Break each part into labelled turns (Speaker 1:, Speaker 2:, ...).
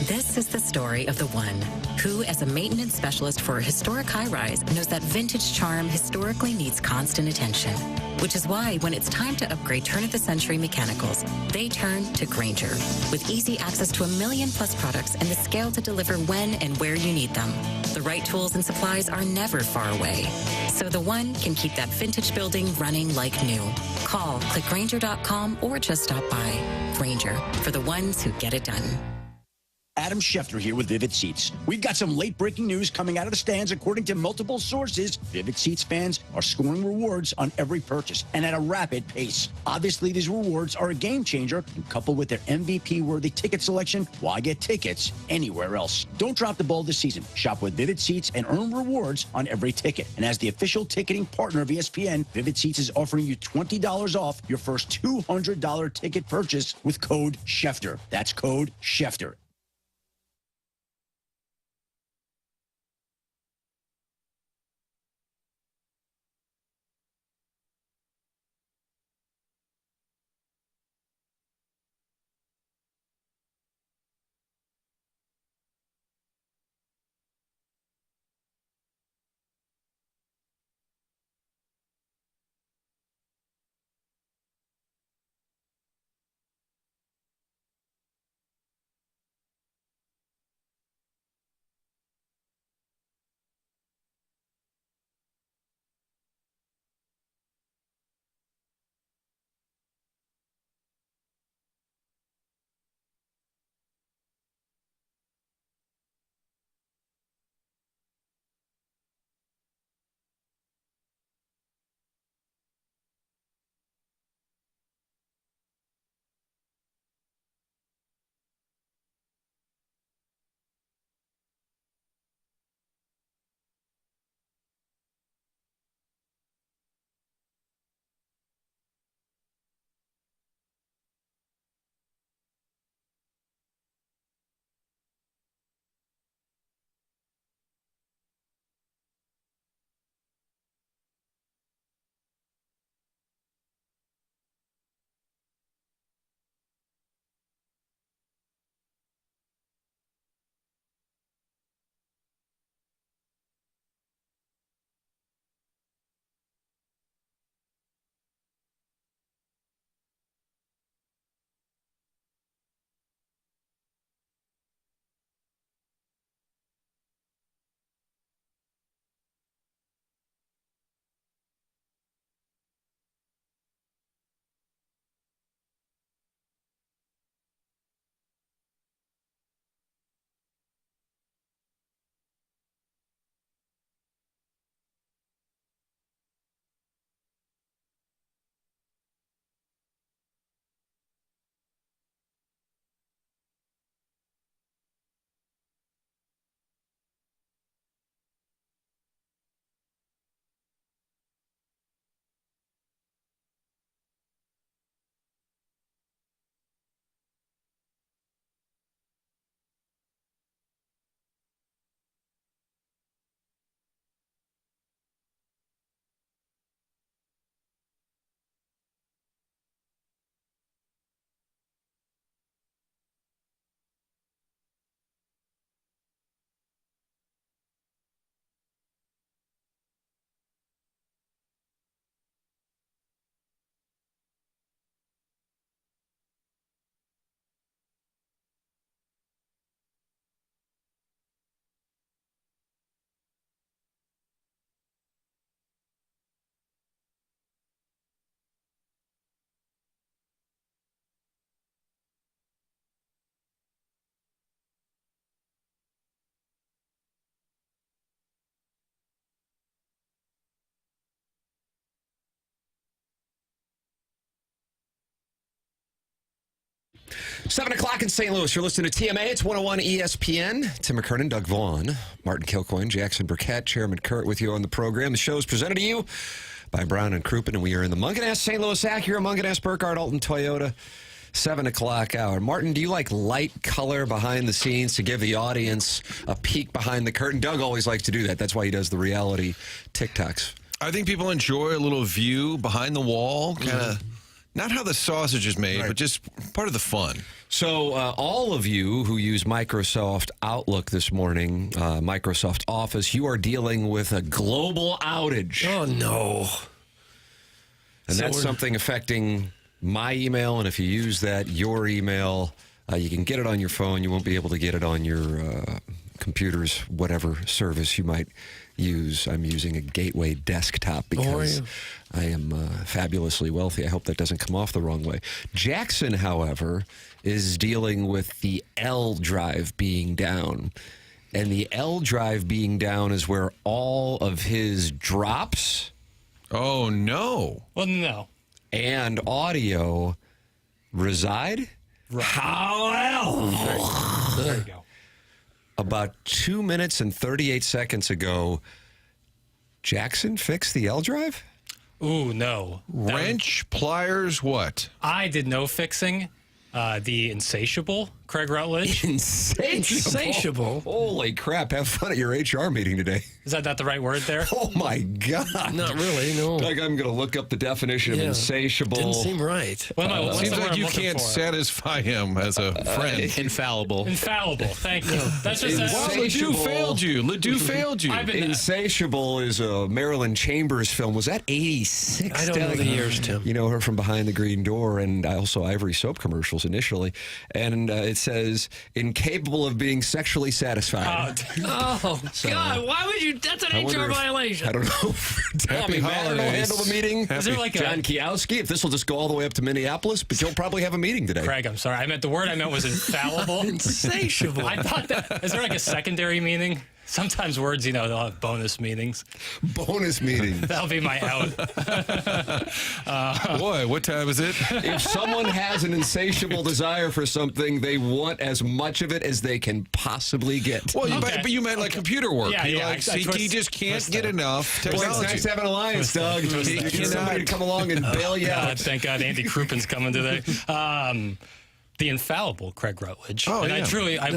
Speaker 1: This is the story of the one who, as a maintenance specialist for a historic high-rise, knows that vintage charm historically needs constant attention. Which is why when it's time to upgrade turn-of-the-century mechanicals, they turn to Granger. With easy access to 1 million-plus products and the scale to deliver when and where you need them. The right tools and supplies are never far away. So the one can keep that vintage building running like new. Call, click Granger.com, or just stop by. Granger, for the ones who get it done.
Speaker 2: Adam Schefter here with Vivid Seats. We've got some late-breaking news coming out of the stands. According to multiple sources, Vivid Seats fans are scoring rewards on every purchase and at a rapid pace. Obviously, these rewards are a game changer, and coupled with their MVP-worthy ticket selection, why get tickets anywhere else? Don't drop the ball this season. Shop with Vivid Seats and earn rewards on every ticket. And as the official ticketing partner of ESPN, Vivid Seats is offering you $20 off your first $200 ticket purchase with code Schefter. That's code Schefter.
Speaker 3: Seven o'clock in St. Louis. You're listening to TMA. It's 101 ESPN. Tim McKernan, Doug Vaughn, Martin Kilcoyne, Jackson Burkett, Chairman Kurt with you on the program. The show is presented to you by Brown and Crouppen, and we are in the Munganess St. Louis Acura, Munganess Burkhardt Alton Toyota. 7 o'clock hour. Martin, do you like light color behind the scenes to give the audience a peek behind the curtain? Doug always likes to do that. That's why he does the reality TikToks.
Speaker 4: I think people enjoy a little view behind the wall, kind of Not how the sausage is made, but just part of the fun.
Speaker 3: So all of you who use Microsoft Outlook this morning, Microsoft Office, you are dealing with a global outage.
Speaker 5: Oh, no.
Speaker 3: And that's something affecting my email, and if you use that, your email, you can get it on your phone. You won't be able to get it on your computer's whatever service you might use. I'm using a Gateway desktop because I am fabulously wealthy. I hope that doesn't come off the wrong way. Jackson, however, is dealing with the L drive being down. And the L drive being down is where all of his drops...
Speaker 4: Oh, no.
Speaker 6: Well, no.
Speaker 3: And audio reside?
Speaker 6: Right.
Speaker 3: How
Speaker 6: There you go.
Speaker 3: About 2 minutes and 38 seconds ago, Jackson fixed the L drive?
Speaker 6: Ooh, no.
Speaker 4: Wrench, pliers, what?
Speaker 6: I did no fixing. The insatiable Craig Rutledge.
Speaker 5: Insatiable.
Speaker 3: Holy crap. Have fun at your HR meeting today.
Speaker 6: Is that not the right word there?
Speaker 3: Oh, my God.
Speaker 5: Not really, no.
Speaker 3: Like, I'm going to look up the definition of insatiable.
Speaker 5: Didn't seem right.
Speaker 6: What's
Speaker 4: Seems
Speaker 6: the word
Speaker 4: like
Speaker 6: I'm
Speaker 4: you
Speaker 6: looking
Speaker 4: can't
Speaker 6: for?
Speaker 4: satisfy him as a friend.
Speaker 7: Infallible.
Speaker 6: Infallible. Thank you. That's just
Speaker 4: Well,
Speaker 3: Insatiable.
Speaker 4: Ledoux failed you. Ledoux failed you.
Speaker 6: I've been-
Speaker 3: Insatiable is a Marilyn Chambers film. Was that 86?
Speaker 5: I don't know the years, Tim.
Speaker 3: You know her from Behind the Green Door and also Ivory soap commercials initially. And it says, incapable of being sexually satisfied.
Speaker 5: Oh, God. Why would you? That's an
Speaker 3: wonder
Speaker 5: HR
Speaker 3: if-
Speaker 5: violation.
Speaker 3: I don't know if Tommy Madden will
Speaker 4: holidays.
Speaker 3: handle the meeting.
Speaker 6: Is there like
Speaker 3: John
Speaker 6: a...
Speaker 3: Kiowski, if this will just go all the way up to Minneapolis, but you'll probably have a meeting today.
Speaker 6: Craig, I'm sorry. The word I meant was infallible.
Speaker 5: Insatiable.
Speaker 6: I thought that... Is there like a secondary meaning? Sometimes words, they'll have bonus meanings.
Speaker 3: Bonus meeting.
Speaker 6: That'll be my out.
Speaker 4: Boy, what time is it?
Speaker 3: If someone has an insatiable desire for something, they want as much of it as they can possibly get.
Speaker 4: Well,
Speaker 6: Okay.
Speaker 4: but you meant like computer work.
Speaker 6: Yeah,
Speaker 4: You
Speaker 6: yeah,
Speaker 4: like,
Speaker 6: I
Speaker 4: see,
Speaker 6: twist-
Speaker 4: he just can't
Speaker 6: twist
Speaker 4: get
Speaker 6: that.
Speaker 4: enough
Speaker 3: Boy, it's
Speaker 4: technology.
Speaker 3: nice to have an alliance, Doug. You get somebody to come along and bail you
Speaker 6: God,
Speaker 3: out.
Speaker 6: thank God Andy Krupin's coming today. The infallible Craig Rutledge.
Speaker 4: Oh,
Speaker 6: and
Speaker 4: yeah.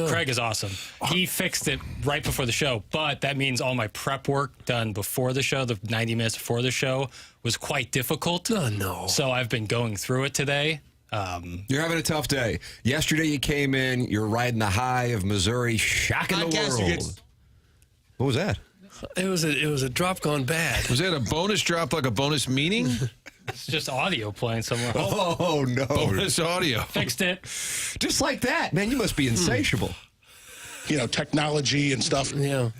Speaker 6: Craig is awesome. He fixed it right before the show, but that means all my prep work done before the show, the 90 minutes before the show, was quite difficult.
Speaker 5: Oh, no.
Speaker 6: So I've been going through it today.
Speaker 3: You're having a tough day. Yesterday you came in, you're riding the high of Missouri, shocking the world. What was that?
Speaker 5: It was a drop gone bad.
Speaker 4: Was that a bonus drop, like a bonus meaning?
Speaker 6: It's just audio playing somewhere.
Speaker 3: Oh, no.
Speaker 4: Bonus audio.
Speaker 6: Fixed it.
Speaker 3: Just like that. Man, you must be insatiable.
Speaker 8: Technology and stuff.
Speaker 5: Yeah.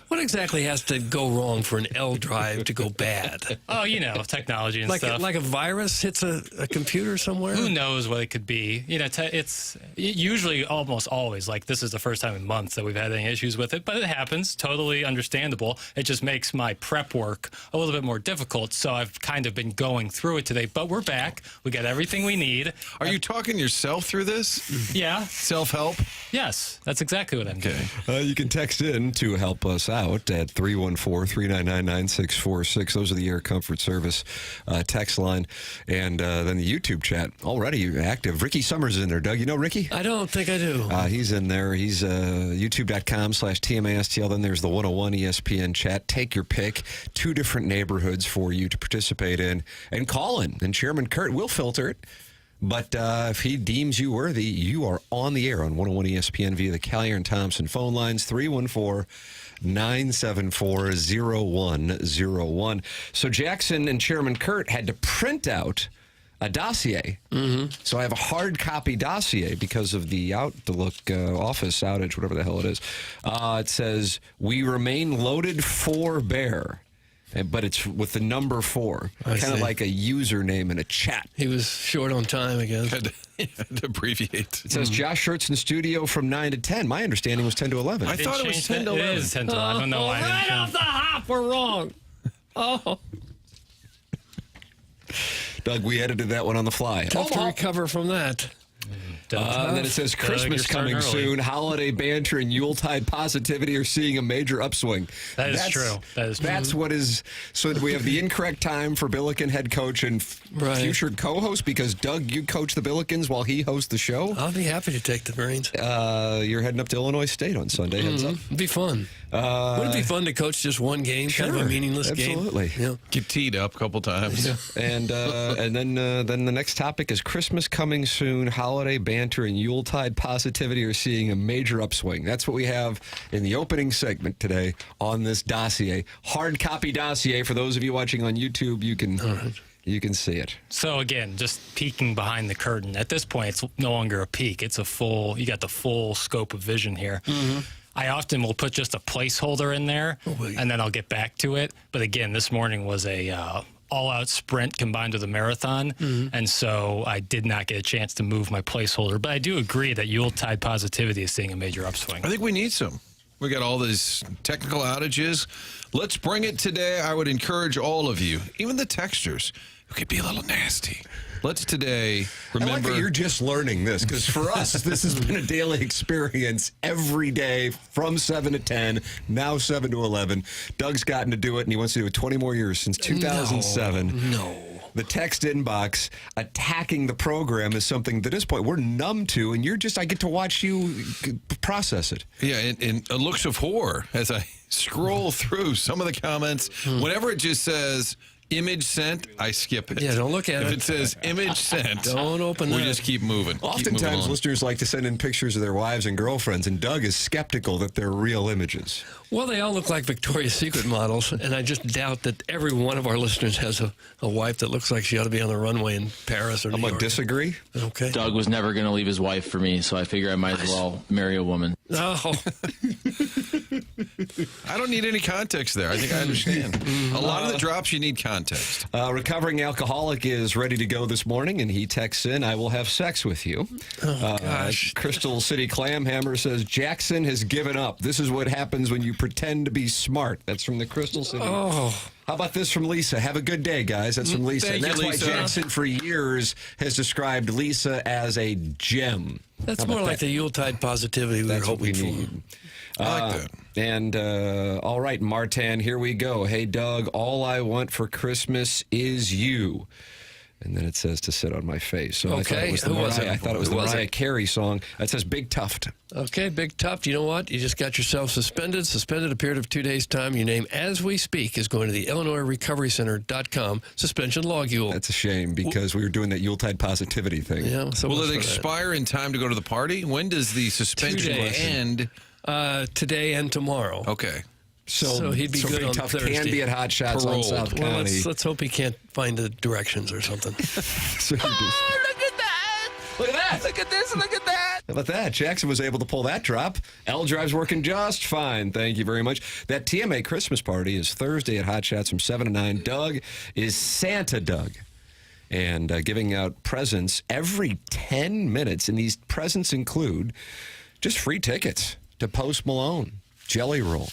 Speaker 5: What exactly has to go wrong for an L drive to go bad?
Speaker 6: Oh, technology and
Speaker 5: Like
Speaker 6: stuff.
Speaker 5: a virus hits a computer somewhere?
Speaker 6: Who knows what it could be? It's usually almost always like this is the first time in months that we've had any issues with it, but it happens. Totally understandable. It just makes my prep work a little bit more difficult. So I've kind of been going through it today, but we're back. We got everything we need.
Speaker 4: Are you talking yourself through this?
Speaker 6: Yeah.
Speaker 4: Self-help?
Speaker 6: Yes. That's exactly what I'm doing.
Speaker 4: Okay.
Speaker 3: You can text in to help us out at 314-399-9646. Those are the Air Comfort Service text line. And then the YouTube chat, already active. Ricky Summers is in there. Doug, you know Ricky?
Speaker 5: I don't think I do.
Speaker 3: He's in there. He's youtube.com/TMA STL. Then there's the 101 ESPN chat. Take your pick. 2 different neighborhoods for you to participate in. And call in. And Chairman Kurt will filter it. But if he deems you worthy, you are on the air on 101 ESPN via the Callier and Thompson phone lines, 314-974-0101. So Jackson and Chairman Kurt had to print out a dossier. Mm-hmm. So I have a hard copy dossier because of the Outlook office outage, whatever the hell it is. It says, we remain loaded for bear. But it's with the number 4, kind of like a username in a chat.
Speaker 5: He was short on time again.
Speaker 4: Had to abbreviate.
Speaker 3: It says Josh Schertz in studio from 9 to 10. My understanding was 10 to 11.
Speaker 4: I thought it was 10 to 11.
Speaker 6: It is 10 to 11. I don't know why.
Speaker 5: Right off the hop, we're wrong. Oh,
Speaker 3: Doug, we edited that one on the fly.
Speaker 5: tough to recover from that.
Speaker 3: And then it says Christmas coming soon. Holiday banter and Yuletide positivity are seeing a major upswing.
Speaker 6: That is true. That is true.
Speaker 3: That's what is. So we have the incorrect time for Billiken head coach and future co-host because Doug, you coach the Billikens while he hosts the show.
Speaker 5: I'll be happy to take the reins.
Speaker 3: You're heading up to Illinois State on Sunday. Heads up.
Speaker 5: It'd be fun. Wouldn't it be fun to coach just one game, kind of a meaningless game?
Speaker 3: Absolutely.
Speaker 5: Yeah.
Speaker 4: Get teed up a couple times.
Speaker 3: And then the next topic is Christmas coming soon. Holiday banter and Yuletide positivity are seeing a major upswing. That's what we have in the opening segment today on this dossier. Hard copy dossier. For those of you watching on YouTube, you can see it.
Speaker 6: So again, just peeking behind the curtain. At this point, it's no longer a peek. It's you got the full scope of vision here. Mm-hmm. I often will put just a placeholder in there, and then I'll get back to it. But again, this morning was a all-out sprint combined with a marathon, and so I did not get a chance to move my placeholder. But I do agree that Yuletide positivity is seeing a major upswing.
Speaker 4: I think we need some. We got all these technical outages. Let's bring it today. I would encourage all of you, even the texters, who could be a little nasty. Let's today remember.
Speaker 3: I like that you're just learning this, because for us, this has been a daily experience every day from 7 to 10, now 7 to 11. Doug's gotten to do it, and he wants to do it 20 more years, since 2007.
Speaker 5: No.
Speaker 3: The text inbox attacking the program is something that at this point we're numb to, and I get to watch you process it.
Speaker 4: Yeah, and looks of horror as I scroll through some of the comments. Whenever it just says image sent, I skip it.
Speaker 5: Yeah, don't look at it.
Speaker 4: If it says image sent,
Speaker 5: don't open
Speaker 4: we
Speaker 5: that.
Speaker 4: just keep moving.
Speaker 3: Oftentimes, listeners like to send in pictures of their wives and girlfriends, and Doug is skeptical that they're real images.
Speaker 5: Well, they all look like Victoria's Secret models, and I just doubt that every one of our listeners has a wife that looks like she ought to be on the runway in Paris or New
Speaker 3: I'm going
Speaker 5: York.
Speaker 3: to disagree.
Speaker 5: Okay.
Speaker 7: Doug was never going to leave his wife for me, so I figure I might as well marry a woman.
Speaker 5: Oh.
Speaker 4: I don't need any context there. I think I understand. A lot of the drops, you need context.
Speaker 3: Recovering alcoholic is ready to go this morning, and he texts in, "I will have sex with you."
Speaker 5: Gosh.
Speaker 3: Crystal City Clamhammer says, "Jackson has given up. This is what happens when you pretend to be smart." That's from the Crystal City.
Speaker 5: Oh.
Speaker 3: How about this from Lisa? "Have a good day, guys." That's from Lisa.
Speaker 4: Thank
Speaker 3: And
Speaker 4: you,
Speaker 3: that's
Speaker 4: Lisa.
Speaker 3: why Jackson, for years, has described Lisa as a gem.
Speaker 5: That's more like the Yuletide positivity we were
Speaker 3: That's what we
Speaker 5: hoping
Speaker 3: need.
Speaker 5: for.
Speaker 4: I like that.
Speaker 3: And all right, Martin, here we go. "Hey, Doug, all I want for Christmas is you." And then it says to sit on my face. So I thought
Speaker 5: Okay.
Speaker 3: it was the
Speaker 5: Who was
Speaker 3: Mariah,
Speaker 5: it?
Speaker 3: I thought it was
Speaker 5: Who
Speaker 3: the
Speaker 5: was
Speaker 3: Mariah
Speaker 5: it?
Speaker 3: Carey song. It says Big Tuft.
Speaker 5: Okay, Big Tough. You know what? You just got yourself suspended. Suspended a period of 2 days' time. Your name, as we speak, is going to the IllinoisRecoveryCenter.com suspension logule.
Speaker 3: That's a shame, because we were doing that Yuletide positivity thing.
Speaker 5: Yeah, so
Speaker 4: Will
Speaker 5: much
Speaker 4: it
Speaker 5: for that.
Speaker 4: expire in time to go to the party? When does the suspension
Speaker 5: 2 days.
Speaker 4: end?
Speaker 5: Today and tomorrow.
Speaker 4: Okay.
Speaker 5: So he'd be good
Speaker 3: Big
Speaker 5: on
Speaker 3: Tuft
Speaker 5: Thursday.
Speaker 3: can be at Hot Shots on
Speaker 4: Paroled.
Speaker 3: South
Speaker 5: Well,
Speaker 3: County.
Speaker 5: let's hope he can't find the directions or something.
Speaker 3: So he just-
Speaker 5: Look at that!
Speaker 3: Look at that!
Speaker 5: Look at this! Look at that!
Speaker 3: How about that? Jackson was able to pull that drop. L Drive's working just fine. Thank you very much. That TMA Christmas party is Thursday at Hot Shots from 7 to 9. Doug is Santa Doug, and giving out presents every 10 minutes. And these presents include just free tickets to Post Malone, Jelly Roll,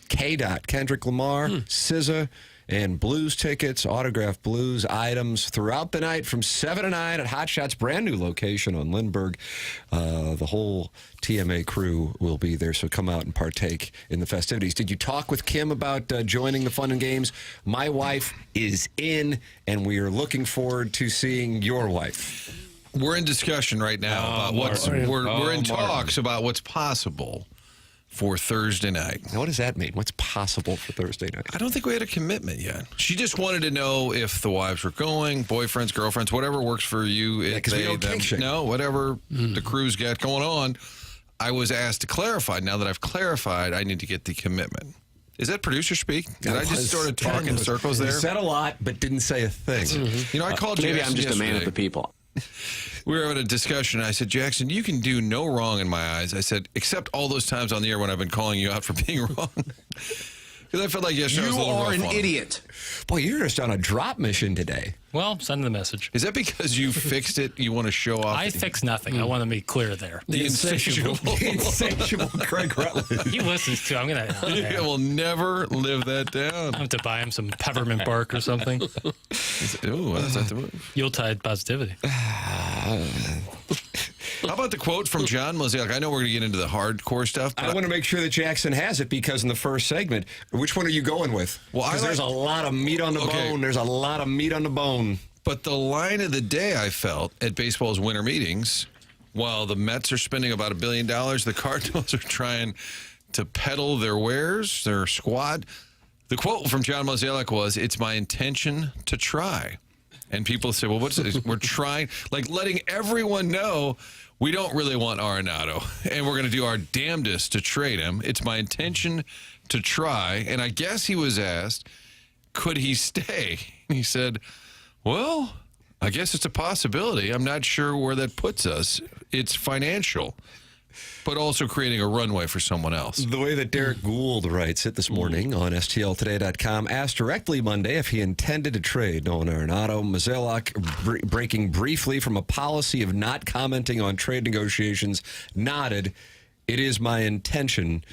Speaker 3: K-Dot, Kendrick Lamar, SZA, and blues tickets, autographed blues items throughout the night from 7 to 9 at Hot Shots' brand new location on Lindbergh. The whole TMA crew will be there, so come out and partake in the festivities. Did you talk with Kim about joining the fun and games? My wife is in, and we are looking forward to seeing your wife.
Speaker 4: We're in discussion right now about what's we're in talks about what's possible for Thursday night.
Speaker 3: Now, what does that mean? What's possible for Thursday night?
Speaker 4: I don't think we had a commitment yet. She just wanted to know if the wives were going, boyfriends, girlfriends, whatever works for you.
Speaker 3: Yeah, 'cause we don't
Speaker 4: them,
Speaker 3: kink shame.
Speaker 4: no, whatever the crew's got going on. I was asked to clarify. Now that I've clarified, I need to get the commitment. Is that producer speak? Did I just sort of talk in circles there?
Speaker 3: You said a lot, but didn't say a thing.
Speaker 4: You know, I called
Speaker 7: Maybe
Speaker 4: Jackson
Speaker 7: I'm just a man of
Speaker 4: yesterday.
Speaker 7: the people.
Speaker 4: We were having a discussion, and I said, "Jackson, you can do no wrong in my eyes." I said, "except all those times on the air when I've been calling you out for being wrong." Because I felt like yesterday was a
Speaker 7: You
Speaker 4: little
Speaker 7: are
Speaker 4: rough
Speaker 7: an
Speaker 4: on him.
Speaker 7: idiot.
Speaker 3: Boy, you're just on a drop mission today.
Speaker 6: Well, send the message.
Speaker 4: Is that because you fixed it? You want to show off?
Speaker 6: I fixed nothing. I want to be clear there.
Speaker 4: the insatiable.
Speaker 3: Insatiable Craig Rutland.
Speaker 6: He listens to. I'm gonna.
Speaker 4: I will never live that down.
Speaker 6: I have to buy him some peppermint bark or something.
Speaker 4: Ooh, that's not the move.
Speaker 6: Yuletide positivity.
Speaker 4: How about the quote from John Mosaic? I know we're going to get into the hardcore stuff, but
Speaker 3: I want to make sure that Jackson has it, because in the first segment, which one are you going with?
Speaker 4: Well, I
Speaker 3: Because there's a
Speaker 4: like-
Speaker 3: lot of meat on the
Speaker 4: Okay.
Speaker 3: bone. There's a lot of meat on the bone.
Speaker 4: But the line of the day, I felt, at baseball's winter meetings, while the Mets are spending about $1 billion, the Cardinals are trying to peddle their wares, their squad. The quote from John Mozeliak was, "It's my intention to try." And people say, well, what's this? We're trying, like letting everyone know we don't really want Arenado, and we're going to do our damnedest to trade him. It's my intention to try. And I guess he was asked, could he stay? And he said, well, I guess it's a possibility. I'm not sure where that puts us. It's financial, but also creating a runway for someone else.
Speaker 3: The way that Derek Gould writes it this morning on STLtoday.com, asked directly Monday if he intended to trade Nolan Arenado. Mozeliak, breaking briefly from a policy of not commenting on trade negotiations, nodded, "It is my intention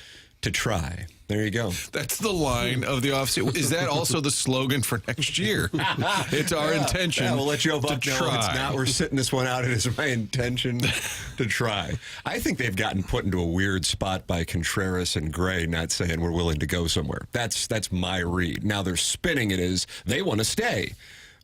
Speaker 3: to try." There you go.
Speaker 4: That's the line of the offseason. Is that also the slogan for next year? It's our intention
Speaker 3: we'll let Joe Buck
Speaker 4: to
Speaker 3: know
Speaker 4: try.
Speaker 3: it's not. We're sitting this one out. It is my intention to try. I think they've gotten put into a weird spot by Contreras and Gray not saying we're willing to go somewhere. That's my read. Now they're spinning it as they want to stay.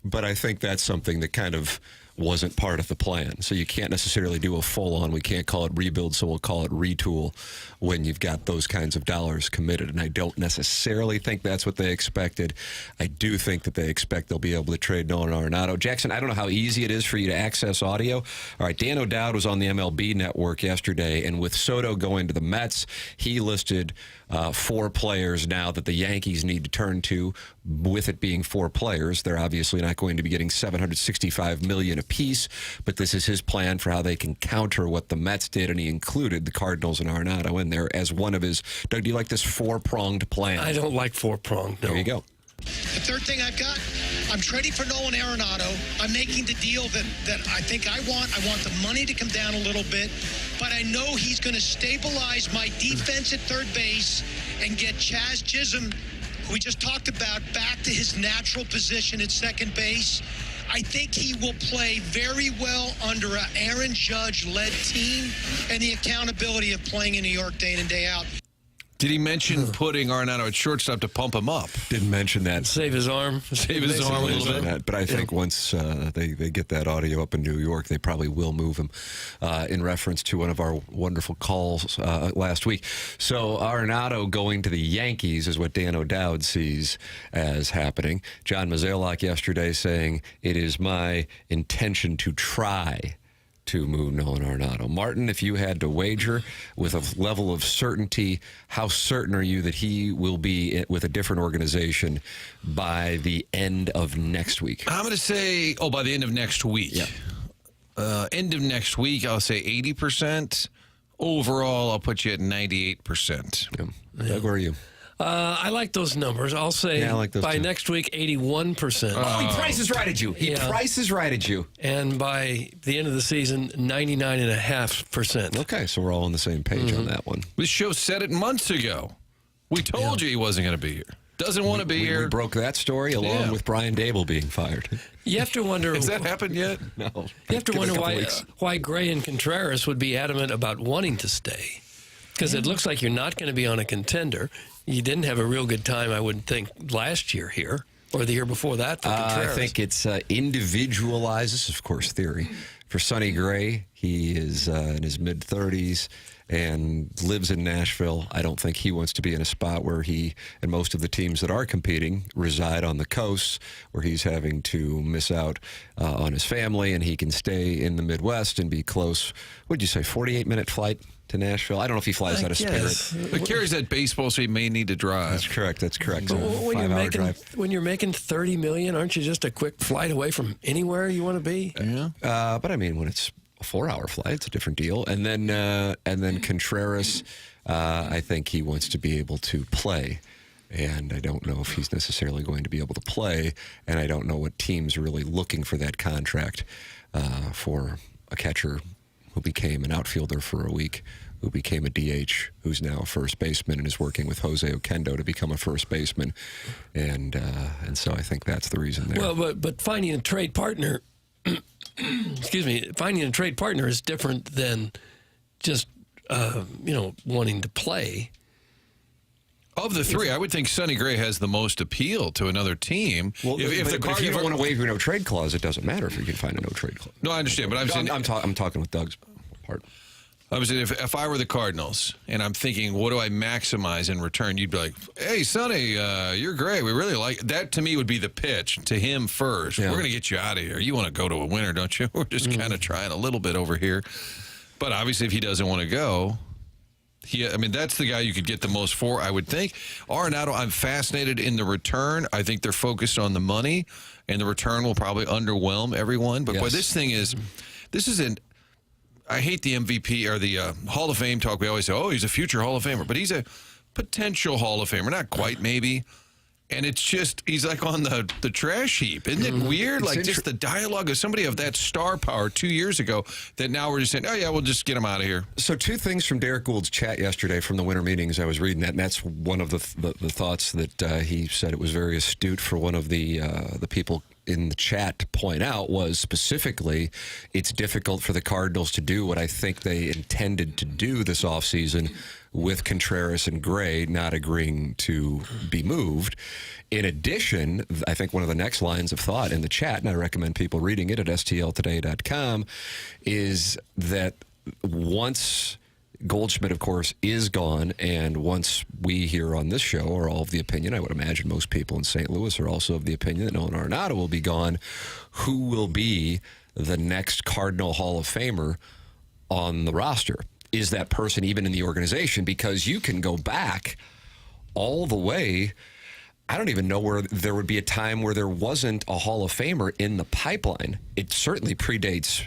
Speaker 3: But I think that's something that kind of wasn't part of the plan. So you can't necessarily do a full-on, we can't call it rebuild, so we'll call it retool when you've got those kinds of dollars committed. And I don't necessarily think that's what they expected. I do think that they expect they'll be able to trade Nolan Arenado. Jackson, I don't know how easy it is for you to access audio. All right, Dan O'Dowd was on the MLB Network yesterday, and with Soto going to the Mets, he listed 4 players now that the Yankees need to turn to. With it being 4 players, they're obviously not going to be getting $765 million apiece, but this is his plan for how they can counter what the Mets did, and he included the Cardinals and Arenado in there as one of his. Doug, do you like this 4-pronged plan?
Speaker 5: I don't like 4-pronged. No.
Speaker 3: There you go.
Speaker 9: The third thing I've got, I'm trading for Nolan Arenado. I'm making the deal that I think I want. I want the money to come down a little bit, but I know he's going to stabilize my defense at third base and get Chaz Chisholm, who we just talked about, back to his natural position at second base. I think he will play very well under an Aaron Judge-led team and the accountability of playing in New York day in and day out.
Speaker 4: Did he mention putting Arenado at shortstop to pump him up?
Speaker 3: Didn't mention that.
Speaker 5: Save his arm.
Speaker 4: Save his arm a little bit.
Speaker 3: But I think once they get that audio up in New York, they probably will move him in reference to one of our wonderful calls last week. So Arenado going to the Yankees is what Dan O'Dowd sees as happening. John Mozeliak yesterday saying, it is my intention to try to move Nolan Arenado. Martin, if you had to wager with a level of certainty, how certain are you that he will be with a different organization by the end of next week?
Speaker 4: I'm going to say, by the end of next week.
Speaker 3: Yeah.
Speaker 4: End of next week, I'll say 80%. Overall, I'll put you at 98%.
Speaker 3: Yeah. Doug, where are you?
Speaker 5: I like those numbers. I'll say
Speaker 3: I like those
Speaker 5: by
Speaker 3: too.
Speaker 5: next week, 81%.
Speaker 3: Oh, he prices right at you. He prices right at you.
Speaker 5: And by the end of the season, 99.5%.
Speaker 3: Okay, so we're all on the same page on that one.
Speaker 4: This show said it months ago. We told you he wasn't going to be here. Doesn't want to be here.
Speaker 3: We broke that story along with Brian Dable being fired.
Speaker 5: You have to wonder.
Speaker 4: Has that happened yet?
Speaker 3: No.
Speaker 5: You have to wonder why Gray and Contreras would be adamant about wanting to stay. Because it looks like you're not going to be on a contender. You didn't have a real good time, I would think, last year here or the year before that for Contreras.
Speaker 3: I think it's individualized. This is, of course, theory. For Sonny Gray, he is in his mid-30s and lives in Nashville. I don't think he wants to be in a spot where he and most of the teams that are competing reside on the coast, where he's having to miss out on his family, and he can stay in the Midwest and be close. What did you say, 48-minute flight to Nashville? I don't know if he flies out of Spirit.
Speaker 4: But carries that baseball, so he may need to drive.
Speaker 3: That's correct. That's correct. So
Speaker 5: when you're making $30 million, aren't you just a quick flight away from anywhere you want to be?
Speaker 4: Yeah.
Speaker 3: But I mean, when it's a 4-hour flight, it's a different deal. And then Contreras, I think he wants to be able to play. And I don't know if he's necessarily going to be able to play. And I don't know what team's really looking for that contract for a catcher who became an outfielder for a week, who became a DH, who's now a first baseman and is working with Jose Oquendo to become a first baseman. And so I think that's the reason there.
Speaker 5: Well, but finding a trade partner, finding a trade partner is different than just, wanting to play.
Speaker 4: Of the three, I would think Sonny Gray has the most appeal to another team.
Speaker 3: Well, if you don't want to waive your no-trade clause, it doesn't matter if you can find a no-trade clause.
Speaker 4: No, I understand, but I'm saying...
Speaker 3: I'm talking with Doug's part.
Speaker 4: I was if I were the Cardinals and I'm thinking, what do I maximize in return? You'd be like, hey, Sonny, you're great. We really like that. To me, would be the pitch to him first.
Speaker 3: Yeah.
Speaker 4: We're going to get you out of here. You want to go to a winner, don't you? We're just kind of trying a little bit over here. But obviously, if he doesn't want to go, that's the guy you could get the most for, I would think. Arenado, I'm fascinated in the return. I think they're focused on the money, and the return will probably underwhelm everyone. But boy, this isn't. I hate the MVP or the Hall of Fame talk. We always say, oh, he's a future Hall of Famer. But he's a potential Hall of Famer. Not quite, maybe. And it's just, he's like on the trash heap. Isn't it weird? Like just the dialogue of somebody of that star power 2 years ago that now we're just saying, oh, yeah, we'll just get him out of here.
Speaker 3: So 2 things from Derek Gould's chat yesterday from the winter meetings. I was reading that, and that's one of the thoughts that he said it was very astute for one of the people in the chat to point out was specifically it's difficult for the Cardinals to do what I think they intended to do this offseason with Contreras and Gray not agreeing to be moved. In addition, I think one of the next lines of thought in the chat, and I recommend people reading it at stltoday.com, is that once Goldschmidt, of course, is gone, and once we here on this show are all of the opinion, I would imagine most people in St. Louis are also of the opinion that Nolan Arenado will be gone, who will be the next Cardinal Hall of Famer on the roster? Is that person even in the organization? Because you can go back all the way. I don't even know where there would be a time where there wasn't a Hall of Famer in the pipeline. It certainly predates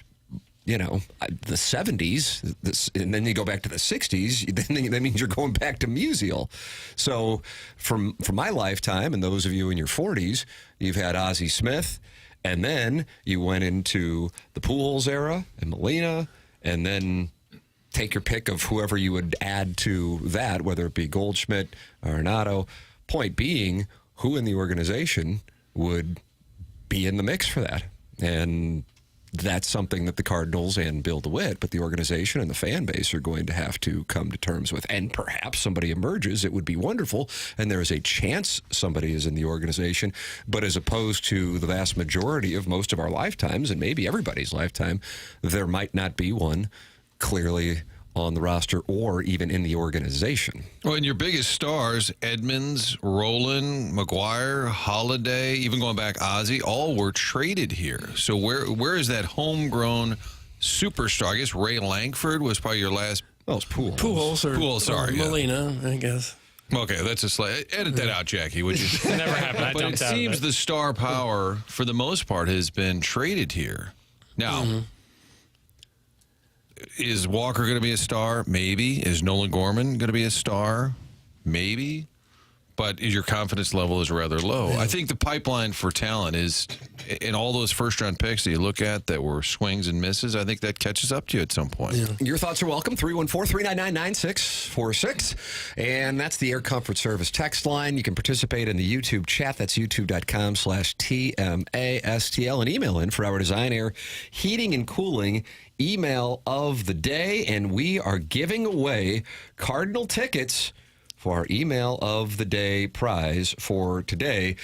Speaker 3: the 70s, and then you go back to the 60s, then that means you're going back to Musial. So from my lifetime, and those of you in your 40s, you've had Ozzie Smith, and then you went into the Pujols era and Molina, and then take your pick of whoever you would add to that, whether it be Goldschmidt or Arenado. Point being, who in the organization would be in the mix for that? And that's something that the Cardinals and Bill DeWitt, but the organization and the fan base are going to have to come to terms with. And perhaps somebody emerges. It would be wonderful. And there is a chance somebody is in the organization. But as opposed to the vast majority of most of our lifetimes, and maybe everybody's lifetime, there might not be one clearly on the roster or even in the organization.
Speaker 4: Well, and your biggest stars, Edmonds, Roland, McGuire, Holiday, even going back Ozzie, all were traded here. So where is that homegrown superstar? I guess Ray Langford was probably your last.
Speaker 3: Oh, it's Pujols.
Speaker 5: Pujols
Speaker 4: sorry.
Speaker 5: Molina, I guess.
Speaker 4: Okay, that's a slight. Edit that out, Jackie, would you?
Speaker 6: It never happened.
Speaker 4: But it seems the star power, for the most part, has been traded here. Now, is Walker going to be a star? Maybe. Is Nolan Gorman going to be a star? Maybe. But your confidence level is rather low. I think the pipeline for talent is, in all those first-round picks that you look at that were swings and misses, I think that catches up to you at some point.
Speaker 3: Yeah. Your thoughts are welcome, 314-399-9646. And that's the Air Comfort Service text line. You can participate in the YouTube chat. That's youtube.com/TMASTL. And email in for our Design Air Heating and Cooling email of the day. And we are giving away Cardinal tickets for our email of the day prize for today.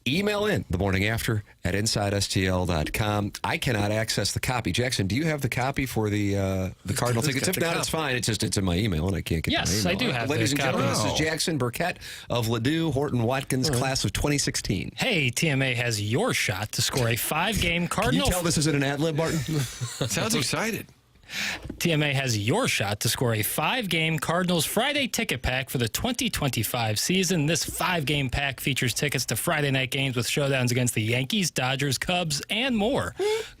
Speaker 3: Email in the morning after at InsideSTL.com. I cannot access the copy. Jackson, do you have the copy for the Cardinal tickets? If not, it's fine. It's in my email, and I can't get my email.
Speaker 6: Yes, I do have
Speaker 3: Ladies and gentlemen,
Speaker 6: copy.
Speaker 3: this is Jackson Burkett of Ladue, Horton Watkins, class of 2016.
Speaker 6: Hey, TMA has your shot to score a 5-game Cardinal.
Speaker 3: Can you tell this isn't an ad-lib, Martin?
Speaker 4: Sounds excited.
Speaker 6: TMA has your shot to score a 5-game Cardinals Friday ticket pack for the 2025 season. This 5-game pack features tickets to Friday night games with showdowns against the Yankees, Dodgers, Cubs, and more.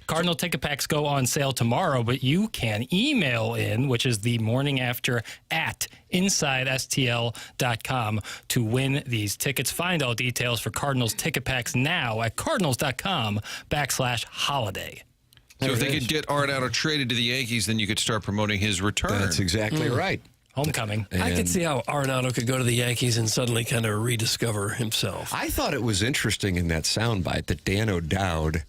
Speaker 6: Cardinal ticket packs go on sale tomorrow, but you can email in, which is the morning after at InsideSTL.com to win these tickets. Find all details for Cardinals ticket packs now at cardinals.com/holiday.
Speaker 4: So if they could get Arenado traded to the Yankees, then you could start promoting his return.
Speaker 3: That's exactly right.
Speaker 6: Homecoming.
Speaker 5: I could see how Arenado could go to the Yankees and suddenly kind of rediscover himself.
Speaker 3: I thought it was interesting in that soundbite that Dan O'Dowd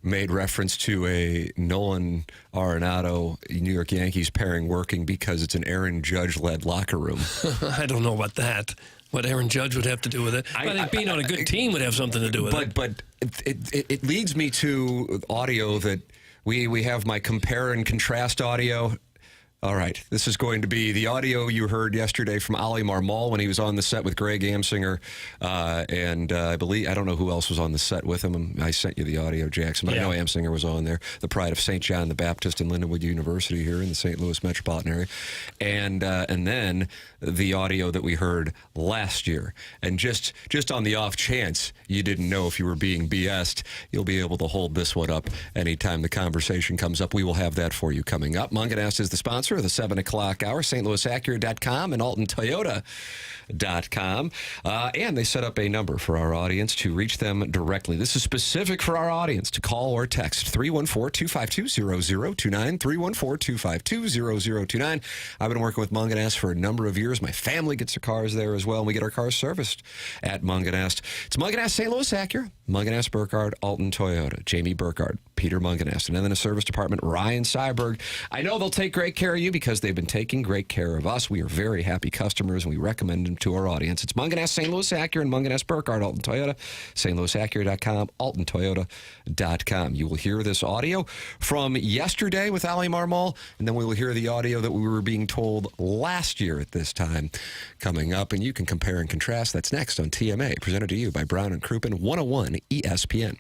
Speaker 3: made reference to a Nolan Arenado New York Yankees pairing working because it's an Aaron Judge-led locker room.
Speaker 5: I don't know about that. What Aaron Judge would have to do with it. I think being on a good team would have something to do with it.
Speaker 3: But it leads me to audio that we have my compare and contrast audio. All right. This is going to be the audio you heard yesterday from Ollie Marmol when he was on the set with Greg Amsinger. And I don't know who else was on the set with him. I sent you the audio, Jackson, but I know Amsinger was on there. The pride of St. John the Baptist and Lindenwood University here in the St. Louis metropolitan area. And then the audio that we heard last year. And just on the off chance you didn't know if you were being BS'd, you'll be able to hold this one up anytime the conversation comes up. We will have that for you coming up. Munganast is the sponsor of the 7 o'clock hour, stlouisacura.com and altontoyota.com. And they set up a number for our audience to reach them directly. This is specific for our audience to call or text 314-252-0029, 314-252-0029. I've been working with Munganast for a number of years. My family gets their cars there as well, and we get our cars serviced at Munganast. It's Munganast St. Louis Acura, Munganast Burkhardt, Alton Toyota, Jamie Burkhardt, Peter Munganast, and then in the service department, Ryan Seiberg. I know they'll take great care of you because they've been taking great care of us. We are very happy customers, and we recommend them to our audience. It's Munganast St. Louis Acura and Munganast Burkhardt, Alton Toyota, stlouisacura.com, altontoyota.com. You will hear this audio from yesterday with Ollie Marmol, and then we will hear the audio that we were being told last year at this time coming up, and you can compare and contrast. That's next on TMA, presented to you by Brown and Crouppen, 101 ESPN.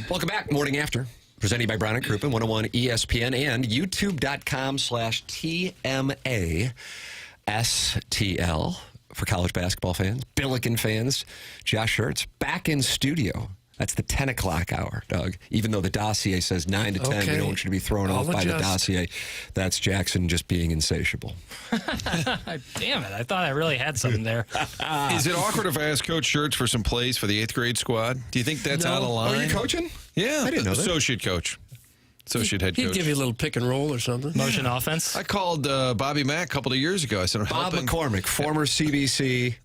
Speaker 3: Welcome back. Morning After, presented by Brown and Crouppen, 101 ESPN, and youtube.com/TMA STL for college basketball fans, Billiken fans. Josh Schertz back in studio. That's the 10 o'clock hour, Doug. Even though the dossier says 9 to 10, we don't want you to be thrown off by the dossier. That's Jackson just being insatiable.
Speaker 6: Damn it. I thought I really had something there.
Speaker 4: Is it awkward if I ask Coach Schertz for some plays for the 8th grade squad? Do you think that's out of line?
Speaker 3: Are you coaching?
Speaker 4: Yeah.
Speaker 3: I didn't know that.
Speaker 4: Associate coach. Associate head coach.
Speaker 5: He'd give you a little pick and roll or something.
Speaker 6: Motion offense.
Speaker 4: I called Bobby Mack a couple of years ago. I said,
Speaker 3: Bob McCormick, former CBC.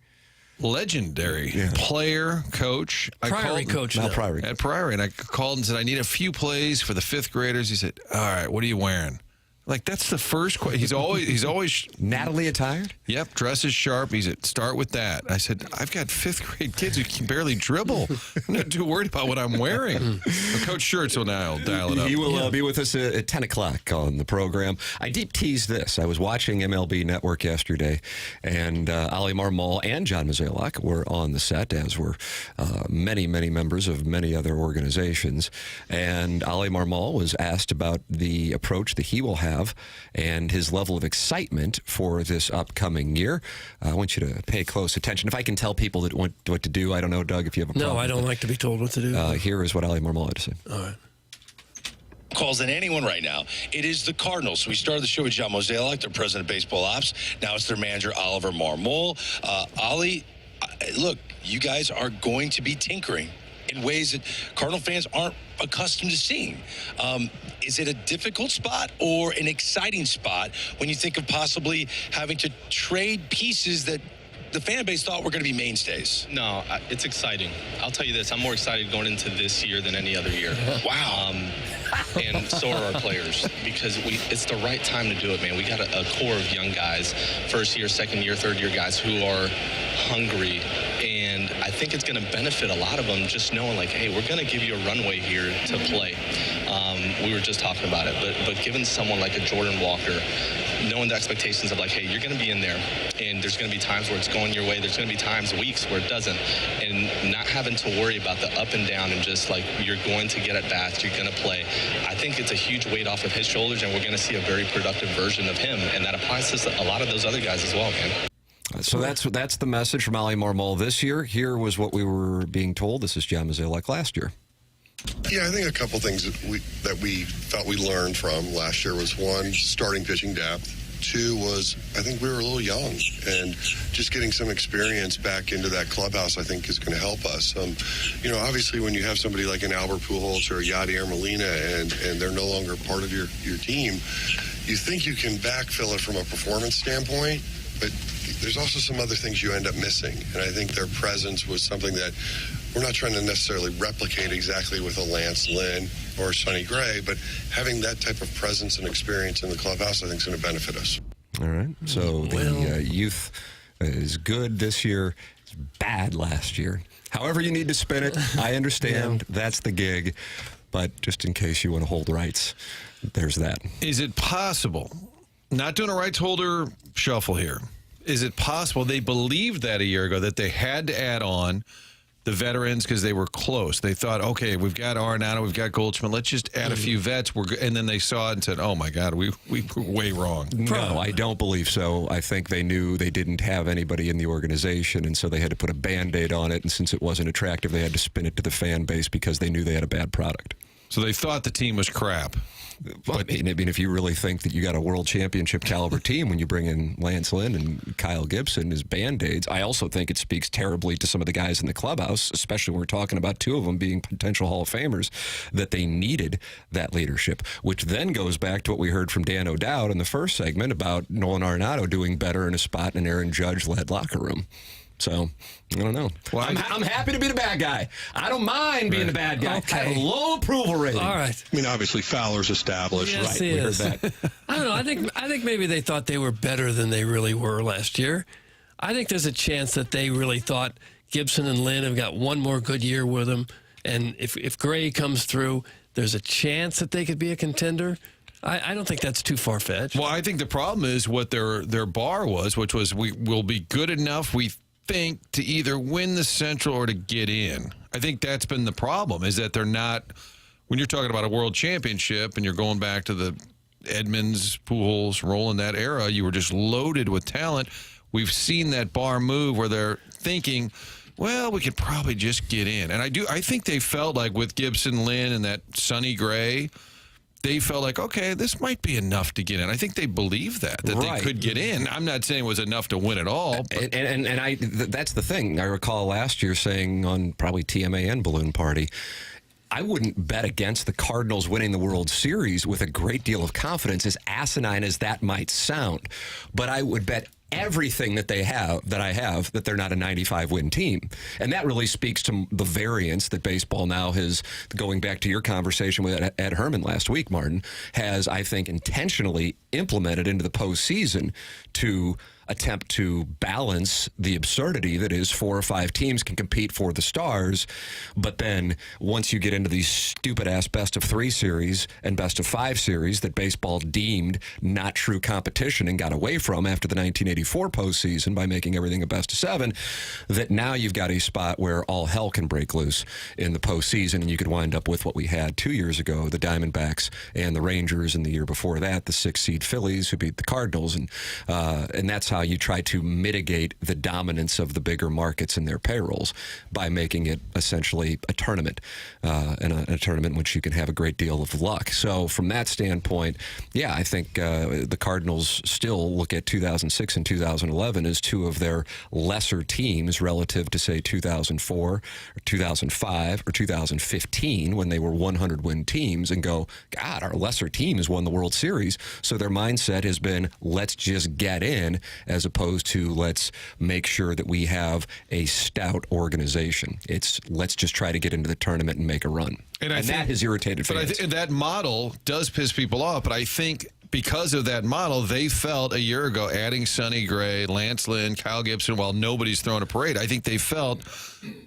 Speaker 4: Legendary player, coach.
Speaker 5: Priory coach.
Speaker 3: Now Priory.
Speaker 4: At Priory. And I called and said, I need a few plays for the 5th graders. He said, all right, what are you wearing? Like, that's the first question. He's always
Speaker 3: Natalie attired?
Speaker 4: Yep, dresses sharp. He said, start with that. I said, I've got 5th grade kids who can barely dribble. I'm not too worried about what I'm wearing. But Coach Schertz will now dial it up.
Speaker 3: He will be with us at 10 o'clock on the program. I deep teased this. I was watching MLB Network yesterday, and Ollie Marmol and John Mozeliak were on the set, as were many, many members of many other organizations. And Ollie Marmol was asked about the approach that he will have and his level of excitement for this upcoming year. I want you to pay close attention. If I can tell people that what to do, I don't know, Doug, if you have a problem.
Speaker 5: No, I don't like to be told what to do.
Speaker 3: Here is what Ollie Marmol had to say.
Speaker 5: All right.
Speaker 10: Calls than anyone right now. It is the Cardinals. We started the show with John Mozeliak, their president of baseball ops. Now it's their manager, Oliver Marmol. Ollie, look, you guys are going to be tinkering in ways that Cardinal fans aren't accustomed to seeing. Is it a difficult spot or an exciting spot when you think of possibly having to trade pieces that the fan base thought were going to be mainstays?
Speaker 11: No, it's exciting. I'll tell you this. I'm more excited going into this year than any other year.
Speaker 10: Wow.
Speaker 11: And so are our players, because it's the right time to do it, man. We got a core of young guys, first year, second year, third year guys who are hungry. And I think it's going to benefit a lot of them just knowing, like, hey, we're going to give you a runway here to play. We were just talking about it, but giving someone like a Jordan Walker, knowing the expectations of, like, hey, you're going to be in there, and there's going to be times where it's going your way. There's going to be times, weeks where it doesn't, and not having to worry about the up and down and just, like, you're going to get at bats, you're going to play. I think it's a huge weight off of his shoulders, and we're going to see a very productive version of him, and that applies to a lot of those other guys as well, man.
Speaker 3: So that's the message from Ali Marmol this year. Here was what we were being told. This is John Mozeliak last year.
Speaker 12: Yeah, I think a couple things that we felt we learned from last year was, one, starting pitching depth. Two was, I think we were a little young, and just getting some experience back into that clubhouse, I think, is going to help us. Obviously, when you have somebody like an Albert Pujols or a Yadier Molina, and they're no longer part of your team, you think you can backfill it from a performance standpoint, but there's also some other things you end up missing. And I think their presence was something that we're not trying to necessarily replicate exactly with a Lance Lynn or Sonny Gray, but having that type of presence and experience in the clubhouse, I think, is going to benefit us.
Speaker 3: All right. So the youth is good this year. It's bad last year. However you need to spin it, I understand. That's the gig. But just in case you want to hold rights, there's that.
Speaker 4: Is it possible, not doing a rights holder shuffle here, is it possible they believed that a year ago that they had to add on the veterans because they were close? They thought, okay, we've got Arenado, we've got Goldschmidt, let's just add a few vets. And then they saw it and said, oh, my God, we were way wrong.
Speaker 3: No, I don't believe so. I think they knew they didn't have anybody in the organization, and so they had to put a Band-Aid on it. And since it wasn't attractive, they had to spin it to the fan base because they knew they had a bad product.
Speaker 4: So they thought the team was crap.
Speaker 3: But I mean, if you really think that you got a world championship caliber team when you bring in Lance Lynn and Kyle Gibson as Band-Aids, I also think it speaks terribly to some of the guys in the clubhouse, especially when we're talking about two of them being potential Hall of Famers, that they needed that leadership, which then goes back to what we heard from Dan O'Dowd in the first segment about Nolan Arenado doing better in a spot in an Aaron Judge-led locker room. So, I don't know. Well, I'm happy to be the bad guy. I don't mind being the bad guy.
Speaker 5: Okay.
Speaker 3: I have a low approval rating.
Speaker 5: All right.
Speaker 12: I mean, obviously, Fowler's established.
Speaker 5: Yes,
Speaker 3: Right,
Speaker 5: he
Speaker 3: we heard
Speaker 5: is.
Speaker 3: that.
Speaker 5: I don't know. I think maybe they thought they were better than they really were last year. I think there's a chance that they really thought Gibson and Lynn have got one more good year with them. And if Gray comes through, there's a chance that they could be a contender. I don't think that's too far-fetched.
Speaker 4: Well, I think the problem is what their bar was, which was we will be good enough, we think, to either win the Central or to get in. I think that's been the problem, is that they're not, when you're talking about a world championship and you're going back to the Edmonds, Pujols, Roland, that era, you were just loaded with talent. We've seen that bar move where they're thinking, well, we could probably just get in. And I think they felt like with Gibson, Lynn, and that Sonny Gray, they felt like, okay, this might be enough to get in. I think they believed that
Speaker 3: Right.
Speaker 4: they could get in. I'm not saying it was enough to win it all. But
Speaker 3: And that's the thing. I recall last year saying on probably TMA and Balloon Party, I wouldn't bet against the Cardinals winning the World Series with a great deal of confidence, as asinine as that might sound. But I would bet everything that I have that they're not a 95-win team. And that really speaks to the variance that baseball now has, going back to your conversation with Ed Herman last week, Martin, has, I think, intentionally implemented into the postseason to attempt to balance the absurdity that is 4 or 5 teams can compete for the stars. But then once you get into these stupid-ass best-of-3 series and best-of-5 series that baseball deemed not true competition and got away from after the 1984 postseason by making everything a best-of-7, that now you've got a spot where all hell can break loose in the postseason, and you could wind up with what we had 2 years ago, the Diamondbacks and the Rangers, and the year before that, the 6-seed Phillies who beat the Cardinals. And that's how you try to mitigate the dominance of the bigger markets in their payrolls by making it essentially a tournament, and a tournament in which you can have a great deal of luck. So from that standpoint, yeah, I think the Cardinals still look at 2006 and 2011 as two of their lesser teams relative to, say, 2004 or 2005 or 2015 when they were 100-win teams, and go, God, our lesser teams won the World Series. So their mindset has been, let's just get in, as opposed to let's make sure that we have a stout organization. It's let's just try to get into the tournament and make a run. And that has irritated fans.
Speaker 4: But that model does piss people off, but I think because of that model, they felt a year ago adding Sonny Gray, Lance Lynn, Kyle Gibson, while nobody's throwing a parade, I think they felt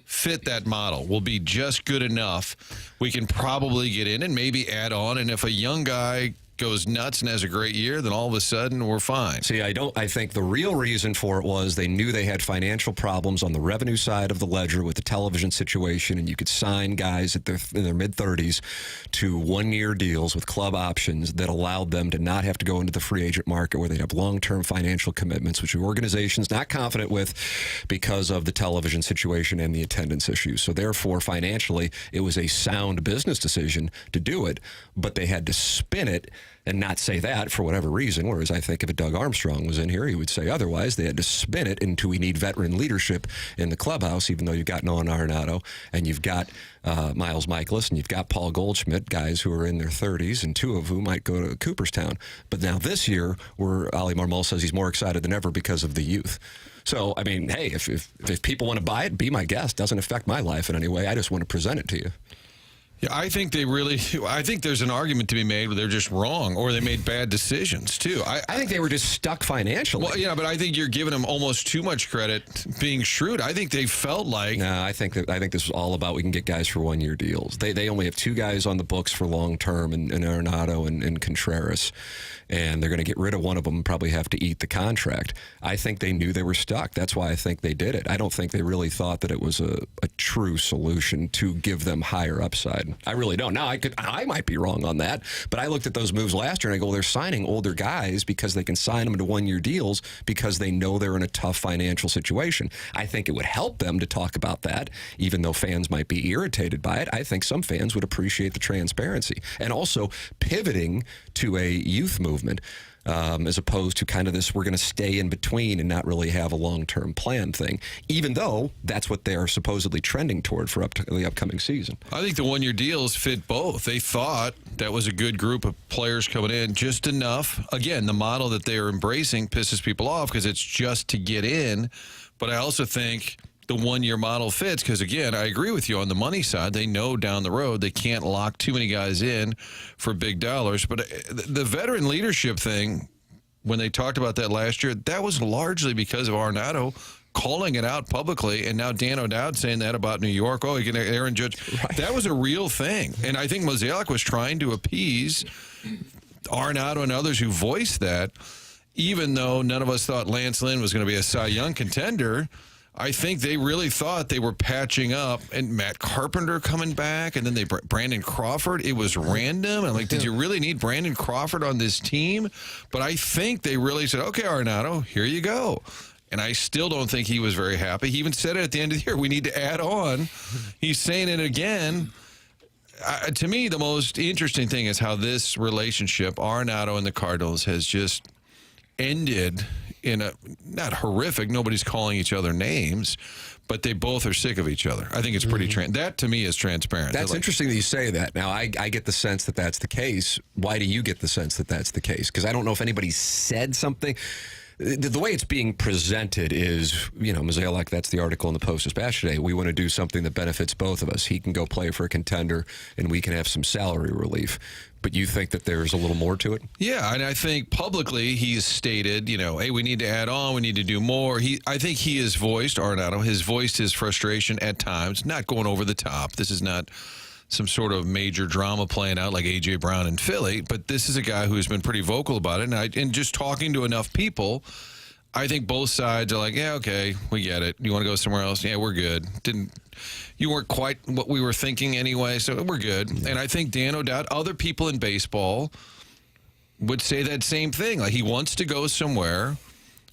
Speaker 4: fit that model will be just good enough. We can probably get in and maybe add on. And if a young guy goes nuts and has a great year, then all of a sudden we're fine.
Speaker 3: See, I think the real reason for it was they knew they had financial problems on the revenue side of the ledger with the television situation, and you could sign guys in their mid-30s to one-year deals with club options that allowed them to not have to go into the free agent market where they'd have long-term financial commitments, which the organization's not confident with because of the television situation and the attendance issues. So therefore, financially, it was a sound business decision to do it, but they had to spin it and not say that for whatever reason, whereas I think if a Doug Armstrong was in here, he would say otherwise. They had to spin it into we need veteran leadership in the clubhouse, even though you've got Nolan Arenado and you've got Miles Michaelis and you've got Paul Goldschmidt, guys who are in their 30s, and two of whom might go to Cooperstown. But now this year, where Ali Marmol says he's more excited than ever because of the youth. So, I mean, hey, if people want to buy it, be my guest. Doesn't affect my life in any way. I just want to present it to you.
Speaker 4: Yeah, I think there's an argument to be made where they're just wrong or they made bad decisions, too. I
Speaker 3: think they were just stuck financially.
Speaker 4: Well, yeah, but I think you're giving them almost too much credit being shrewd. I think they felt like...
Speaker 3: No, I think this was all about we can get guys for one-year deals. They only have two guys on the books for long-term, in Arenado and Contreras, and they're going to get rid of one of them and probably have to eat the contract. I think they knew they were stuck. That's why I think they did it. I don't think they really thought that it was a true solution to give them higher upside. I really don't. Now, I might be wrong on that, but I looked at those moves last year and I go, they're signing older guys because they can sign them into one-year deals because they know they're in a tough financial situation. I think it would help them to talk about that, even though fans might be irritated by it. I think some fans would appreciate the transparency and also pivoting to a youth movement. As opposed to kind of this, we're going to stay in between and not really have a long-term plan thing, even though that's what they're supposedly trending toward for the upcoming season.
Speaker 4: I think the one-year deals fit both. They thought that was a good group of players coming in, just enough. Again, the model that they're embracing pisses people off because it's just to get in, but I also think the one-year model fits because, again, I agree with you on the money side. They know down the road they can't lock too many guys in for big dollars. But the veteran leadership thing, when they talked about that last year, that was largely because of Arenado calling it out publicly, and now Dan O'Dowd saying that about New York. Oh, you can Aaron Judge. Right. That was a real thing. And I think Mozeliak was trying to appease Arenado and others who voiced that, even though none of us thought Lance Lynn was going to be a Cy Young contender. I think they really thought they were patching up, and Matt Carpenter coming back, and then Brandon Crawford. It was random. I'm like, did you really need Brandon Crawford on this team? But I think they really said, okay, Arenado, here you go. And I still don't think he was very happy. He even said it at the end of the year, we need to add on. He's saying it again. To me, the most interesting thing is how this relationship, Arenado and the Cardinals, has just ended in a, not horrific, nobody's calling each other names, but they both are sick of each other. I think it's pretty, that to me is transparent.
Speaker 3: That's interesting that you say that. Now, I get the sense that that's the case. Why do you get the sense that that's the case? Because I don't know if anybody said something. The way it's being presented is, Mozeliak, that's the article in the Post-Dispatch today. We want to do something that benefits both of us. He can go play for a contender, and we can have some salary relief. But you think that there's a little more to it?
Speaker 4: Yeah, and I think publicly he's stated, hey, we need to add on, we need to do more. I think he has voiced, Arenado has voiced his frustration at times, not going over the top. This is not some sort of major drama playing out like A.J. Brown in Philly, but this is a guy who's been pretty vocal about it. And just talking to enough people, I think both sides are like, yeah, okay, we get it. You want to go somewhere else? Yeah, we're good. You weren't quite what we were thinking anyway, so we're good. And I think Dan O'Dowd, other people in baseball would say that same thing. Like, he wants to go somewhere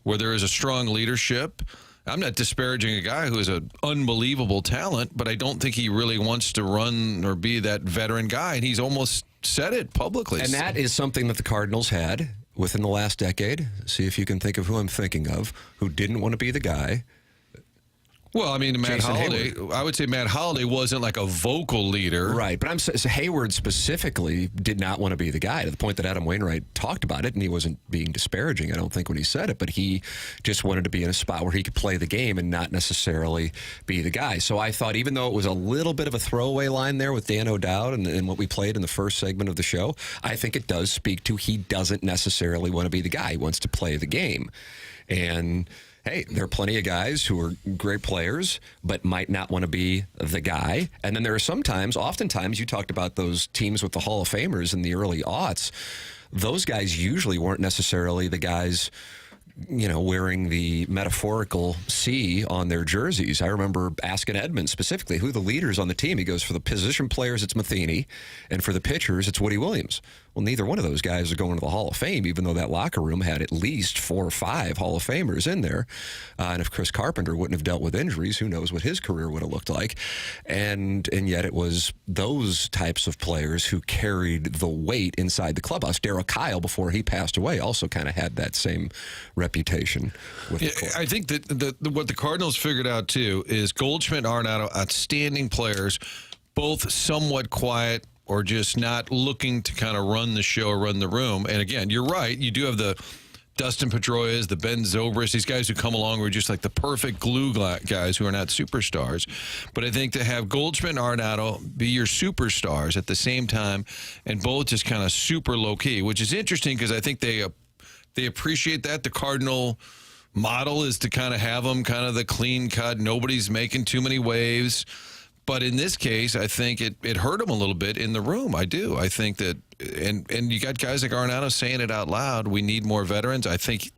Speaker 4: where there is a strong leadership. I'm not disparaging a guy who is an unbelievable talent, but I don't think he really wants to run or be that veteran guy. And he's almost said it publicly.
Speaker 3: And that is something that the Cardinals had within the last decade. See if you can think of who I'm thinking of, who didn't want to be the guy.
Speaker 4: Well, I mean, Matt
Speaker 3: Jason
Speaker 4: Holliday,
Speaker 3: Hayward.
Speaker 4: I would say Matt Holliday wasn't like a vocal leader.
Speaker 3: Right, but Hayward specifically did not want to be the guy, to the point that Adam Wainwright talked about it, and he wasn't being disparaging, I don't think, when he said it, but he just wanted to be in a spot where he could play the game and not necessarily be the guy. So I thought, even though it was a little bit of a throwaway line there with Dan O'Dowd and what we played in the first segment of the show, I think it does speak to he doesn't necessarily want to be the guy. He wants to play the game. And hey, there are plenty of guys who are great players, but might not want to be the guy. And then there are oftentimes, you talked about those teams with the Hall of Famers in the early aughts. Those guys usually weren't necessarily the guys, wearing the metaphorical C on their jerseys. I remember asking Edmund specifically who the leaders on the team. He goes, for the position players, it's Matheny, and for the pitchers, it's Woody Williams. Well, neither one of those guys are going to the Hall of Fame, even though that locker room had at least 4 or 5 Hall of Famers in there. And if Chris Carpenter wouldn't have dealt with injuries, who knows what his career would have looked like. And yet it was those types of players who carried the weight inside the clubhouse. Darryl Kyle, before he passed away, also kind of had that same reputation with the club.
Speaker 4: I think that what the Cardinals figured out, too, is Goldschmidt and Arenado, outstanding players, both somewhat quiet, or just not looking to kind of run the show or run the room. And again, you're right. You do have the Dustin Pedroias, the Ben Zobrist, these guys who come along who are just like the perfect glue guys who are not superstars. But I think to have Goldschmidt and Arenado be your superstars at the same time and both just kind of super low-key, which is interesting because I think they appreciate that. The Cardinal model is to kind of have them kind of the clean cut. Nobody's making too many waves. But in this case, I think it hurt him a little bit in the room. I do. I think that, and you got guys like Arenado saying it out loud, we need more veterans. I think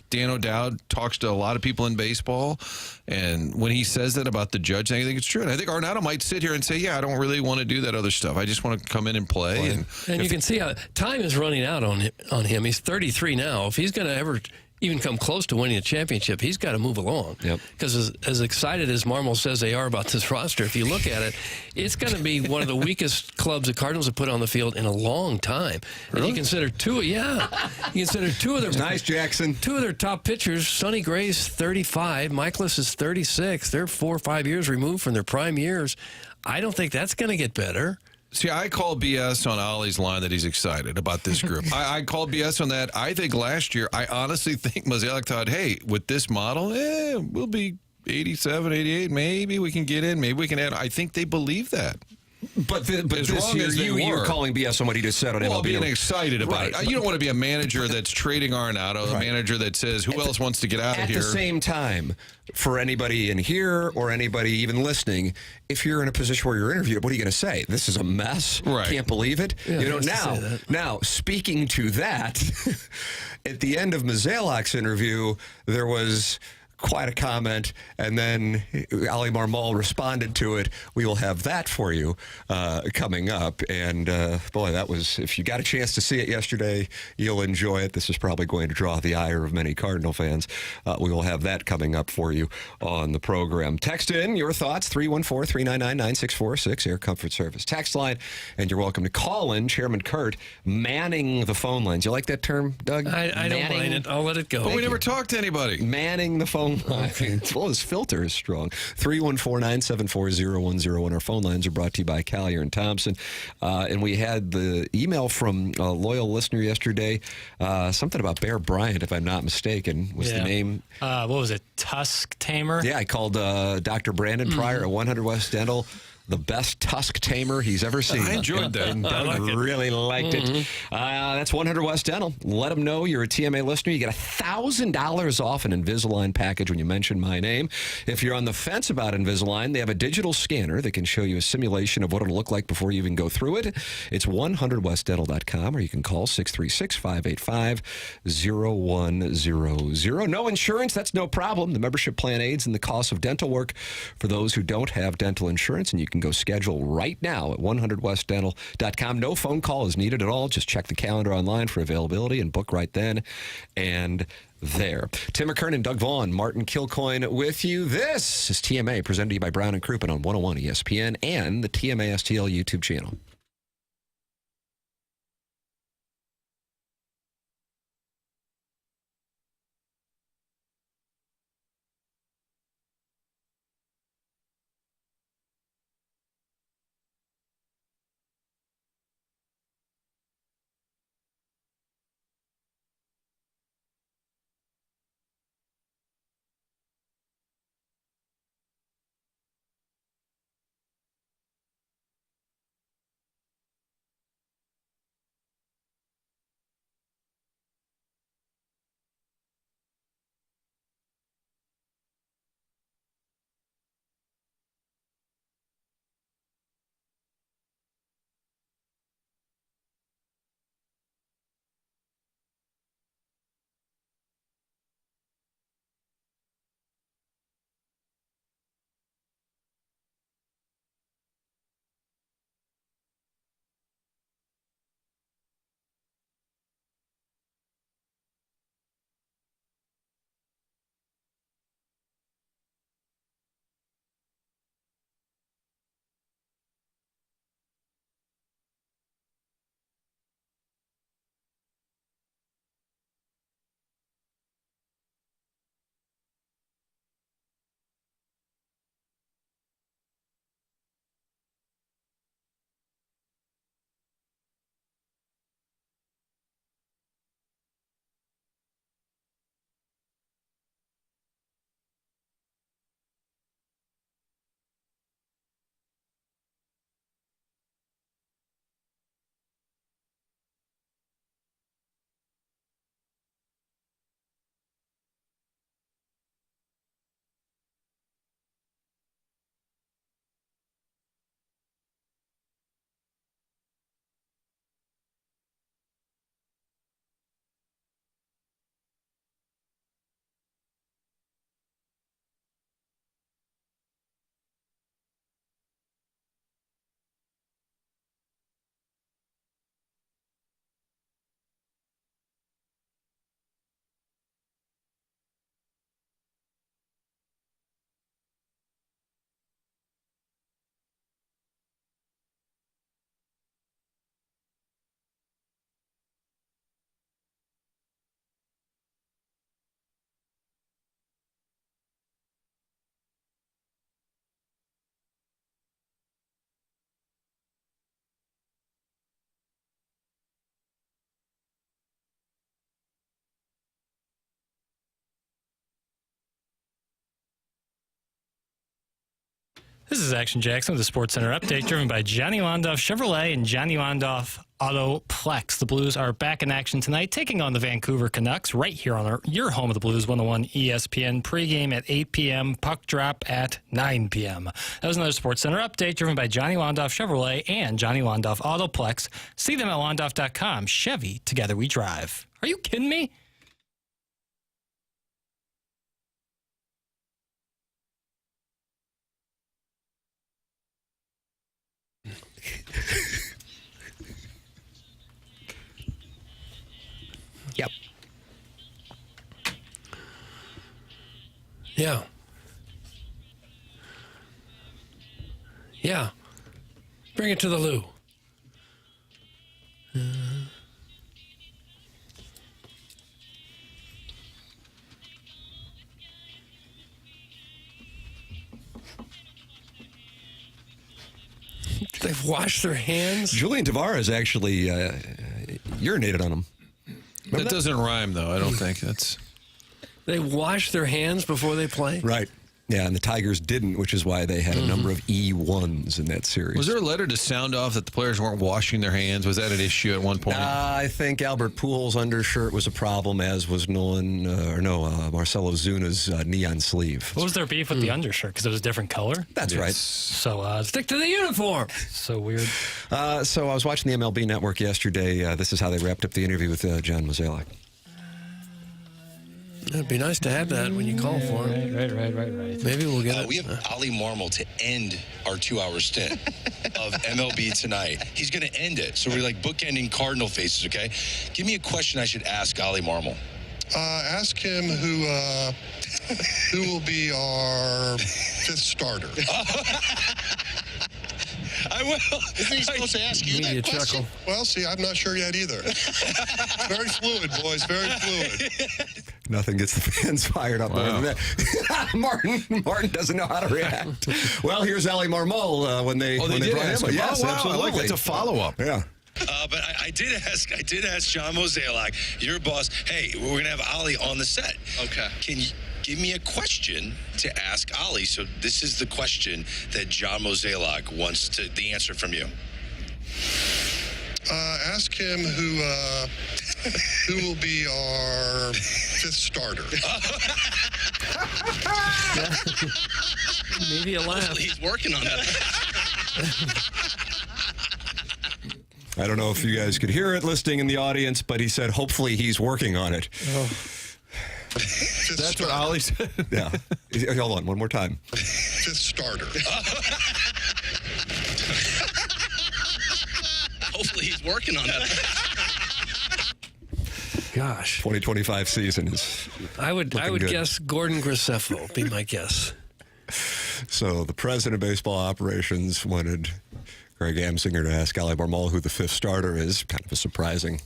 Speaker 4: Dan O'Dowd talks to a lot of people in baseball, and when he says that about the judge, I think it's true. And I think Arenado might sit here and say, yeah, I don't really want to do that other stuff. I just want to come in and play.
Speaker 5: And you can see how time is running out on him. He's 33 now. If he's going to ever even come close to winning a championship, he's got to move along. Because as excited as Marmol says they are about this roster, if you look at it, it's going to be one of the weakest clubs the Cardinals have put on the field in a long time.
Speaker 3: Really?
Speaker 5: And you consider two of their
Speaker 3: nice, Jackson.
Speaker 5: 2 of their top pitchers. Sonny Gray's 35, Michaelis is 36. They're 4 or 5 years removed from their prime years. I don't think that's going to get better.
Speaker 4: See, I call BS on Ollie's line that he's excited about this group. I call BS on that. I think last year, I honestly think Mozeliak thought, hey, with this model, we'll be 87, 88. Maybe we can get in. Maybe we can add. I think they believe that.
Speaker 3: But this year, you're calling BS on what he just said on MLB.
Speaker 4: Well, being excited about it. You don't want to be a manager that's trading Arenado, a manager that says, who else wants to get out of here?
Speaker 3: At the same time, for anybody in here or anybody even listening, if you're in a position where you're interviewed, what are you going to say? This is a mess?
Speaker 4: Right.
Speaker 3: Can't believe it?
Speaker 5: Yeah,
Speaker 3: now, speaking to that, at the end of Mozeliak's interview, there was quite a comment, and then Ali Marmol responded to it. We will have that for you coming up. And boy, that was, if you got a chance to see it yesterday, you'll enjoy it. This is probably going to draw the ire of many Cardinal fans. We will have that coming up for you on the program. Text in your thoughts, 314-399-9646, Air Comfort Service text line. And you're welcome to call in. Chairman Kurt manning the phone lines. You like that term, Doug?
Speaker 5: I don't mind it. I'll let it go.
Speaker 4: But we never talked to anybody.
Speaker 3: Manning the phone line. Well, his filter is strong. 314-974-0101. Our phone lines are brought to you by Collier and Thompson. And we had the email from a loyal listener yesterday. Something about Bear Bryant, if I'm not mistaken, was the name.
Speaker 6: What was it? Tusk Tamer?
Speaker 3: Yeah, I called Dr. Brandon Pryor at 100 West Dental the best tusk tamer he's ever seen.
Speaker 4: I enjoyed that.
Speaker 3: And Doug really liked it. That's 100 West Dental. Let them know you're a TMA listener. You get $1,000 off an Invisalign package when you mention my name. If you're on the fence about Invisalign, they have a digital scanner that can show you a simulation of what it'll look like before you even go through it. It's 100westdental.com, or you can call 636-585-0100. No insurance, that's no problem. The membership plan aids in the cost of dental work for those who don't have dental insurance, and you can can go schedule right now at 100westdental.com. No phone call is needed at all. Just check the calendar online for availability and book right then and there. Tim McKernan, Doug Vaughn, Martin Kilcoyne with you. This is TMA, presented to you by Brown and Crouppen on 101 ESPN and the TMA STL YouTube channel.
Speaker 6: This is Action Jackson with the Sports Center update, driven by Johnny Londoff Chevrolet and Johnny Londoff Autoplex. The Blues are back in action tonight, taking on the Vancouver Canucks right here on your home of the Blues, 101 ESPN. Pregame at 8 p.m., puck drop at 9 p.m. That was another Sports Center update, driven by Johnny Londoff Chevrolet and Johnny Londoff Autoplex. See them at londoff.com. Chevy, together we drive. Are you kidding me?
Speaker 5: Yep. Yeah. Yeah. Bring it to the loo. They've washed their hands.
Speaker 3: Julian Tavares actually urinated on him.
Speaker 4: That doesn't rhyme, though. I don't think that's.
Speaker 5: They wash their hands before they play?
Speaker 3: Right. Yeah, and the Tigers didn't, which is why they had a number of E1s in that series.
Speaker 4: Was there a letter to sound off that the players weren't washing their hands? Was that an issue at one point?
Speaker 3: I think Albert Pujols' undershirt was a problem, as was Marcelo Zuna's neon sleeve.
Speaker 6: What was their beef with the undershirt? Because it was a different color?
Speaker 3: That's right.
Speaker 6: So
Speaker 5: stick to the uniform.
Speaker 6: So weird.
Speaker 3: So I was watching the MLB Network yesterday. This is how they wrapped up the interview with John Mozeliak.
Speaker 5: It'd be nice to have that when you call for it.
Speaker 6: Right.
Speaker 5: Maybe we'll get it.
Speaker 10: We have Ali Marmol to end our 2-hour stint of MLB Tonight. He's going to end it. So we're like bookending Cardinal faces, okay? Give me a question I should ask Ali Marmol.
Speaker 12: Ask him who will be our 5th starter.
Speaker 10: I will.
Speaker 9: Isn't he supposed to ask you that question?
Speaker 5: Chuckle.
Speaker 12: Well, see, I'm not sure yet either. Very fluid, boys. Very fluid.
Speaker 3: Nothing gets the fans fired up more than that. Martin doesn't know how to react. Well, here's Ali Marmol when they
Speaker 4: brought
Speaker 3: him.
Speaker 4: Yes,
Speaker 3: Yes, absolutely.
Speaker 4: I like that's a follow-up.
Speaker 3: Yeah.
Speaker 10: But I did ask John Mozeliak, your boss, hey, we're going to have Ali on the set.
Speaker 11: Okay.
Speaker 10: Can you give me a question to ask Ali? So this is the question that John Mozeliak wants the answer from you.
Speaker 12: Ask him who will be our 5th starter.
Speaker 5: Maybe a laugh.
Speaker 11: He's working on that.
Speaker 3: I don't know if you guys could hear it listening in the audience, but he said, hopefully he's working on it.
Speaker 4: Oh. That's what Ali said?
Speaker 3: Yeah. Hold on, one more time.
Speaker 12: 5th starter.
Speaker 11: Hopefully he's working on that.
Speaker 5: Gosh.
Speaker 3: 2025 season is
Speaker 5: I would
Speaker 3: good.
Speaker 5: guess Gordon Graceffo be my guess.
Speaker 3: So the president of baseball operations wanted Greg Amsinger to ask Ali Marmol who the 5th starter is. Kind of a surprising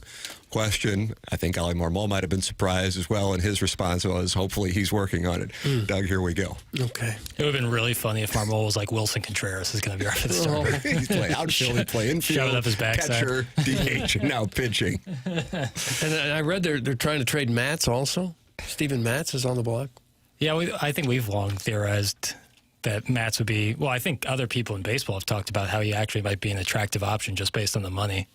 Speaker 3: question. I think Ali Marmol might have been surprised as well, and his response was, hopefully he's working on it. Doug, here we go.
Speaker 5: Okay.
Speaker 6: It would have been really funny if Marmol was like Wilson Contreras is going to be our 5th starter.
Speaker 3: He's playing outfield, he play infield,
Speaker 6: Shove it up his backside.
Speaker 3: catcher, DH, and now pitching.
Speaker 5: And I read they're trying to trade Matz also. Stephen Matz is on the block.
Speaker 6: Yeah, I think we've long theorized that Matz would be, well, I think other people in baseball have talked about how he actually might be an attractive option just based on the money.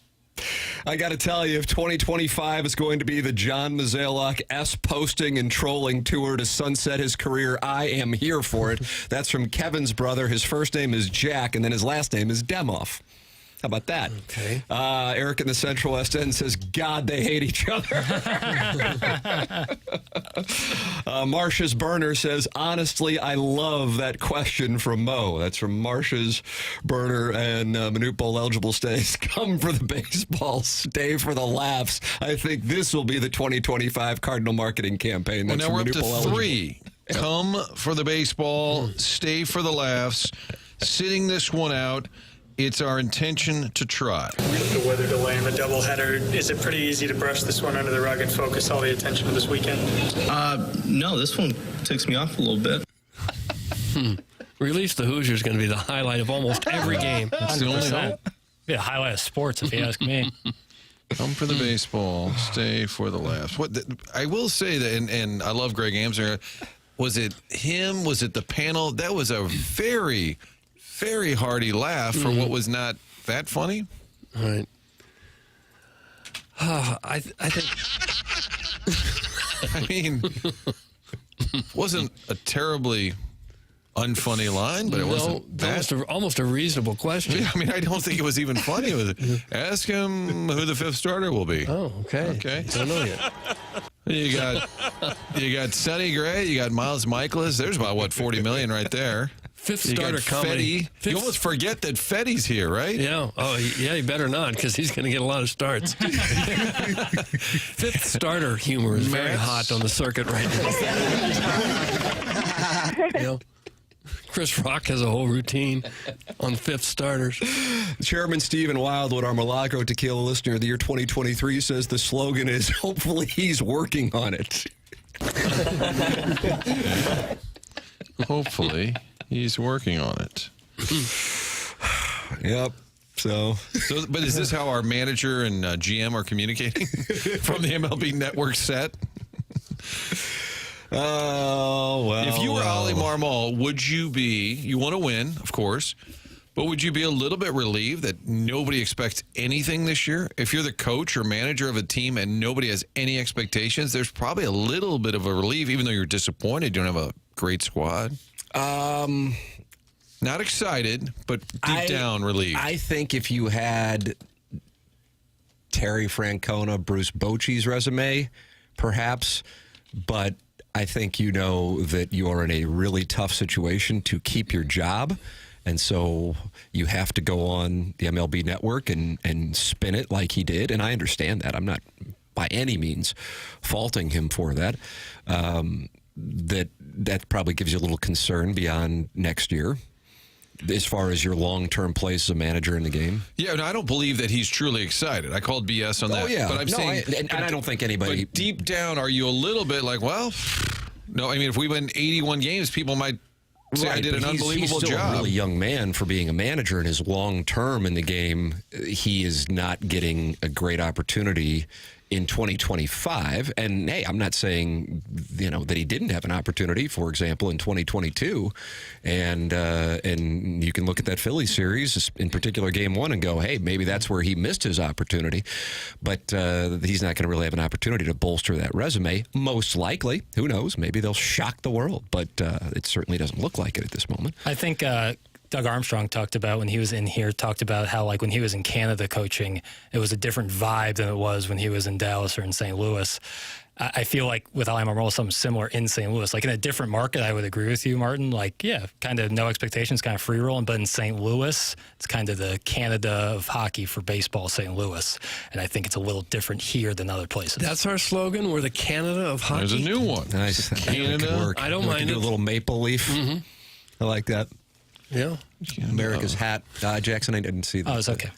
Speaker 3: I got to tell you, if 2025 is going to be the John Mozeliak S-posting and trolling tour to sunset his career, I am here for it. That's from Kevin's brother. His first name is Jack, and then his last name is Demoff. How about that?
Speaker 5: Okay.
Speaker 3: Eric in the Central West End says, God, they hate each other. Marcia's burner says, honestly, I love that question from Mo. That's from Marcia's burner, and Manute Bowl eligible stays. Come for the baseball, stay for the laughs. I think this will be the 2025 Cardinal marketing campaign.
Speaker 4: Well,
Speaker 3: That's
Speaker 4: now we're up
Speaker 3: Manute
Speaker 4: to
Speaker 3: Bowl
Speaker 4: 3.
Speaker 3: Yep.
Speaker 4: Come for the baseball, stay for the laughs. Sitting this one out. It's our intention to try.
Speaker 13: The weather delay and the doubleheader, is it pretty easy to brush this one under the rug and focus all the attention on this weekend?
Speaker 7: No, this one ticks me off a little bit.
Speaker 5: Release the Hoosiers is going to be the highlight of almost every game.
Speaker 4: That's the only hope.
Speaker 6: Yeah, highlight of sports, if you ask me.
Speaker 4: Come for the baseball, stay for the laughs. I will say that, and I love Greg Amsinger. Was it him? Was it the panel? That was a very, very hearty laugh for what was not that funny.
Speaker 5: All right. I think.
Speaker 4: I mean, wasn't a terribly unfunny line, but it wasn't that.
Speaker 5: Almost a reasonable question.
Speaker 4: Yeah, I mean, I don't think it was even funny. It was, ask him who the 5th starter will be.
Speaker 5: Oh, okay.
Speaker 4: Okay.
Speaker 5: Don't know yet.
Speaker 4: You got Sonny Gray, you got Miles Michaelis. There's about, what, $40 million right there.
Speaker 5: 5th
Speaker 4: You
Speaker 5: starter
Speaker 4: got
Speaker 5: comedy.
Speaker 4: Fetty. You almost forget that Fetty's here, right?
Speaker 5: Yeah. Oh, yeah, you better not, because he's going to get a lot of starts. 5th starter humor is very hot on the circuit right now. You know, Chris Rock has a whole routine on 5th starters.
Speaker 3: Chairman Stephen Wildwood, our Malago Tequila Listener of the Year 2023, says the slogan is, hopefully he's working on it.
Speaker 4: Hopefully he's working on it.
Speaker 3: Yep. So,
Speaker 4: but is this how our manager and GM are communicating from the MLB Network set?
Speaker 3: Oh, well.
Speaker 4: If you were Ali Marmol, would you be, you want to win, of course, but would you be a little bit relieved that nobody expects anything this year? If you're the coach or manager of a team and nobody has any expectations, there's probably a little bit of a relief, even though you're disappointed you don't have a great squad. Not excited, but deep down relieved.
Speaker 3: I think if you had Terry Francona, Bruce Bochy's resume, perhaps, but I think you know that you are in a really tough situation to keep your job. And so you have to go on the MLB network and spin it like he did. And I understand that. I'm not by any means faulting him for that. That probably gives you a little concern beyond next year as far as your long-term place as a manager in the game. Yeah,
Speaker 4: and I don't believe that he's truly excited. I called BS on that.
Speaker 3: Yeah.
Speaker 4: But I'm saying...
Speaker 3: and I don't think anybody...
Speaker 4: But deep down, are you a little bit like, well... No, I mean, if we win 81 games, people might... See, I did an unbelievable
Speaker 3: he's still
Speaker 4: job.
Speaker 3: A really young man for being a manager, and his long term in the game, he is not getting a great opportunity in 2025. And hey, I'm not saying that he didn't have an opportunity, for example, in 2022. And you can look at that Phillies series, in particular Game 1, and go, hey, maybe that's where he missed his opportunity. But he's not going to really have an opportunity to bolster that resume. Most likely, who knows? Maybe they'll shock the world, but it certainly doesn't look like it at this moment.
Speaker 6: I think Doug Armstrong talked about when he was in here, how like when he was in Canada coaching, it was a different vibe than it was when he was in Dallas or in St. Louis. I feel like with Ali Marmol, something similar in St. Louis. Like in a different market, I would agree with you, Martin. Like, yeah, kind of no expectations, kind of free rolling. But in St. Louis, it's kind of the Canada of hockey for baseball, St. Louis. And I think it's a little different here than other places.
Speaker 5: That's our slogan. We're the Canada of hockey.
Speaker 4: There's a new one.
Speaker 3: Nice.
Speaker 4: Canada.
Speaker 5: I don't mind
Speaker 3: do
Speaker 5: it.
Speaker 3: A little maple leaf.
Speaker 5: Mm-hmm.
Speaker 3: I like that.
Speaker 5: Yeah.
Speaker 3: America's hat. Jackson, I didn't see that.
Speaker 6: Oh, it's okay.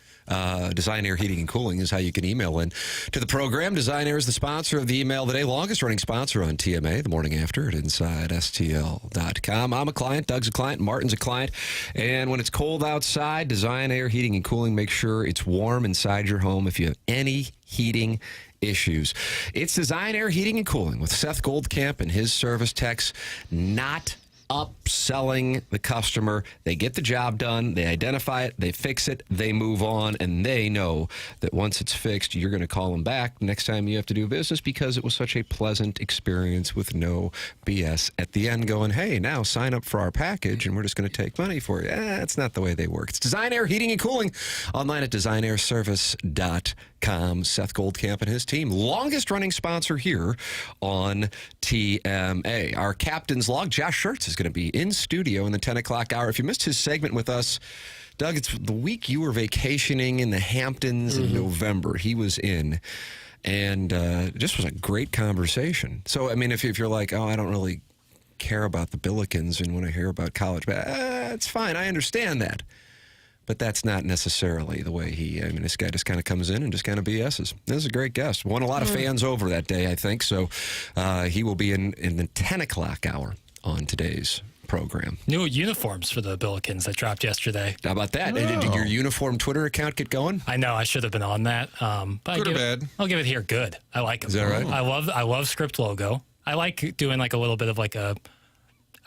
Speaker 3: Design Air Heating and Cooling is how you can email in to the program. Design Air is the sponsor of the email today, longest running sponsor on TMA, the morning after at InsideSTL.com. I'm a client, Doug's a client, Martin's a client. And when it's cold outside, Design Air Heating and Cooling makes sure it's warm inside your home if you have any heating issues. It's Design Air Heating and Cooling with Seth Goldcamp and his service techs, not upselling the customer. They get the job done, they identify it, they fix it, they move on, and they know that once it's fixed, you're going to call them back next time you have to do business because it was such a pleasant experience with no BS at the end going, hey, now sign up for our package and we're just going to take money for you. That's not the way they work. It's Design Air Heating and Cooling online at designairservice.com. Seth Goldcamp and his team, longest running sponsor here on TMA. Our captain's log, Josh Schertz, is going to be in studio in the 10 o'clock hour. If you missed his segment with us, Doug, it's the week you were vacationing in the Hamptons in November. He was in, and it just was a great conversation. So, I mean, if you're like, oh, I don't really care about the Billikens and want to hear about college, it's fine. I understand that. But that's not necessarily the way this guy just kind of comes in and just kind of BS's. This is a great guest. Won a lot of fans over that day, I think. So he will be in the 10 o'clock hour on today's program.
Speaker 6: New uniforms for the Billikens that dropped yesterday.
Speaker 3: How about that? Did your uniform Twitter account get going?
Speaker 6: I know. I should have been on that. But
Speaker 4: good or bad?
Speaker 6: I'll give it here good. I like them.
Speaker 3: Is that right?
Speaker 6: I love script logo. I like doing like a little bit of like a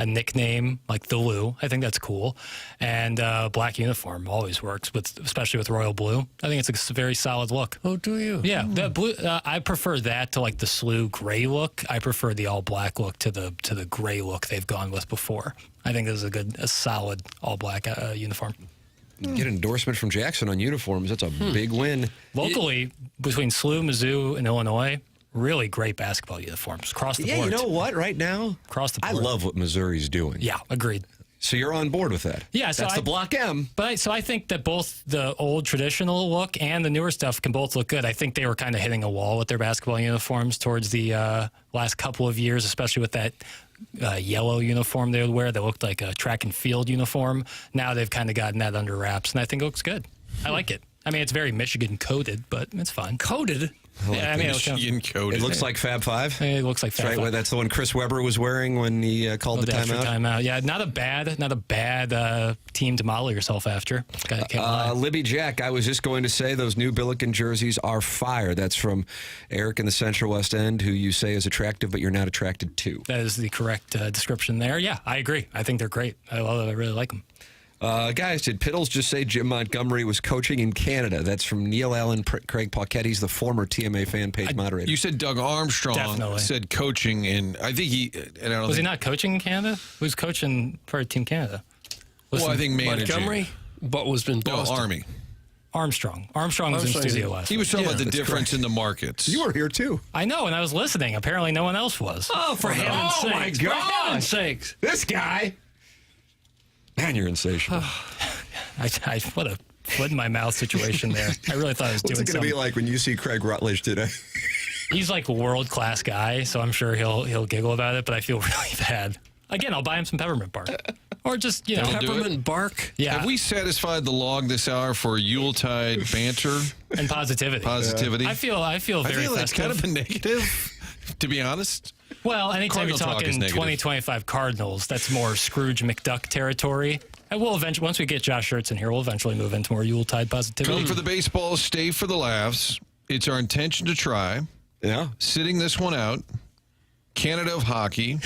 Speaker 6: nickname like the Lou. I think that's cool. And black uniform always works, especially with royal blue. I think it's a very solid look.
Speaker 5: Oh, do you?
Speaker 6: Yeah, the blue. I prefer that to like the SLU gray look. I prefer the all black look to the gray look they've gone with before. I think this is a solid all black uniform.
Speaker 3: Get endorsement from Jackson on uniforms. That's a big win.
Speaker 6: Locally, between SLU, Mizzou, and Illinois, really great basketball uniforms across the board.
Speaker 3: Yeah, you know what? Right now,
Speaker 6: across the board.
Speaker 3: I love what Missouri's doing.
Speaker 6: Yeah, agreed.
Speaker 3: So you're on board with that?
Speaker 6: Yeah, so
Speaker 3: that's the Block M.
Speaker 6: So I think that both the old traditional look and the newer stuff can both look good. I think they were kind of hitting a wall with their basketball uniforms towards the last couple of years, especially with that yellow uniform they would wear that looked like a track and field uniform. Now they've kind of gotten that under wraps, and I think it looks good. I like it. I mean, it's very Michigan coded, but it's fine.
Speaker 5: Coded?
Speaker 6: Yeah, I mean,
Speaker 4: Michigan coded.
Speaker 3: It looks like Fab Five.
Speaker 6: It looks like Fab
Speaker 3: Five.
Speaker 6: Right,
Speaker 3: that's the one Chris Webber was wearing when he called the timeout.
Speaker 6: Yeah, not a bad team to model yourself after.
Speaker 3: Libby Jack, I was just going to say those new Billiken jerseys are fire. That's from Eric in the Central West End, who you say is attractive, but you're not attracted to.
Speaker 6: That is the correct description there. Yeah, I agree. I think they're great. I really like them.
Speaker 3: Guys, did Piddles just say Jim Montgomery was coaching in Canada? That's from Neil Allen, Craig Paquette. He's the former TMA fan page moderator.
Speaker 4: You said Doug Armstrong said coaching, and I think he... And I don't
Speaker 6: was he not coaching in Canada? He was coaching for Team Canada.
Speaker 4: I think managing.
Speaker 5: Montgomery, but was in Boston.
Speaker 4: No, Army.
Speaker 6: Armstrong was in studio last
Speaker 4: He was talking about the difference in the markets.
Speaker 2: You were here too.
Speaker 6: I know, and I was listening. Apparently, no one else was.
Speaker 5: Oh, for heaven's sakes.
Speaker 3: my God.
Speaker 5: For heaven's sakes.
Speaker 3: This guy. Man, you're insatiable.
Speaker 6: I put a foot in my mouth situation there. I really thought I was doing
Speaker 2: What's it going to be like when you see Craig Rutledge today?
Speaker 6: He's like a world-class guy, so I'm sure he'll giggle about it, but I feel really bad. Again, I'll buy him some peppermint bark. Or just,
Speaker 5: peppermint bark?
Speaker 6: Yeah.
Speaker 4: Have we satisfied the log this hour for Yuletide banter?
Speaker 6: And positivity.
Speaker 4: Positivity.
Speaker 6: I feel very
Speaker 4: it's
Speaker 6: festive.
Speaker 4: kind of a negative, to be honest.
Speaker 6: Well, anytime
Speaker 4: Cardinal
Speaker 6: you're
Speaker 4: talk is
Speaker 6: talking
Speaker 4: negative.
Speaker 6: 2025 Cardinals, that's more Scrooge McDuck territory. And we'll eventually, once we get Josh Schertz in here, we'll eventually move into more Yuletide positivity.
Speaker 4: Come for the baseball, stay for the laughs. It's our intention to try.
Speaker 3: Yeah.
Speaker 4: Sitting this one out. Canada of hockey.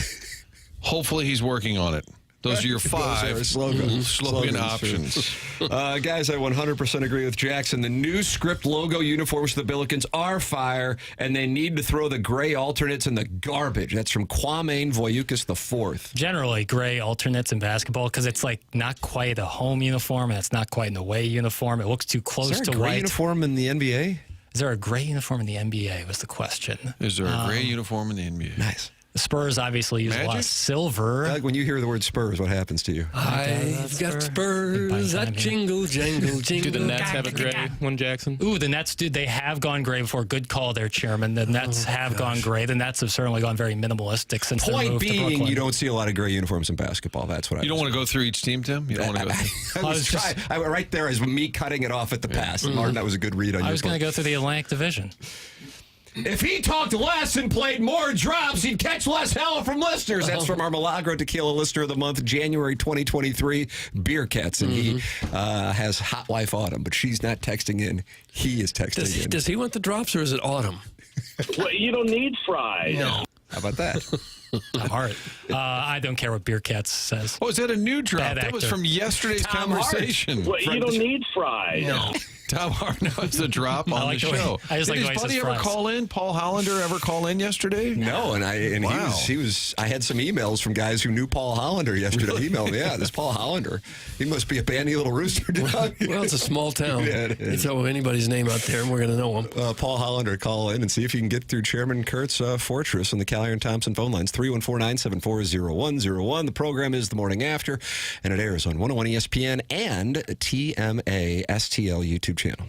Speaker 4: Hopefully he's working on it. Those are your 5 slogan options.
Speaker 3: Guys, I 100% agree with Jackson. The new script logo uniforms for the Billikens are fire, and they need to throw the gray alternates in the garbage. That's from Kwame Voyukas IV.
Speaker 6: Generally, gray alternates in basketball because it's like not quite a home uniform and it's not quite an away uniform. It looks too close
Speaker 3: Is there a
Speaker 6: to
Speaker 3: gray
Speaker 6: white.
Speaker 3: uniform in the NBA?
Speaker 6: Is there a gray uniform in the NBA was the question.
Speaker 4: Is there a gray uniform in the NBA?
Speaker 3: Nice.
Speaker 6: The Spurs obviously use a lot of silver.
Speaker 3: Like when you hear the word Spurs, what happens to you?
Speaker 5: I've got Spurs that jingle, jangle, jingle.
Speaker 14: Do the Nets have a gray one, Jackson?
Speaker 6: Ooh, the Nets, dude, they have gone gray before. Good call there, Chairman. The Nets have gone gray. The Nets have certainly gone very minimalistic since their
Speaker 3: Point
Speaker 6: move to
Speaker 3: being,
Speaker 6: Brooklyn.
Speaker 3: you don't see a lot of gray uniforms in basketball. That's what
Speaker 4: You don't want to go through each team, Tim? You don't want to go through.
Speaker 3: I was trying. Right there is me cutting it off at the pass. Martin, that was a good read on your
Speaker 6: I was going to
Speaker 3: part.
Speaker 6: go through the Atlantic Division.
Speaker 3: If he talked less and played more drops, he'd catch less hell from listeners. That's from our Milagro Tequila Listener of the Month, January 2023, Beer Cats. And he has Hot Wife Autumn, but she's not texting in. He is texting in.
Speaker 5: Does he want the drops or is it autumn?
Speaker 15: Well, you don't need fries.
Speaker 5: No.
Speaker 3: How about that?
Speaker 6: I'm hard. I don't care what Beer Cats says.
Speaker 4: Oh, is that a new drop?
Speaker 6: Bad
Speaker 4: That was
Speaker 6: actor.
Speaker 4: from yesterday's
Speaker 3: Tom
Speaker 4: conversation.
Speaker 15: Well, you don't need fries.
Speaker 5: No.
Speaker 4: Tom Hartnell is the drop on
Speaker 6: like
Speaker 4: the
Speaker 6: the way-
Speaker 4: show.
Speaker 6: I just
Speaker 4: Did
Speaker 6: like the way
Speaker 4: his
Speaker 6: he
Speaker 4: buddy
Speaker 6: says
Speaker 4: ever
Speaker 6: fries.
Speaker 4: call in? Paul Hollander ever call in yesterday?
Speaker 3: No, and
Speaker 4: Wow.
Speaker 3: he was. I had some emails from guys who knew Paul Hollander yesterday.
Speaker 4: Really?
Speaker 3: Emailed me, yeah, this Paul Hollander. He must be a bandy little rooster dog.
Speaker 5: Well, it's a small town.
Speaker 3: Yeah, it
Speaker 5: You
Speaker 3: is.
Speaker 5: throw anybody's name out there and we're going to know him.
Speaker 3: Paul Hollander, call in and see if you can get through Chairman Kurt's Fortress on the Callier and Thompson phone lines, 314-974-0101. The program is The Morning After, and it airs on 101 ESPN and TMA STL YouTube channel.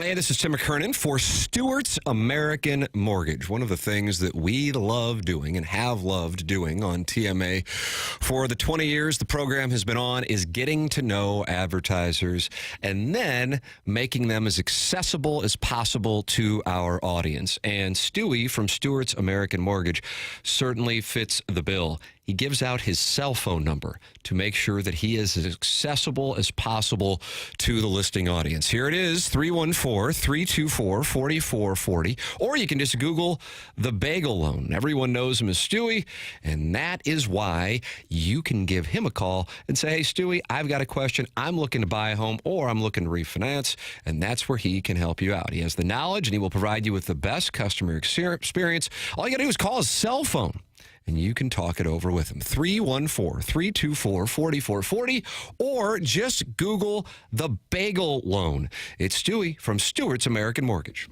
Speaker 3: Hey, this is Tim McKernan for Stewart's American Mortgage. One of the things that we love doing and have loved doing on TMA for the 20 years the program has been on is getting to know advertisers and then making them as accessible as possible to our audience. And Stewie from Stewart's American Mortgage certainly fits the bill. He gives out his cell phone number to make sure that he is as accessible as possible to the listing audience. Here it is, 314-324-4440. Or you can just Google the Bagel Loan. Everyone knows him as Stewie, and that is why you can give him a call and say, hey, Stewie, I've got a question. I'm looking to buy a home or I'm looking to refinance, and that's where he can help you out. He has the knowledge, and he will provide you with the best customer experience. All you got to do is call his cell phone, and you can talk it over with him. 314-324-4440, or just Google the Bagel Loan. It's Stewie from Stewart's American Mortgage.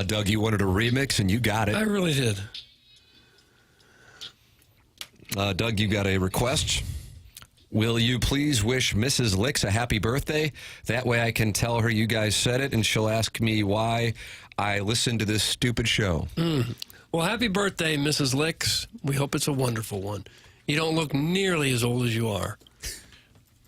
Speaker 3: Doug, you wanted a remix, and you got it.
Speaker 5: I really did.
Speaker 3: Doug, you got a request. Will you please wish Mrs. Licks a happy birthday? That way I can tell her you guys said it, and she'll ask me why I listened to this stupid show.
Speaker 5: Well, happy birthday, Mrs. Licks. We hope it's a wonderful one. You don't look nearly as old as you are.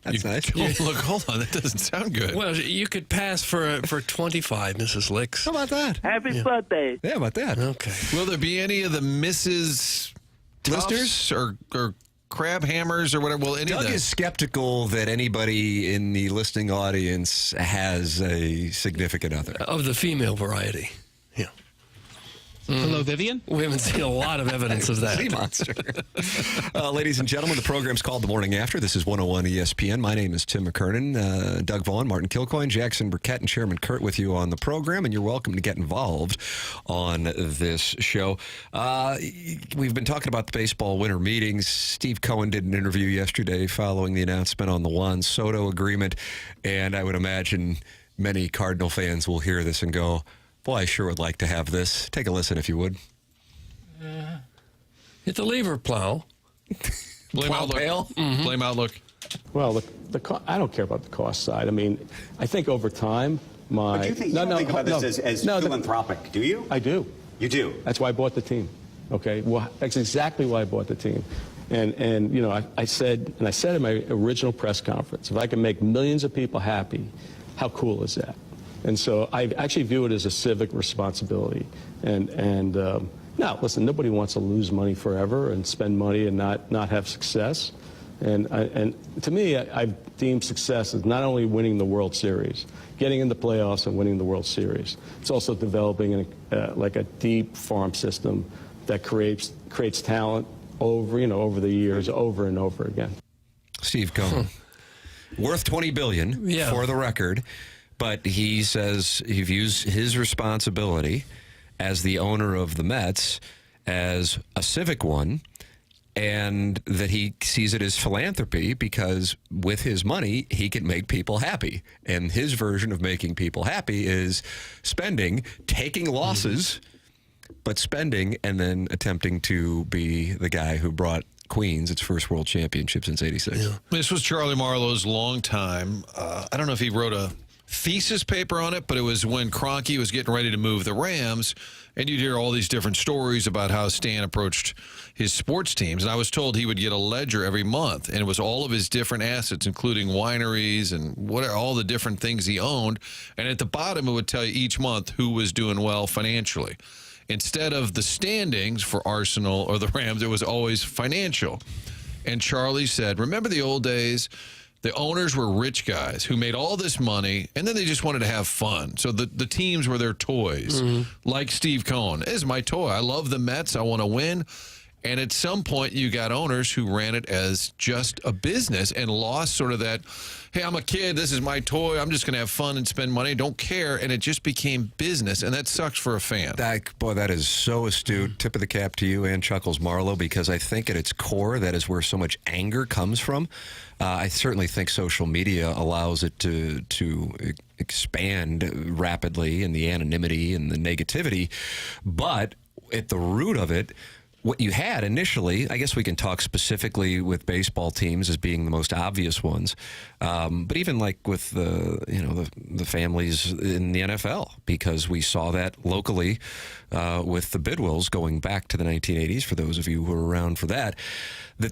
Speaker 3: That's nice.
Speaker 4: Look, hold on. That doesn't sound good.
Speaker 5: Well, you could pass for 25, Mrs. Licks.
Speaker 3: How about that?
Speaker 15: Happy birthday.
Speaker 3: Yeah, how about that?
Speaker 5: Okay.
Speaker 4: Will there be any of the Mrs.
Speaker 3: Listeners?
Speaker 4: or crab hammers or whatever? Well, any
Speaker 3: Doug
Speaker 4: of
Speaker 3: is skeptical that anybody in the listening audience has a significant other.
Speaker 5: Of the female variety. Yeah.
Speaker 14: Hello, Vivian.
Speaker 5: We haven't seen a lot of evidence of that.
Speaker 3: Sea monster. Ladies and gentlemen, the program's called The Morning After. This is 101 ESPN. My name is Tim McKernan. Doug Vaughn, Martin Kilcoyne, Jackson Burkett, and Chairman Kurt with you on the program, and you're welcome to get involved on this show. We've been talking about the baseball winter meetings. Steve Cohen did an interview yesterday following the announcement on the Juan Soto agreement, and I would imagine many Cardinal fans will hear this and go, boy, I sure would like to have this. Take a listen if you would.
Speaker 5: Hit the lever, plow.
Speaker 4: Blame outlook.
Speaker 5: Mm-hmm.
Speaker 4: Blame outlook.
Speaker 16: Well, I don't care about the cost side. I mean, I think over time,
Speaker 17: But you think, think about this as philanthropic, do you?
Speaker 16: I do.
Speaker 17: You do?
Speaker 16: That's why I bought the team. Okay? Well, that's exactly why I bought the team. And you know, I said in my original press conference, if I can make millions of people happy, how cool is that? And so I actually view it as a civic responsibility. And now, listen, nobody wants to lose money forever and spend money and not have success. And to me, I've deemed success as not only winning the World Series, getting in the playoffs and winning the World Series. It's also developing like a deep farm system that creates talent over the years, over and over again.
Speaker 3: Steve Cohen, worth $20 billion for the record. But he says he views his responsibility as the owner of the Mets as a civic one, and that he sees it as philanthropy because with his money, he can make people happy. And his version of making people happy is spending, taking losses, but spending, and then attempting to be the guy who brought Queens its first world championship since '86.
Speaker 4: Yeah. This was Charlie Marlowe's long time. I don't know if he wrote a thesis paper on it, but it was when Kroenke was getting ready to move the Rams, and you'd hear all these different stories about how Stan approached his sports teams. And I was told he would get a ledger every month, and it was all of his different assets, including wineries and whatever, all the different things he owned. And at the bottom, it would tell you each month who was doing well financially. Instead of the standings for Arsenal or the Rams, it was always financial. And Charlie said, remember the old days? The owners were rich guys who made all this money, and then they just wanted to have fun. So the teams were their toys, like Steve Cohen. This is my toy. I love the Mets. I want to win. And at some point, you got owners who ran it as just a business and lost sort of that, hey, I'm a kid. This is my toy. I'm just going to have fun and spend money. Don't care. And it just became business. And that sucks for a fan.
Speaker 3: That is so astute. Tip of the cap to you and Chuckles Marlowe, because I think at its core, that is where so much anger comes from. I certainly think social media allows it to expand rapidly, and the anonymity and the negativity. But at the root of it, what you had initially, I guess we can talk specifically with baseball teams as being the most obvious ones, but even like with the families in the NFL, because we saw that locally with the Bidwells going back to the 1980s, for those of you who were around for that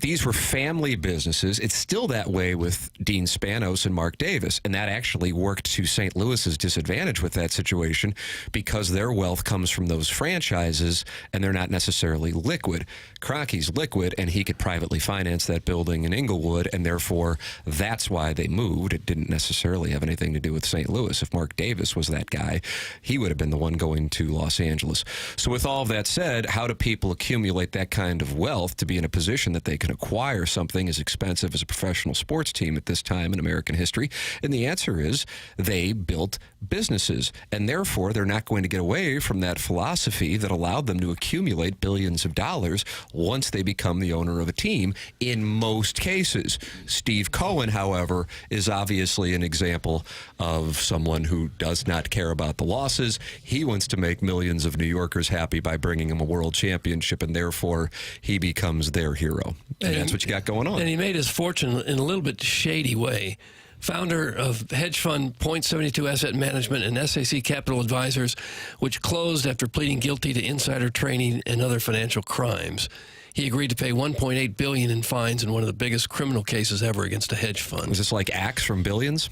Speaker 3: these were family businesses. It's still that way with Dean Spanos and Mark Davis, and that actually worked to St. Louis's disadvantage with that situation because their wealth comes from those franchises, and they're not necessarily liquid. Kroenke's liquid, and he could privately finance that building in Inglewood, and therefore that's why they moved. It didn't necessarily have anything to do with St. Louis. If Mark Davis was that guy, he would have been the one going to Los Angeles. So with all of that said, how do people accumulate that kind of wealth to be in a position that they can acquire something as expensive as a professional sports team at this time in American history? And the answer is they built businesses, and therefore they're not going to get away from that philosophy that allowed them to accumulate billions of dollars dollars once they become the owner of a team in most cases. Steve Cohen, however, is obviously an example of someone who does not care about the losses. He wants to make millions of New Yorkers happy by bringing them a world championship, and therefore he becomes their hero. And that's what you got going on.
Speaker 5: And he made his fortune in a little bit shady way. Founder of hedge fund Point72 Asset Management and SAC Capital Advisors, which closed after pleading guilty to insider trading and other financial crimes. He agreed to pay $1.8 billion in fines in one of the biggest criminal cases ever against a hedge fund.
Speaker 3: Was this like Axe from Billions?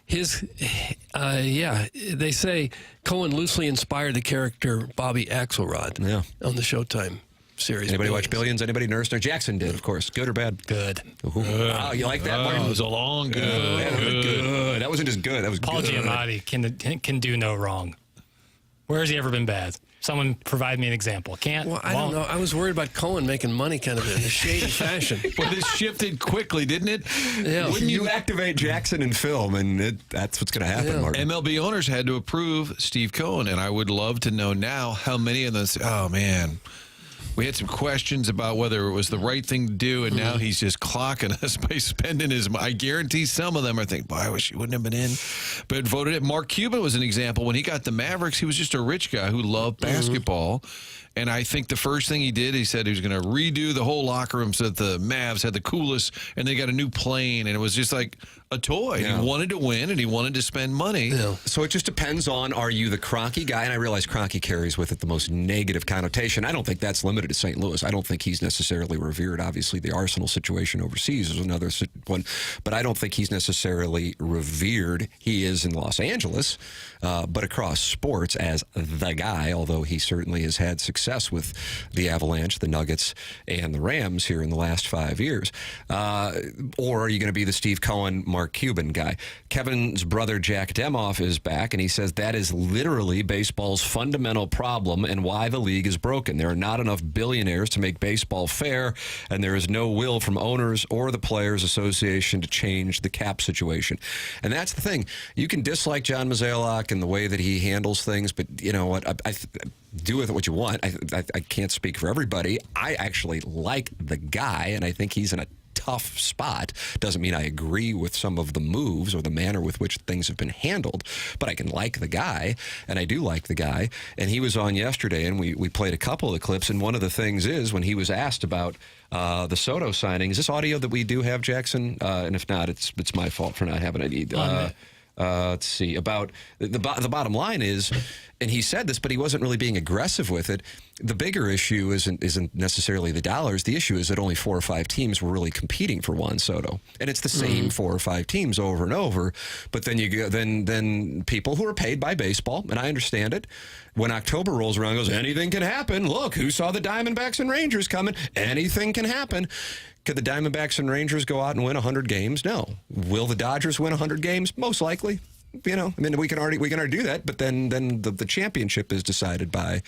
Speaker 5: They say Cohen loosely inspired the character Bobby Axelrod on the Showtime series.
Speaker 3: Anybody watch Billions? Anybody nurse? No, Jackson did, of course. Good or bad?
Speaker 5: Good.
Speaker 3: Wow, you like that, Martin?
Speaker 4: It was a long good.
Speaker 3: Good. That wasn't just good. That was
Speaker 6: Paul
Speaker 3: good.
Speaker 6: Giamatti can do no wrong. Where has he ever been bad? Someone provide me an example. Can't.
Speaker 5: Well, I don't know. I was worried about Cohen making money kind of in a shady fashion.
Speaker 4: Well, this shifted quickly, didn't it?
Speaker 5: Yeah.
Speaker 3: When you activate Jackson in film, and that's what's going to happen, Martin.
Speaker 4: MLB owners had to approve Steve Cohen, and I would love to know now how many of them say, oh, man, we had some questions about whether it was the right thing to do, and now he's just clocking us by spending his money. I guarantee some of them are thinking, boy, I wish he wouldn't have been in. But voted it. Mark Cuban was an example. When he got the Mavericks, he was just a rich guy who loved basketball. And I think the first thing he did, he said he was going to redo the whole locker room so that the Mavs had the coolest, and they got a new plane, and it was just like a toy.
Speaker 3: Yeah.
Speaker 4: He wanted to win, and he wanted to spend money.
Speaker 3: Yeah. So it just depends on, are you the Kroenke guy? And I realize Kroenke carries with it the most negative connotation. I don't think that's limited to St. Louis. I don't think he's necessarily revered. Obviously, the Arsenal situation overseas is another one, but I don't think he's necessarily revered. He is in Los Angeles, but across sports as the guy, although he certainly has had success with the Avalanche, the Nuggets, and the Rams here in the last 5 years. Or are you going to be the Steve Cohen, Mark Cuban guy? Kevin's brother, Jack Demoff, is back, and he says that is literally baseball's fundamental problem and why the league is broken. There are not enough billionaires to make baseball fair, and there is no will from owners or the Players Association to change the cap situation. And that's the thing. You can dislike John Mozeliak and the way that he handles things, but you know what? I do with it what you want. I can't speak for everybody. I actually like the guy, and I think he's in a tough spot. Doesn't mean I agree with some of the moves or the manner with which things have been handled, but I can like the guy, and I do like the guy. And he was on yesterday, and we played a couple of the clips, and one of the things is when he was asked about the Soto signing. Is this audio that we do have, Jackson? And if not, it's my fault for not having it. Let's see. About the bottom line is, and he said this, but he wasn't really being aggressive with it. The bigger issue isn't necessarily the dollars. The issue is that only 4 or 5 teams were really competing for Juan Soto, and it's the same 4 or 5 teams over and over. But then you go, then people who are paid by baseball, and I understand it. When October rolls around, goes, anything can happen. Look, who saw the Diamondbacks and Rangers coming? Anything can happen. Could the Diamondbacks and Rangers go out and win 100 games? No. Will the Dodgers win 100 games? Most likely. You know, I mean, we can already do that, but then the championship is decided by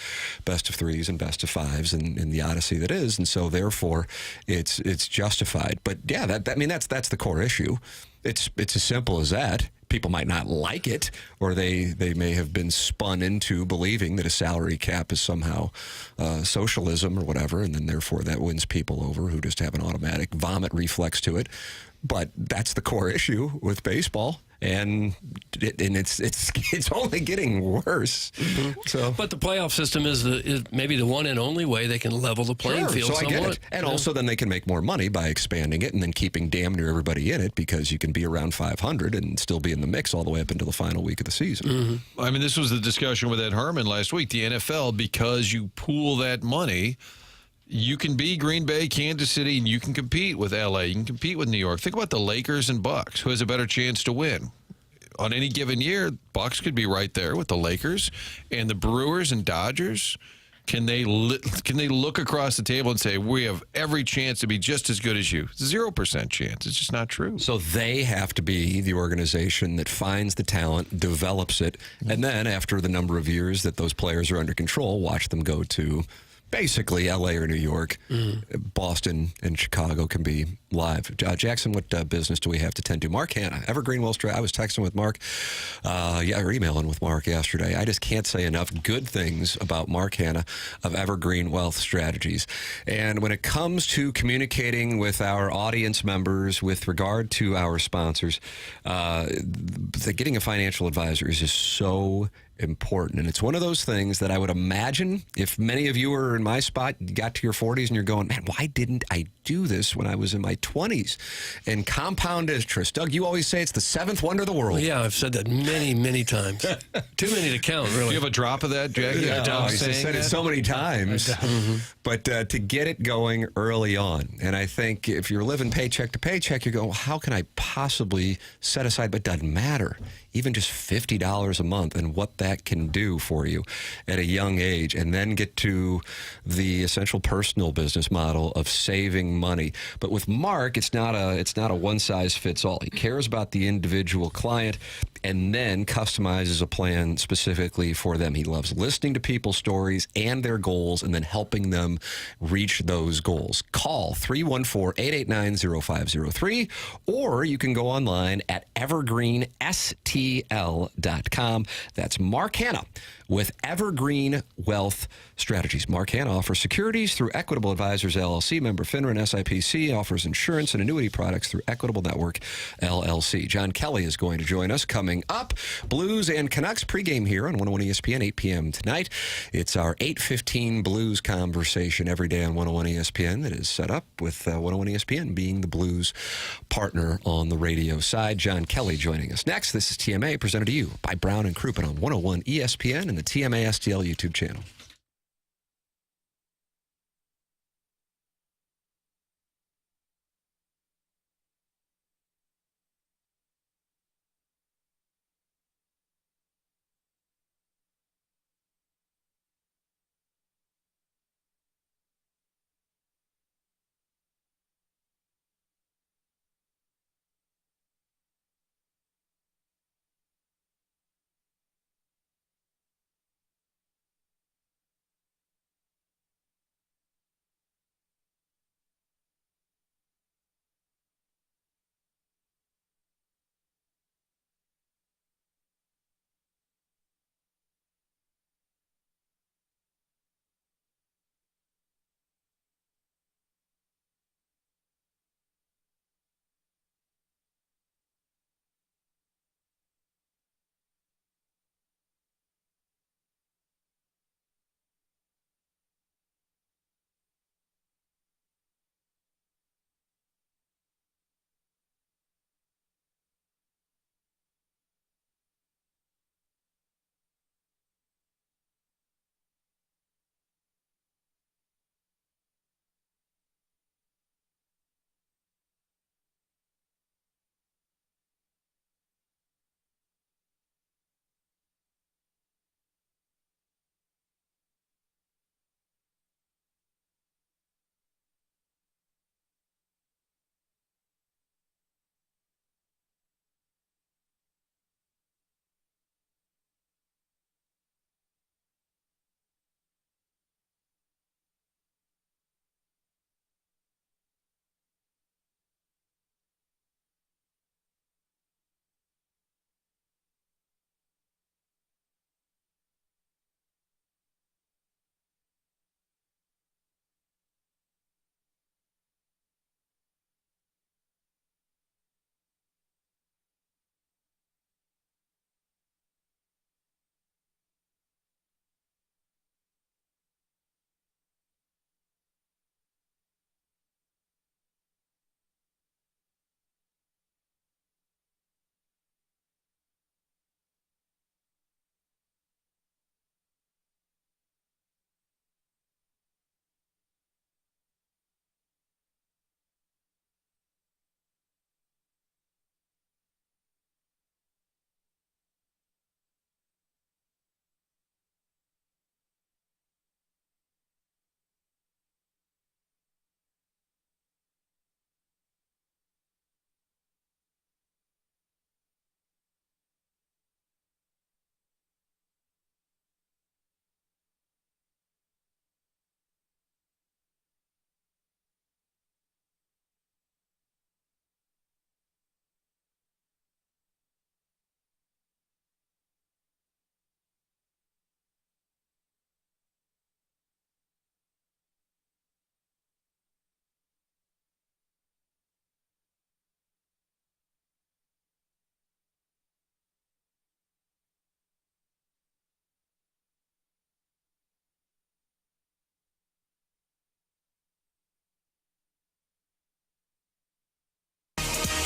Speaker 3: best of 3s and best of 5s in the odyssey that is, and so therefore it's justified. But yeah, that's the core issue. It's as simple as that. People might not like it, or they may have been spun into believing that a salary cap is somehow socialism or whatever, and then therefore that wins people over who just have an automatic vomit reflex to it. But that's the core issue with baseball, and it's only getting worse. So,
Speaker 5: but the playoff system is maybe the one and only way they can level the playing field.
Speaker 3: So I get it, and also then they can make more money by expanding it and then keeping damn near everybody in it, because you can be around 500 and still be in the mix all the way up into the final week of the season.
Speaker 4: I mean, this was the discussion with Ed Herman last week. The NFL, because you pool that money, you can be Green Bay, Kansas City, and you can compete with L.A. You can compete with New York. Think about the Lakers and Bucks. Who has a better chance to win? On any given year, Bucks could be right there with the Lakers, and the Brewers and Dodgers. Can they look across the table and say, we have every chance to be just as good as you? 0% chance. It's just not true.
Speaker 3: So they have to be the organization that finds the talent, develops it, and then after the number of years that those players are under control, watch them go to basically LA or New York. Boston and Chicago can be live. Jackson, what business do we have to tend to? Mark Hanna, Evergreen Wealth Strategies. I was texting with Mark, or emailing with Mark yesterday. I just can't say enough good things about Mark Hanna of Evergreen Wealth Strategies. And when it comes to communicating with our audience members with regard to our sponsors, getting a financial advisor is just so important. And it's one of those things that I would imagine if many of you are in my spot, you got to your 40s and you're going, man, why didn't I do this when I was in my 20s? And compound interest. Doug, you always say it's the seventh wonder of the world.
Speaker 5: Well, yeah, I've said that many, many times. Too many to count, really.
Speaker 4: Do you have a drop of that, Jack?
Speaker 3: I said it so many times. But to get it going early on. And I think if you're living paycheck to paycheck, you're going, well, how can I possibly set aside? But it doesn't matter. Even just $50 a month and what that can do for you at a young age, and then get to the essential personal business model of saving money. But with Mark, it's not a one size fits all. He cares about the individual client and then customizes a plan specifically for them. He loves listening to people's stories and their goals and then helping them reach those goals. Call 314-889-0503, or you can go online at evergreenstl.com. That's Mark Hanna with Evergreen Wealth Strategies. Mark Hanna offers securities through Equitable Advisors, LLC, member FINRA and SIPC, offers insurance and annuity products through Equitable Network, LLC. John Kelly is going to join us coming up. Blues and Canucks pregame here on 101 ESPN, 8 p.m. tonight. It's our 8:15 Blues conversation every day on 101 ESPN that is set up with 101 ESPN being the Blues partner on the radio side. John Kelly joining us next. This is TMA, presented to you by Brown and Crouppen on 101 ESPN and the TMA STL YouTube channel.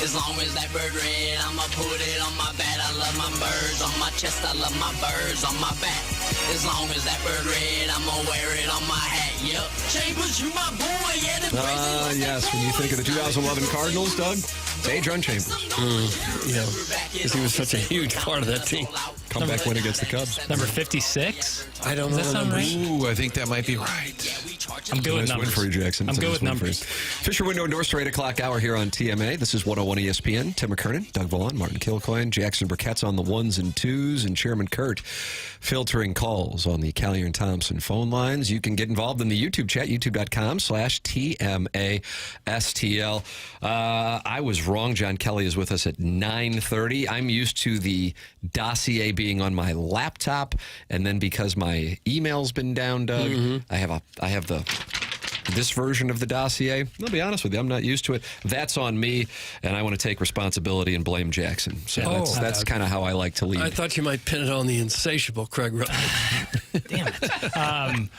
Speaker 18: As long as that bird red, I'ma put it on my bat. I love my birds on my chest. I love my birds on my back. As long as that bird red, I'ma wear it on my hat. Yep. Chambers, you my boy. Yeah,
Speaker 3: Yes, when you think of the 2011 Cardinals, Doug, it's Adrian Chambers.
Speaker 5: Yeah, because he was such a huge part of that team.
Speaker 3: Comeback win against the Cubs.
Speaker 6: Number 56?
Speaker 5: I don't know.
Speaker 6: Does that sound right?
Speaker 4: Ooh, I think that might be right.
Speaker 6: I'm good with
Speaker 3: Nice win
Speaker 6: numbers.
Speaker 3: for you, Jackson.
Speaker 6: I'm
Speaker 3: It's a
Speaker 6: good
Speaker 3: nice
Speaker 6: with
Speaker 3: win for you.
Speaker 6: numbers.
Speaker 3: Fisher Window Endorsed, 8 o'clock hour here on TMA. This is 101 ESPN. Tim McKernan, Doug Vaughn, Martin Kilcoyne, Jackson Burkett's on the ones and twos, and Chairman Kurt filtering calls on the Callier and Thompson phone lines. You can get involved in the YouTube chat, youtube.com/TMASTL. I was wrong. John Kelly is with us at 9:30. I'm used to the dossier being on my laptop, and then because my email's been down, Doug, I have this version of the dossier. I'll be honest with you, I'm not used to it. That's on me, and I want to take responsibility and blame Jackson. So that's kind of how I like to lead.
Speaker 5: I thought you might pin it on the insatiable Craig Rutledge.
Speaker 6: Damn it.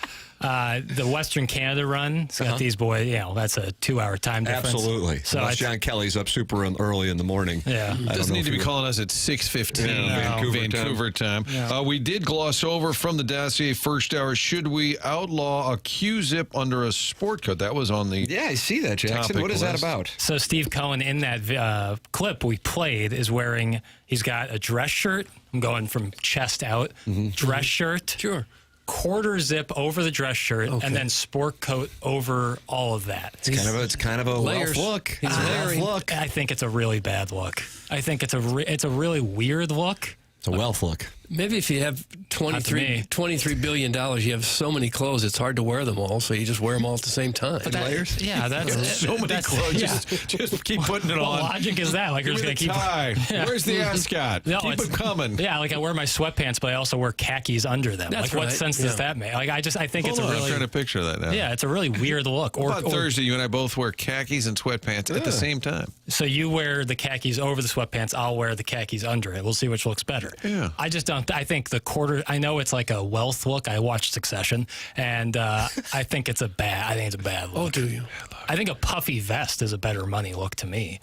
Speaker 6: The Western Canada run, it's got these boys, that's a 2-hour time difference.
Speaker 3: Absolutely.
Speaker 6: So
Speaker 3: Unless John Kelly's up super early in the morning.
Speaker 6: Yeah.
Speaker 4: Doesn't need to be calling us at 6:15 Vancouver time.
Speaker 6: Yeah.
Speaker 4: We did gloss over from the dossier first hour. Should we outlaw a Q-zip under a sport coat? That was on the
Speaker 3: I see that, Jackson. What is that about?
Speaker 6: So Steve Cohen in that clip we played is wearing, he's got a dress shirt. I'm going from chest out. Dress shirt.
Speaker 5: Sure.
Speaker 6: Quarter zip over the dress shirt, and then sport coat over all of that.
Speaker 3: It's kind of a
Speaker 5: layers.
Speaker 3: Welsh look.
Speaker 6: It's
Speaker 3: Welsh look.
Speaker 6: I think it's a really bad look. I think it's a really weird look.
Speaker 3: It's a Welsh look.
Speaker 5: Maybe if you have $23 billion, you have so many clothes, it's hard to wear them all, so you just wear them all at the same time.
Speaker 3: Layers?
Speaker 6: Yeah, that's
Speaker 4: so many clothes.
Speaker 6: Yeah.
Speaker 4: Just keep putting it
Speaker 6: What
Speaker 4: on.
Speaker 6: logic is that? Like, you're just going to keep.
Speaker 4: tie.
Speaker 6: Yeah.
Speaker 4: Where's the ascot?
Speaker 6: No,
Speaker 4: keep it coming.
Speaker 6: Yeah, like I wear my sweatpants, but I also wear khakis under them.
Speaker 5: That's
Speaker 6: what
Speaker 5: right.
Speaker 6: sense does that make? Like, I think it's a really.
Speaker 4: I'm trying to picture that now.
Speaker 6: Yeah, it's a really weird look.
Speaker 4: Or Thursday, you and I both wear khakis and sweatpants at the same time.
Speaker 6: So you wear the khakis over the sweatpants. I'll wear the khakis under it. We'll see which looks better.
Speaker 4: Yeah.
Speaker 6: I just don't. I think the quarter. I know it's like a wealth look. I watched Succession, and I think it's a bad look.
Speaker 5: Oh, do you?
Speaker 6: I think a puffy vest is a better money look to me.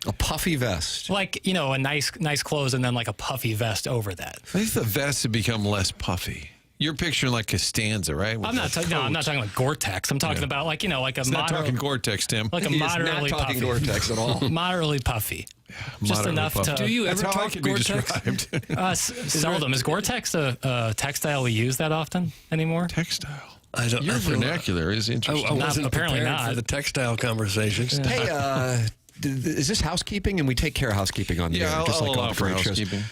Speaker 3: A puffy vest.
Speaker 6: Like, a nice clothes and then like a puffy vest over that.
Speaker 4: I think the vests have become less puffy. You're picturing like Costanza, right?
Speaker 6: I'm not talking about Gore-Tex. I'm talking about like a
Speaker 4: not talking Gore-Tex, Tim.
Speaker 6: like a moderately
Speaker 3: not talking
Speaker 6: puffy.
Speaker 3: Gore-Tex at all.
Speaker 6: Moderately puffy. Just enough
Speaker 4: puffy.
Speaker 6: to.
Speaker 5: Do you ever
Speaker 4: That's how I
Speaker 5: talk
Speaker 4: could be
Speaker 5: Gore-Tex?
Speaker 4: described.
Speaker 6: Seldom. Is Gore-Tex a textile we use that often anymore?
Speaker 4: Textile.
Speaker 5: Your
Speaker 4: vernacular is interesting.
Speaker 5: I wasn't
Speaker 6: apparently
Speaker 5: prepared
Speaker 6: not.
Speaker 5: for the textile conversations.
Speaker 3: Hey, is this housekeeping? And we take care of housekeeping on the air, just
Speaker 4: I'll
Speaker 3: like
Speaker 4: allow
Speaker 3: on
Speaker 4: for
Speaker 3: great shows.
Speaker 4: housekeeping.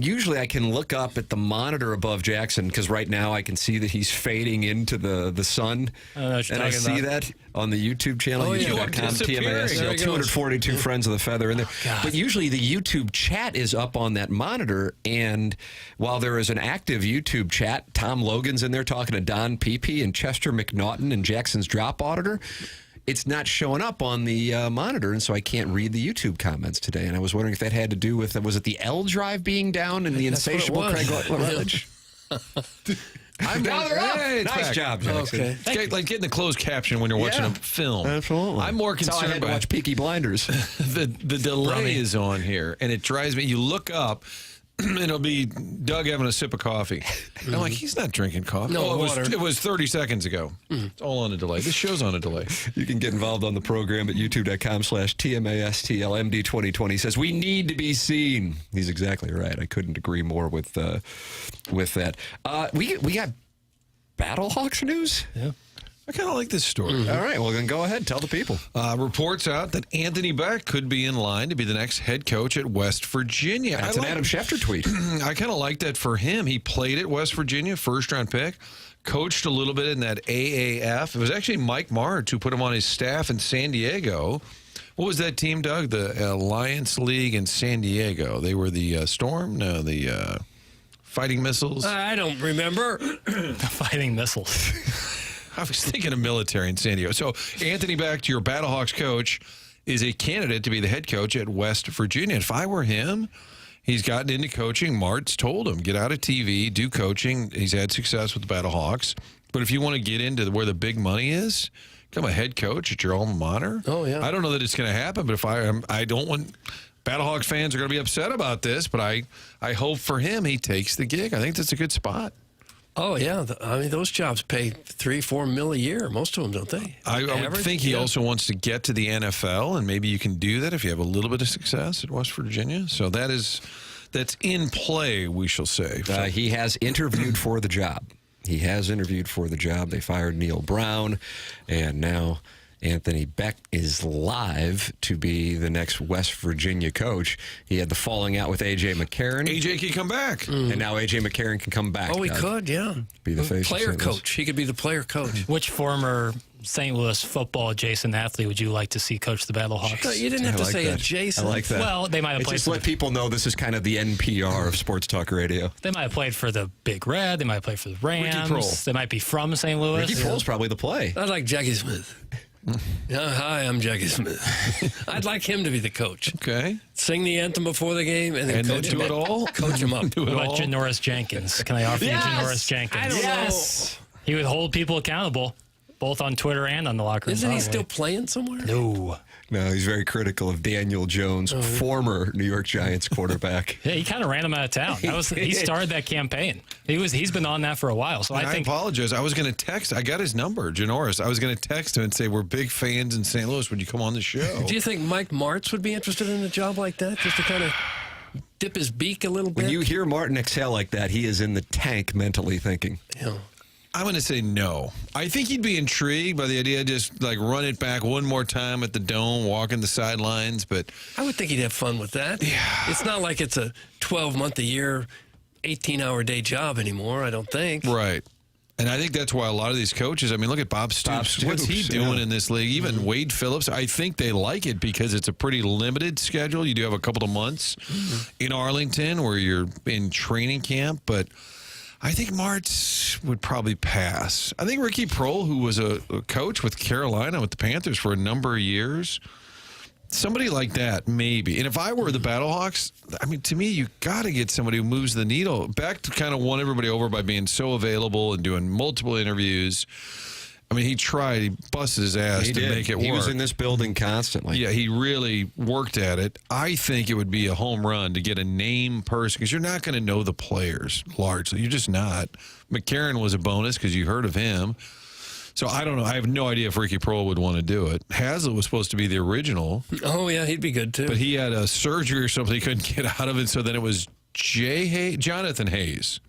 Speaker 3: Usually I can look up at the monitor above Jackson, because right now I can see that he's fading into the sun. And I see that on the YouTube channel, youtube.com, TMASTL,
Speaker 5: There he goes.
Speaker 3: 242 Friends of the Feather in there. But usually the YouTube chat is up on that monitor, and while there is an active YouTube chat, Tom Logan's in there talking to Don Pepe and Chester McNaughton and Jackson's drop auditor. It's not showing up on the monitor, and so I can't read the YouTube comments today. And I was wondering if that had to do with, was it the L drive being down and the insatiable Craig Rutledge?
Speaker 4: I'm down
Speaker 3: Nice job, Jackson.
Speaker 5: Okay.
Speaker 4: It's like getting the closed caption when you're watching a film.
Speaker 3: Absolutely.
Speaker 4: I'm more
Speaker 3: That's how I
Speaker 4: concerned
Speaker 3: had to
Speaker 4: by
Speaker 3: watch Peaky Blinders.
Speaker 4: the delay is on here, and it drives me. You look up, and it'll be Doug having a sip of coffee. I'm like, he's not drinking coffee.
Speaker 5: No,
Speaker 4: it was 30 seconds ago. It's all on a delay. This show's on a delay.
Speaker 3: You can get involved on the program at youtube.com/TMASTL. MD2020 says, we need to be seen. He's exactly right. I couldn't agree more with that. We got Battlehawks news?
Speaker 4: Yeah. I kind of like this story.
Speaker 3: All right, well, then go ahead. Tell the people.
Speaker 4: Reports out that Anthony Beck could be in line to be the next head coach at West Virginia.
Speaker 3: That's an Adam Schefter tweet.
Speaker 4: I kind of like that for him. He played at West Virginia, first-round pick, coached a little bit in that AAF. It was actually Mike Martz who put him on his staff in San Diego. What was that team, Doug? The Alliance League in San Diego. They were the Storm? No, the Fighting Missiles?
Speaker 5: I don't remember.
Speaker 6: The Fighting Missiles.
Speaker 4: I was thinking of military in San Diego. So Anthony Beck, your Battlehawks coach, is a candidate to be the head coach at West Virginia. If I were him, he's gotten into coaching. Martz told him, get out of TV, do coaching. He's had success with the Battlehawks. But if you want to get into where the big money is, become a head coach at your alma mater?
Speaker 5: Oh, yeah.
Speaker 4: I don't know that it's going to happen, but if I don't want Battlehawks fans are going to be upset about this, but I hope for him he takes the gig. I think that's a good spot.
Speaker 5: Oh, yeah. I mean, those jobs pay $3-4 million a year. Most of them, don't they?
Speaker 4: I would think he also wants to get to the NFL, and maybe you can do that if you have a little bit of success at West Virginia. So that's in play, we shall say.
Speaker 3: He has interviewed for the job. He has interviewed for the job. They fired Neil Brown, and now Anthony Beck is live to be the next West Virginia coach. He had the falling out with A.J. McKernan.
Speaker 4: A.J. can come back.
Speaker 3: And now A.J. McKernan can come back.
Speaker 5: Oh, he could, yeah.
Speaker 3: Be the face
Speaker 5: player
Speaker 3: of St. Louis.
Speaker 5: coach. He could be the player coach.
Speaker 6: Which former St. Louis football adjacent athlete would you like to see coach the Battlehawks?
Speaker 5: You didn't have to say adjacent.
Speaker 3: I like that.
Speaker 6: Well, they might have played.
Speaker 3: Just let people know this is kind of the NPR of sports talk radio.
Speaker 6: They might have played for the Big Red. They might have played for the Rams.
Speaker 3: Ricky Prohl.
Speaker 6: They might be from St. Louis.
Speaker 3: Ricky Prohl's probably the play.
Speaker 5: I'd like Jackie Smith. Hi, I'm Jackie Smith. I'd like him to be the coach.
Speaker 4: Okay.
Speaker 5: Sing the anthem before the game and then coach
Speaker 4: do
Speaker 5: him
Speaker 4: it
Speaker 5: up.
Speaker 4: all?
Speaker 5: Coach him up.
Speaker 6: What about Janoris Jenkins? Can I offer you Janoris Jenkins?
Speaker 5: I don't know.
Speaker 6: He would hold people accountable, both on Twitter and on the locker room.
Speaker 5: Isn't he
Speaker 6: probably.
Speaker 5: still playing somewhere?
Speaker 3: No, he's very critical of Daniel Jones, former New York Giants quarterback.
Speaker 6: Yeah, he kind of ran him out of town. He started that campaign. He's been on that for a while. So
Speaker 4: And
Speaker 6: I think
Speaker 4: apologize. I was going to text. I got his number, Janoris. I was going to text him and say, we're big fans in St. Louis. Would you come on the show?
Speaker 5: Do you think Mike Martz would be interested in a job like that, just to kind of dip his beak a little bit?
Speaker 3: When you hear Martin exhale like that, he is in the tank mentally thinking.
Speaker 5: Yeah.
Speaker 4: I'm going to say no. I think he'd be intrigued by the idea of just like run it back one more time at the Dome, walking the sidelines. But
Speaker 5: I would think he'd have fun with that. Yeah. It's not like it's a 12-month-a-year, 18-hour-a-day job anymore, I don't think.
Speaker 4: Right. And I think that's why a lot of these coaches, I mean, look at Bob Stoops. What's he doing in this league? Even Wade Phillips, I think they like it because it's a pretty limited schedule. You do have a couple of months in Arlington where you're in training camp, but I think Martz would probably pass. I think Ricky Prohl, who was a coach with Carolina, with the Panthers for a number of years, somebody like that, maybe. And if I were the Battlehawks, I mean, to me, you got to get somebody who moves the needle. Beck kind of won everybody over by being so available and doing multiple interviews. I mean, he tried. He busted his ass to make it work.
Speaker 3: He was in this building constantly.
Speaker 4: Yeah, he really worked at it. I think it would be a home run to get a name person because you're not going to know the players largely. You're just not. McKernan was a bonus because you heard of him. So I don't know. I have no idea if Ricky Prohl would want to do it. Hazlitt was supposed to be the original.
Speaker 5: Oh, yeah, he'd be good, too.
Speaker 4: But he had a surgery or something. He couldn't get out of it. So then it was Jonathan Hayes.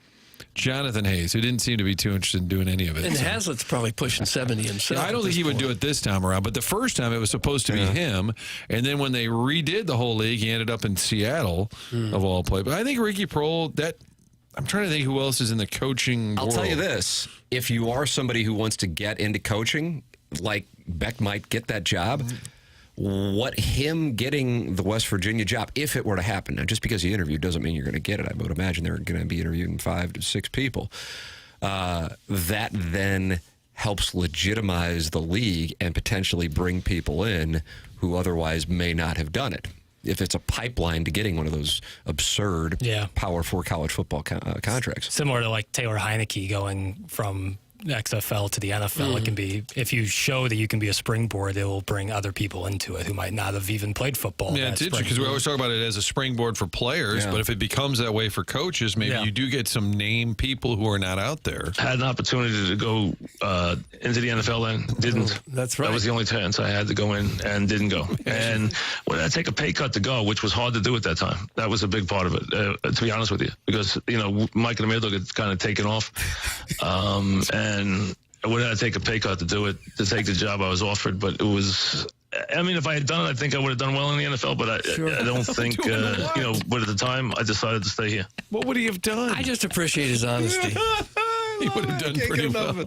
Speaker 4: Jonathan Hayes, who didn't seem to be too interested in doing any of it.
Speaker 5: And Hazlitt's probably pushing 70 himself.
Speaker 4: Yeah, I don't think he would do it this time around, but the first time it was supposed to be him, and then when they redid the whole league, he ended up in Seattle, of all places. But I think Ricky Prohl, I'm trying to think who else is in the coaching
Speaker 3: I'll
Speaker 4: world.
Speaker 3: tell you this. If you are somebody who wants to get into coaching, like Beck might get that job, what him getting the West Virginia job, if it were to happen, now just because he interviewed doesn't mean you're going to get it. I would imagine they're going to be interviewing 5 to 6 people. That then helps legitimize the league and potentially bring people in who otherwise may not have done it. If it's a pipeline to getting one of those absurd Power 4 college football contracts.
Speaker 6: Similar to like Taylor Heineke going from XFL to the NFL, it can be, if you show that you can be a springboard, it will bring other people into it who might not have even played football.
Speaker 4: Yeah, it's interesting because we always talk about it as a springboard for players, but if it becomes that way for coaches, maybe you do get some name people who are not out there.
Speaker 19: Had an opportunity to go into the NFL and didn't.
Speaker 5: That's right.
Speaker 19: That was the only chance I had to go in and didn't go. And when I take a pay cut to go, which was hard to do at that time, that was a big part of it, to be honest with you, because, you know, Mike and Emilio had kind of taken off. And I would have to take a pay cut to do it, to take the job I was offered. But it was, I mean, if I had done it, I think I would have done well in the NFL. But I don't think, you know, but at the time, I decided to stay here.
Speaker 4: What would he have done?
Speaker 5: I just appreciate his honesty.
Speaker 4: He would have done pretty well.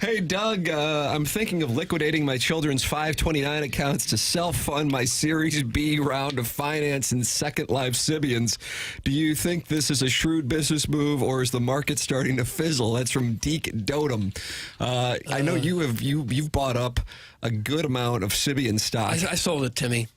Speaker 3: Hey, Doug, I'm thinking of liquidating my children's 529 accounts to self-fund my Series B round of finance and Second Life Sibians. Do you think this is a shrewd business move, or is the market starting to fizzle? That's from Deke Dotem. I know you've bought up a good amount of Sibian stock.
Speaker 5: I sold it, Timmy.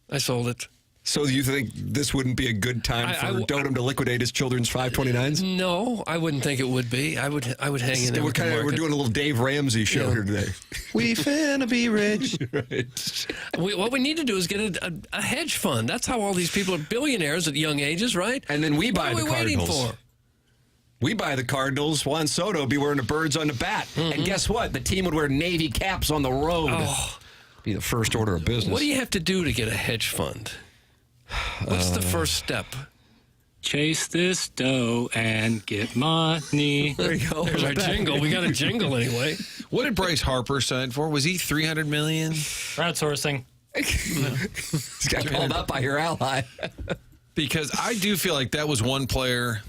Speaker 5: I sold it.
Speaker 3: So you think this wouldn't be a good time for Dotem to liquidate his children's 529s?
Speaker 5: No, I wouldn't think it would be. I would hang in there.
Speaker 3: We're doing a little Dave Ramsey show here today.
Speaker 5: We finna be rich. What we need to do is get a hedge fund. That's how all these people are billionaires at young ages, right?
Speaker 3: And then we buy the Cardinals.
Speaker 5: What are we waiting for?
Speaker 3: We buy the Cardinals. Juan Soto would be wearing the birds on the bat. Mm-hmm. And guess what? The team would wear Navy caps on the road.
Speaker 5: Oh.
Speaker 3: Be the first order of business.
Speaker 5: What do you have to do to get a hedge fund? What's the first step?
Speaker 6: Chase this dough and get money.
Speaker 5: There you go. There's our jingle. We got a jingle anyway.
Speaker 4: What did Bryce Harper sign for? Was he $300 million?
Speaker 6: Crowdsourcing.
Speaker 3: He's got called up by your ally.
Speaker 4: Because I do feel like that was one player,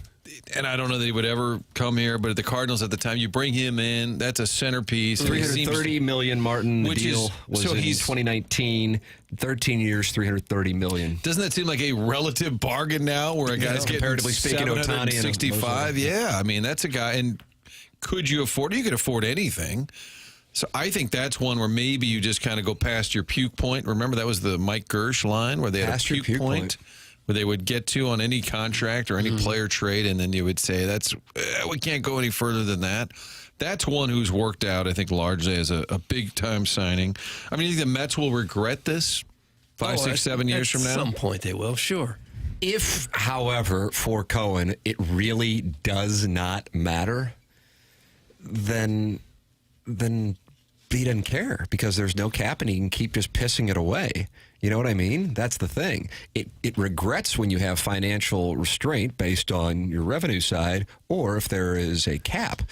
Speaker 4: and I don't know that he would ever come here, but at the Cardinals at the time, you bring him in, that's a centerpiece.
Speaker 3: $330 million, Martin. The deal was in 2019. 13 years, $330 million.
Speaker 4: Doesn't that seem like a relative bargain now, where a guy's getting
Speaker 3: comparatively speaking to Ohtani and
Speaker 4: 65? Yeah, I mean, that's a guy. And could you afford it? You could afford anything. So I think that's one where maybe you just kind of go past your puke point. Remember, that was the Mike Gersh line where they had a puke point where they would get to on any contract or any player trade, and then you would say, we can't go any further than that. That's one who's worked out, I think, largely as a big-time signing. I mean, you think the Mets will regret this 5, 6, 7 years from now?
Speaker 5: At some point they will, sure.
Speaker 3: If, however, for Cohen, it really does not matter, then he doesn't care because there's no cap and he can keep just pissing it away. You know what I mean? That's the thing. It regrets when you have financial restraint based on your revenue side or if there is a cap.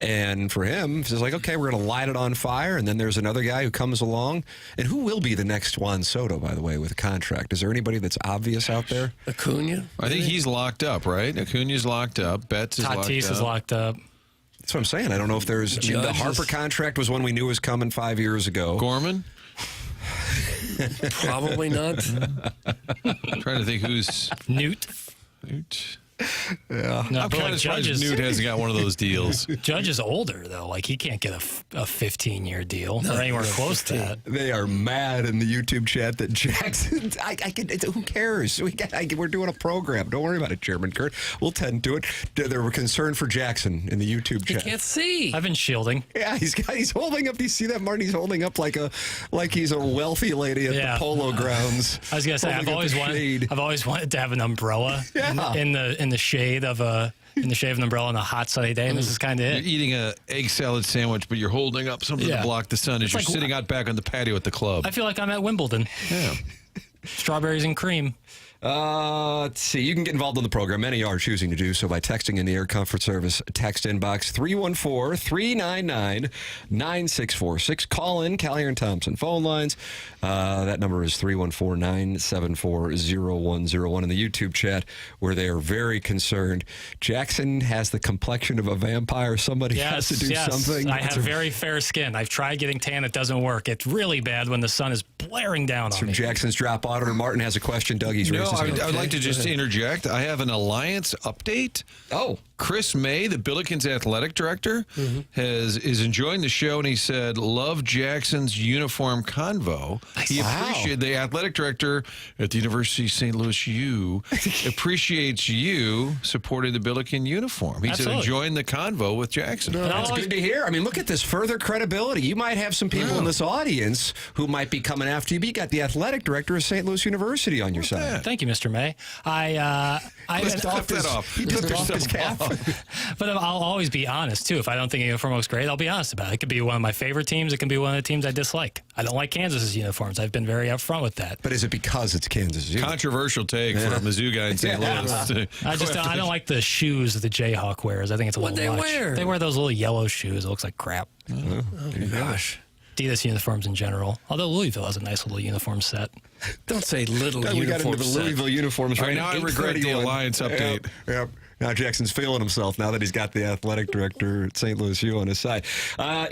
Speaker 3: And for him, it's like, okay, we're going to light it on fire, and then there's another guy who comes along. And who will be the next Juan Soto, by the way, with a contract? Is there anybody that's obvious out there?
Speaker 5: Acuna?
Speaker 4: I think he's locked up, right? Acuna's locked up. Betts is locked up.
Speaker 6: Tatis is locked up.
Speaker 3: That's what I'm saying. I don't know if there's... the Harper contract was one we knew was coming 5 years ago.
Speaker 4: Gorman?
Speaker 5: Probably not.
Speaker 4: I'm trying to think who's...
Speaker 6: Newt.
Speaker 3: Yeah.
Speaker 6: No,
Speaker 4: I'm kind of surprised Newt hasn't got one of those deals.
Speaker 6: Judge is older, though. Like, he can't get a 15-year deal or anywhere close to that.
Speaker 3: They are mad in the YouTube chat that Jackson... who cares? We're doing a program. Don't worry about it, Chairman Kurt. We'll tend to it. They were concerned for Jackson in the YouTube chat.
Speaker 5: He can't see.
Speaker 6: I've been shielding.
Speaker 3: Yeah, he's holding up. Do you see that, Martin? He's holding up like he's a wealthy lady at the polo grounds.
Speaker 6: I was gonna say I've always wanted to have an umbrella in the shade of an umbrella on a hot sunny day, and this is kind of it.
Speaker 4: You're eating a egg salad sandwich, but you're holding up something to block the sun as you're sitting out back on the patio at the club.
Speaker 6: I feel like I'm at Wimbledon.
Speaker 4: Yeah.
Speaker 6: Strawberries and cream.
Speaker 3: Let's see. You can get involved in the program. Many are choosing to do so by texting in the Air Comfort Service text inbox 314-399-9646. Call in Callier and Thompson phone lines. That number is 314-974-0101 in the YouTube chat, where they are very concerned. Jackson has the complexion of a vampire. Somebody has to do something.
Speaker 6: I have very fair skin. I've tried getting tan. It doesn't work. It's really bad when the sun is blaring down on me.
Speaker 3: Jackson's drop auditor. Martin has a question. Doug, he's raised his hand.
Speaker 4: I'd like to just interject. I have an alliance update.
Speaker 3: Oh.
Speaker 4: Chris May, the Billikens athletic director, is enjoying the show, and he said, love Jackson's uniform convo. He appreciated the athletic director at the University of St. Louis U appreciates you supporting the Billiken uniform. He said, enjoying the convo with Jackson.
Speaker 3: No, that's good to hear. I mean, look at this further credibility. You might have some people in this audience who might be coming after you, but you got the athletic director of St. Louis University on your side.
Speaker 6: Thank you, Mr. May. I
Speaker 3: doffed that off. He just doffed his cap.
Speaker 6: But I'll always be honest, too. If I don't think a uniform looks great, I'll be honest about it. It could be one of my favorite teams. It can be one of the teams I dislike. I don't like Kansas's uniforms. I've been very upfront with that.
Speaker 3: But is it because it's Kansas?
Speaker 4: Controversial take for a Mizzou guy in St. Louis.
Speaker 6: I don't like the shoes that the Jayhawk wears. I think it's a little much. They wear those little yellow shoes. It looks like crap.
Speaker 5: Oh gosh.
Speaker 6: Adidas uniforms in general. Although Louisville has a nice little uniform set.
Speaker 5: Don't say little uniform set.
Speaker 3: We got into the Louisville uniforms right now.
Speaker 4: I regret the alliance update.
Speaker 3: Yep. Now Jackson's feeling himself now that he's got the athletic director at St. Louis U on his side.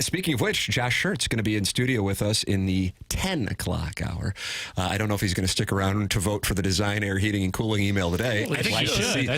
Speaker 3: Speaking of which, Josh Schertz is going to be in studio with us in the 10 o'clock hour. I don't know if he's going to stick around to vote for the design, air, heating, and cooling email today.
Speaker 6: I think he should.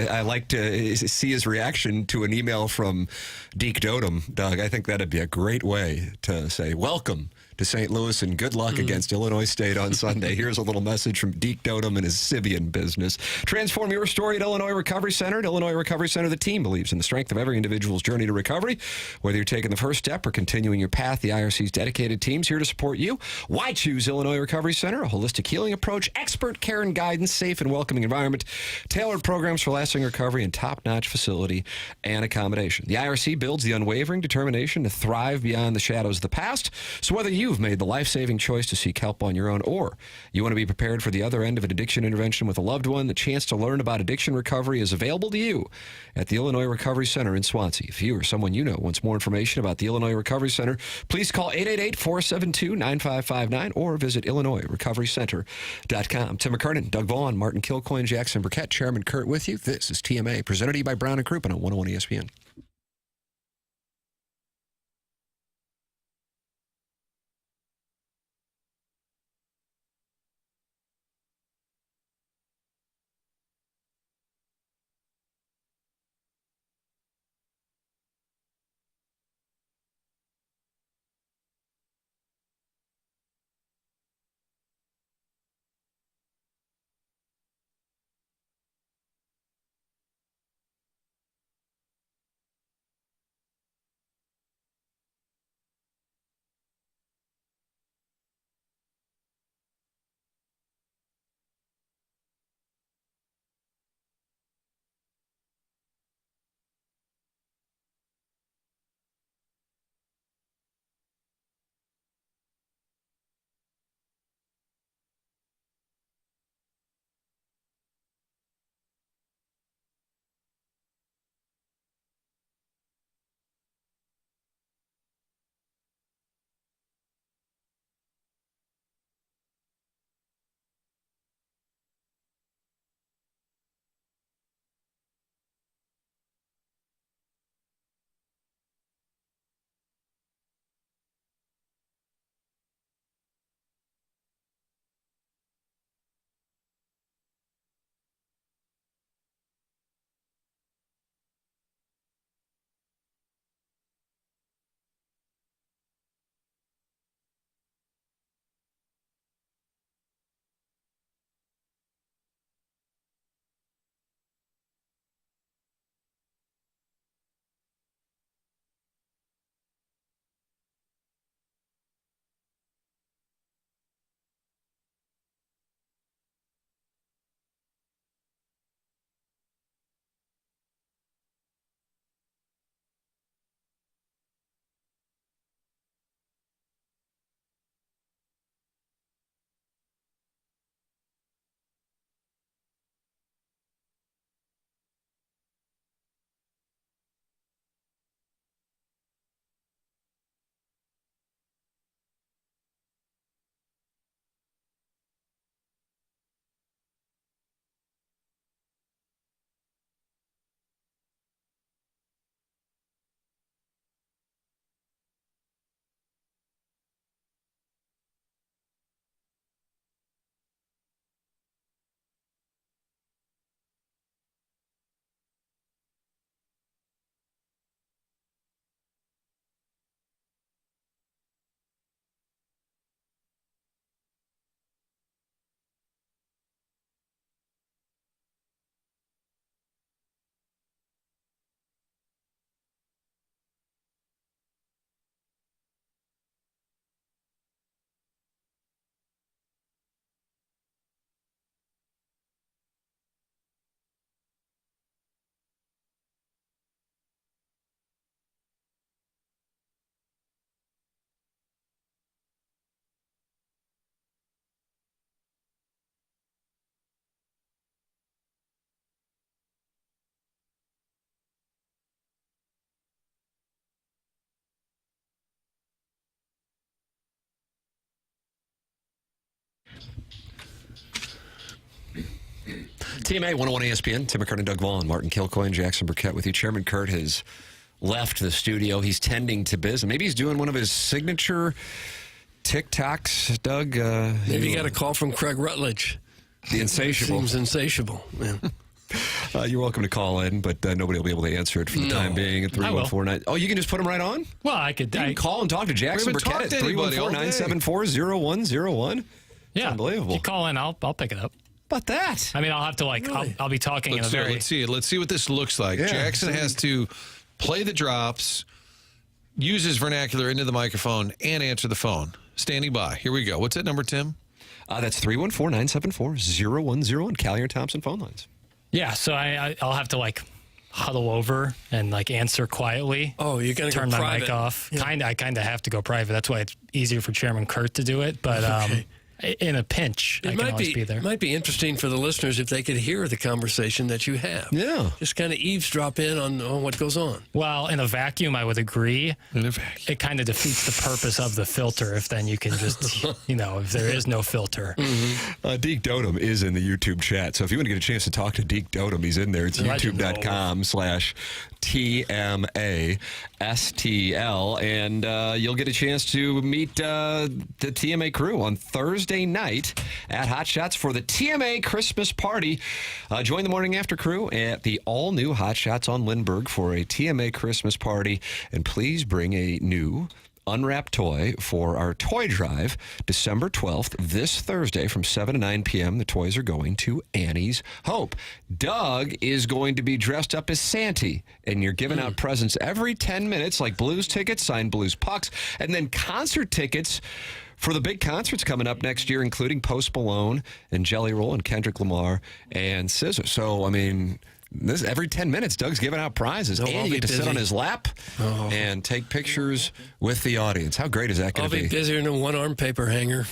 Speaker 3: I'd like to see his reaction to an email from Deke Dotem, Doug. I think that'd be a great way to say, welcome to St. Louis and good luck against Illinois State on Sunday. Here's a little message from Deke Dotem and his Sibian business. Transform your story at Illinois Recovery Center. At Illinois Recovery Center, the team believes in the strength of every individual's journey to recovery. Whether you're taking the first step or continuing your path, the IRC's dedicated team's here to support you. Why choose Illinois Recovery Center? A holistic healing approach, expert care and guidance, safe and welcoming environment, tailored programs for lasting recovery, and top-notch facility and accommodation. The IRC builds the unwavering determination to thrive beyond the shadows of the past. So whether you've made the life-saving choice to seek help on your own, or you want to be prepared for the other end of an addiction intervention with a loved one, the chance to learn about addiction recovery is available to you at the Illinois Recovery Center in Swansea. If you or someone you know wants more information about the Illinois Recovery Center, please call 888-472-9559 or visit IllinoisRecoveryCenter.com. Tim McKernan, Doug Vaughn, Martin Kilcoyne, Jackson Burkett, Chairman Kurt with you. This is TMA, presented to you by Brown & Crouppen on 101 ESPN. TMA 101 ESPN, Tim McKernan, Doug Vaughn, Martin Kilcoyne, Jackson Burkett with you. Chairman Kurt has left the studio. He's tending to business. Maybe he's doing one of his signature TikToks, Doug?
Speaker 5: Maybe you got a call from Craig Rutledge.
Speaker 3: The insatiable.
Speaker 5: Seems insatiable. Yeah.
Speaker 3: You're welcome to call in, but nobody will be able to answer it for the time being at 3149. Oh, you can just put them right on?
Speaker 6: Well, I could.
Speaker 3: You can call and talk to Jackson Burkett at 314-974-0101.
Speaker 6: Yeah,
Speaker 3: unbelievable.
Speaker 6: If you call in, I'll pick it up.
Speaker 3: About that?
Speaker 6: I mean, I'll have to I'll be talking in a very.
Speaker 4: Let's see it. Let's see what this looks like.
Speaker 3: Yeah,
Speaker 4: Jackson has to play the drops, use his vernacular into the microphone, and answer the phone. Standing by. Here we go. What's that number, Tim?
Speaker 3: That's 314-974-0101. Callier and Thompson phone lines.
Speaker 6: Yeah, so I'll have to huddle over and answer quietly.
Speaker 5: Oh, you're gonna
Speaker 6: turn
Speaker 5: go
Speaker 6: my
Speaker 5: private.
Speaker 6: mic off.
Speaker 5: Yeah.
Speaker 6: I kind of have to go private. That's why it's easier for Chairman Kurt to do it. But in a pinch, I can always be there.
Speaker 5: It might be interesting for the listeners if they could hear the conversation that you have.
Speaker 3: Yeah.
Speaker 5: Just kind of eavesdrop in on what goes on.
Speaker 6: Well, in a vacuum, I would agree.
Speaker 4: In a vacuum.
Speaker 6: It kind of defeats the purpose of the filter if then you can just, if there is no filter.
Speaker 3: Deke Dotem is in the YouTube chat, so if you want to get a chance to talk to Deke Dotem, he's in there. It's youtube.com/TMA STL, and you'll get a chance to meet the TMA crew on Thursday night at Hot Shots for the TMA Christmas party. Join the Morning After crew at the all-new Hot Shots on Lindbergh for a TMA Christmas party, and please bring a new unwrapped toy for our toy drive December 12th, this Thursday from 7 to 9 p.m. The toys are going to Annie's Hope. Doug is going to be dressed up as Santa, and you're giving out presents every 10 minutes, like Blues tickets, signed Blues pucks, and then concert tickets for the big concerts coming up next year, including Post Malone and Jelly Roll and Kendrick Lamar and SZA. So, I mean, this every 10 minutes, Doug's giving out prizes. And you get to sit on his lap and take pictures with the audience. How great is that going to be?
Speaker 5: I'll be busier than a one-arm paper hanger.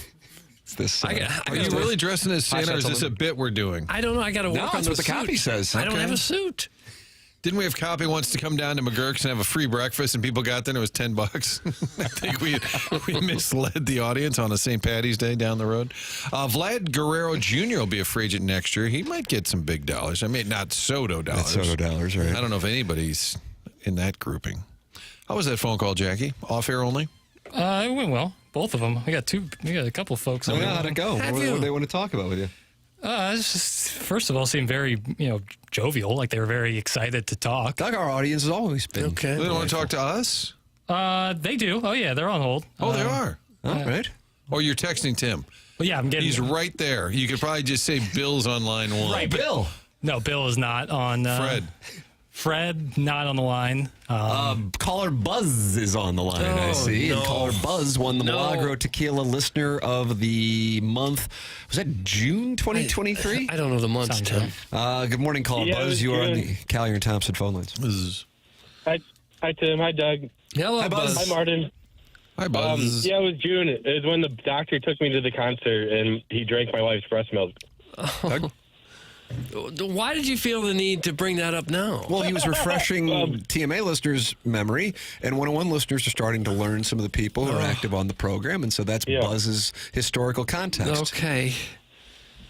Speaker 3: This,
Speaker 4: are you really dressing as Santa, or is this a bit we're doing?
Speaker 5: I don't know. I got to work on
Speaker 3: that's
Speaker 5: the
Speaker 3: what the copy says.
Speaker 5: I don't have a suit.
Speaker 4: Didn't we have Copy wants to come down to McGurk's and have a free breakfast, and people got there and it was $10? I think we misled the audience on a St. Patty's Day down the road. Vlad Guerrero Jr. will be a free agent next year. He might get some big dollars. I mean, not Soto dollars.
Speaker 3: Not Soto dollars, right?
Speaker 4: I don't know if anybody's in that grouping. How was that phone call, Jackie? Off air only?
Speaker 6: It went well. Both of them. We got a couple folks.
Speaker 3: How'd it go? What do they want to talk about with you?
Speaker 6: It's just, first of all, seemed very, jovial. Like they were very excited to talk.
Speaker 3: Doug, our audience has always been.
Speaker 4: Okay. They don't want to talk to us?
Speaker 6: They do. Oh, yeah, they're on hold.
Speaker 4: Oh, they are?
Speaker 3: All right.
Speaker 4: Or you're texting Tim.
Speaker 6: Well, yeah, I'm getting.
Speaker 4: He's right there. You could probably just say Bill's on line one.
Speaker 6: Right,
Speaker 3: Bill.
Speaker 6: No, Bill is not on. Fred, not on the line.
Speaker 3: Caller Buzz is on the line, I see.
Speaker 5: No.
Speaker 3: And Caller Buzz won the Milagro Tequila Listener of the month. Was that June 2023?
Speaker 5: I don't know the months, Tim.
Speaker 3: Good morning, Caller Buzz. You are on the Callier and Thompson phone lines.
Speaker 20: Hi, Tim. Hi, Doug.
Speaker 5: Hello,
Speaker 3: Hi, Buzz.
Speaker 20: Hi, Martin.
Speaker 4: Hi, Buzz.
Speaker 20: It was June. It was when the doctor took me to the concert, and he drank my wife's breast milk.
Speaker 3: Doug?
Speaker 5: Why did you feel the need to bring that up now?
Speaker 3: Well, he was refreshing TMA listeners' memory, and 101 listeners are starting to learn some of the people who are active on the program, and so that's Buzz's historical context.
Speaker 5: Okay.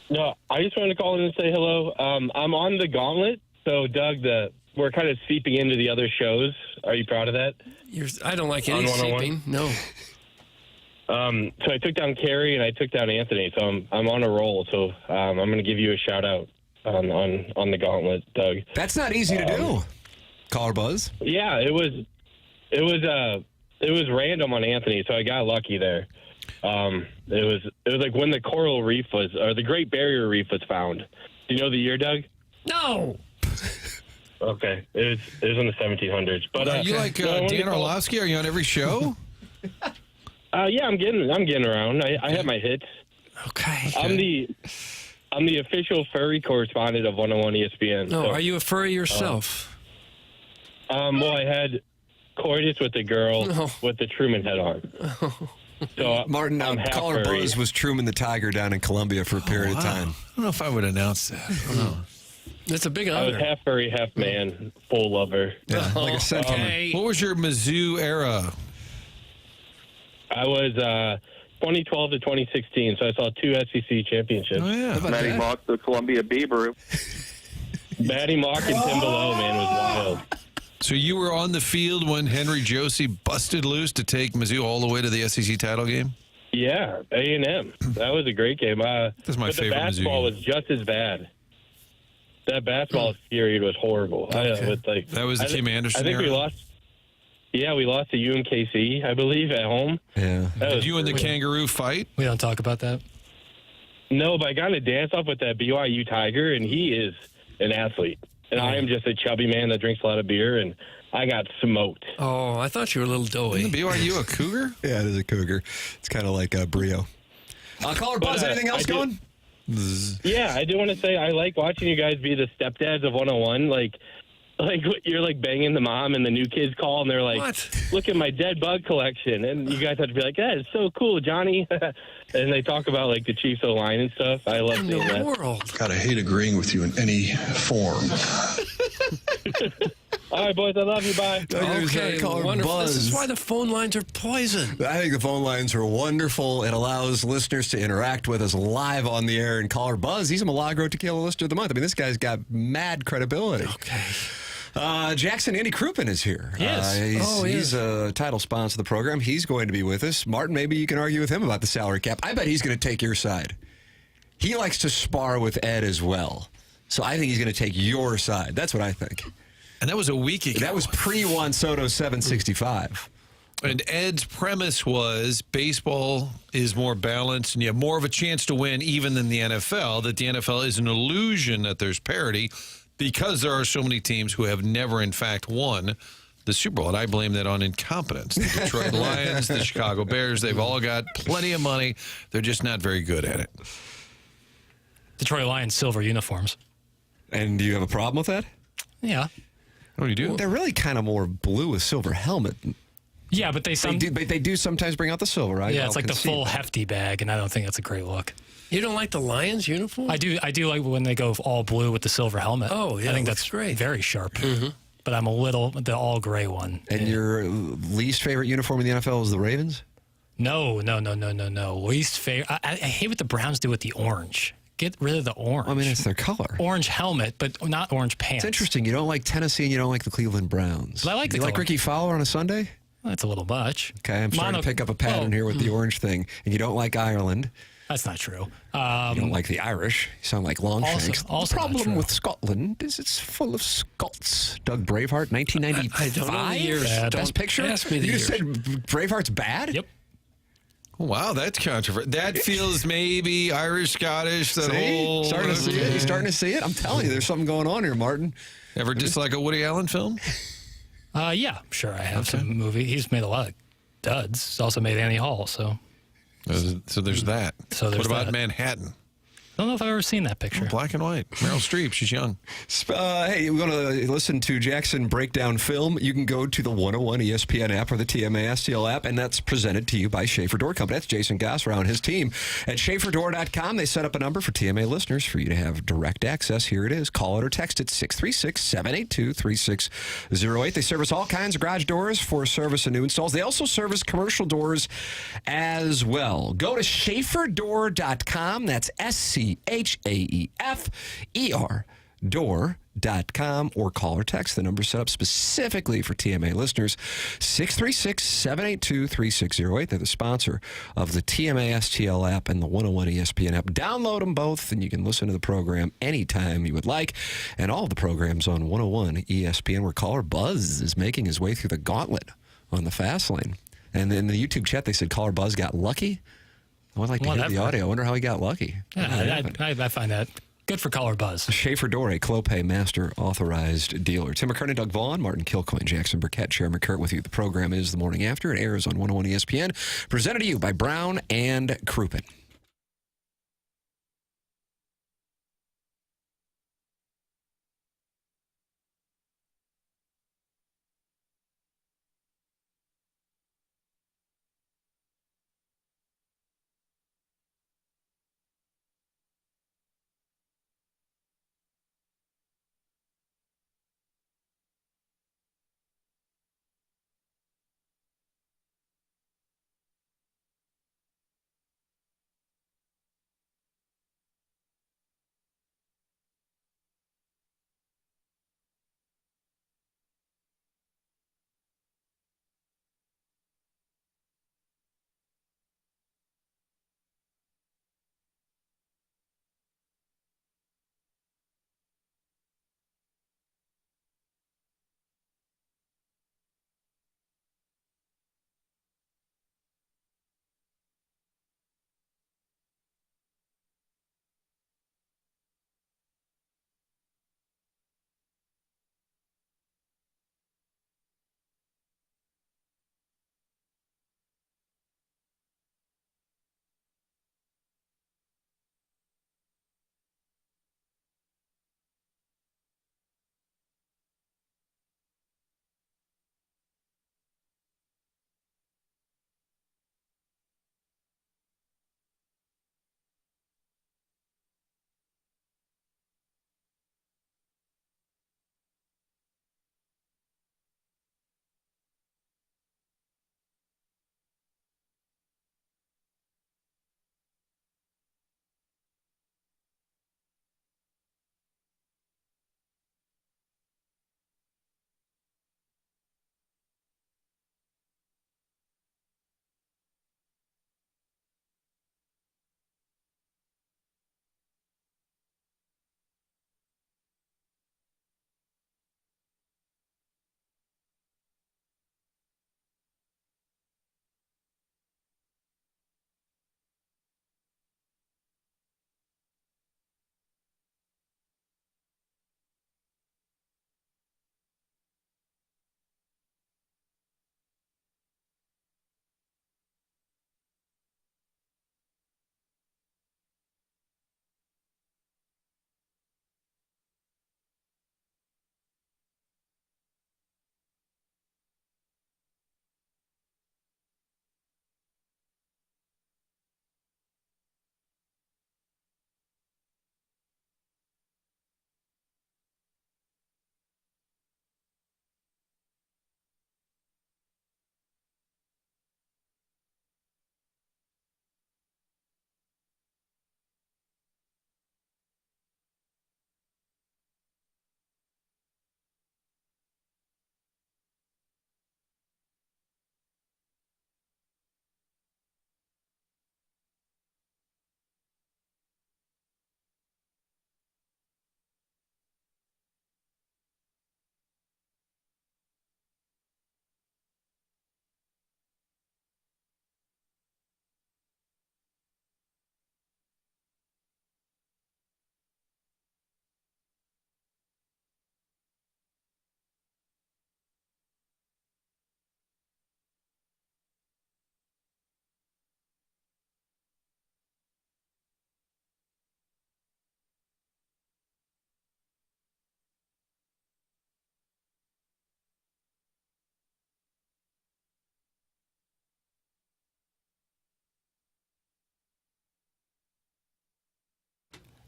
Speaker 20: No, I just wanted to call in and say hello. I'm on the gauntlet, so Doug, we're kind of seeping into the other shows. Are you proud of that?
Speaker 5: I don't like any seeping. No.
Speaker 20: So I took down Carrie and I took down Anthony, so I'm on a roll. So I'm going to give you a shout out on the gauntlet, Doug.
Speaker 3: That's not easy to do. Caller Buzz.
Speaker 20: Yeah, it was random on Anthony, so I got lucky there. It was like when the coral reef the Great Barrier Reef was found. Do you know the year, Doug?
Speaker 5: No.
Speaker 20: Okay, it was in the 1700s. But
Speaker 4: are you like Dan Orlovsky? Are you on every show?
Speaker 20: Yeah, I'm getting around. I have my hits.
Speaker 5: Okay.
Speaker 20: I'm the official furry correspondent of 101 ESPN.
Speaker 5: No, are you a furry yourself?
Speaker 20: Well, I had coitus with a girl with the Truman head on. So
Speaker 3: Martin, Caller Buzz was Truman the Tiger down in Colombia for a period of time.
Speaker 4: I don't know if I would announce that.
Speaker 5: That's a big honor.
Speaker 20: I was half furry, half man, full lover.
Speaker 3: Yeah, like a sentiment.
Speaker 4: What was your Mizzou era?
Speaker 20: I was 2012 to 2016, so I saw 2 SEC championships.
Speaker 4: Oh, yeah.
Speaker 15: Matty Mock, the Columbia Beaver.
Speaker 20: Matty Mock and Tim Below, man, was wild.
Speaker 4: So you were on the field when Henry Josie busted loose to take Mizzou all the way to the SEC title game?
Speaker 20: Yeah, A&M. That was a great game.
Speaker 4: That's my
Speaker 20: but the
Speaker 4: favorite
Speaker 20: basketball
Speaker 4: Mizzou.
Speaker 20: was just as bad. That basketball period was horrible.
Speaker 4: That was the Kim Anderson
Speaker 20: I think we
Speaker 4: era?
Speaker 20: lost. Yeah, we lost to UMKC, I believe, at home.
Speaker 3: Yeah.
Speaker 4: Did you and the kangaroo fight?
Speaker 6: We don't talk about that.
Speaker 20: No, but I got in a dance-off with that BYU Tiger, and he is an athlete. And I am just a chubby man that drinks a lot of beer, and I got smoked.
Speaker 5: Oh, I thought you were a little doughy.
Speaker 4: Isn't BYU a cougar?
Speaker 3: Yeah, it is a cougar. It's kind of like a Brio. Caller Buzz, anything else going?
Speaker 20: Yeah, I do want to say I like watching you guys be the stepdads of 101. Like you're like banging the mom and the new kids call and they're like,
Speaker 5: what?
Speaker 20: Look at my dead bug collection. And you guys have to be like, that is so cool, Johnny. And they talk about like the Chiefs O-line and stuff. I love seeing that.
Speaker 5: World.
Speaker 12: God, I hate agreeing with you in any form.
Speaker 20: All right, boys, I love you. Bye.
Speaker 5: Okay, wonderful. This is why the phone lines are poison.
Speaker 3: I think the phone lines are wonderful. It allows listeners to interact with us live on the air. And caller Buzz, he's a Milagro Tequila Listener of the Month. I mean, this guy's got mad credibility.
Speaker 5: Okay.
Speaker 3: Jackson, Andy Crouppen is here.
Speaker 5: Yes.
Speaker 3: He's a title sponsor of the program. He's going to be with us. Martin, maybe you can argue with him about the salary cap. I bet he's going to take your side. He likes to spar with Ed as well. So I think he's going to take your side. That's what I think.
Speaker 4: And that was a week ago.
Speaker 3: That was pre-Juan Soto 765.
Speaker 4: And Ed's premise was baseball is more balanced and you have more of a chance to win even than the NFL, that the NFL is an illusion that there's parity because there are so many teams who have never, in fact, won the Super Bowl. And I blame that on incompetence. The Detroit Lions, the Chicago Bears, they've all got plenty of money. They're just not very good at it.
Speaker 6: Detroit Lions silver uniforms.
Speaker 3: And do you have a problem with that?
Speaker 6: Yeah.
Speaker 4: What do you do?
Speaker 3: They're really kind of more blue with silver helmet.
Speaker 6: Yeah, but they
Speaker 3: do sometimes bring out the silver, right?
Speaker 6: Yeah, it's like the full hefty bag, and I don't think that's a great look.
Speaker 5: You don't like the Lions uniform?
Speaker 6: I do like when they go all blue with the silver helmet.
Speaker 5: Oh, yeah,
Speaker 6: I think
Speaker 5: looks
Speaker 6: that's
Speaker 5: great.
Speaker 6: Very sharp.
Speaker 5: Mm-hmm.
Speaker 6: But I'm the all gray one.
Speaker 3: And your least favorite uniform in the NFL is the Ravens?
Speaker 6: No. Least favorite. I hate what the Browns do with the orange. Get rid of the orange.
Speaker 3: I mean, it's their color.
Speaker 6: Orange helmet, but not orange pants.
Speaker 3: It's interesting. You don't like Tennessee and you don't like the Cleveland Browns.
Speaker 6: But I like the
Speaker 3: You like
Speaker 6: color.
Speaker 3: Ricky Fowler on a Sunday?
Speaker 6: That's a little much.
Speaker 3: Okay, I'm starting to pick up a pattern here with the orange thing. And you don't like Ireland.
Speaker 6: That's not true.
Speaker 3: You don't like the Irish. You sound like Longshanks.
Speaker 6: Also
Speaker 3: the
Speaker 6: not
Speaker 3: problem
Speaker 6: true.
Speaker 3: with Scotland is it's full of Scots. Doug Braveheart, 1995.
Speaker 5: I don't know the years.
Speaker 3: Best
Speaker 5: Don't
Speaker 3: picture?
Speaker 5: ask me the
Speaker 3: You just
Speaker 5: years.
Speaker 3: said Braveheart's bad?
Speaker 6: Yep.
Speaker 4: Wow, that's controversial. That feels maybe Irish, Scottish, that whole...
Speaker 3: Starting to see it? You starting to see it? I'm telling you, there's something going on here, Martin.
Speaker 4: Ever dislike a Woody Allen film?
Speaker 6: Yeah, sure. I have some movie. He's made a lot of duds. He's also made Annie Hall. So
Speaker 4: there's that.
Speaker 6: So there's
Speaker 4: what about
Speaker 6: that.
Speaker 4: Manhattan?
Speaker 6: I don't know if I've ever seen that picture.
Speaker 4: Black and white. Meryl Streep, she's young.
Speaker 3: Hey, you want to listen to Jackson break down film? You can go to the 101 ESPN app or the TMA STL app, and that's presented to you by Schaefer Door Company. That's Jason Gosrow and his team. At SchaeferDoor.com, they set up a number for TMA listeners for you to have direct access. Here it is. Call it or text it, 636-782-3608. They service all kinds of garage doors for service and new installs. They also service commercial doors as well. Go to SchaeferDoor.com. That's SCHAEFER door.com or call or text. The number set up specifically for TMA listeners, 636-782-3608. They're the sponsor of the TMA STL app and the 101 ESPN app. Download them both, and you can listen to the program anytime you would like. And all of the programs on 101 ESPN, where caller Buzz is making his way through the gauntlet on the fast lane. And in the YouTube chat, they said caller Buzz got lucky. I would like to hear the audio. I wonder how he got lucky.
Speaker 6: Yeah, I find that good for caller Buzz.
Speaker 3: Schaefer Door, a Clopay Master Authorized Dealer. Tim McKernan, Doug Vaughn, Martin Kilcoyne, Jackson Burkett, Chairman Kurt with you. The program is The Morning After. It airs on 101 ESPN. Presented to you by Brown and Crouppen.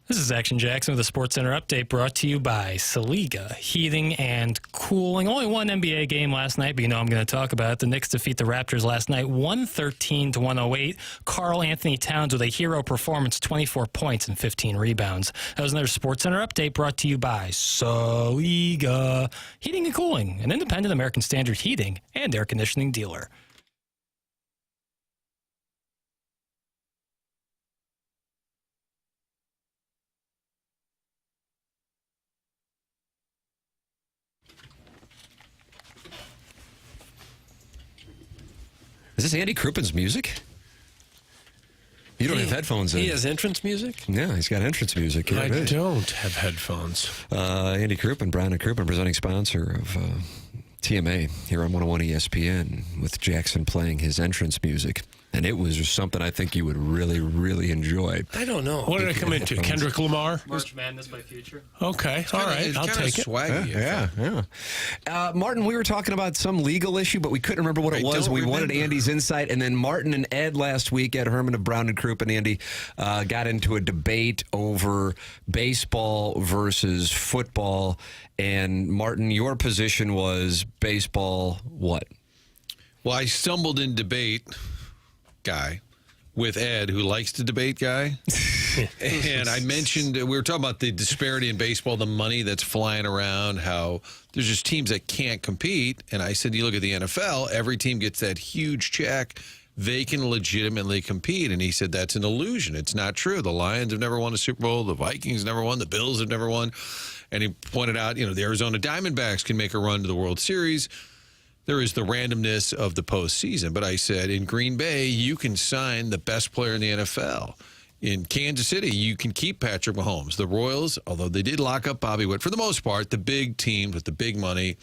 Speaker 6: This is Action Jackson with a Sports Center update brought to you by Saliga Heating and Cooling. Only one NBA game last night, but you know I'm going to talk about it. The Knicks defeat the Raptors last night, 113-108. Karl Anthony Towns with a hero performance, 24 points and 15 rebounds. That was another Sports Center update brought to you by Saliga Heating and Cooling, an independent American Standard heating and air conditioning dealer.
Speaker 3: Is this Andy Krupin's music? You don't have headphones in.
Speaker 5: He has entrance music?
Speaker 3: Yeah, he's got entrance music. Here
Speaker 21: I
Speaker 3: it is.
Speaker 21: don't have headphones.
Speaker 3: Andy Krupin, Brown and Krupin, presenting sponsor of TMA here on 101 ESPN with Jackson playing his entrance music. And it was just something I think you would really, really enjoy.
Speaker 5: I don't know.
Speaker 21: What did I come into? Kendrick Lamar?
Speaker 6: March Madness by Future.
Speaker 21: Okay, all right, I'll take it.
Speaker 4: Swaggy.
Speaker 3: Yeah. Martin, we were talking about some legal issue, but we couldn't remember what it was. We wanted Andy's insight. And then Martin and Ed last week, Ed Herman of Brown and Krupp and Andy, got into a debate over baseball versus football. And Martin, your position was baseball what?
Speaker 4: Well, I stumbled in debate, guy, with Ed, who likes to debate, guy. And I mentioned, we were talking about the disparity in baseball, the money that's flying around, how there's just teams that can't compete. And I said, you look at the NFL, every team gets that huge check. They can legitimately compete. And he said, that's an illusion. It's not true. The Lions have never won a Super Bowl. The Vikings never won. The Bills have never won. And he pointed out, the Arizona Diamondbacks can make a run to the World Series. There is the randomness of the postseason. But I said, in Green Bay, you can sign the best player in the NFL. In Kansas City, you can keep Patrick Mahomes. The Royals, although they did lock up Bobby Witt, for the most part, the big teams with the big money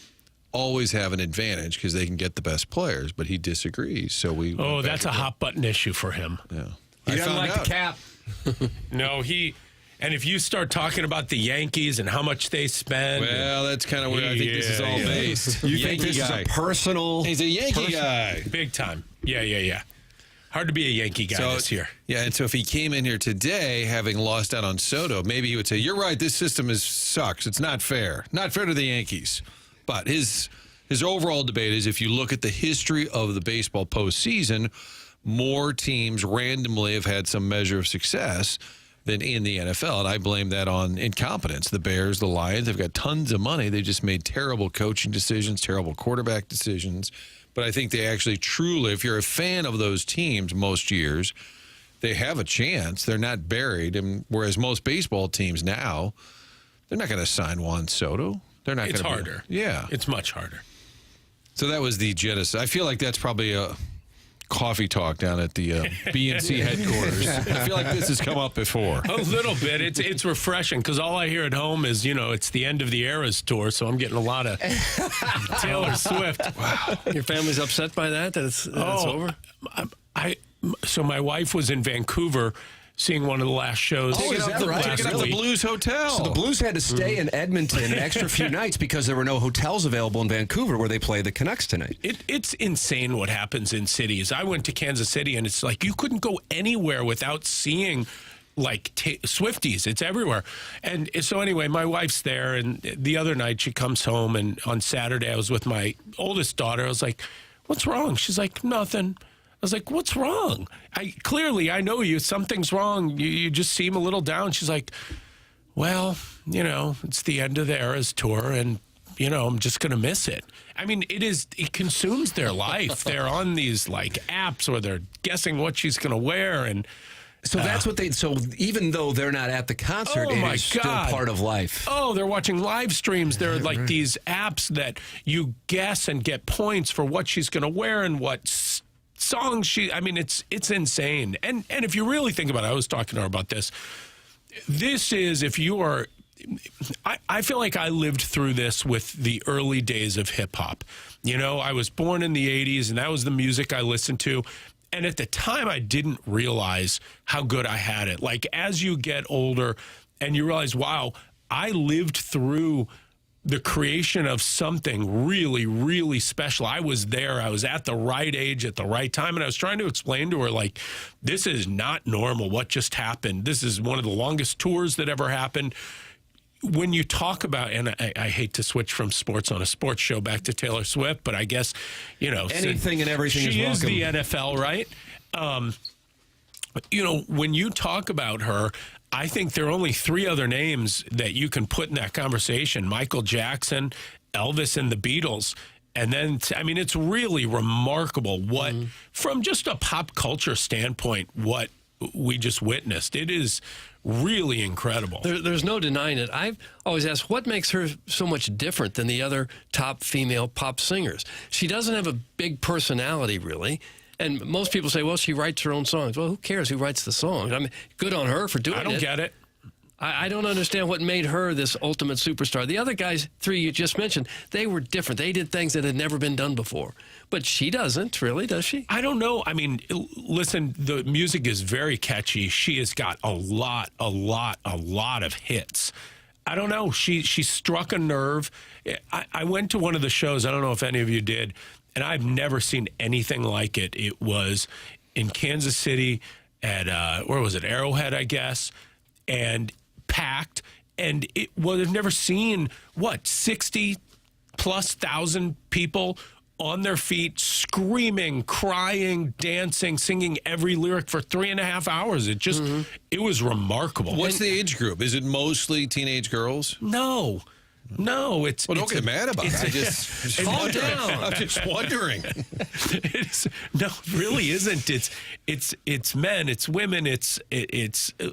Speaker 4: always have an advantage because they can get the best players. But he disagrees. So
Speaker 21: that's a hot button issue for him.
Speaker 4: Yeah.
Speaker 21: He doesn't like the cap. No, and if you start talking about the Yankees and how much they spend.
Speaker 4: Well, that's kind of where I think this is all based.
Speaker 3: You think this is a personal?
Speaker 4: He's a Yankee guy.
Speaker 21: Big time. Yeah. Hard to be a Yankee guy this year.
Speaker 4: Yeah, and so if he came in here today having lost out on Soto, maybe he would say, you're right, this system sucks. It's not fair. Not fair to the Yankees. But his overall debate is if you look at the history of the baseball postseason, more teams randomly have had some measure of success than in the NFL. And I blame that on incompetence. The Bears, the Lions, they've got tons of money. They just made terrible coaching decisions, terrible quarterback decisions. But I think they actually truly, if you're a fan of those teams most years, they have a chance. They're not buried. And whereas most baseball teams now, they're not going to sign Juan Soto. They're not going to.
Speaker 21: It's harder.
Speaker 4: Yeah.
Speaker 21: It's much harder.
Speaker 4: So that was the genesis. I feel like that's probably a coffee talk down at the BNC headquarters. I feel like this has come up before.
Speaker 21: A little bit. It's refreshing because all I hear at home is, it's the end of the Eras tour, so I'm getting a lot of Taylor Swift.
Speaker 5: Wow. Your family's upset by that it's over?
Speaker 21: So my wife was in Vancouver seeing one of the last shows.
Speaker 3: Is that right?
Speaker 4: Taking up the Blues Hotel.
Speaker 3: So the Blues had to stay in Edmonton an extra few nights because there were no hotels available in Vancouver where they play the Canucks tonight.
Speaker 21: It's insane what happens in cities. I went to Kansas City, and it's like you couldn't go anywhere without seeing Swifties. It's everywhere. And so anyway, my wife's there, and the other night she comes home, and on Saturday I was with my oldest daughter. I was like, what's wrong? She's like, nothing. I was like, what's wrong? I know you. Something's wrong. You just seem a little down. She's like, well, it's the end of the Eras tour, and, I'm just going to miss it. I mean, it consumes their life. They're on these, apps where they're guessing what she's going to wear, and
Speaker 3: so that's what so even though they're not at the concert, it is still part of life.
Speaker 21: Oh, they're watching live streams. There are these apps that you guess and get points for what she's going to wear and what songs it's insane. And if you really think about it, I was talking to her about this. This is, if you are, I feel like I lived through this with the early days of hip hop. I was born in the 80s, and that was the music I listened to. And at the time, I didn't realize how good I had it. As you get older and you realize, wow, I lived through the creation of something really, really special. I was there. I was at the right age at the right time, and I was trying to explain to her, like, this is not normal. What just happened? This is one of the longest tours that ever happened. When you talk about, and I hate to switch from sports on a sports show back to Taylor Swift, but I guess,
Speaker 3: anything and everything is welcome.
Speaker 21: She is the NFL, right? When you talk about her, I think there are only 3 other names that you can put in that conversation: Michael Jackson, Elvis, and the Beatles. And then, it's really remarkable what, from just a pop culture standpoint, what we just witnessed. It is really incredible.
Speaker 5: There's no denying it. I've always asked, what makes her so much different than the other top female pop singers? She doesn't have a big personality, really. And most people say, well, she writes her own songs. Well, who cares who writes the songs? Good on her for doing it.
Speaker 21: I don't get it.
Speaker 5: I don't understand what made her this ultimate superstar. The other guys, 3 you just mentioned, they were different. They did things that had never been done before. But she doesn't, really, does she?
Speaker 21: I don't know. Listen, the music is very catchy. She has got a lot of hits. I don't know. She struck a nerve. I went to one of the shows. I don't know if any of you did. And I've never seen anything like it. It was in Kansas City at, where was it, Arrowhead, I guess, and packed. And I've never seen, 60,000+ people on their feet, screaming, crying, dancing, singing every lyric for 3.5 hours. It just, it was remarkable.
Speaker 4: What's the age group? Is it mostly teenage girls?
Speaker 21: No, it's...
Speaker 4: Well, don't get mad about it. I'm just wondering.
Speaker 21: No, it really isn't. It's men, it's women, it's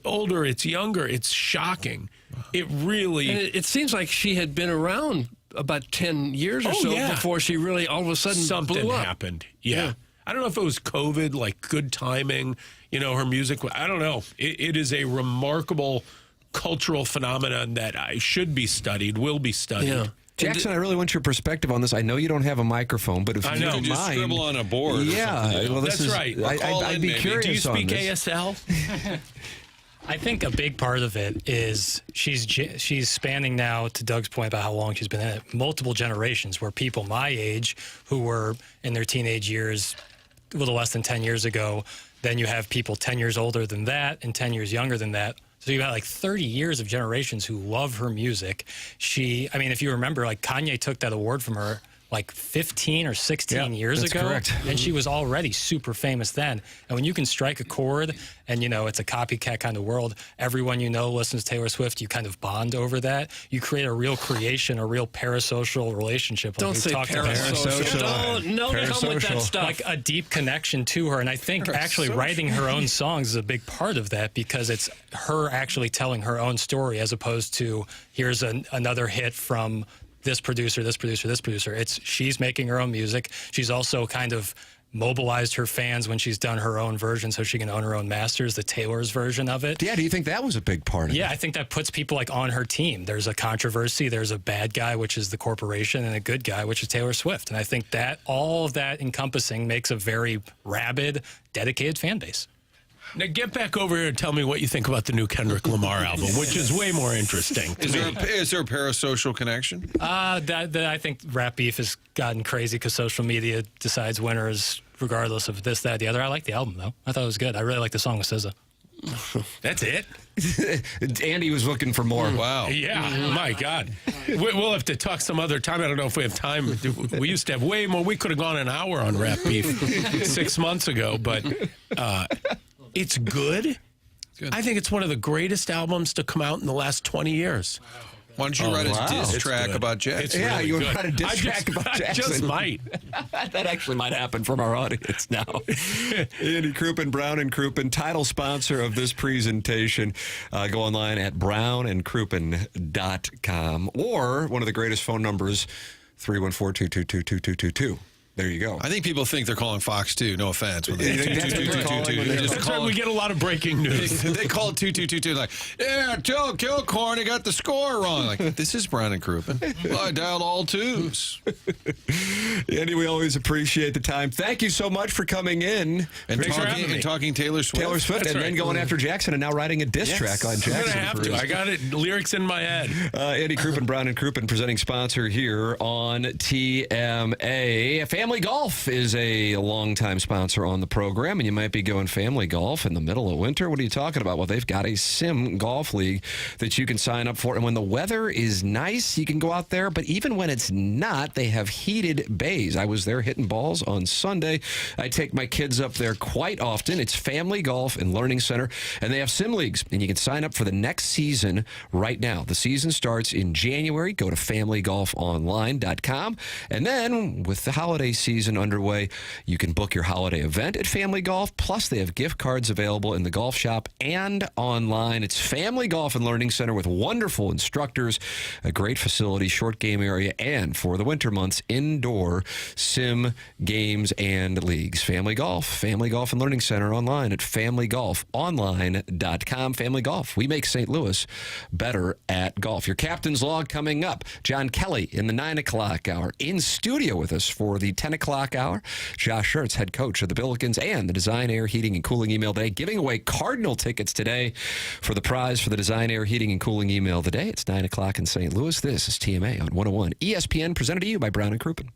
Speaker 21: older, it's younger. It's shocking. It really...
Speaker 5: And it seems like she had been around about 10 years or before she really all of a sudden
Speaker 21: something
Speaker 5: blew up.
Speaker 21: happened. Yeah. I don't know if it was COVID, like good timing, her music. I don't know. It is a remarkable cultural phenomenon that should be studied, will be studied.
Speaker 5: Yeah.
Speaker 3: Jackson, I really want your perspective on this. I know you don't have a microphone, but if you don't
Speaker 4: just
Speaker 3: mind,
Speaker 4: scribble on a board.
Speaker 3: Yeah, well,
Speaker 21: that's right.
Speaker 3: I'd be curious.
Speaker 21: Do you speak
Speaker 3: on this.
Speaker 21: ASL?
Speaker 6: I think a big part of it is she's spanning now, to Doug's point about how long she's been in it, multiple generations where people my age who were in their teenage years a little less than 10 years ago, then you have people 10 years older than that and 10 years younger than that. So you've got like 30 years of generations who love her music. If you remember, like Kanye took that award from her like 15 or 16 years ago.
Speaker 3: Correct.
Speaker 6: And she was already super famous then. And when you can strike a chord and, it's a copycat kind of world, everyone listens to Taylor Swift, you kind of bond over that. You create a real creation, a real parasocial relationship.
Speaker 5: Don't say parasocial. Don't come with that stuff.
Speaker 6: Like a deep connection to her. And I think actually writing her own songs is a big part of that because it's her actually telling her own story as opposed to here's another hit from this producer. She's making her own music. She's also kind of mobilized her fans when she's done her own version so she can own her own masters, the Taylor's version of it.
Speaker 3: Yeah, do you think that was a big part of it?
Speaker 6: Yeah, I think that puts people like on her team. There's a controversy. There's a bad guy, which is the corporation, and a good guy, which is Taylor Swift. And I think that all of that encompassing makes a very rabid, dedicated fan base.
Speaker 21: Now get back over here and tell me what you think about the new Kendrick Lamar album, which is way more interesting.
Speaker 4: Is there a parasocial connection?
Speaker 6: I think rap beef has gotten crazy because social media decides winners regardless of this, that, the other. I like the album, though. I thought it was good. I really like the song with SZA.
Speaker 21: That's it?
Speaker 3: Andy was looking for more.
Speaker 4: Wow.
Speaker 21: Yeah, my God. We'll have to talk some other time. I don't know if we have time. We used to have way more. We could have gone an hour on rap beef 6 months ago, but... it's good. I think it's one of the greatest albums to come out in the last 20 years.
Speaker 4: Why don't you write a diss track about Jackson?
Speaker 21: Really
Speaker 3: you
Speaker 21: good.
Speaker 3: would write a diss track about Jackson.
Speaker 21: I just might.
Speaker 3: That actually might happen from our audience now. Andy Crouppen, Brown and Crouppen, title sponsor of this presentation. Go online at brownandcrouppen.com or one of the greatest phone numbers, 314-222-2222. There you go.
Speaker 4: I think people think they're calling Fox, too. No offense. When they
Speaker 21: That's right. We get a lot of breaking news.
Speaker 4: They call it 2222. Like, yeah, tell Kilcoyne he got the score wrong. Like, this is Brown and Crouppen. Well, I dialed all twos.
Speaker 3: Andy, we always appreciate the time. Thank you so much for coming in.
Speaker 4: And talking Taylor Swift.
Speaker 3: That's and then going after Jackson and now writing a diss track on Jackson.
Speaker 21: I'm going to have to. I got it. Lyrics in my head.
Speaker 3: Andy Crouppen, Brown and Crouppen, presenting sponsor here on TMA. Family Golf is a longtime sponsor on the program, and you might be going family golf in the middle of winter. What are you talking about? Well, they've got a sim golf league that you can sign up for, and when the weather is nice, you can go out there, but even when it's not, they have heated bays. I was there hitting balls on Sunday. I take my kids up there quite often. It's Family Golf and Learning Center, and they have sim leagues, and you can sign up for the next season right now. The season starts in January. Go to familygolfonline.com, and then with the holiday season underway, you can book your holiday event at Family Golf. Plus, they have gift cards available in the golf shop and online. It's Family Golf and Learning Center with wonderful instructors, a great facility, short game area, and for the winter months, indoor sim games and leagues. Family Golf and Learning Center online at familygolfonline.com. Family Golf, we make St. Louis better at golf. Your captain's log coming up. John Kelly in the 9 o'clock hour. In studio with us for the 10 o'clock hour, Josh Schertz, head coach of the Billikens and the Design Air Heating and Cooling Email Day, giving away Cardinal tickets today for the prize for the Design Air Heating and Cooling Email of the Day. It's 9 o'clock in St. Louis. This is TMA on 101 ESPN, presented to you by Brown and Crouppen.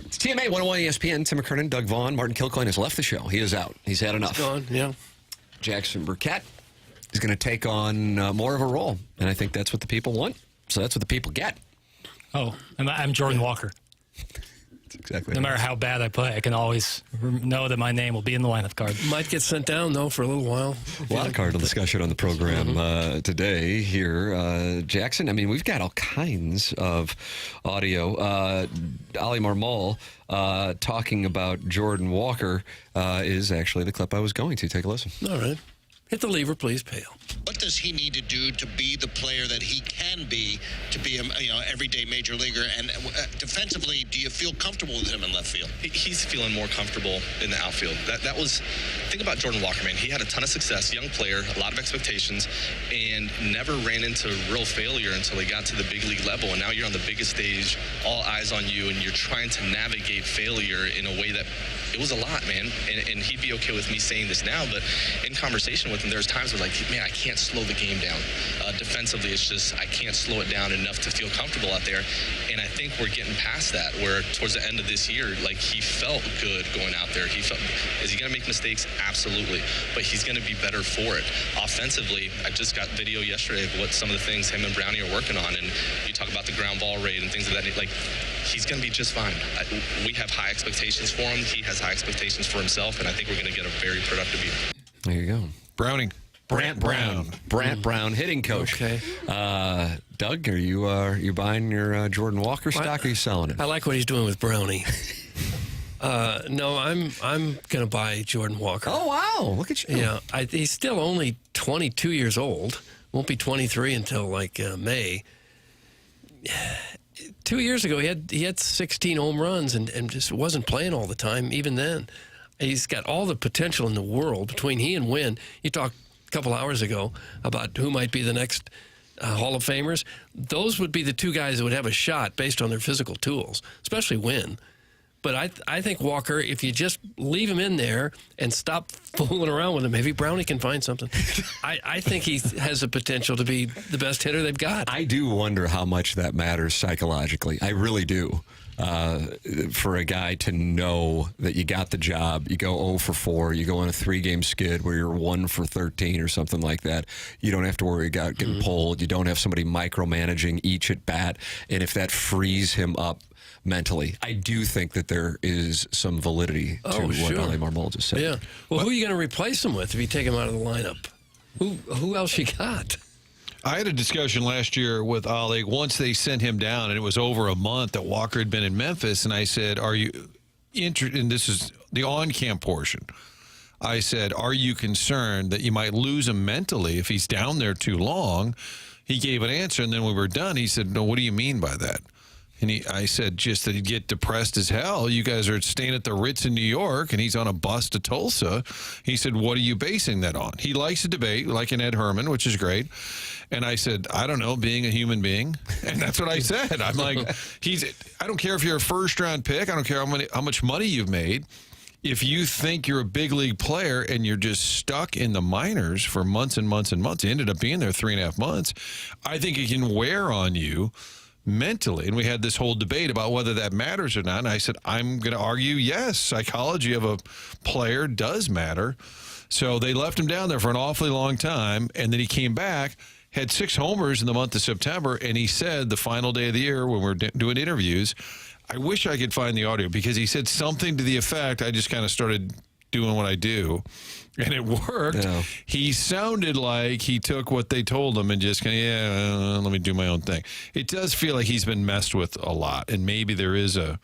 Speaker 3: It's TMA 101 ESPN. Tim McKernan, Doug Vaughn, Martin Kilcoyne has left the show. He is out. He's had enough.
Speaker 5: He's gone, yeah.
Speaker 3: Jackson Burkett is going to take on more of a role, and I think that's what the people want. So that's what the people get.
Speaker 6: Oh, I'm Jordan Walker.
Speaker 3: That's exactly.
Speaker 6: No matter how bad I play, I can always know that my name will be in the lineup card.
Speaker 5: Might get sent down, though, for a little while.
Speaker 3: A lot of Cardinal discussion on the program today here. Jackson, I mean, we've got all kinds of audio. Ali Marmol talking about Jordan Walker is actually the clip I was going to. Take a listen.
Speaker 5: All right. Hit the lever, please, Pale.
Speaker 9: What does he need to do to be the player that he can be, to be a everyday major leaguer? And defensively, do you feel comfortable with him in left field?
Speaker 11: He's feeling more comfortable in the outfield. That was, think about Jordan Walker, man. He had a ton of success, young player, a lot of expectations, and never ran into real failure until he got to the big league level. And now you're on the biggest stage, all eyes on you, and you're trying to navigate failure in a way that it was a lot, man. And he'd be okay with me saying this now, but in conversation with him, there's times where, like, man, I can't slow the game down. Defensively, it's just I can't slow it down enough to feel comfortable out there. And I think we're getting past that, where towards the end of this year, like, he felt good going out there. He felt, is he going to make mistakes? Absolutely. But he's going to be better for it. Offensively, I just got video yesterday of what some of the things him and Brownie are working on. And you talk about the ground ball rate and things of that. Like, he's going to be just fine. We have high expectations for him. He has high expectations for himself. And I think we're going to get a very productive year.
Speaker 3: There you go.
Speaker 4: Browning.
Speaker 3: Brant Brown, hitting coach.
Speaker 5: Okay.
Speaker 3: Doug, are you buying your Jordan Walker stock, or are you selling it?
Speaker 5: I like what he's doing with Brownie. No, I'm going to buy Jordan Walker.
Speaker 3: Oh, wow. Look at you.
Speaker 5: Yeah, he's still only 22 years old. Won't be 23 until, like, May. 2 years ago, he had 16 home runs and just wasn't playing all the time, even then. He's got all the potential in the world. Between he and Wynn, you talked a couple hours ago about who might be the next Hall of Famers. Those would be the two guys that would have a shot based on their physical tools, especially Wynn. But I think Walker, if you just leave him in there and stop fooling around with him, maybe Brownie can find something. I think he has the potential to be the best hitter they've got.
Speaker 3: I do wonder how much that matters psychologically. I really do. For a guy to know that you got the job, you go 0 for 4, you go on a 3-game skid where you're 1 for 13 or something like that. You don't have to worry about getting pulled. You don't have somebody micromanaging each at bat. And if that frees him up mentally, I do think that there is some validity to what Ali Marmol just said.
Speaker 5: Yeah. Well, who are you going to replace him with if you take him out of the lineup? Who else you got?
Speaker 4: I had a discussion last year with Ali once they sent him down, and it was over a month that Walker had been in Memphis, and I said, are you interested, and this is the on-camp portion, I said, are you concerned that you might lose him mentally if he's down there too long? He gave an answer, and then when we were done, he said, no, what do you mean by that? And I said, just that he'd get depressed as hell. You guys are staying at the Ritz in New York, and he's on a bus to Tulsa. He said, what are you basing that on? He likes to debate, like an Ed Herman, which is great. And I said, I don't know, being a human being. And that's what I said. I'm like, I don't care if you're a first-round pick. I don't care how much money you've made. If you think you're a big league player and you're just stuck in the minors for months and months and months, you ended up being there 3.5 months, I think it can wear on you mentally. And we had this whole debate about whether that matters or not. And I said, I'm going to argue, yes, psychology of a player does matter. So they left him down there for an awfully long time. And then he came back, had 6 homers in the month of September. And he said the final day of the year when we're doing interviews, I wish I could find the audio, because he said something to the effect, I just kind of started doing what I do. And it worked. Yeah. He sounded like he took what they told him and just kind of, let me do my own thing. It does feel like he's been messed with a lot, and maybe there is an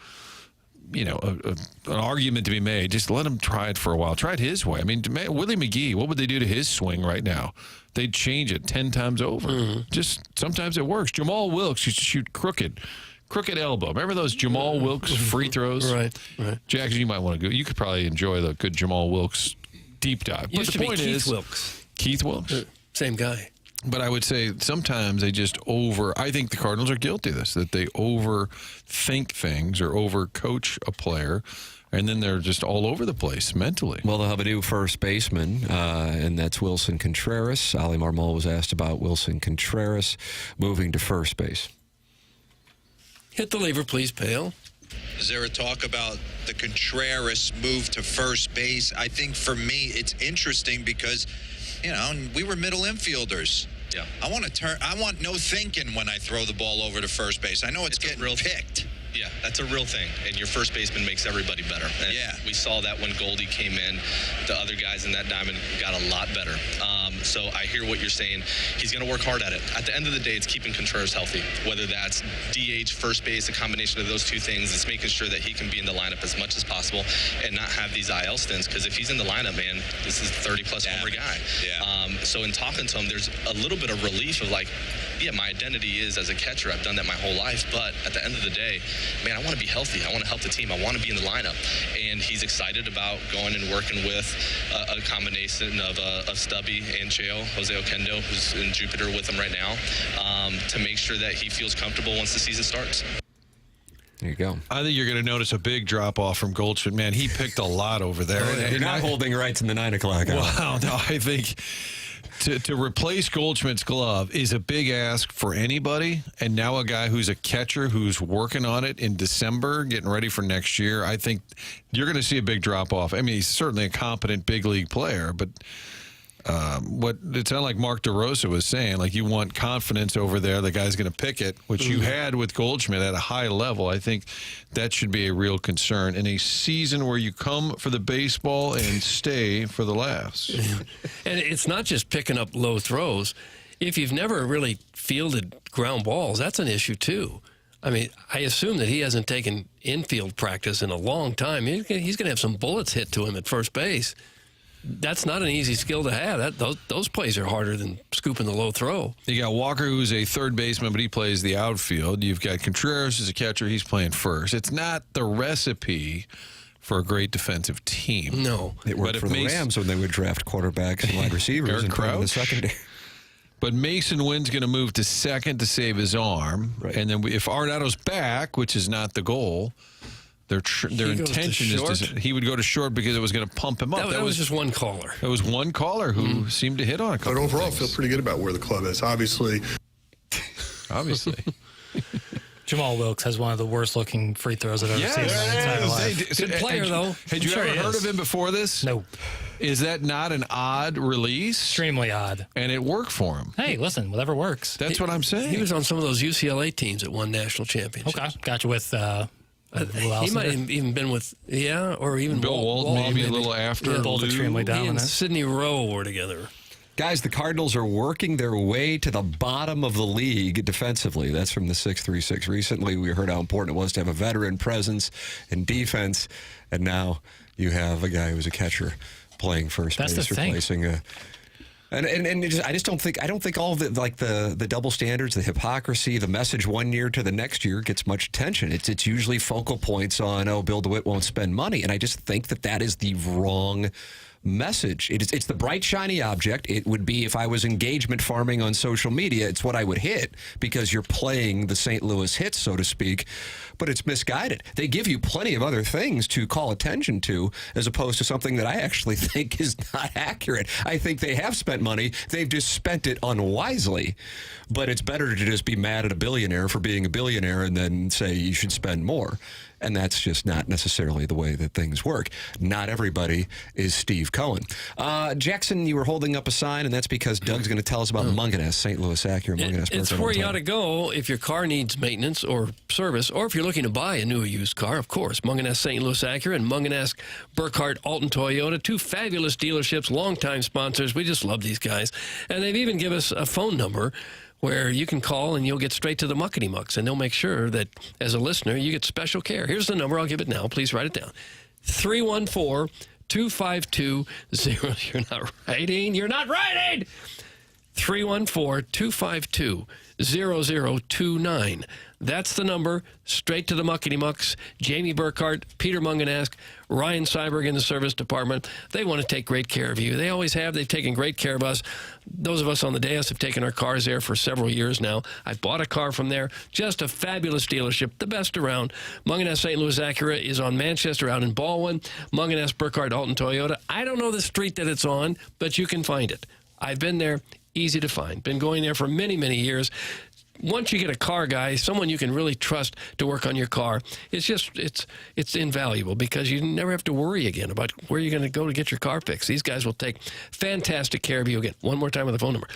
Speaker 4: argument to be made. Just let him try it for a while. Try it his way. I mean, Willie McGee, what would they do to his swing right now? They'd change it 10 times over. Mm-hmm. Just sometimes it works. Jamal Wilkes used to shoot crooked elbow. Remember those Jamal Wilkes free throws?
Speaker 5: Right.
Speaker 4: Jackson, you might want to go. You could probably enjoy the good Jamal Wilkes deep dive. But
Speaker 5: Used
Speaker 4: the
Speaker 5: to
Speaker 4: point
Speaker 5: be Keith
Speaker 4: is,
Speaker 5: Wilkes.
Speaker 4: Keith Wilkes?
Speaker 5: Same guy.
Speaker 4: But I would say sometimes they just I think the Cardinals are guilty of this, that they overthink things or overcoach a player, and then they're just all over the place mentally.
Speaker 3: Well, they'll have a new first baseman, and that's Wilson Contreras. Ali Marmol was asked about Wilson Contreras moving to first base.
Speaker 5: Hit the lever, please, Pale.
Speaker 1: Is there a talk about the Contreras move to first base? I think for me, it's interesting because, we were middle infielders.
Speaker 11: Yeah.
Speaker 1: I want no thinking when I throw the ball over to first base. I know it's getting picked.
Speaker 11: Yeah, that's a real thing. And your first baseman makes everybody better. And we saw that when Goldie came in. The other guys in that diamond got a lot better. So I hear what you're saying. He's going to work hard at it. At the end of the day, it's keeping Contreras healthy. Whether that's DH, first base, a combination of those two things, it's making sure that he can be in the lineup as much as possible and not have these IL stints. Because if he's in the lineup, man, this is a 30-plus homer guy. So in talking to him, there's a little bit of relief of like, yeah, my identity is as a catcher. I've done that my whole life. But at the end of the day, man, I want to be healthy. I want to help the team. I want to be in the lineup. And he's excited about going and working with a combination of Stubby and Cheo, Jose Oquendo, who's in Jupiter with him right now, to make sure that he feels comfortable once the season starts.
Speaker 3: There you go.
Speaker 4: I think you're going to notice a big drop-off from Goldschmidt. Man, he picked a lot over there.
Speaker 3: You're not holding rights in the 9 o'clock hour.
Speaker 4: Wow, no, I think to replace Goldschmidt's glove is a big ask for anybody. And now a guy who's a catcher who's working on it in December, getting ready for next year, I think you're going to see a big drop-off. I mean, he's certainly a competent big league player, but what it sounded like Mark DeRosa was saying, like you want confidence over there, the guy's going to pick it, which you had with Goldschmidt at a high level. I think that should be a real concern in a season where you come for the baseball and stay for the laughs.
Speaker 5: And it's not just picking up low throws. If you've never really fielded ground balls, that's an issue too. I mean, I assume that he hasn't taken infield practice in a long time. He's going to have some bullets hit to him at first base. That's not an easy skill to have. Those plays are harder than scooping the low throw.
Speaker 4: You got Walker, who's a third baseman, but he plays the outfield. You've got Contreras as a catcher. He's playing first. It's not the recipe for a great defensive team.
Speaker 5: No.
Speaker 3: It worked for the Rams when they would draft quarterbacks and wide receivers and put them in the secondary.
Speaker 4: But Mason Wynn's going to move to second to save his arm. Right. And then if Arenado's back, which is not the goal, their intention is he would go to short because it was going to pump him up.
Speaker 5: That was just one caller.
Speaker 4: That was one caller who seemed to hit on a couple.
Speaker 12: But overall, I
Speaker 4: things.
Speaker 12: feel pretty good about where the club is. Obviously.
Speaker 6: Jamal Wilkes has one of the worst looking free throws I've ever seen in my entire life.
Speaker 5: Good player, though.
Speaker 4: Had you ever heard of him before this?
Speaker 6: No.
Speaker 4: Is that not an odd release?
Speaker 6: Extremely odd.
Speaker 4: And it worked for him.
Speaker 6: Hey, listen, whatever works.
Speaker 4: That's what I'm saying.
Speaker 5: He was on some of those UCLA teams that won national championships.
Speaker 6: Okay, got you with...
Speaker 5: he might have even been with, or even
Speaker 4: Bill Walton, maybe a little after.
Speaker 6: Yeah, both extremely dominant.
Speaker 5: He and Sidney Rowe were together.
Speaker 3: Guys, the Cardinals are working their way to the bottom of the league defensively. That's from the 636. Recently, we heard how important it was to have a veteran presence in defense, and now you have a guy who's a catcher playing first base, replacing a. And I just don't think all of the double standards, the hypocrisy, the message one year to the next year gets much attention. It's usually focal points on Bill DeWitt won't spend money, and I just think that is the wrong message. It's the bright shiny object. It would be if I was engagement farming on social media. It's what I would hit because you're playing the St. Louis hits, so to speak. But it's misguided. They give you plenty of other things to call attention to as opposed to something that I actually think is not accurate. I think they have spent money. They've just spent it unwisely. But it's better to just be mad at a billionaire for being a billionaire and then say you should spend more. And that's just not necessarily the way that things work. Not everybody is Steve Cohen. Jackson, you were holding up a sign, and that's because Doug's going to tell us about Munganess, St. Louis Acura. Munganess.
Speaker 5: It's where you ought to go if your car needs maintenance or service, or if you're looking to buy a new or used car, of course. Munganess St. Louis Acura and Munganess Burkhardt Alton Toyota, two fabulous dealerships, longtime sponsors. We just love these guys. And they've even given us a phone number where you can call and you'll get straight to the muckety mucks, and they'll make sure that as a listener you get special care. Here's the number. I'll give it now. Please write it down. 314-252-0. You're not writing. You're not writing. 314-252-0029. That's the number. Straight to the muckety mucks. Jamie Burkhardt, Peter Munganess, Ryan Seiberg in the service department. They want to take great care of you. They always have. They've taken great care of us. Those of us on the dais have taken our cars there for several years now. I've bought a car from there. Just a fabulous dealership, the best around. Munganess St. Louis Acura is on Manchester out in Baldwin. Munganess Burkhardt Alton Toyota. I don't know the street that it's on, but you can find it. I've been there. Easy to find. Been going there for many, many years. Once you get a car guy, someone you can really trust to work on your car, it's invaluable because you never have to worry again about where you're going to go to get your car fixed. These guys will take fantastic care of you. Again, one more time with the phone number.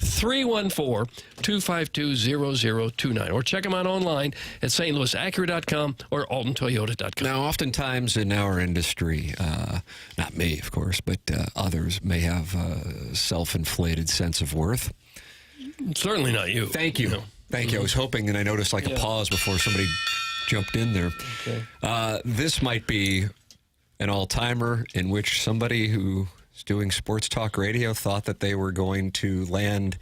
Speaker 5: 314-252-0029. Or check them out online at stlouisacura.com or altontoyota.com.
Speaker 3: Now, oftentimes in our industry, not me, of course, but others may have a self-inflated sense of worth.
Speaker 5: Certainly not you.
Speaker 3: Thank you.
Speaker 5: No.
Speaker 3: Thank you. I was hoping, and I noticed like a pause before somebody jumped in there.
Speaker 5: Okay.
Speaker 3: This might be an all-timer in which somebody who's doing sports talk radio thought that they were going to land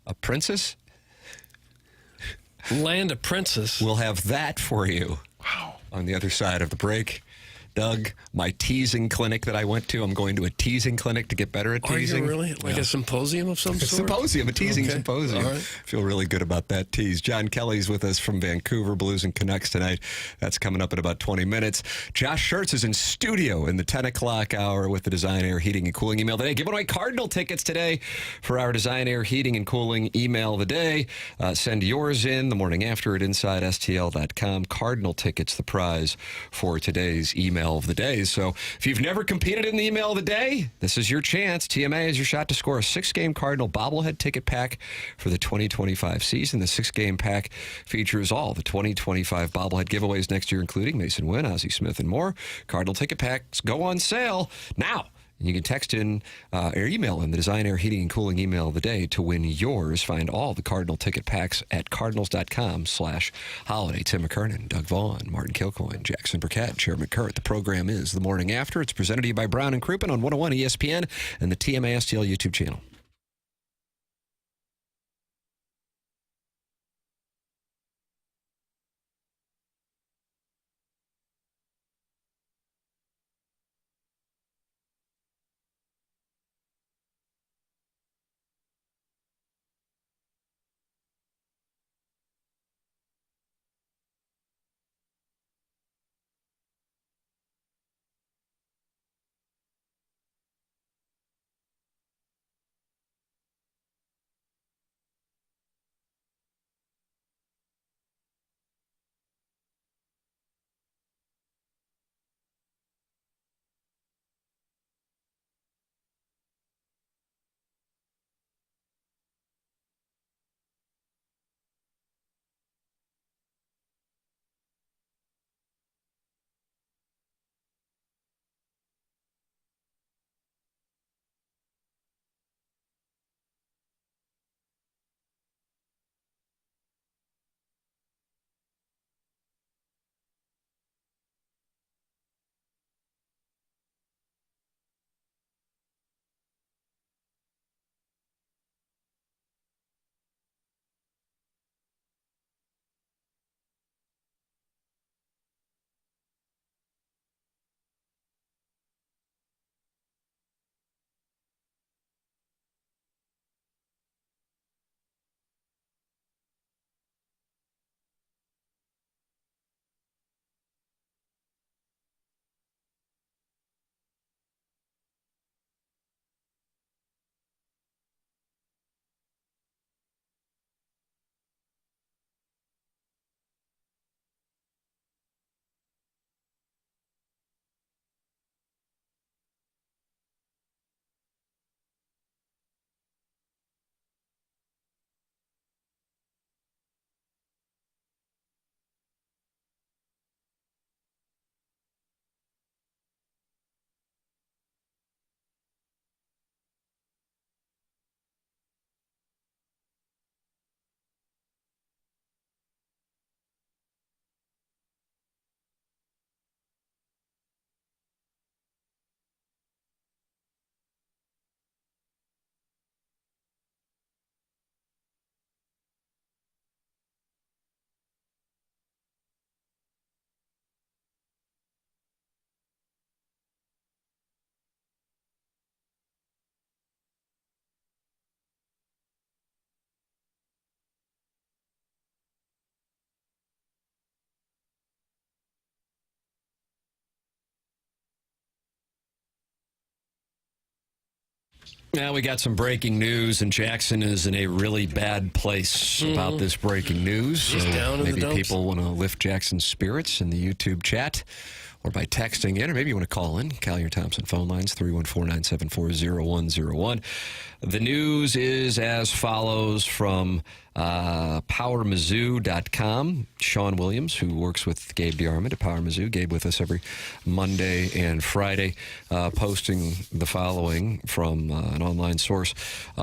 Speaker 3: a princess.
Speaker 5: Land a princess.
Speaker 3: We'll have that for you.
Speaker 5: Wow.
Speaker 3: On the other side of the break. Doug, my teasing clinic that I went to, I'm going to a teasing clinic to get better at teasing.
Speaker 5: Are you really? Like a symposium of some sort?
Speaker 3: A teasing symposium.
Speaker 5: All right.
Speaker 3: Feel really good about that tease. John Kelly's with us from Vancouver, Blues and Canucks tonight. That's coming up in about 20 minutes. Josh Schertz is in studio in the 10 o'clock hour with the Design Air Heating and Cooling email today. Giving away Cardinal tickets today for our Design Air Heating and Cooling email of the day. Send yours in the morning after at InsideSTL.com. Cardinal tickets, the prize for today's email of the day. So if you've never competed in the email of the day, this is your chance. TMA is your shot to score a 6-game Cardinal bobblehead ticket pack for the 2025 season. The 6-game pack features all the 2025 bobblehead giveaways next year, including Mason Wynn, Ozzie Smith, and more. Cardinal ticket packs go on sale now. You can text in or email in the Design Air Heating and Cooling email of the day to win yours. Find all the Cardinal ticket packs at cardinals.com/holiday. Tim McKernan, Doug Vaughn, Martin Kilcoyne, Jackson Burkett, Chairman Kurt. The program is The Morning After. It's presented to you by Brown and Crouppen on 101 ESPN and the TMA STL YouTube channel. Now we got some breaking news, and Jackson is in a really bad place about this breaking news.
Speaker 5: He's down in
Speaker 3: maybe
Speaker 5: the dumps.
Speaker 3: people want to lift Jackson's spirits in the YouTube chat. or by texting in, or maybe you want to call in. Collier Thompson phone lines, 314-974-0101. The news is as follows from PowerMizzou.com. Sean Williams, who works with Gabe DeArmond at Power Mizzou, Gabe with us every Monday and Friday, posting the following from an online source.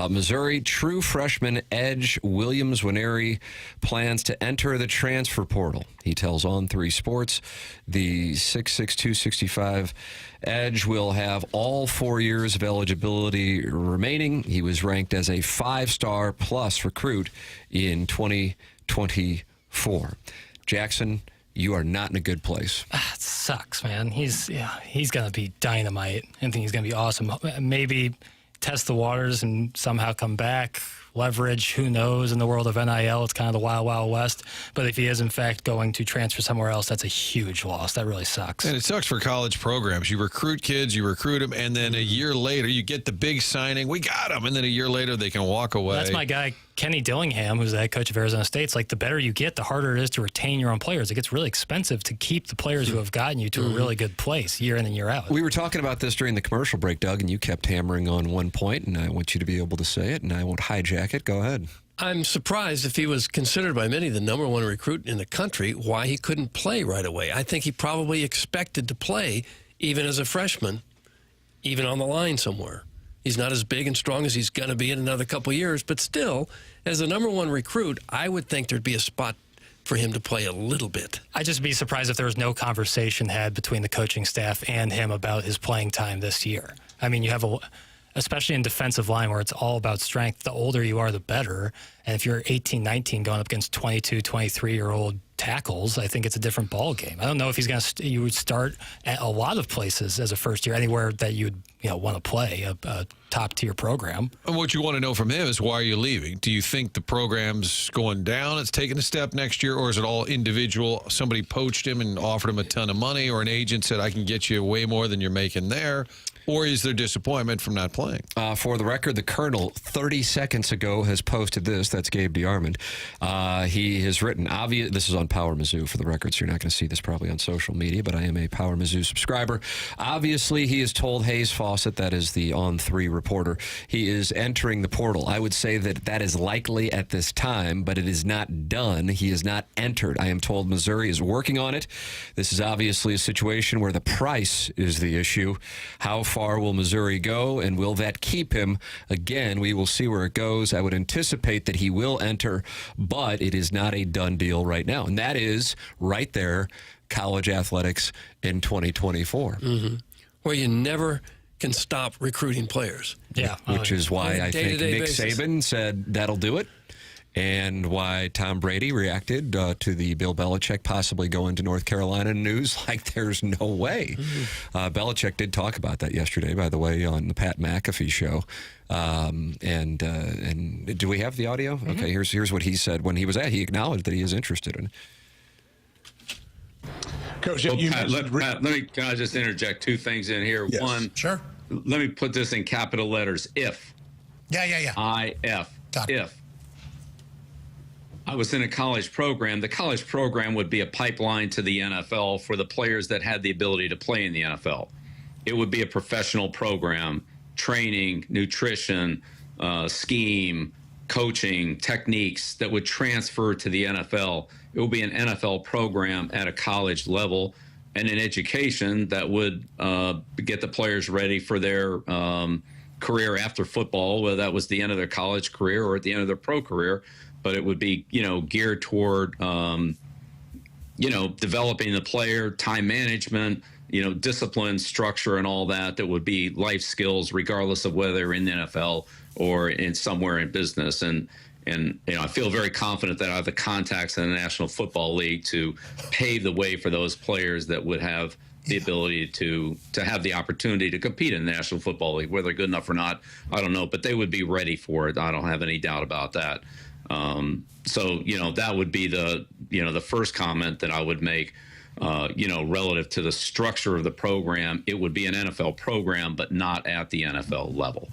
Speaker 3: Missouri true freshman edge Williams Winery plans to enter the transfer portal. He tells On3 Sports the 6'6", 265 edge will have all 4 years of eligibility remaining. He was ranked as a 5-star plus recruit in 2024. Jackson, you are not in a good place.
Speaker 6: It sucks, man. He's going to be dynamite. I think he's going to be awesome. Maybe test the waters and somehow come back. Leverage, who knows, in the world of NIL, it's kind of the wild, wild west. But if he is, in fact, going to transfer somewhere else, that's a huge loss. That really sucks.
Speaker 4: And it sucks for college programs. You recruit kids, you recruit them, and then a year later, you get the big signing. We got them. And then a year later, they can walk away.
Speaker 6: That's my guy, Kenny Dillingham, who's the head coach of Arizona State. It's like the better you get, the harder it is to retain your own players. It gets really expensive to keep the players who have gotten you to a really good place year in and year out.
Speaker 3: We were talking about this during the commercial break, Doug, and you kept hammering on one point, and I want you to be able to say it, and I won't hijack it. Go ahead.
Speaker 5: I'm surprised if he was considered by many the number one recruit in the country, why he couldn't play right away. I think he probably expected to play even as a freshman, even on the line somewhere. He's not as big and strong as he's going to be in another couple of years, but still, as the number one recruit, I would think there'd be a spot for him to play a little bit.
Speaker 6: I'd just be surprised if there was no conversation had between the coaching staff and him about his playing time this year. I mean, you have especially in defensive line where it's all about strength, the older you are, the better. And if you're 18, 19 going up against 22, 23-year-old tackles, I think it's a different ball game. I don't know if he's going to you would start at a lot of places as a first year, anywhere that you'd want to play a top-tier program.
Speaker 4: And what you want to know from him is, why are you leaving? Do you think the program's going down, it's taking a step next year, or is it all individual? Somebody poached him and offered him a ton of money, or an agent said, I can get you way more than you're making there? Or is there disappointment from not playing?
Speaker 3: For the record, the Colonel 30 seconds ago has posted this. That's Gabe DeArmond. He has written, this is on Power Mizzou for the record, so you're not going to see this probably on social media, but I am a Power Mizzou subscriber. Obviously, he has told Hayes Fawcett, that is the On3 reporter, he is entering the portal. I would say that is likely at this time, but it is not done. He is not entered. I am told Missouri is working on it. This is obviously a situation where the price is the issue. How far will Missouri go, and will that keep him? Again, we will see where it goes. I would anticipate that he will enter, but it is not a done deal right now. And that is right there, college athletics in 2024.
Speaker 5: Mm-hmm. Where you never can stop recruiting players.
Speaker 6: Yeah.
Speaker 3: Which is why I think Nick
Speaker 5: basis.
Speaker 3: Saban said that'll do it. And why Tom Brady reacted to the Bill Belichick possibly going to North Carolina news like there's no way. Mm-hmm. Belichick did talk about that yesterday, by the way, on the Pat McAfee show. And do we have the audio? Mm-hmm. Okay, here's what he said when he was at. He acknowledged that he is interested in it.
Speaker 8: Coach,
Speaker 22: Pat, can I just interject two things in here?
Speaker 8: Yes.
Speaker 22: One,
Speaker 8: sure.
Speaker 22: Let me put this in capital letters. If.
Speaker 8: Yeah.
Speaker 22: I-F.
Speaker 8: Got it.
Speaker 22: If I was in a college program, the college program would be a pipeline to the NFL for the players that had the ability to play in the NFL. It would be a professional program, training, nutrition, scheme, coaching, techniques that would transfer to the NFL. It would be an NFL program at a college level, and an education that would get the players ready for their career after football, whether that was the end of their college career or at the end of their pro career. But it would be, geared toward, developing the player, time management, discipline, structure, and all that would be life skills, regardless of whether they're in the NFL or in somewhere in business. And I feel very confident that I have the contacts in the National Football League to pave the way for those players that would have the ability to have the opportunity to compete in the National Football League. Whether they're good enough or not, I don't know, but they would be ready for it. I don't have any doubt about that. So that would be the first comment that I would make, relative to the structure of the program. It would be an NFL program, but not at the NFL level.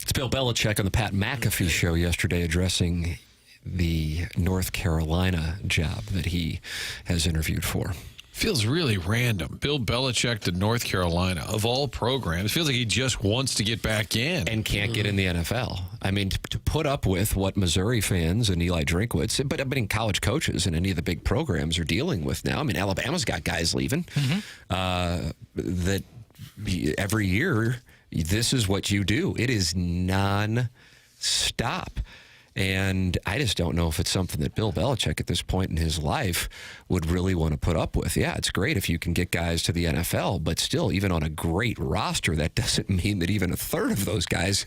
Speaker 3: It's Bill Belichick on the Pat McAfee show yesterday addressing the North Carolina job that he has interviewed for.
Speaker 4: Feels really random. Bill Belichick to North Carolina, of all programs. Feels like he just wants to get back in.
Speaker 3: And can't get in the NFL. I mean, to put up with what Missouri fans and Eli Drinkwitz, but college coaches and any of the big programs are dealing with now. I mean, Alabama's got guys leaving. That every year, this is what you do. It is non-stop. And I just don't know if it's something that Bill Belichick at this point in his life would really want to put up with. Yeah, it's great if you can get guys to the NFL, but still, even on a great roster, that doesn't mean that even a third of those guys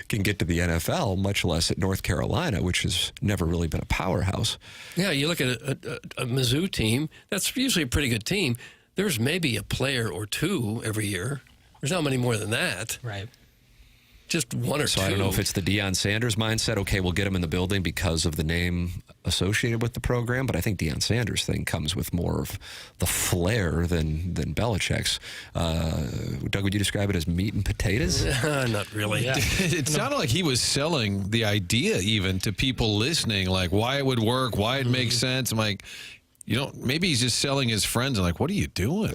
Speaker 3: can get to the NFL, much less at North Carolina, which has never really been a powerhouse.
Speaker 5: Yeah, you look at a Mizzou team, that's usually a pretty good team. There's maybe a player or two every year. There's not many more than that.
Speaker 6: Right.
Speaker 5: Just one or two.
Speaker 3: So I don't know if it's the Deion Sanders mindset. Okay, we'll get him in the building because of the name associated with the program. But I think Deion Sanders' thing comes with more of the flair than Belichick's. Doug, would you describe it as meat and potatoes?
Speaker 5: Not really.
Speaker 4: Yeah. It sounded like he was selling the idea even to people listening, like why it would work, why it makes sense. I'm like, maybe he's just selling his friends. I'm like, what are you doing?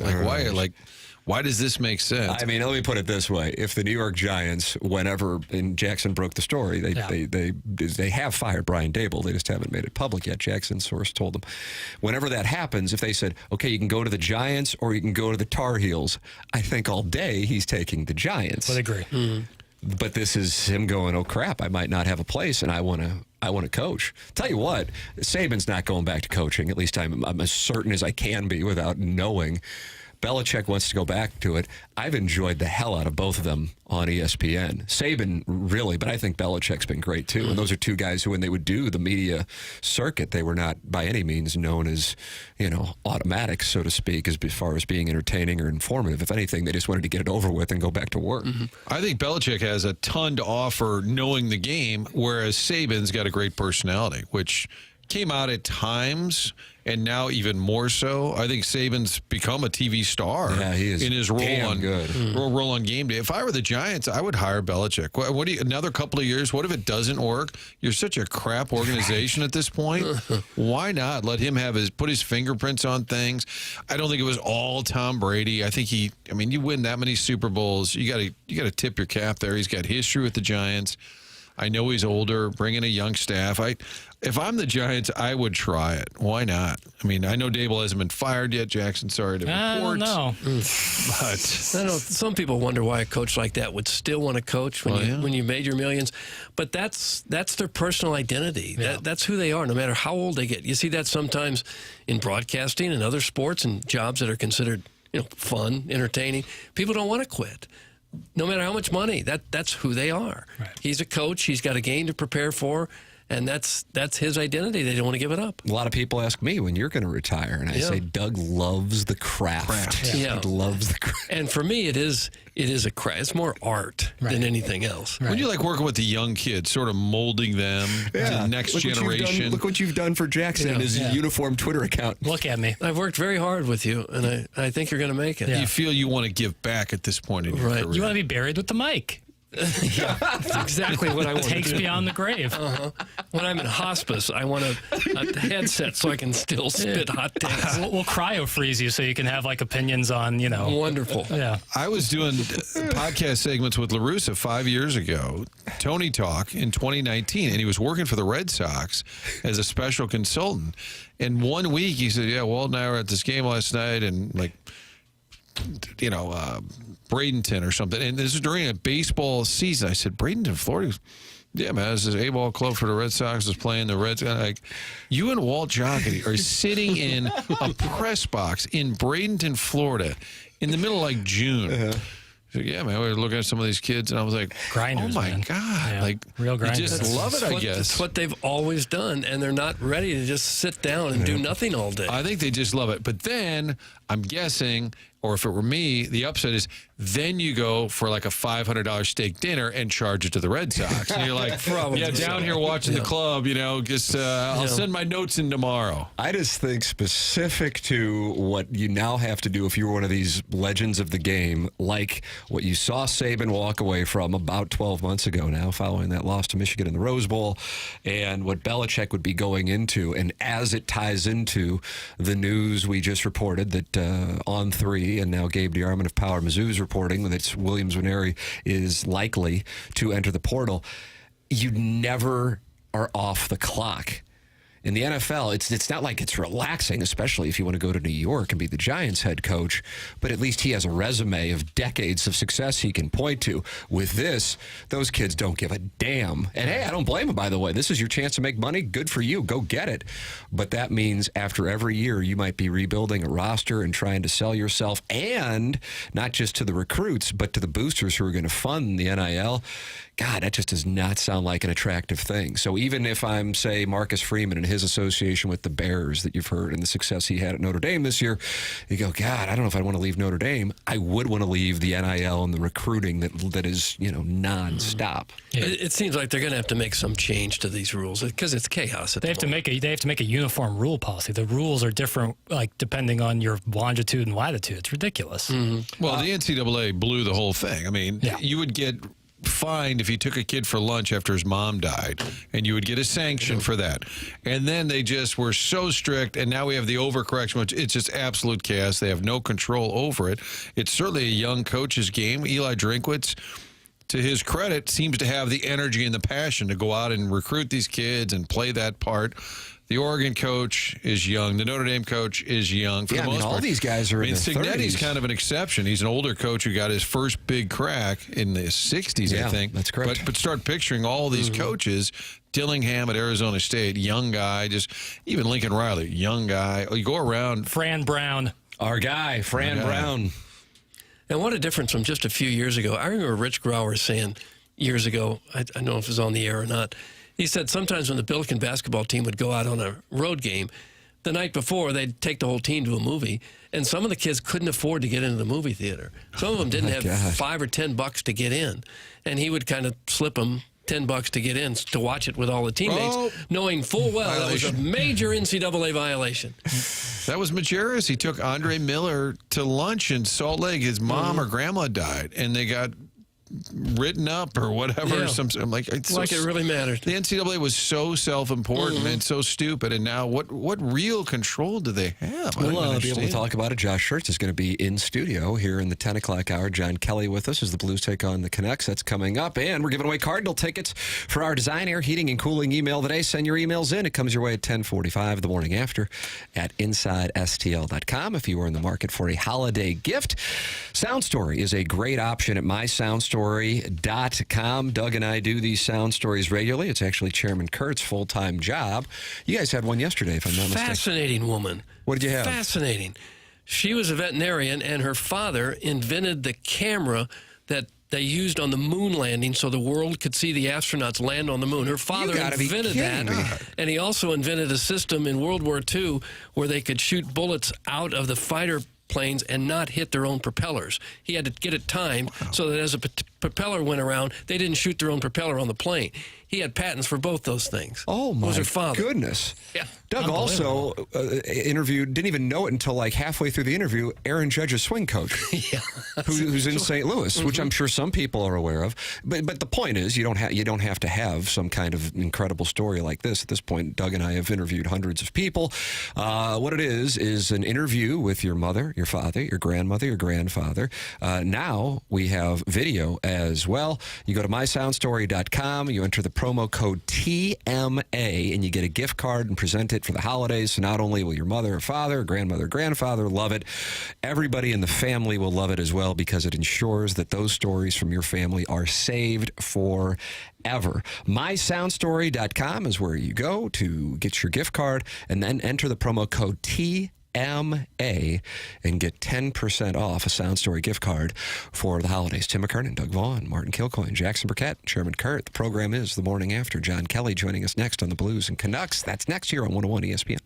Speaker 4: Why does this make sense?
Speaker 3: I mean, let me put it this way: if the New York Giants, whenever and Jackson broke the story, they have fired Brian Dable. They just haven't made it public yet. Jackson's source told them. Whenever that happens, if they said, "Okay, you can go to the Giants or you can go to the Tar Heels," I think all day he's taking the Giants.
Speaker 6: I agree.
Speaker 3: But this is him going, "Oh crap, I might not have a place, and I want to coach." Tell you what, Saban's not going back to coaching. At least I'm as certain as I can be without knowing. Belichick wants to go back to it. I've enjoyed the hell out of both of them on ESPN. Saban, really, but I think Belichick's been great, too. And those are two guys who, when they would do the media circuit, they were not by any means known as, automatic, so to speak, as far as being entertaining or informative. If anything, they just wanted to get it over with and go back to work.
Speaker 4: I think Belichick has a ton to offer knowing the game, whereas Saban's got a great personality, which came out at times, and now even more so. I think Saban's become a TV star.
Speaker 3: Yeah, he is
Speaker 4: in his role on
Speaker 3: good.
Speaker 4: role on game day. If I were the Giants, I would hire Belichick. What do you, another couple of years? What if it doesn't work? You're such a crap organization at this point. Why not let him put his fingerprints on things? I don't think it was all Tom Brady. I think you win that many Super Bowls, you got to tip your cap there. He's got history with the Giants. I know he's older, bring in a young staff. If I'm the Giants, I would try it. Why not? I mean, I know Dable hasn't been fired yet, Jackson. Sorry to report.
Speaker 6: No.
Speaker 5: But I know some people wonder why a coach like that would still want to coach when you made your millions. But that's their personal identity.
Speaker 6: Yeah.
Speaker 5: That's who they are, no matter how old they get. You see that sometimes in broadcasting and other sports and jobs that are considered fun, entertaining. People don't want to quit. No matter how much money, that's who they are.
Speaker 6: Right.
Speaker 5: He's a coach. He's got a game to prepare for, and that's his identity. They don't want to give it up.
Speaker 3: A lot of people ask me when you're going to retire, and I say Doug loves the craft.
Speaker 5: Yeah.
Speaker 3: He loves the craft.
Speaker 5: And for me, it is a craft. It's more art than anything else.
Speaker 4: When you like working with the young kids, sort of molding them to the next generation.
Speaker 3: Look what you've done for Jackson and his uniform Twitter account.
Speaker 6: Look at me.
Speaker 5: I've worked very hard with you, and I think you're going to make it.
Speaker 4: You feel you want to give back at this point in your career.
Speaker 6: You want to be buried with the mic.
Speaker 5: Yeah, that's exactly what I want.
Speaker 6: Takes beyond the grave.
Speaker 5: When I'm in hospice, I want a headset so I can still spit hot takes.
Speaker 6: We'll cryo freeze you so you can have opinions on,
Speaker 5: Wonderful.
Speaker 6: Yeah.
Speaker 4: I was doing podcast segments with LaRussa 5 years ago, Tony Talk in 2019, and he was working for the Red Sox as a special consultant. And 1 week he said, Walt and I were at this game last night, and Bradenton or something. And this is during a baseball season. I said, Bradenton, Florida? He goes, yeah, man, this is A-ball club for the Red Sox is playing the Reds. You and Walt Jocketty are sitting in a press box in Bradenton, Florida in the middle of June. He said, yeah, man, we were looking at some of these kids, and I was like,
Speaker 6: grinders,
Speaker 4: oh, my God.
Speaker 6: Yeah. Real grinders.
Speaker 4: You just love it, I guess.
Speaker 5: It's what they've always done, and they're not ready to just sit down and do nothing all day.
Speaker 4: I think they just love it. But then, I'm guessing, Or if it were me, the upset is then you go for like a $500 steak dinner and charge it to the Red Sox. And you're like, down here watching the club, just I'll send my notes in tomorrow.
Speaker 3: I just think specific to what you now have to do if you were one of these legends of the game, like what you saw Saban walk away from about 12 months ago now, following that loss to Michigan in the Rose Bowl, and what Belichick would be going into, and as it ties into the news we just reported that On 3, and now Gabe DeArmond of Power Mizzou's reporting that Williams Nwaneri is likely to enter the portal. You never are off the clock. In the NFL, it's not like it's relaxing, especially if you want to go to New York and be the Giants head coach, but at least he has a resume of decades of success he can point to. With this, those kids don't give a damn. And hey, I don't blame them, by the way. This is your chance to make money. Good for you. Go get it. But that means after every year, you might be rebuilding a roster and trying to sell yourself, and not just to the recruits, but to the boosters who are going to fund the NIL. God, that just does not sound like an attractive thing. So even if I'm, say, Marcus Freeman and his association with the Bears that you've heard and the success he had at Notre Dame this year, you go, God, I don't know if I want to leave Notre Dame. I would want to leave the NIL and the recruiting that is, nonstop.
Speaker 5: Yeah. It seems like they're going to have to make some change to these rules because it's chaos.
Speaker 6: They have to make a uniform rule policy. The rules are different, like depending on your longitude and latitude. It's ridiculous.
Speaker 4: Mm-hmm. Well, the NCAA blew the whole thing. I mean, you would get fined if you took a kid for lunch after his mom died, and you would get a sanction for that. And then they just were so strict, and now we have the overcorrection, which it's just absolute chaos. They have no control over it. It's certainly a young coach's game. Eli Drinkwitz, to his credit, seems to have the energy and the passion to go out and recruit these kids and play that part. The Oregon coach is young. The Notre Dame coach is young. For the most part,
Speaker 3: all these guys are in their 30s.
Speaker 4: Cignetti's kind of an exception. He's an older coach who got his first big crack in the 60s, I think.
Speaker 3: That's correct.
Speaker 4: But start picturing all these coaches. Dillingham at Arizona State, young guy. Just even Lincoln Riley, young guy. You go around.
Speaker 6: Fran Brown.
Speaker 3: Our guy, Fran Brown.
Speaker 5: And what a difference from just a few years ago. I remember Rich Grauer saying years ago, I don't know if it was on the air or not, he said sometimes when the Billiken basketball team would go out on a road game, the night before they'd take the whole team to a movie, and some of the kids couldn't afford to get into the movie theater. Some of them didn't have $5 or $10 to get in, and he would kind of slip them $10 to get in to watch it with all the teammates, knowing full well that was a major NCAA violation.
Speaker 4: That was Majerus. He took Andre Miller to lunch in Salt Lake. His mom or grandma died, and they got written up or whatever.
Speaker 5: Yeah.
Speaker 4: I'm like, it's
Speaker 5: like it really matters.
Speaker 4: The NCAA was so self-important and so stupid, and now what real control do they have?
Speaker 3: We'll be able to talk about it. Josh Schertz is going to be in studio here in the 10 o'clock hour. John Kelly with us as the Blues take on the Canucks. That's coming up, and we're giving away Cardinal tickets for our Design Air Heating and Cooling email today. Send your emails in. It comes your way at 10:45 the morning after at InsideSTL.com if you are in the market for a holiday gift. Sound Story is a great option at MySoundStory.com. Doug and I do these sound stories regularly. It's actually Chairman Kurt's full-time job. You guys had one yesterday, if I'm not mistaken.
Speaker 5: Fascinating woman.
Speaker 3: What did you have?
Speaker 5: Fascinating. She was a veterinarian, and her father invented the camera that they used on the moon landing so the world could see the astronauts land on the moon. Her father invented that, and he also invented a system in World War II where they could shoot bullets out of the fighter planes and not hit their own propellers. He had to get it timed so that as a propeller went around, they didn't shoot their own propeller on the plane. He had patents for both those things.
Speaker 3: Oh, my
Speaker 5: was her father.
Speaker 3: goodness.
Speaker 5: Yeah.
Speaker 3: Doug also interviewed, didn't even know it until like halfway through the interview, Aaron Judge's swing coach, who's in St. Louis, which I'm sure some people are aware of. But the point is, you don't have to have some kind of incredible story like this. At this point, Doug and I have interviewed hundreds of people. What it is an interview with your mother, your father, your grandmother, your grandfather. Now we have video as well. You go to mysoundstory.com, you enter the promo code TMA, and you get a gift card and present it for the holidays. So not only will your mother or father, or grandmother, or grandfather love it, everybody in the family will love it as well, because it ensures that those stories from your family are saved forever. MySoundStory.com is where you go to get your gift card, and then enter the promo code TMA and get 10% off a Sound Story gift card for the holidays. Tim McKernan, Doug Vaughn, Martin Kilcoyne, Jackson Burkett, Chairman Kurt. The program is The Morning After. John Kelly joining us next on the Blues and Canucks. That's next year on 101 ESPN.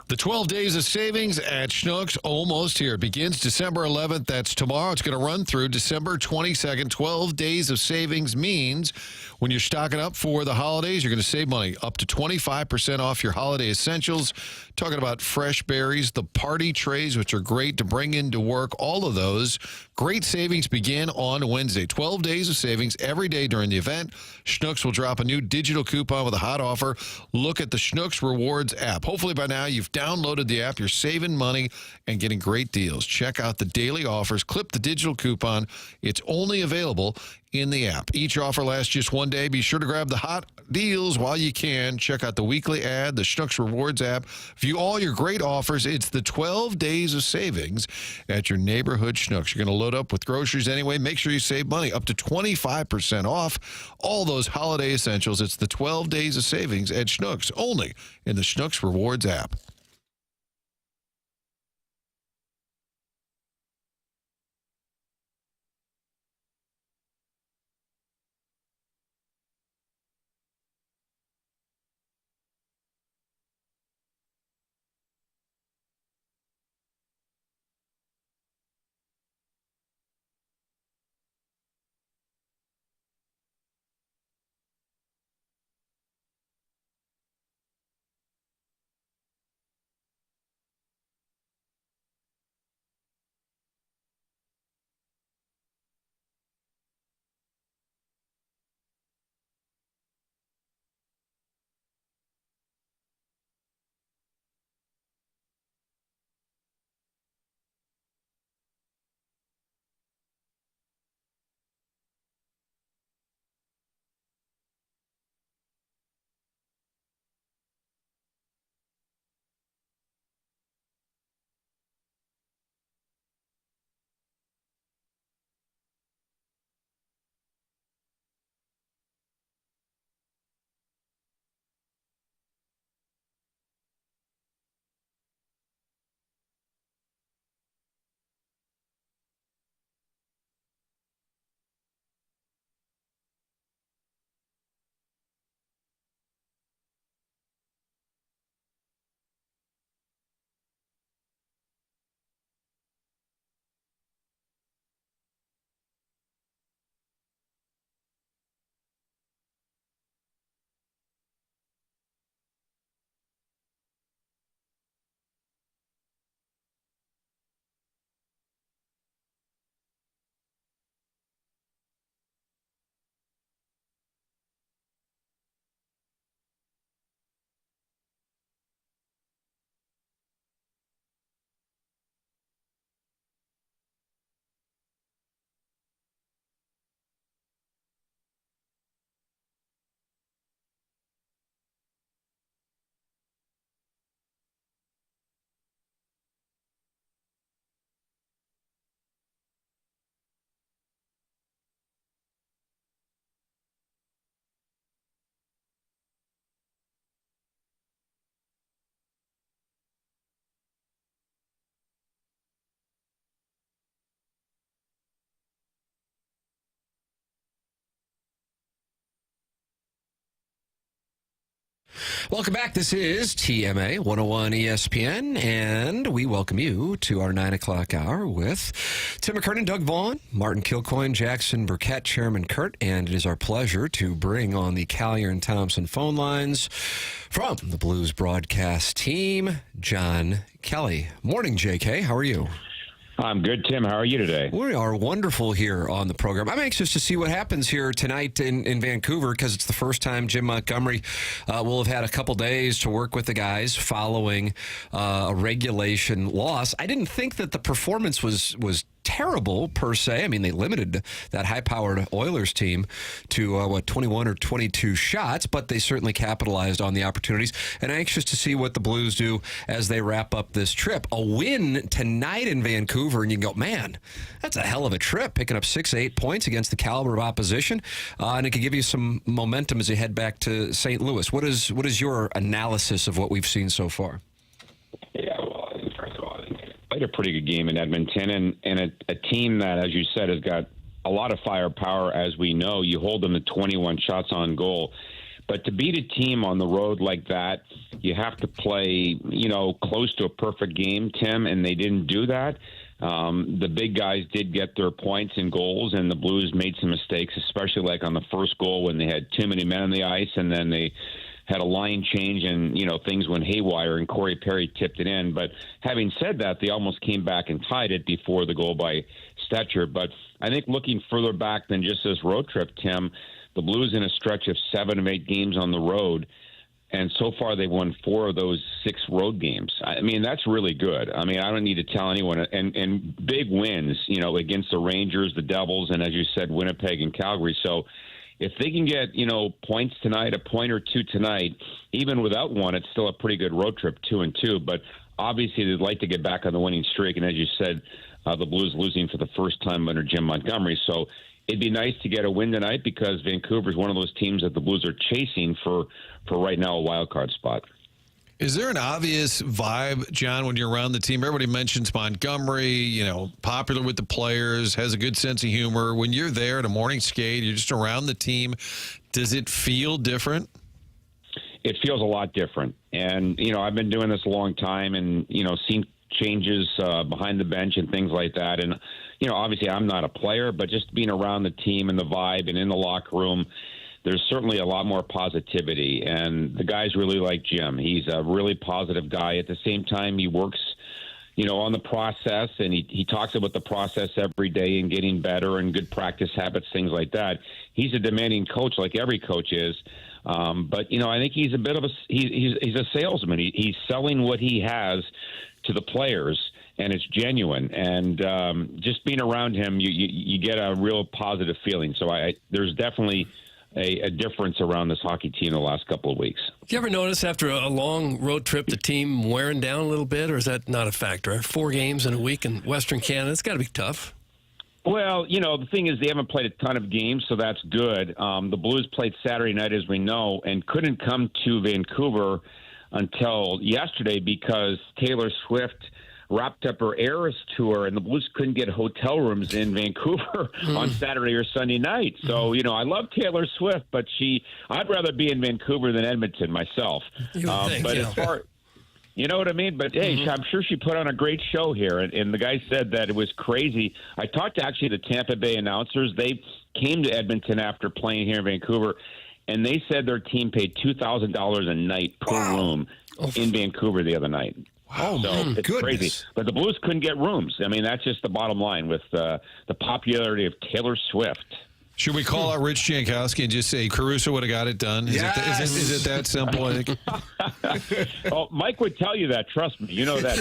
Speaker 4: The 12 days of savings at Schnucks almost here. It begins December 11th. That's tomorrow. It's going to run through December 22nd. 12 days of savings means when you're stocking up for the holidays, you're going to save money up to 25% off your holiday essentials. Talking about fresh berries, the party trays, which are great to bring into work. All of those great savings begin on Wednesday. 12 days of savings every day during the event. Schnucks will drop a new digital coupon with a hot offer. Look at the Schnucks Rewards app. Hopefully by now you've downloaded the app. You're saving money and getting great deals. Check out the daily offers. Clip the digital coupon. It's only available in the app. Each offer lasts just one day. Be sure to grab the hot deals while you can. Check out the weekly ad, the Schnucks Rewards app. View all your great offers. It's the 12 days of savings at your neighborhood Schnucks. You're going to load up with groceries anyway. Make sure you save money up to 25% off all those holiday essentials. It's the 12 days of savings at Schnucks, only in the Schnucks Rewards app.
Speaker 3: Welcome back. This is TMA 101 ESPN, and we welcome you to our 9 o'clock hour with Tim McKernan, Doug Vaughn, Martin Kilcoyne, Jackson Burkett, Chairman Kurt, and it is our pleasure to bring on the Collier and Thompson phone lines from the Blues broadcast team, John Kelly. Morning, JK. How are you?
Speaker 8: I'm good, Tim. How are you today?
Speaker 3: We are wonderful here on the program. I'm anxious to see what happens here tonight in Vancouver because it's the first time Jim Montgomery will have had a couple days to work with the guys following a regulation loss. I didn't think that the performance was terrible per se. I mean, they limited that high-powered Oilers team to 21 or 22 shots, but they certainly capitalized on the opportunities. And I'm anxious to see what the Blues do as they wrap up this trip. A win tonight in Vancouver, and you can go, man, that's a hell of a trip, picking up 6 8 points against the caliber of opposition, and it can give you some momentum as you head back to St. Louis. What is your analysis of what we've seen so far?
Speaker 8: Yeah, well, first of all, played a pretty good game in Edmonton, and a team that, as you said, has got a lot of firepower. As we know, you hold them to 21 shots on goal. But to beat a team on the road like that, you have to play, close to a perfect game, Tim, and they didn't do that. The big guys did get their points and goals, and the Blues made some mistakes, especially like on the first goal when they had too many men on the ice, and then they had a line change and, things went haywire, and Corey Perry tipped it in. But having said that, they almost came back and tied it before the goal by Stetcher. But I think looking further back than just this road trip, Tim, the Blues in a stretch of 7 of 8 games on the road, and so far they've won 4 of those 6 road games. I mean, that's really good. I mean, I don't need to tell anyone. And big wins, against the Rangers, the Devils, and as you said, Winnipeg and Calgary. So if they can get, points tonight, a point or 2 tonight, even without one, it's still a pretty good road trip, 2-2. But obviously they'd like to get back on the winning streak. And as you said, the Blues losing for the first time under Jim Montgomery. So it'd be nice to get a win tonight because Vancouver's one of those teams that the Blues are chasing for right now a wild card spot.
Speaker 4: Is there an obvious vibe, John, when you're around the team? Everybody mentions Montgomery, popular with the players, has a good sense of humor. When you're there at a morning skate, you're just around the team, does it feel different?
Speaker 8: It feels a lot different. And, I've been doing this a long time and, seen changes behind the bench and things like that. And, obviously I'm not a player, but just being around the team and the vibe and in the locker room, there's certainly a lot more positivity. And the guys really like Jim. He's a really positive guy. At the same time, he works, on the process, and he talks about the process every day and getting better and good practice habits, things like that. He's a demanding coach like every coach is. But, I think he's a bit of he's a salesman. He's selling what he has to the players, and it's genuine. And just being around him, you get a real positive feeling. So there's definitely a difference around this hockey team the last couple of weeks.
Speaker 5: Do you ever notice after a long road trip the team wearing down a little bit, or is that not a factor? 4 games in a week in Western Canada, it's got to be tough.
Speaker 8: Well, the thing is they haven't played a ton of games, so that's good. The Blues played Saturday night, as we know, and couldn't come to Vancouver until yesterday because Taylor Swift wrapped up her Eras tour, and the Blues couldn't get hotel rooms in Vancouver on Saturday or Sunday night. So, I love Taylor Swift, but I'd rather be in Vancouver than Edmonton myself. As far, you know what I mean? But, hey, I'm sure she put on a great show here, and the guy said that it was crazy. I talked to actually the Tampa Bay announcers. They came to Edmonton after playing here in Vancouver, and they said their team paid $2,000 a night per room in Vancouver the other night.
Speaker 4: Oh,
Speaker 8: so
Speaker 4: my
Speaker 8: it's
Speaker 4: goodness.
Speaker 8: crazy. But the Blues couldn't get rooms. I mean, that's just the bottom line with the popularity of Taylor Swift.
Speaker 4: Should we call out Rich Jankowski and just say Caruso would have got it done? Is it that simple? I think.
Speaker 8: Oh, Mike would tell you that. Trust me. You know that.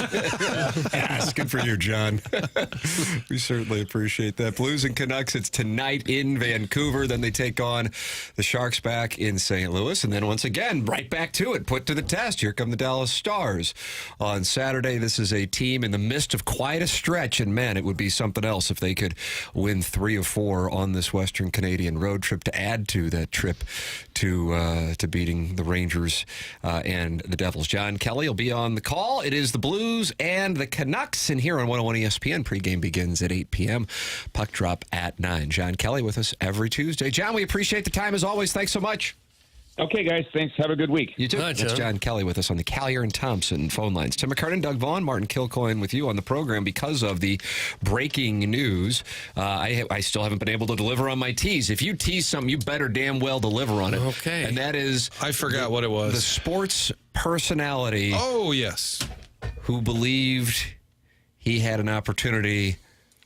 Speaker 3: Yes, good for you, John. We certainly appreciate that. Blues and Canucks, it's tonight in Vancouver. Then they take on the Sharks back in St. Louis. And then once again, right back to it, put to the test. Here come the Dallas Stars on Saturday. This is a team in the midst of quite a stretch. And, man, it would be something else if they could win 3 of 4 on this Western Canadian road trip to add to that trip to beating the Rangers and the Devils. John Kelly will be on the call. It is the Blues and the Canucks, and here on 101 ESPN, pregame begins at 8 p.m. Puck drop at 9. John Kelly with us every Tuesday. John, we appreciate the time as always. Thanks so much.
Speaker 8: Okay, guys. Thanks. Have a good week.
Speaker 3: You too. That's John Kelly with us on the Callier and Thompson phone lines. Tim McKernan, Doug Vaughn, Martin Kilcoyne with you on the program because of the breaking news. I still haven't been able to deliver on my tease. If you tease something, you better damn well deliver on it.
Speaker 5: Okay.
Speaker 3: And that is...
Speaker 4: I forgot what it was.
Speaker 3: The sports personality...
Speaker 4: Oh, yes.
Speaker 3: ...who believed he had an opportunity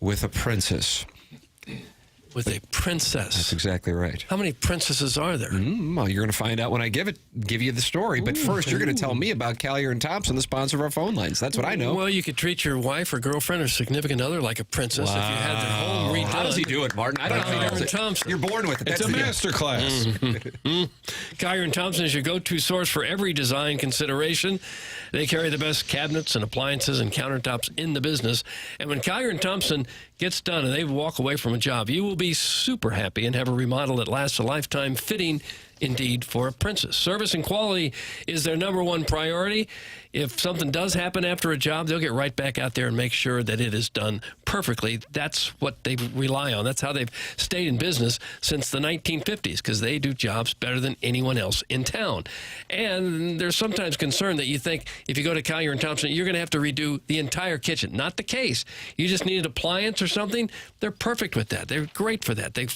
Speaker 3: with a princess.
Speaker 5: With a princess.
Speaker 3: That's exactly right.
Speaker 5: How many princesses are there?
Speaker 3: Well, you're going to find out when I give you the story. But first, you're going to tell me about Callier and Thompson, the sponsor of our phone lines. That's what I know.
Speaker 5: Well, you could treat your wife or girlfriend or significant other like a princess if you had their home redone.
Speaker 3: How does he do it, Martin? I don't know how he does it.
Speaker 5: Thompson.
Speaker 3: You're born with it.
Speaker 4: It's a master class.
Speaker 5: Callier and Thompson is your go-to source for every design consideration. They carry the best cabinets and appliances and countertops in the business. And when Callier and Thompson gets done and they walk away from a job, you will be super happy and have a remodel that lasts a lifetime, fitting indeed for a princess. Service and quality is their number one priority. If something does happen after a job, they'll get right back out there and make sure that it is done perfectly. That's what they rely on. That's how they've stayed in business since the 1950s, because they do jobs better than anyone else in town. And there's sometimes concern that you think if you go to Collier & Thompson, you're going to have to redo the entire kitchen. Not the case. You just need an appliance or something. They're perfect with that. They're great for that. They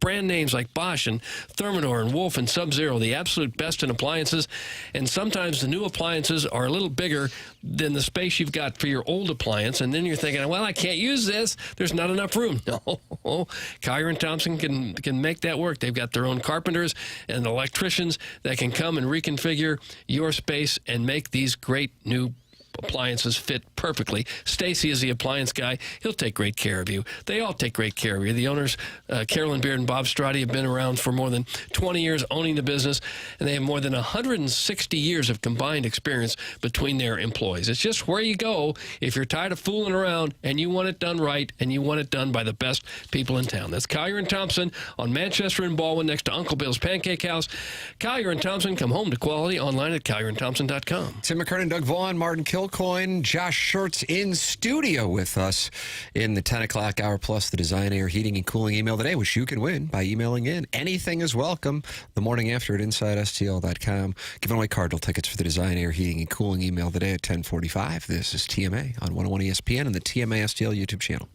Speaker 5: brand names like Bosch and Thermador and Wolf and Sub-Zero, the absolute best in appliances. And sometimes the new appliances are a little bigger than the space you've got for your old appliance. And then you're thinking, well, I can't use this. There's not enough room. No, Collier & Thompson can make that work. They've got their own carpenters and electricians that can come and reconfigure your space and make these great new appliances fit perfectly. Stacy is the appliance guy. He'll take great care of you. They all take great care of you. The owners, Carolyn Beard and Bob Strati, have been around for more than 20 years owning the business, and they have more than 160 years of combined experience between their employees. It's just where you go if you're tired of fooling around and you want it done right and you want it done by the best people in town. That's Collier & Thompson on Manchester and Baldwin next to Uncle Bill's Pancake House. Collier & Thompson, come home to quality online at collierandthompson.com.
Speaker 3: Tim McKernan, Doug Vaughn, Martin Kilcoyne, Josh Schertz in studio with us in the 10 o'clock hour, plus the Design Air Heating and Cooling email today, which you can win by emailing in. Anything is welcome. The morning after at InsideSTL.com. Giving away Cardinal tickets for the Design Air Heating and Cooling email today at 10:45. This is TMA on 101 ESPN and the TMA STL YouTube channel.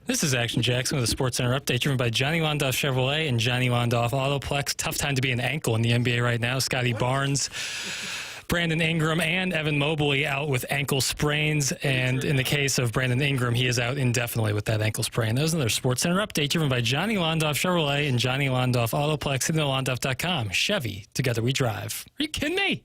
Speaker 6: This is Action Jackson with a Sports Center update driven by Johnny Londoff Chevrolet and Johnny Londoff Autoplex. Tough time to be an ankle in the NBA right now. Scotty Barnes, Brandon Ingram, and Evan Mobley out with ankle sprains. And in the case of Brandon Ingram, he is out indefinitely with that ankle sprain. Those are their Sports Center update driven by Johnny Londoff Chevrolet and Johnny Londoff Autoplex and Londoff.com. Chevy, together we drive. Are you kidding me?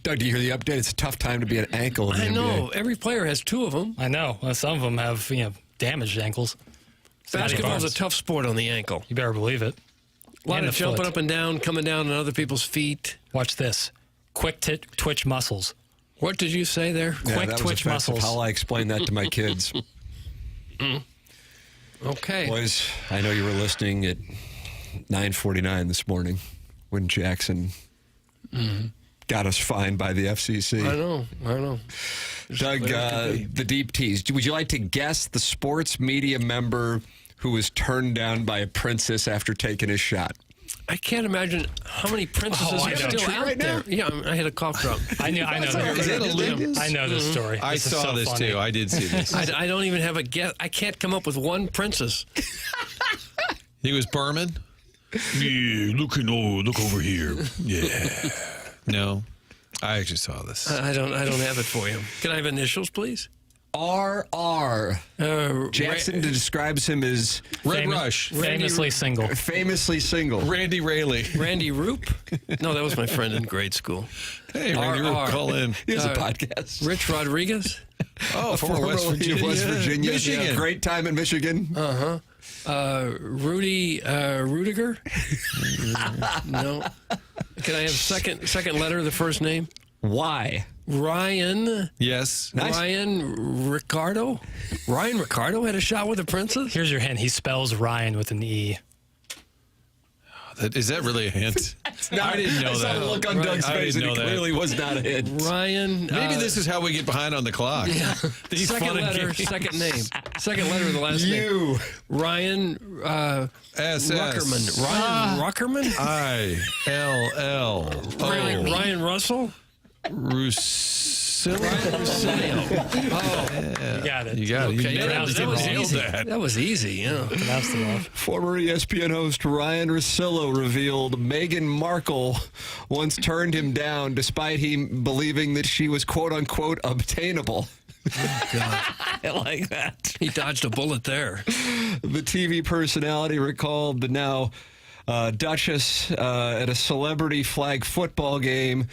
Speaker 3: Doug, do you hear the update? It's a tough time to be an ankle in the
Speaker 5: I
Speaker 3: NBA.
Speaker 5: know. Every player has two of them.
Speaker 6: I know. Well, some of them have, damaged ankles.
Speaker 5: Basketball's a tough sport on the ankle.
Speaker 6: You better believe it.
Speaker 5: A lot
Speaker 6: And
Speaker 5: of
Speaker 6: the
Speaker 5: jumping
Speaker 6: foot.
Speaker 5: up and down, coming down on other people's feet.
Speaker 6: Watch this. Quick twitch muscles.
Speaker 5: What did you say there?
Speaker 3: Yeah,
Speaker 6: Quick
Speaker 3: that was
Speaker 6: twitch
Speaker 3: offensive.
Speaker 6: muscles.
Speaker 3: How I explain that to my kids.
Speaker 5: Okay.
Speaker 3: Boys, I know you were listening at 9:49 this morning when Jackson got us fined by the FCC.
Speaker 5: I know.
Speaker 3: Doug, the deep tease. Would you like to guess the sports media member who was turned down by a princess after taking his shot?
Speaker 5: I can't imagine how many princesses
Speaker 6: I
Speaker 5: are
Speaker 6: know.
Speaker 5: still out
Speaker 3: right
Speaker 5: there.
Speaker 3: now?
Speaker 5: Yeah, I had a cough drop.
Speaker 6: I know.
Speaker 4: Is that a Lucas?
Speaker 6: I know this story.
Speaker 4: I
Speaker 6: This is
Speaker 4: saw
Speaker 6: so
Speaker 4: this
Speaker 6: funny.
Speaker 4: too. I did see this.
Speaker 5: I don't even have a guess. I can't come up with one princess.
Speaker 4: He was Berman? Yeah, look over here. Yeah. No, I actually saw this.
Speaker 5: I don't have it for you. Can I have initials, please?
Speaker 3: R.R. Jackson describes him as
Speaker 4: Red Rush.
Speaker 6: Famously single.
Speaker 3: famously single.
Speaker 4: Randy Rayleigh.
Speaker 5: Randy Roop? No, that was my friend in grade school.
Speaker 4: Hey, Randy
Speaker 5: R.R.
Speaker 4: Roop, call in.
Speaker 3: He has a podcast.
Speaker 5: Rich Rodriguez?
Speaker 4: Oh, former West Virginia.
Speaker 3: Michigan.
Speaker 4: Yeah.
Speaker 3: Great time in Michigan.
Speaker 5: Rudy Rudiger? No. Can I have second letter of the first name?
Speaker 3: Why?
Speaker 5: Ryan.
Speaker 4: Yes.
Speaker 3: Nice.
Speaker 5: Ryan Ricardo? Ryan Ricardo had a shot with a princess?
Speaker 6: Here's your hint. He spells Ryan with an E.
Speaker 4: Is that really a hint? I didn't know
Speaker 3: I saw
Speaker 4: that.
Speaker 3: the look on Doug's
Speaker 4: I
Speaker 3: face,
Speaker 4: didn't
Speaker 3: and
Speaker 4: know
Speaker 3: it
Speaker 4: that.
Speaker 3: clearly was not a hint.
Speaker 5: Ryan.
Speaker 4: Maybe this is how we get behind on the clock.
Speaker 5: Yeah.
Speaker 4: These
Speaker 5: Second
Speaker 4: fun and
Speaker 5: letter,
Speaker 4: games.
Speaker 5: second name. Second letter of the last name.
Speaker 3: You.
Speaker 5: Ryan
Speaker 4: SS.
Speaker 5: Ruckerman. Ryan Ruckerman?
Speaker 4: ILL.
Speaker 5: Ryan Russell?
Speaker 4: Russillo.
Speaker 5: Oh,
Speaker 6: You got it.
Speaker 4: You got it.
Speaker 5: okay.
Speaker 4: You
Speaker 5: That was
Speaker 4: nailed
Speaker 5: easy.
Speaker 4: that.
Speaker 5: That was easy, yeah.
Speaker 6: Pronounced it off.
Speaker 3: Former ESPN host Ryan Russillo revealed Meghan Markle once turned him down despite him believing that she was quote-unquote obtainable.
Speaker 5: God.
Speaker 3: I like that.
Speaker 5: He dodged a bullet there.
Speaker 3: The TV personality recalled the now Duchess at a celebrity flag football game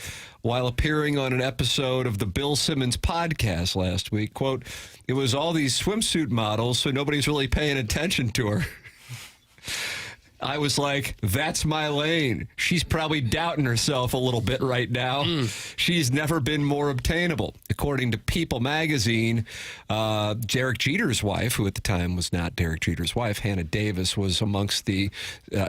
Speaker 3: while appearing on an episode of the Bill Simmons podcast last week. Quote, "It was all these swimsuit models, so nobody's really paying attention to her." I was like, that's my lane. She's probably doubting herself a little bit right now. She's never been more obtainable. According to People magazine, Derek Jeter's wife, who at the time was not Derek Jeter's wife, Hannah Davis, was amongst the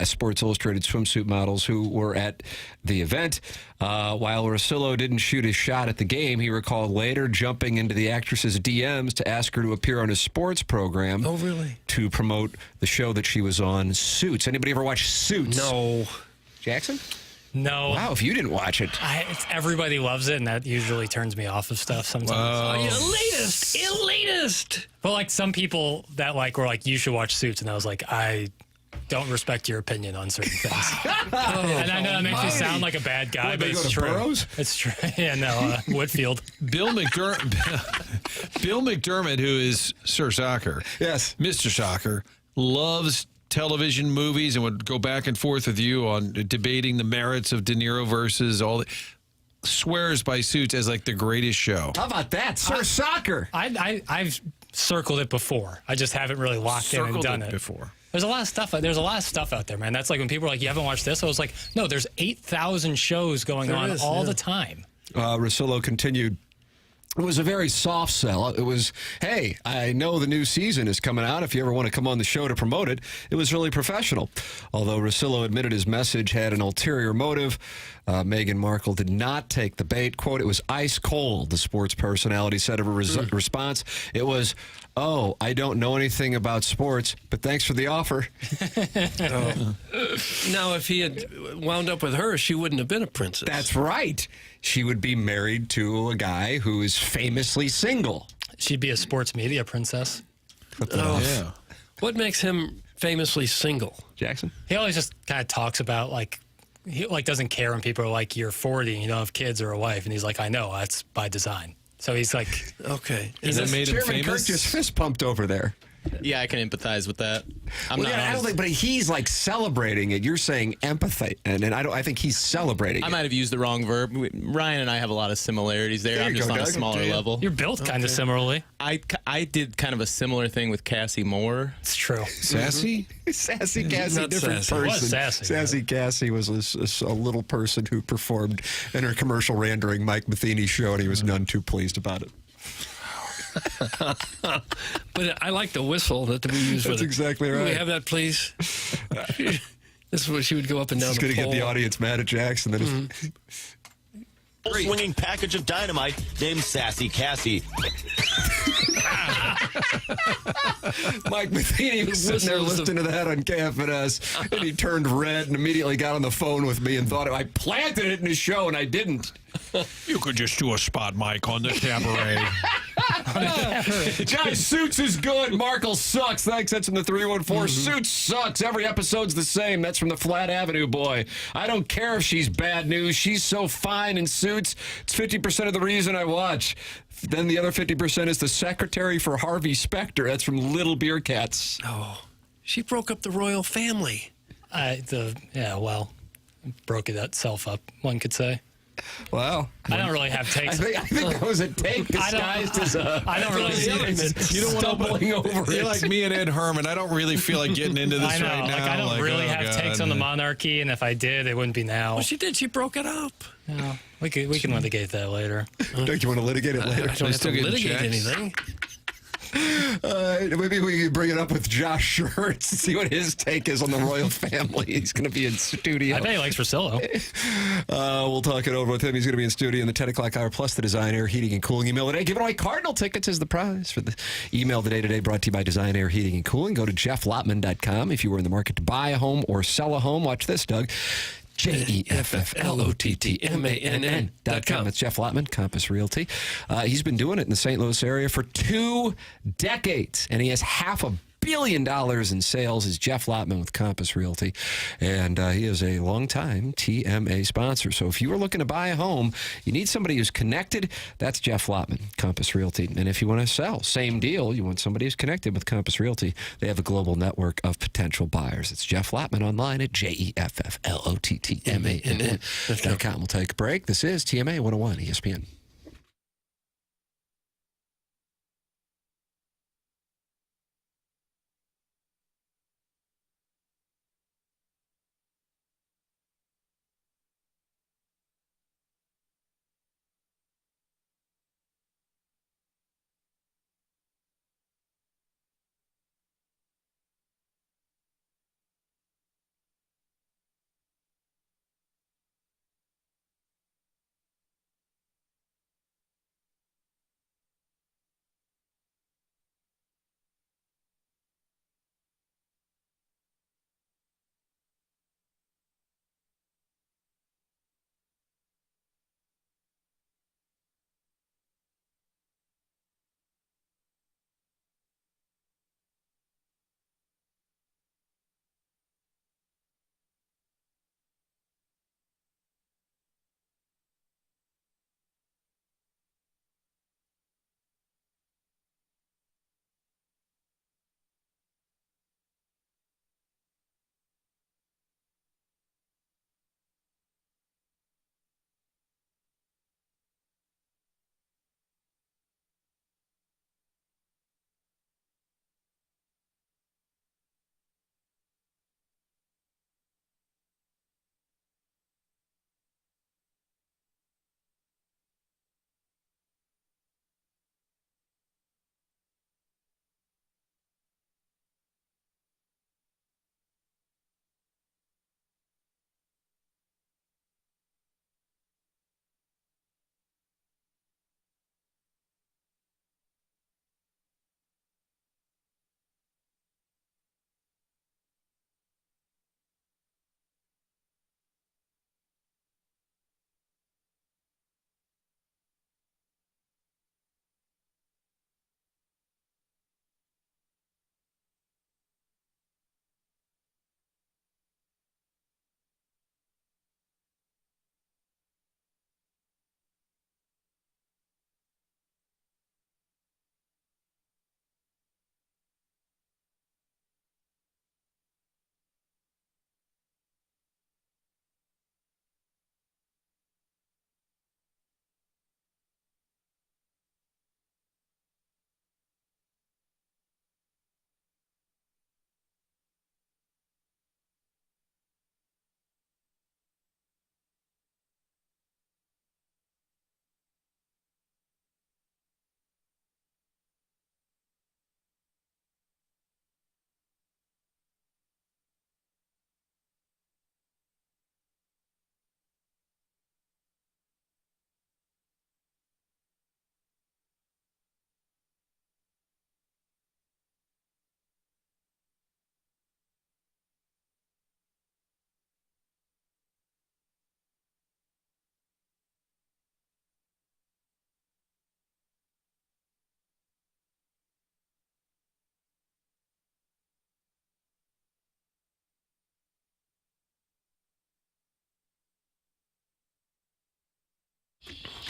Speaker 3: Sports Illustrated swimsuit models who were at the event. While Russillo didn't shoot his shot at the game, he recalled later jumping into the actress's DMs to ask her to appear on his sports program.
Speaker 5: Oh, really?
Speaker 3: To promote the show that she was on, Suits. Anybody ever watch Suits?
Speaker 5: No.
Speaker 3: Jackson?
Speaker 6: No.
Speaker 3: Wow, if you didn't watch it.
Speaker 6: Everybody loves it, and that usually turns me off of stuff sometimes.
Speaker 5: Oh, you elitist.
Speaker 6: But like some people that were like, you should watch Suits, and I was like, I don't respect your opinion on certain things. And I know that makes me sound like a bad guy, but it's true.
Speaker 3: Burroughs?
Speaker 6: It's true. Yeah, no, Woodfield.
Speaker 4: Bill McDermott, who is Sir Soccer,
Speaker 3: yes,
Speaker 4: Mr. Soccer, loves television movies and would go back and forth with you on debating the merits of De Niro versus all. Swears by Suits as like the greatest show.
Speaker 3: How about that, Sir Soccer?
Speaker 6: I've circled it before. I just haven't really locked in and done it
Speaker 4: before.
Speaker 6: There's a lot of stuff. There's a lot of stuff out there, man. That's like when people are like, "You haven't watched this." I was like, "No, there's 8,000 shows going on all the time."
Speaker 3: Russillo continued. It was a very soft sell. It was, hey, I know the new season is coming out. If you ever want to come on the show to promote it, it was really professional. Although Russillo admitted his message had an ulterior motive, Meghan Markle did not take the bait. Quote, "It was ice cold," the sports personality said of a response. It was, "Oh, I don't know anything about sports, but thanks for the offer."
Speaker 5: Now, if he had wound up with her, she wouldn't have been a princess.
Speaker 3: That's right. She would be married to a guy who is famously single.
Speaker 6: She'd be a sports media princess.
Speaker 5: Yeah. What makes him famously single?
Speaker 3: Jackson?
Speaker 6: He always just kind of talks about, he doesn't care when people are like, you're 40 and you don't have kids or a wife. And he's like, I know, that's by design. So he's like...
Speaker 5: Okay.
Speaker 3: Is that made him famous? Kirk just fist pumped over there.
Speaker 10: Yeah, I can empathize with that. I don't think,
Speaker 3: but he's like celebrating it. You're saying empathy, and I think he's celebrating.
Speaker 10: I might have used the wrong verb. Ryan and I have a lot of similarities there. I'm just on a smaller level.
Speaker 6: You're built kind of similarly.
Speaker 10: I did kind of a similar thing with Cassie Moore.
Speaker 6: It's true.
Speaker 4: Sassy?
Speaker 3: Sassy Cassie,
Speaker 5: Not
Speaker 3: different
Speaker 5: sassy.
Speaker 3: person.
Speaker 6: Was sassy,
Speaker 3: Sassy Cassie was a little person who performed in her commercial ran during Mike Matheny's show, and he was none too pleased about it.
Speaker 5: But I like the whistle that we use with
Speaker 3: That's
Speaker 5: it.
Speaker 3: exactly right.
Speaker 5: Can we have that, please? This is what she would go up and down
Speaker 3: She's
Speaker 5: the
Speaker 3: going to
Speaker 5: pole.
Speaker 3: get the audience mad at Jackson. That is
Speaker 13: swinging package of dynamite named Sassy Cassie.
Speaker 3: Mike Matheny was sitting there listening to that on KFNS, and he turned red and immediately got on the phone with me and thought I planted it in his show, and I didn't.
Speaker 4: You could just do a spot mic on the cabaret.
Speaker 3: Guys, Suits is good. Markle sucks. Thanks. That's from the 314. Suits sucks. Every episode's the same. That's from the Flat Avenue boy. I don't care if she's bad news. She's so fine in Suits. It's 50% of the reason I watch. Then the other 50% is the secretary for Harvey Specter. That's from Little Beer Cats.
Speaker 5: Oh, she broke up the royal family.
Speaker 6: Broke itself up, one could say.
Speaker 3: Wow.
Speaker 6: I don't really have takes.
Speaker 3: I think that was a take disguised as a...
Speaker 6: I don't really see it.
Speaker 4: You don't want
Speaker 3: stumbling over
Speaker 4: You're
Speaker 3: it.
Speaker 4: like me and Ed Herman. I don't really feel like getting into this
Speaker 6: I know.
Speaker 4: right now.
Speaker 6: I don't really
Speaker 4: oh,
Speaker 6: have
Speaker 4: God.
Speaker 6: takes on the monarchy, and if I did, it wouldn't be now.
Speaker 5: Well, she did. She broke it up.
Speaker 6: Yeah, we can litigate that later.
Speaker 3: Don't you want to litigate it later?
Speaker 5: I don't have to litigate anything.
Speaker 3: Maybe we can bring it up with Josh Schertz, see what his take is on the royal family. He's going to be in studio.
Speaker 6: I bet he likes Priscilla.
Speaker 3: We'll talk it over with him. He's going to be in studio in the 10 o'clock hour, plus the Design Air Heating and Cooling email today. Giving away Cardinal tickets is the prize for the email today brought to you by Design Air Heating and Cooling. Go to jefflotman.com if you were in the market to buy a home or sell a home. Watch this, Doug. JEFFLOTTMANN.com. It's Jeff Lotman, Compass Realty. He's been doing it in the St. Louis area for 2 decades, and he has $500 million in sales. Is Jeff Lotman with Compass Realty, and he is a longtime TMA sponsor. So if you are looking to buy a home, you need somebody who's connected. That's Jeff Lotman, Compass Realty. And if you want to sell, same deal. You want somebody who's connected with Compass Realty. They have a global network of potential buyers. It's Jeff Lotman online at JEFFLOTTMANN.com. We'll take a break. This is TMA 101 ESPN.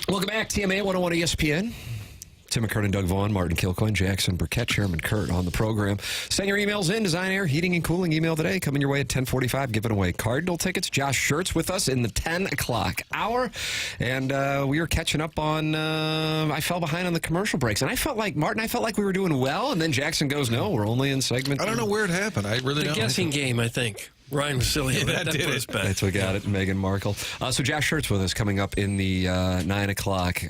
Speaker 3: Welcome back, TMA 101 ESPN. Tim McKernan, Doug Vaughn, Martin Kilcoyne, Jackson Burkett, Chairman Kurt on the program. Send your emails in. Design, Air, Heating, and Cooling email today. Coming your way at 10:45. Giving away Cardinal tickets. Josh Schertz with us in the 10 o'clock hour. And we were catching up on, I fell behind on the commercial breaks. And I felt like, Martin, we were doing well. And then Jackson goes, no, we're only in segment.
Speaker 4: I don't know where it happened. I really don't.
Speaker 5: The guessing game, I think. Ryan was silly.
Speaker 4: Yeah, that did it.
Speaker 3: That's what got it. Meghan Markle. So Josh Schertz with us coming up in the 10 o'clock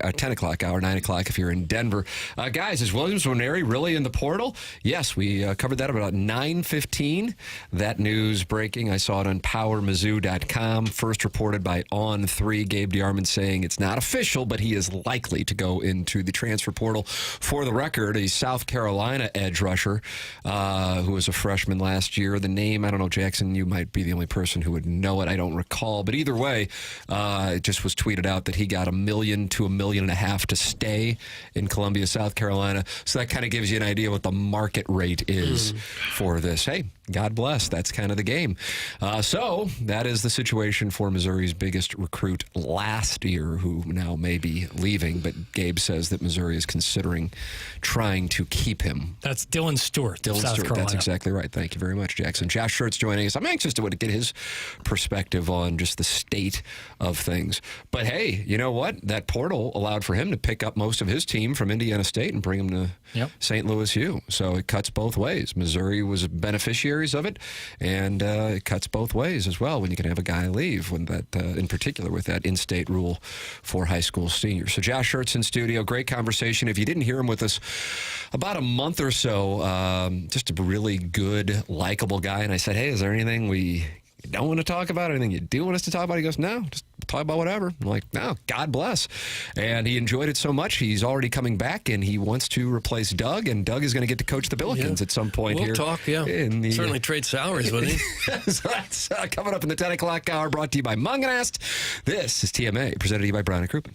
Speaker 3: hour, 9 o'clock if you're in Denver. Guys, is Williams-Nwaneri really in the portal? Yes, we covered that about 9:15. That news breaking. I saw it on PowerMizzou.com. First reported by On3. Gabe DeArmond saying it's not official, but he is likely to go into the transfer portal. For the record, a South Carolina edge rusher who was a freshman last year. The name, I don't know, Jackson, you might be the only person who would know it. I don't recall. But either way, it just was tweeted out that he got $1 million to $1.5 million to stay in Columbia, South Carolina. So that kind of gives you an idea what the market rate is for this. Hey, God bless. That's kind of the game. So that is the situation for Missouri's biggest recruit last year, who now may be leaving. But Gabe says that Missouri is considering trying to keep him.
Speaker 6: That's Dylan Stewart.
Speaker 3: Dylan
Speaker 6: South
Speaker 3: Stewart.
Speaker 6: Carolina.
Speaker 3: That's exactly right. Thank you very much, Jackson. Josh Schertz joining us. I'm anxious to get his perspective on just the state of things. But hey, you know what? That portal allowed for him to pick up most of his team from Indiana State and bring them to St. Louis U. So it cuts both ways. Missouri was beneficiaries of it, and it cuts both ways as well when you can have a guy leave, when that, in particular with that in-state rule for high school seniors. So Josh Schertz in studio. Great conversation. If you didn't hear him with us about a month or so, just a really good, likable guy. And I said, hey, is there anything we don't want to talk about? Anything you do want us to talk about? He goes, no, just talk about whatever. I'm like, no, God bless. And he enjoyed it so much, he's already coming back, and he wants to replace Doug, and Doug is going to get to coach the Billikens at some point here.
Speaker 5: We'll talk, certainly trade salaries with him.
Speaker 3: So that's coming up in the 10 o'clock hour, brought to you by Munganast. This is TMA, presented to you by Brown & Crouppen.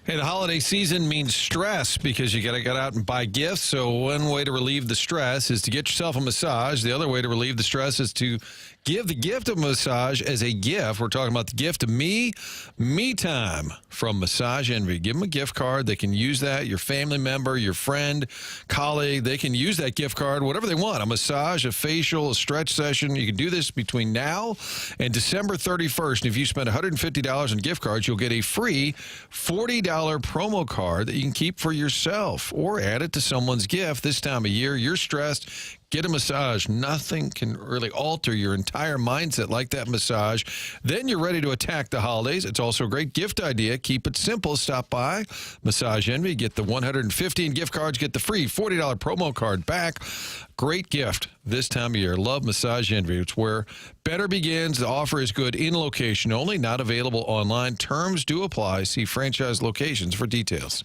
Speaker 4: Hey, the holiday season means stress because you got to get out and buy gifts. So one way to relieve the stress is to get yourself a massage. The other way to relieve the stress is to give the gift of massage as a gift. We're talking about the gift of me time from Massage Envy. Give them a gift card. They can use that. Your family member, your friend, colleague, they can use that gift card, whatever they want. A massage, a facial, a stretch session. You can do this between now and December 31st. And if you spend $150 on gift cards, you'll get a free $40 promo card that you can keep for yourself or add it to someone's gift. This time of year, you're stressed. Get a massage. Nothing can really alter your entire mindset like that massage. Then you're ready to attack the holidays. It's also a great gift idea. Keep it simple. Stop by Massage Envy. Get the 150 in gift cards. Get the free $40 promo card back. Great gift this time of year. Love Massage Envy. It's where better begins. The offer is good in location only, not available online. Terms do apply. See franchise locations for details.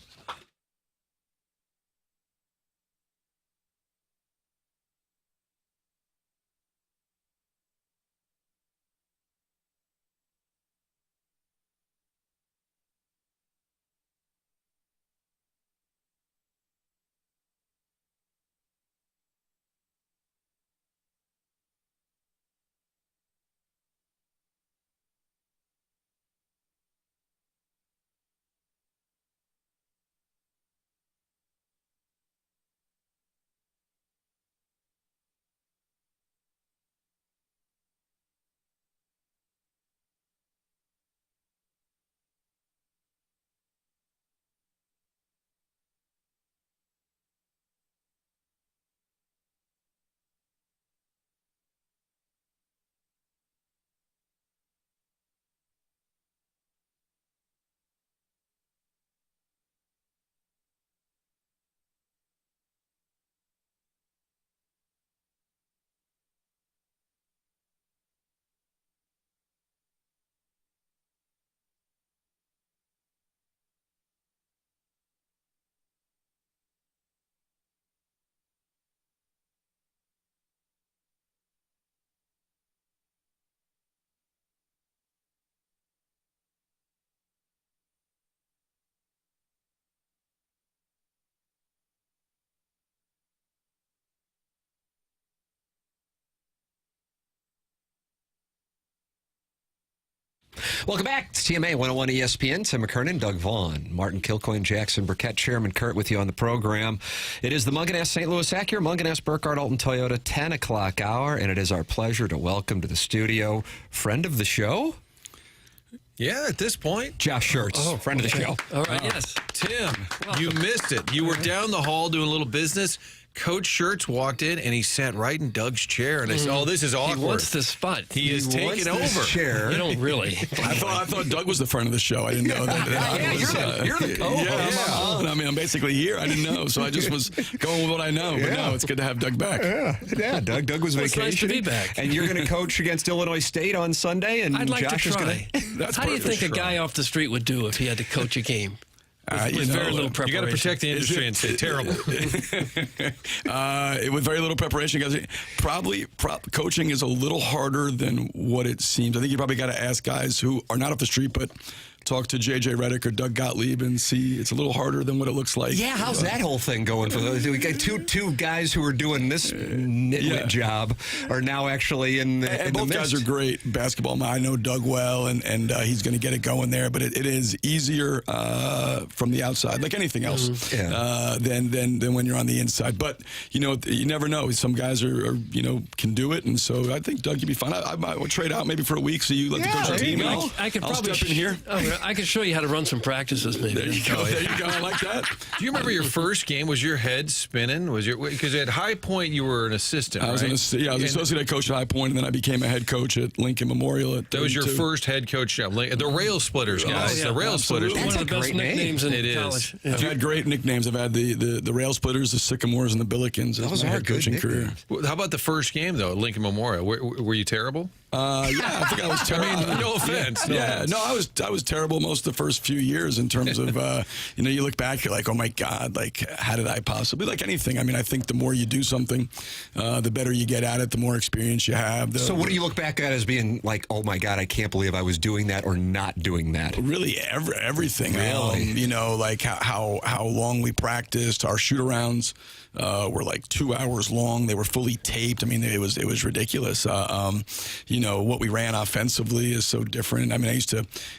Speaker 3: Welcome back to TMA 101 ESPN. Tim McKernan, Doug Vaughn, Martin Kilcoyne, Jackson Burkett, Chairman Kurt with you on the program. It is the Munganess St. Louis Acura, Munganess Burkhardt Alton Toyota 10 o'clock hour, and it is our pleasure to welcome to the studio friend of the show.
Speaker 4: Yeah, at this point.
Speaker 3: Josh Schertz, friend of the show.
Speaker 5: All right, yes.
Speaker 4: Tim, you missed it. You were down the hall doing a little business. Coach Schertz walked in, and he sat right in Doug's chair. And I said, this is awkward.
Speaker 5: He wants the spot.
Speaker 4: He is taking over.
Speaker 3: Chair.
Speaker 5: You don't really.
Speaker 2: I thought Doug was the friend of the show. I didn't know that.
Speaker 3: You're the co-host.
Speaker 2: I mean, I'm basically here. I didn't know, so I just was going with what I know. But no, it's good to have Doug back.
Speaker 3: Yeah, Doug was vacationing.
Speaker 5: Nice to be back.
Speaker 3: And you're going to coach against Illinois State on Sunday, and
Speaker 5: I'd like
Speaker 3: Josh
Speaker 5: to try.
Speaker 2: That's
Speaker 5: How do you think a
Speaker 2: perfect.
Speaker 5: guy off the street would do if he had to coach a game? With very little preparation.
Speaker 4: You got to protect the industry and say terrible.
Speaker 2: With very little preparation, guys. Coaching is a little harder than what it seems. I think you probably got to ask guys who are not off the street, but talk to J.J. Redick or Doug Gottlieb and see it's a little harder than what it looks like.
Speaker 3: Yeah, how's that whole thing going for those? We got two guys who are doing this nitwit job are now actually in the
Speaker 2: both
Speaker 3: midst.
Speaker 2: guys are great basketball. I know Doug well, and he's going to get it going there. But it is easier from the outside, like anything else, than when you're on the inside. But you never know. Some guys are can do it, and so I think Doug, you'd be fine. I would trade out maybe for a week, so you let the coach the team.
Speaker 5: I could
Speaker 2: I'll
Speaker 5: probably
Speaker 2: step in here.
Speaker 5: I could show you how to run some practices, maybe.
Speaker 2: There you go. There you go. I like that.
Speaker 4: Do you remember your first game? Was your head spinning? Because at High Point you were an assistant?
Speaker 2: I was
Speaker 4: right?
Speaker 2: I was associate head coach at High Point, and then I became a head coach at Lincoln Memorial.
Speaker 4: That was your first head coach job. The Rail Splitters, guys. The Rail Splitters.
Speaker 5: One of the best nicknames in college.
Speaker 2: Yeah. I've had great nicknames. I've had the Rail Splitters, the Sycamores, and the Billikens. That was my head coaching career.
Speaker 4: How about the first game though at Lincoln Memorial? Were you terrible?
Speaker 2: I think I was terrible.
Speaker 4: I mean, no offense.
Speaker 2: I was terrible most of the first few years in terms of, you look back, you're like, oh my God, like, how did I possibly, like anything. I mean, I think the more you do something, the better you get at it, the more experience you have.
Speaker 3: So what do you look back at as being like, oh my God, I can't believe I was doing that or not doing that?
Speaker 2: Really, everything.
Speaker 3: Really?
Speaker 2: Like how long we practiced. Our shoot-arounds were like 2 hours long. They were fully taped. I mean, it was ridiculous. What we ran offensively is so different. I mean,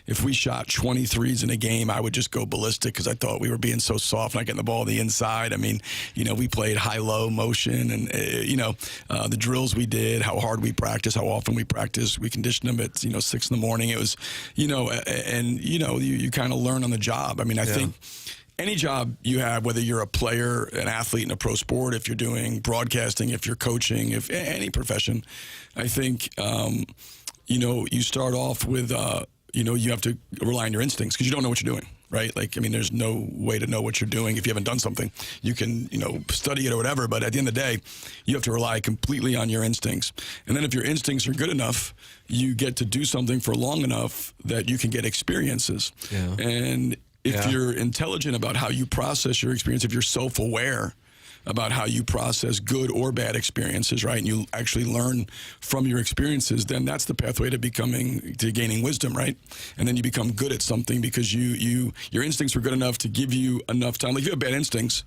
Speaker 2: if we shot 20 threes in a game, I would just go ballistic because I thought we were being so soft, not getting the ball on the inside. I mean, we played high-low motion and, the drills we did, how hard we practiced, how often we practiced. We conditioned them at, 6 in the morning. It was, you kind of learn on the job. I mean, I think any job you have, whether you're a player, an athlete in a pro sport, if you're doing broadcasting, if you're coaching, if any profession, I think, you start off with, you have to rely on your instincts because you don't know what you're doing, right? Like, I mean, there's no way to know what you're doing if you haven't done something. You can, study it or whatever, but at the end of the day, you have to rely completely on your instincts. And then if your instincts are good enough, you get to do something for long enough that you can get experiences.
Speaker 3: Yeah.
Speaker 2: And if you're intelligent about how you process your experience, if you're self-aware about how you process good or bad experiences, right, and you actually learn from your experiences, then that's the pathway to gaining wisdom, right? And then you become good at something because your instincts were good enough to give you enough time. Like if you have bad instincts,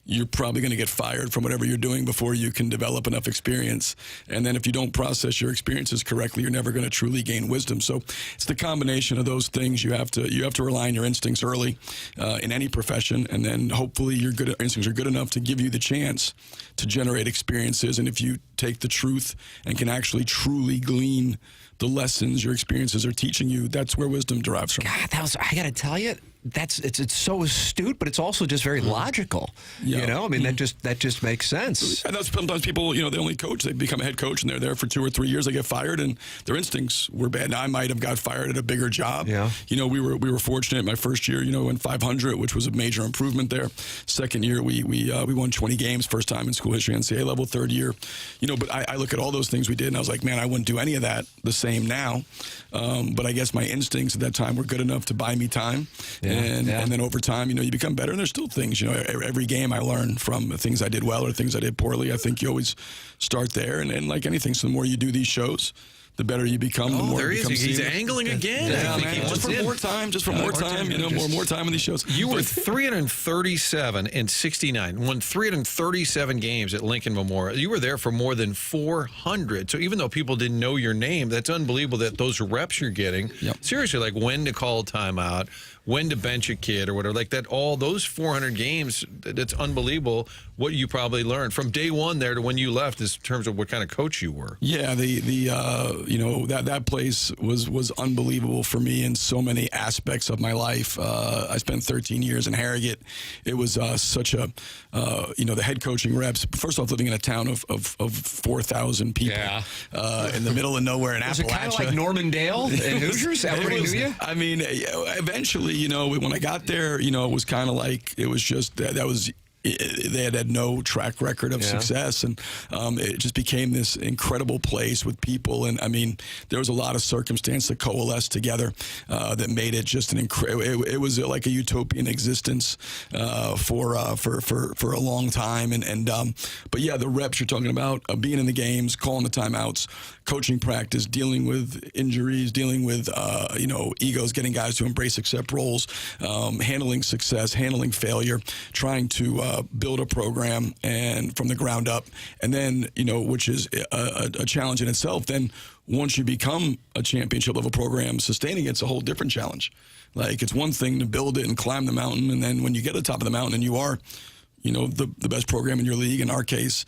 Speaker 2: you're probably going to get fired from whatever you're doing before you can develop enough experience. And then if you don't process your experiences correctly, you're never going to truly gain wisdom. So it's the combination of those things. You have to rely on your instincts early in any profession, and then hopefully your instincts are good enough to give you the chance to generate experiences. And if you take the truth and can actually truly glean the lessons your experiences are teaching you, that's where wisdom derives from.
Speaker 3: God, I got to tell you, it's so astute, but it's also just very logical. I mean, that just makes sense.
Speaker 2: And that's sometimes people, they only coach, they become a head coach and they're there for 2 or 3 years, they get fired and their instincts were bad. Now, I might have got fired at a bigger job.
Speaker 3: Yeah.
Speaker 2: We were fortunate my first year, went 500, which was a major improvement there. Second year, we won 20 games, first time in school history, NCAA level. Third year, but I look at all those things we did and I was like, man, I wouldn't do any of that the same now. But I guess my instincts at that time were good enough to buy me time. And then over time, you become better. And there's still things, every game I learn from things I did well or things I did poorly. I think you always start there. And like anything, so the more you do these shows, the better you become. The more
Speaker 4: there
Speaker 2: it
Speaker 4: he is.
Speaker 2: becomes
Speaker 4: He's
Speaker 2: seamless.
Speaker 4: angling again.
Speaker 2: Yeah,
Speaker 4: I think
Speaker 2: man,
Speaker 4: he
Speaker 2: just
Speaker 4: wants
Speaker 2: for
Speaker 4: in.
Speaker 2: more time. Just for more time. More time in these shows.
Speaker 4: You were 337 and 69. Won 337 games at Lincoln Memorial. You were there for more than 400. So even though people didn't know your name, that's unbelievable that those reps you're getting.
Speaker 2: Yep.
Speaker 4: Seriously, like when to call timeout, when to bench a kid or whatever, like that. All those 400 games. That's unbelievable. What you probably learned from day one there to when you left, in terms of what kind of coach you were.
Speaker 2: Yeah, that place was unbelievable for me in so many aspects of my life. I spent 13 years in Harrogate. It was such a the head coaching reps. First off, living in a town of 4,000 people in the middle of nowhere in Appalachia.
Speaker 3: Was it kind of like Normandale and Hoosiers? Everybody knew you?
Speaker 2: I mean, eventually, when I got there, it was kind of like it was just that was. They had no track record of success, and it just became this incredible place with people. And I mean, there was a lot of circumstance that coalesced together that made it just an incredible. It was like a utopian existence for a long time. But yeah, the reps you're talking about, being in the games, calling the timeouts, coaching practice, dealing with injuries, dealing with egos, getting guys to embrace, accept roles, handling success, handling failure, trying to build a program and from the ground up, and then which is a challenge in itself. Then once you become a championship level program, sustaining it's a whole different challenge. Like it's one thing to build it and climb the mountain, and then when you get to the top of the mountain and you are the best program in your league, in our case,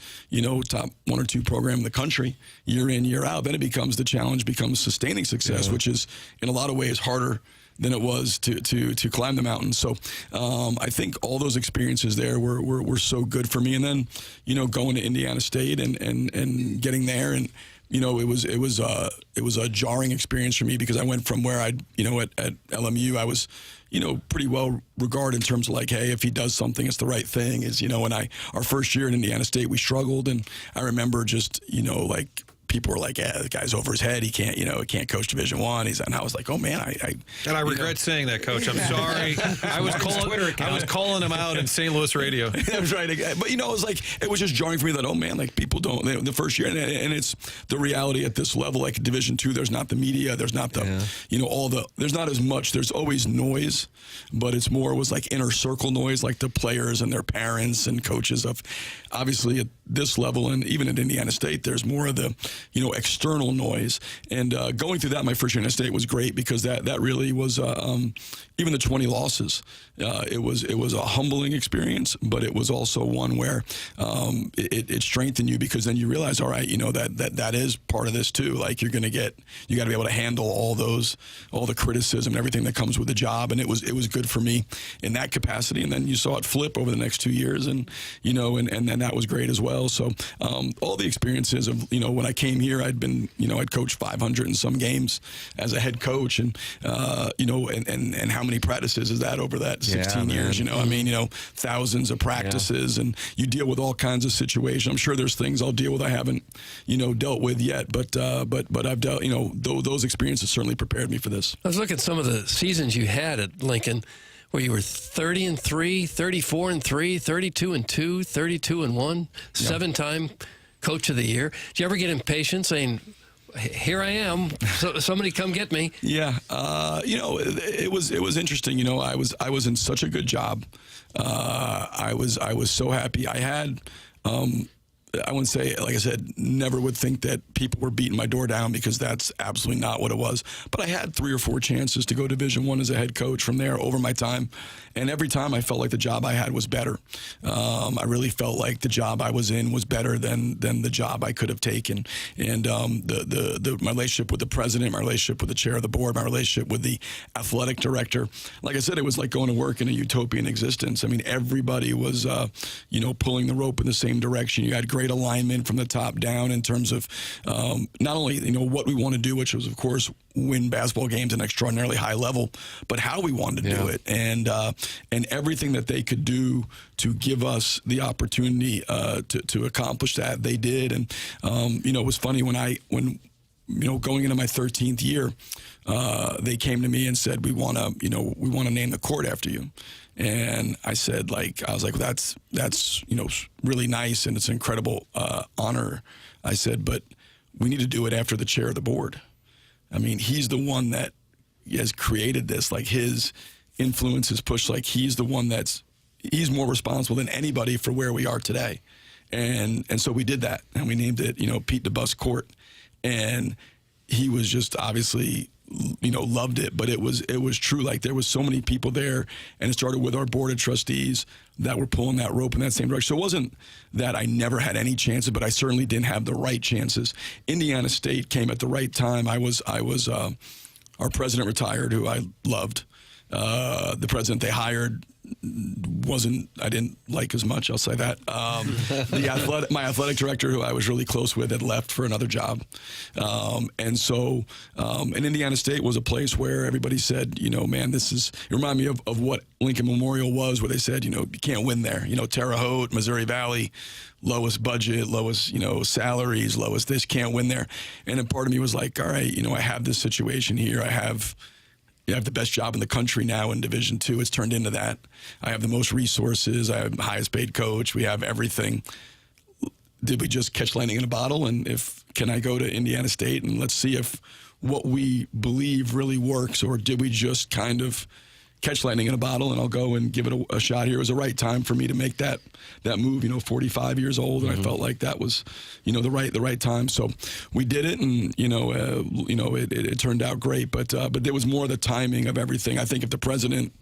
Speaker 2: top 1 or 2 program in the country, year in, year out, then it becomes the challenge, becomes sustaining success, which is in a lot of ways harder than it was to climb the mountain. So I think all those experiences there were so good for me. And then, going to Indiana State and getting there, and it was a jarring experience for me because I went from where at LMU I was pretty well regarded in terms of like, hey, if he does something, it's the right thing. When our first year in Indiana State, we struggled, and I remember just like people were like, yeah, the guy's over his head. He can't coach Division I. And I was like, oh man,
Speaker 4: I regret saying that, Coach. I'm sorry. I was calling him out in St. Louis radio.
Speaker 2: That's right. But it was just jarring for me that, oh man, like people don't, the first year, and it's the reality at this level, like Division II, there's not the media, there's not the, there's not as much, there's always noise, but it's more, was like inner circle noise, like the players and their parents and coaches of, obviously at this level, and even at Indiana State, there's more of the, external noise. And going through that my first year in State was great because that really was even the 20 losses. It was a humbling experience, but it was also one where it strengthened you because then you realize, all right, that is part of this too. Like you got to be able to handle all the criticism and everything that comes with the job. And it was good for me in that capacity. And then you saw it flip over the next 2 years, and and that was great as well. So all the experiences of when I came here, I'd been I'd coached 500 and some games as a head coach, and and how many practices is that over that 16 years? Thousands of practices, and you deal with all kinds of situations. I'm sure there's things I'll deal with I haven't dealt with yet, but I've dealt. Those experiences certainly prepared me for this.
Speaker 5: I was looking at some of the seasons you had at Lincoln, where you were 30-3, 34-3, 32-2, 32-1, 7-time Coach of the Year. Did you ever get impatient saying, here I am, somebody come get me?
Speaker 2: Yeah. It was interesting. I was in such a good job. I was so happy. I had, I wouldn't say, like I said, never would think that people were beating my door down because that's absolutely not what it was. But I had 3 or 4 chances to go Division I as a head coach from there over my time. And every time I felt like the job I had was better. I really felt like the job I was in was better than the job I could have taken. And my relationship with the president, my relationship with the chair of the board, my relationship with the athletic director, like I said, it was like going to work in a utopian existence. I mean, everybody was, pulling the rope in the same direction. You had great alignment from the top down in terms of not only, what we want to do, which was, of course, win basketball games at an extraordinarily high level, but how we wanted to do it, and everything that they could do to give us the opportunity to accomplish that, they did. And it was funny when going into my 13th year, they came to me and said, we want to name the court after you. And I said, that's really nice, and it's an incredible honor. I said, but we need to do it after the chair of the board. I mean, he's the one that has created this. Like, his influence, his push, like, he's the one he's more responsible than anybody for where we are today. And so we did that, and we named it, Pete DeBus Court. And he was just obviously, loved it, but it was true. Like, there was so many people there, and it started with our board of trustees that were pulling that rope in that same direction. So it wasn't that I never had any chances, but I certainly didn't have the right chances. Indiana State came at the right time. I was our president retired, who I loved. The president they hired I didn't like as much, I'll say that. My athletic director, who I was really close with, had left for another job. And Indiana State was a place where everybody said, man, it reminded me of what Lincoln Memorial was, where they said, you can't win there. Terre Haute, Missouri Valley, lowest budget, lowest, salaries, lowest this, can't win there. And then part of me was like, all right, I have this situation here. I have the best job in the country now in Division II. It's turned into that. I have the most resources. I have the highest paid coach. We have everything. Did we just catch lightning in a bottle? And can I go to Indiana State and let's see if what we believe really works, or did we just kind of catch lightning in a bottle and I'll go and give it a shot here? It was the right time for me to make that move, 45 years old. And I felt like that was, the right time. So we did it, and, it turned out great. But there was more the timing of everything. I think if the president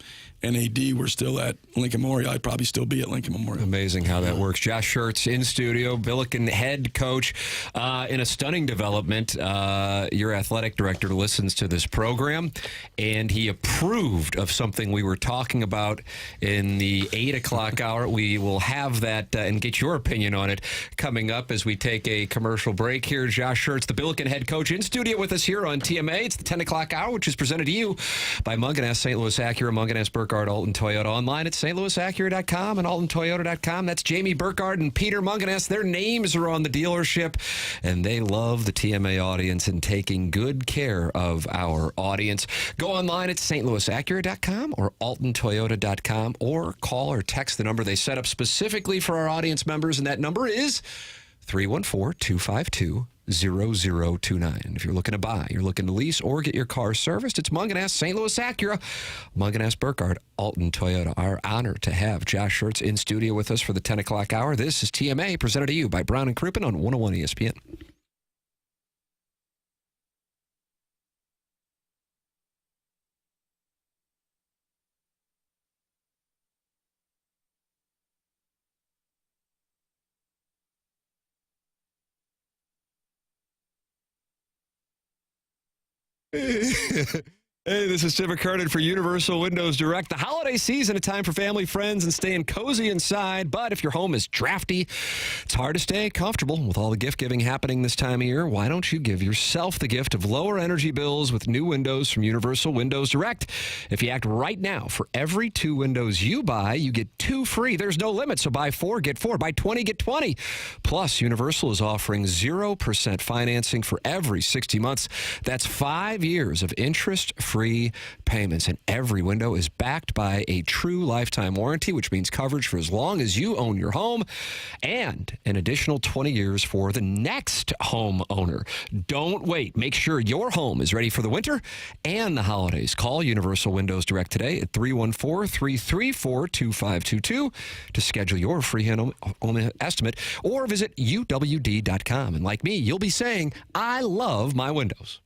Speaker 2: and AD were still at Lincoln Memorial, I'd probably still be at Lincoln Memorial.
Speaker 3: Amazing how that works. Josh Schertz in studio, Billiken head coach. In a stunning development, your athletic director listens to this program, and he approved of something we were talking about in the 8 o'clock hour. We will have that and get your opinion on it coming up as we take a commercial break here. Josh Schertz, the Billiken head coach, in studio with us here on TMA. It's the 10 o'clock hour, which is presented to you by Munganess, St. Louis Acura, Munganess, Burkhardt, Alton Toyota. Online at stlouisacura.com and altontoyota.com. That's Jamie Burkhardt and Peter Munganess. Their names are on the dealership, and they love the TMA audience and taking good care of our audience. Go online at stlouisacura.com or altontoyota.com, or call or text the number they set up specifically for our audience members, and that number is 314-252-0029. If you're looking to buy, you're looking to lease, or get your car serviced, it's Munganess, St. Louis Acura, Munganess, Burkhardt, Alton Toyota. Our honor to have Josh Schertz in studio with us for the 10 o'clock hour. This is TMA, presented to you by Brown and Crouppen on 101 ESPN. Hey, this is Tim McKernan for Universal Windows Direct. The holiday season, a time for family, friends, and staying cozy inside. But if your home is drafty, it's hard to stay comfortable. With all the gift giving happening this time of year, why don't you give yourself the gift of lower energy bills with new windows from Universal Windows Direct? If you act right now, for every 2 windows you buy, you get 2 free. There's no limit, so buy 4, get 4. Buy 20, get 20. Plus, Universal is offering 0% financing for every 60 months. That's 5 years of interest-free payments, and every window is backed by a true lifetime warranty, which means coverage for as long as you own your home, and an additional 20 years for the next homeowner. Don't wait. Make sure your home is ready for the winter and the holidays. Call Universal Windows Direct today at 314-334-2522 to schedule your free home estimate, or visit uwd.com. And like me, you'll be saying, I love my windows.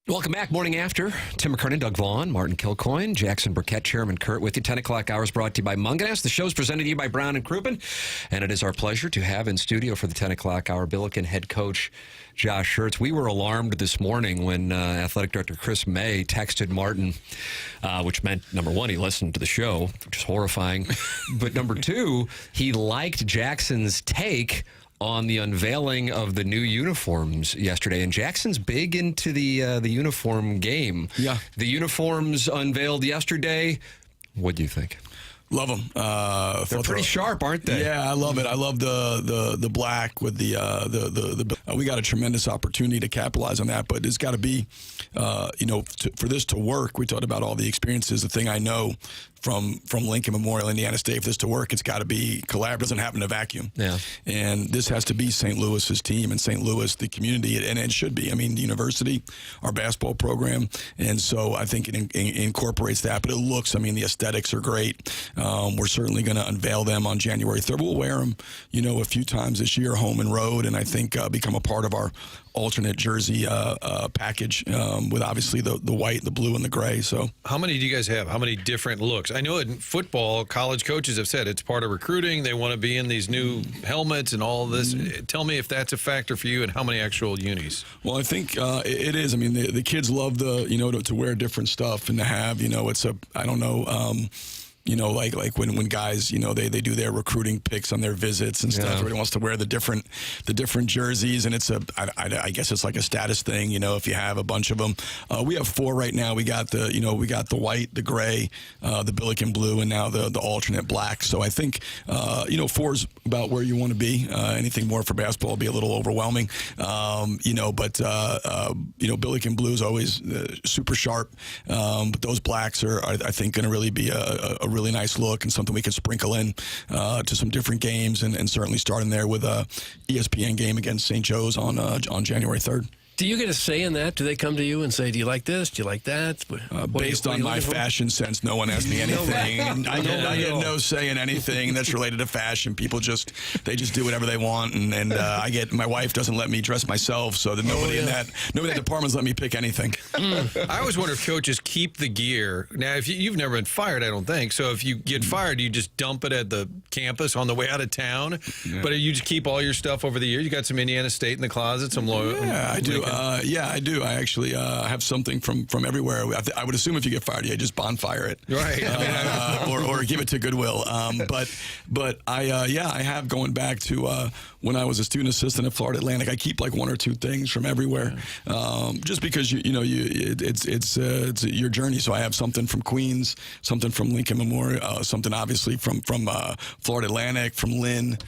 Speaker 3: Welcome back. Morning After. Tim McKernan, Doug Vaughn, Martin Kilcoyne, Jackson Burkett, Chairman Kurt with you. 10 o'clock hours brought to you by Munganess. The show's presented to you by Brown and Crouppen. And it is our pleasure to have in studio for the 10 o'clock hour Billiken head coach Josh Schertz. We were alarmed this morning when Athletic Director Chris May texted Martin, which meant, number one, he listened to the show, which is horrifying. But number two, he liked Jackson's take on the unveiling of the new uniforms yesterday. And Jackson's big into the uniform game.
Speaker 2: Yeah.
Speaker 3: The uniforms unveiled yesterday. What do you think?
Speaker 2: Love them.
Speaker 3: They're pretty sharp, aren't they?
Speaker 2: Yeah, I love it. I love the black with the we got a tremendous opportunity to capitalize on that, but it's got to be, for this to work. We talked about all the experiences. The thing I know from Lincoln Memorial, Indiana State, for this to work, it's got to be collaborative. It doesn't happen in a vacuum.
Speaker 3: Yeah.
Speaker 2: And this has to be St. Louis's team and St. Louis, the community, and it should be. I mean, the university, our basketball program, and so I think it incorporates that. But it looks, the aesthetics are great. We're certainly going to unveil them on January 3rd. We'll wear them, a few times this year, home and road, and I think become a part of our alternate jersey package with obviously the white, the blue, and the gray. So,
Speaker 4: how many do you guys have? How many different looks? I know in football, college coaches have said it's part of recruiting. They want to be in these new helmets and all of this. Tell me if that's a factor for you, and how many actual unis?
Speaker 2: Well, I think it is. I mean, the kids love to wear different stuff and to have, it's a, I don't know, like when guys, they do their recruiting picks on their visits and stuff. Everybody wants to wear the different jerseys, and it's I guess it's like a status thing, if you have a bunch of them. We have 4 right now. We got the white, the gray, the Billiken blue, and now the alternate black. So I think 4 is about where you want to be. Anything more for basketball will be a little overwhelming, but Billiken blue is always super sharp. But those blacks are I think going to really be a really nice look and something we can sprinkle in to some different games and certainly starting there with a ESPN game against St. Joe's on January 3rd.
Speaker 5: Do you get a say in that? Do they come to you and say, do you like this? Do you like that?
Speaker 2: Based on my fashion sense, no one asks me anything. I get no say in anything that's related to fashion. People they just do whatever they want, and my wife doesn't let me dress myself, so that nobody in that department's let me pick anything.
Speaker 4: I always wonder if coaches keep the gear. Now, if you've never been fired, I don't think. So if you get fired, you just dump it at the campus on the way out of town. Yeah. But you just keep all your stuff over the years. You got some Indiana State in the closet, some loyal.
Speaker 2: Yeah, I do. I do. I actually have something from everywhere. I would assume if you get fired, you just bonfire it,
Speaker 4: right?
Speaker 2: Or give it to Goodwill. But I have going back to when I was a student assistant at Florida Atlantic. I keep like 1 or 2 things from everywhere, just because it's your journey. So I have something from Queens, something from Lincoln Memorial, something obviously from Florida Atlantic, from Lynn,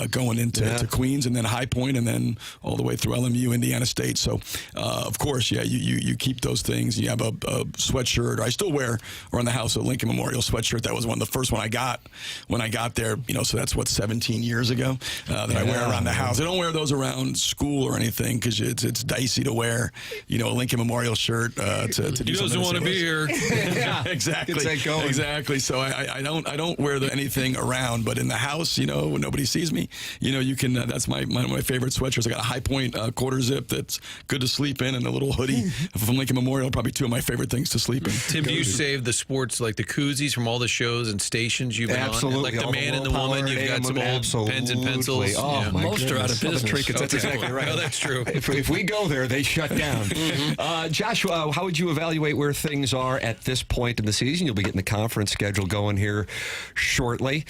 Speaker 2: going into Queens, and then High Point, and then all the way through LMU, Indiana State. So of course, you keep those things. You have a sweatshirt. I still wear around the house a Lincoln Memorial sweatshirt. That was one of the first one I got when I got there. So that's 17 years ago that I wear around the house. I don't wear those around school or anything because it's dicey to wear, a Lincoln Memorial shirt to do.
Speaker 4: He doesn't want to be here.
Speaker 2: Yeah, exactly. So I don't wear anything around, but in the house, when nobody sees me, you can. That's one of my favorite sweatshirts. I got a High Point quarter zip that's good to sleep in, and a little hoodie from Lincoln Memorial. Probably 2 of my favorite things to sleep in.
Speaker 4: Tim, do you save the sports, like the koozies from all the shows and stations you've been on? Like the man and the woman, you've got some old pens and pencils.
Speaker 3: Oh, my
Speaker 5: Most are out of business.
Speaker 3: Trinkets, that's exactly right.
Speaker 4: No, that's true.
Speaker 3: If we go there, they shut down. Joshua, how would you evaluate where things are at this point in the season? You'll be getting the conference schedule going here shortly.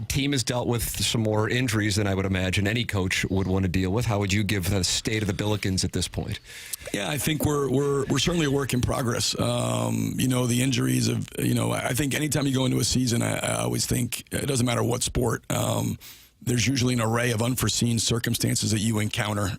Speaker 3: Team has dealt with some more injuries than I would imagine any coach would want to deal with. How would you give the state of the Billikens at this point?
Speaker 2: Yeah, I think we're certainly a work in progress. The injuries of, I think anytime you go into a season, I always think it doesn't matter what sport. There's usually an array of unforeseen circumstances that you encounter.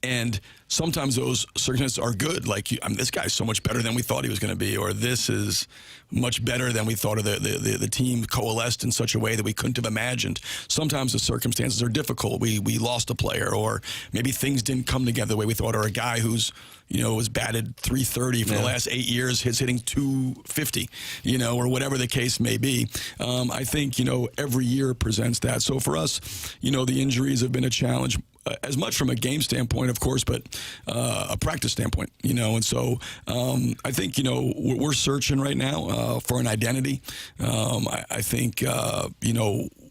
Speaker 2: And sometimes those circumstances are good. Like, this guy's so much better than we thought he was going to be, or this is much better than we thought of. The team coalesced in such a way that we couldn't have imagined. Sometimes the circumstances are difficult. We lost a player, or maybe things didn't come together the way we thought, or a guy who's was batted .330 for the last 8 years, is hitting .250, or whatever the case may be. I think, every year presents that. So for us, the injuries have been a challenge. as much from a game standpoint, of course, but a practice standpoint, And so I think, we're searching right now for an identity. I think,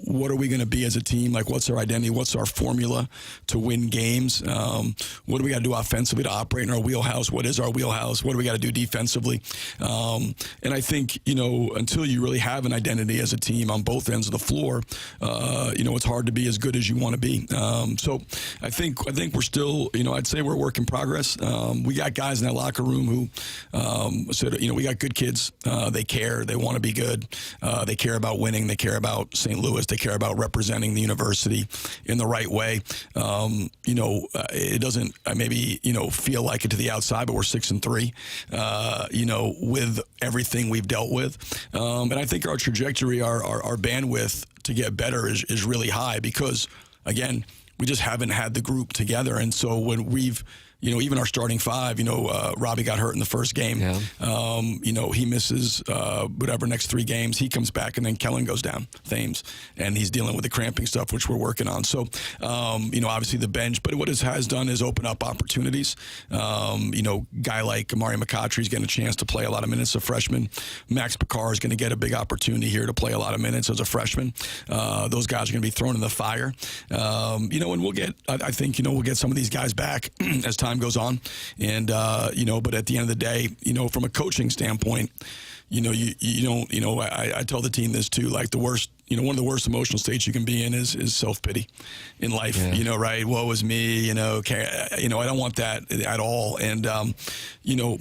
Speaker 2: what are we going to be as a team? Like, what's our identity? What's our formula to win games? What do we got to do offensively to operate in our wheelhouse? What is our wheelhouse? What do we got to do defensively? And I think, until you really have an identity as a team on both ends of the floor, it's hard to be as good as you want to be. So I think we're still, I'd say we're a work in progress. We got guys in that locker room who said, we got good kids. They care. They want to be good. They care about winning. They care about St. Louis. They care about representing the university in the right way. It doesn't maybe, feel like it to the outside, but we're 6-3, with everything we've dealt with. And I think our trajectory, our bandwidth to get better is really high because, again, we just haven't had the group together. And so when we've, even our starting five, Robbie got hurt in the first game. Yeah. He misses whatever next 3 games. He comes back, and then Kellen goes down, Thames, and he's dealing with the cramping stuff, which we're working on. So, obviously the bench, but what it has done is open up opportunities. Guy like Mario McCautry is getting a chance to play a lot of minutes as a freshman. Max Picard is going to get a big opportunity here to play a lot of minutes as a freshman. Those guys are going to be thrown in the fire. And we'll get, I think, we'll get some of these guys back as time goes on. And, but at the end of the day, from a coaching standpoint, you don't, I tell the team this too, like the worst, one of the worst emotional states you can be in is self-pity in life, right? Woe is me, I don't want that at all. And,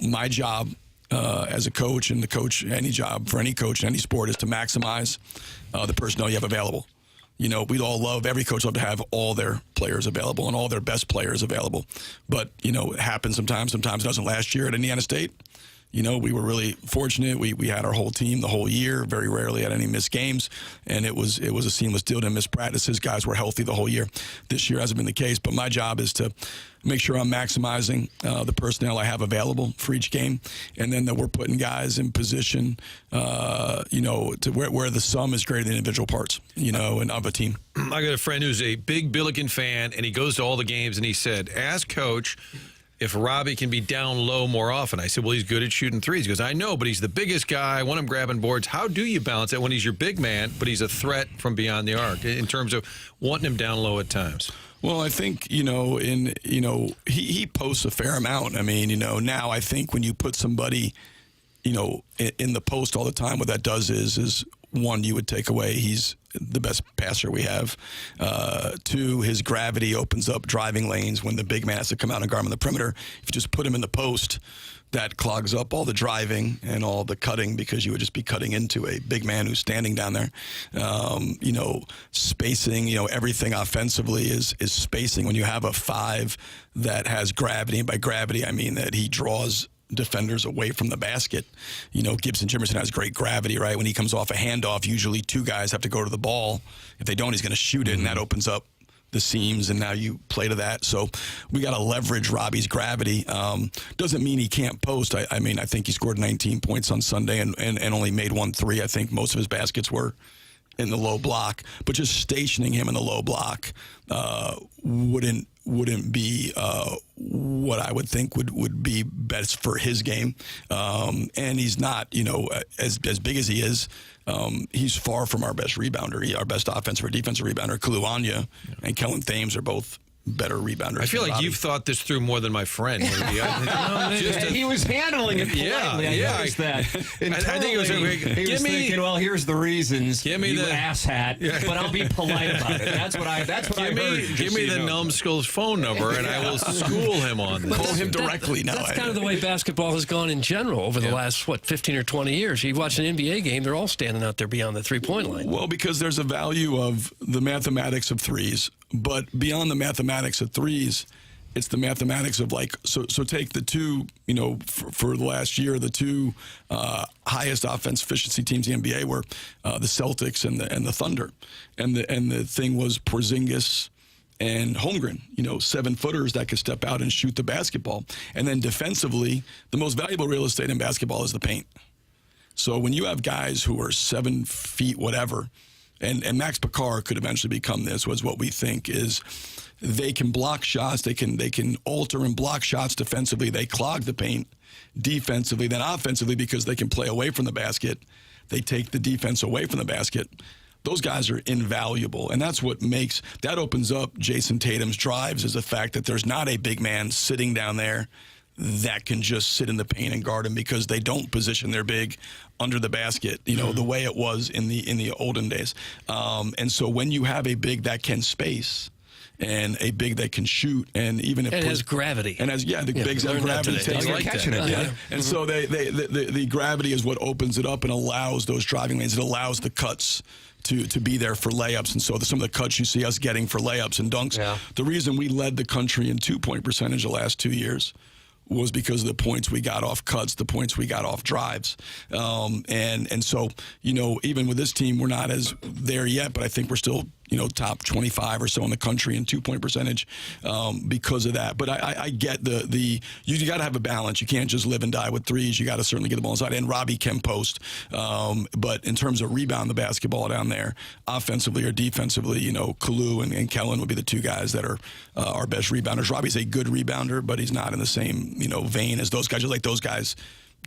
Speaker 2: my job as a coach and the coach, any job for any coach in any sport is to maximize the personnel you have available. We'd all love, every coach love to have all their players available and all their best players available. But, it happens sometimes it doesn't. Last year at Indiana State, we were really fortunate. We had our whole team the whole year, very rarely had any missed games. And it was a seamless deal. Didn't miss practices. Guys were healthy the whole year. This year hasn't been the case. But my job is to make sure I'm maximizing the personnel I have available for each game. And then that we're putting guys in position, to where the sum is greater than individual parts, and of a team.
Speaker 4: I got a friend who's a big Billiken fan, and he goes to all the games, and he said, ask Coach if Robbie can be down low more often. I said, well, he's good at shooting threes. He goes, I know, but he's the biggest guy. I want him grabbing boards. How do you balance that when he's your big man, but he's a threat from beyond the arc in terms of wanting him down low at times?
Speaker 2: Well, I think, he posts a fair amount. I mean, now I think when you put somebody, in the post all the time, what that does is one, you would take away he's the best passer we have. 2, his gravity opens up driving lanes when the big man has to come out and guard him on the perimeter. If you just put him in the post, that clogs up all the driving and all the cutting because you would just be cutting into a big man who's standing down there. Spacing, everything offensively is spacing. When you have a 5 that has gravity, and by gravity I mean that he draws defenders away from the basket. Gibson Jimerson has great gravity, right? When he comes off a handoff, usually 2 guys have to go to the ball. If they don't, he's going to shoot it, and that opens up the seams, and now you play to that. So we got to leverage Robbie's gravity. Doesn't mean he can't post. I think he scored 19 points on Sunday and only made 1 3. I think most of his baskets were in the low block, but just stationing him in the low block wouldn't be what I would think would be best for his game. And he's not, as big as he is, he's far from our best rebounder. Our best offensive or defensive rebounder, Kaluanya and Kellen Thames are both better rebounders.
Speaker 4: I feel like you've thought this through more than my friend.
Speaker 3: He was handling it politely. I noticed that.
Speaker 4: I think it was
Speaker 3: thinking, well, here's the reasons. Give me the asshat, but I'll be polite about it. That's what I heard.
Speaker 4: Give me the numbskull's phone number, and I will school him on this.
Speaker 2: Call him directly now.
Speaker 5: That's kind of the way basketball has gone in general over the last 15 or 20 years. You watch an NBA game; they're all standing out there beyond the 3-point line.
Speaker 2: Well, because there's a value of the mathematics of threes. But beyond the mathematics of threes, it's the mathematics of so take the 2, for the last year, the 2 highest offense efficiency teams in the NBA were the Celtics and the Thunder. And the thing was Porzingis and Holmgren, 7-footers that could step out and shoot the basketball. And then defensively, the most valuable real estate in basketball is the paint. So when you have guys who are 7 feet whatever, and Max Picard could eventually become this, was what we think is they can block shots, they can alter and block shots defensively, they clog the paint defensively, then offensively, because they can play away from the basket, they take the defense away from the basket. Those guys are invaluable, and that's what opens up Jason Tatum's drives, is the fact that there's not a big man sitting down there that can just sit in the paint and guard him, because they don't position their big under the basket, the way it was in the olden days. And so when you have a big that can space and a big that can shoot, and even if
Speaker 5: it has gravity,
Speaker 2: and the bigs have gravity,
Speaker 3: catching it, yeah.
Speaker 2: And so the gravity is what opens it up and allows those driving lanes. It allows the cuts to be there for layups. And so some of the cuts you see us getting for layups and dunks, the reason we led the country in 2-point percentage the last 2 years was because of the points we got off cuts, the points we got off drives. And so, even with this team, we're not as there yet, but I think we're still, top 25 or so in the country in 2-point percentage because of that. But I get you got to have a balance. You can't just live and die with threes. You got to certainly get the ball inside. And Robbie can post. But in terms of rebound the basketball down there, offensively or defensively, Kalu and Kellen would be the two guys that are our best rebounders. Robbie's a good rebounder, but he's not in the same, vein as those guys. Just like those guys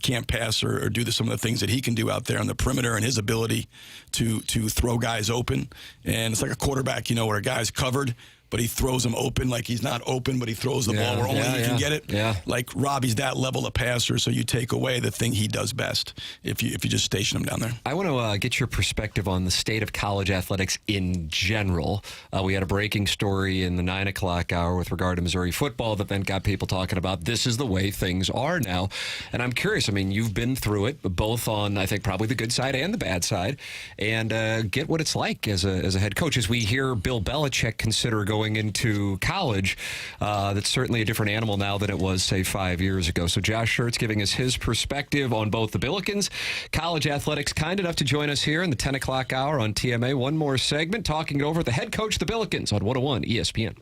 Speaker 2: can't pass or do some of the things that he can do out there on the perimeter, and his ability to throw guys open. And it's like a quarterback, where a guy's covered, but he throws them open like he's not open, but he throws the ball where only he can get it.
Speaker 3: Yeah.
Speaker 2: Like Robbie's that level of passer, so you take away the thing he does best if you just station him down there.
Speaker 3: I want to get your perspective on the state of college athletics in general. We had a breaking story in the 9 o'clock hour with regard to Missouri football that then got people talking about this is the way things are now. And I'm curious, you've been through it, both on, I think, probably the good side and the bad side, and get what it's like as a head coach. As we hear Bill Belichick consider going into college, that's certainly a different animal now than it was, say, 5 years ago. So Josh Schertz giving us his perspective on both the Billikens, college athletics, kind enough to join us here in the 10 o'clock hour on TMA. One more segment, talking it over with the head coach of the Billikens on 101 ESPN.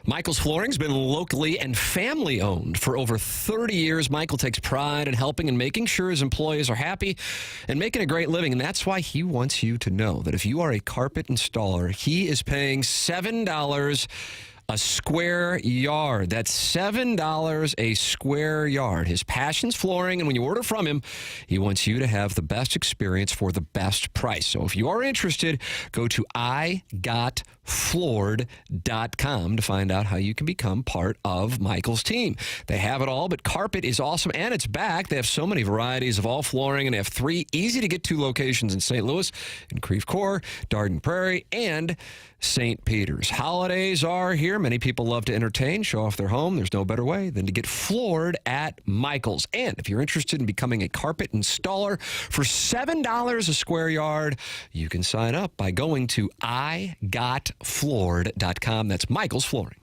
Speaker 3: Michael's Flooring's been locally and family owned for over 30 years. Michael takes pride in helping and making sure his employees are happy and making a great living. And that's why he wants you to know that if you are a carpet installer, he is paying $7 a square yard. That's $7 a square yard. His passion's flooring, and when you order from him, he wants you to have the best experience for the best price. So if you are interested, go to igotfloored.com to find out how you can become part of Michael's team. They have it all, but carpet is awesome, and it's back. They have so many varieties of all flooring, and they have 3 easy-to-get-to locations in St. Louis, in Creve Coeur, Darden Prairie, and St. Peter's. Holidays are here. Many people love to entertain, show off their home. There's no better way than to get floored at Michael's. And if you're interested in becoming a carpet installer for $7 a square yard, you can sign up by going to igotfloored.com. That's Michael's Flooring.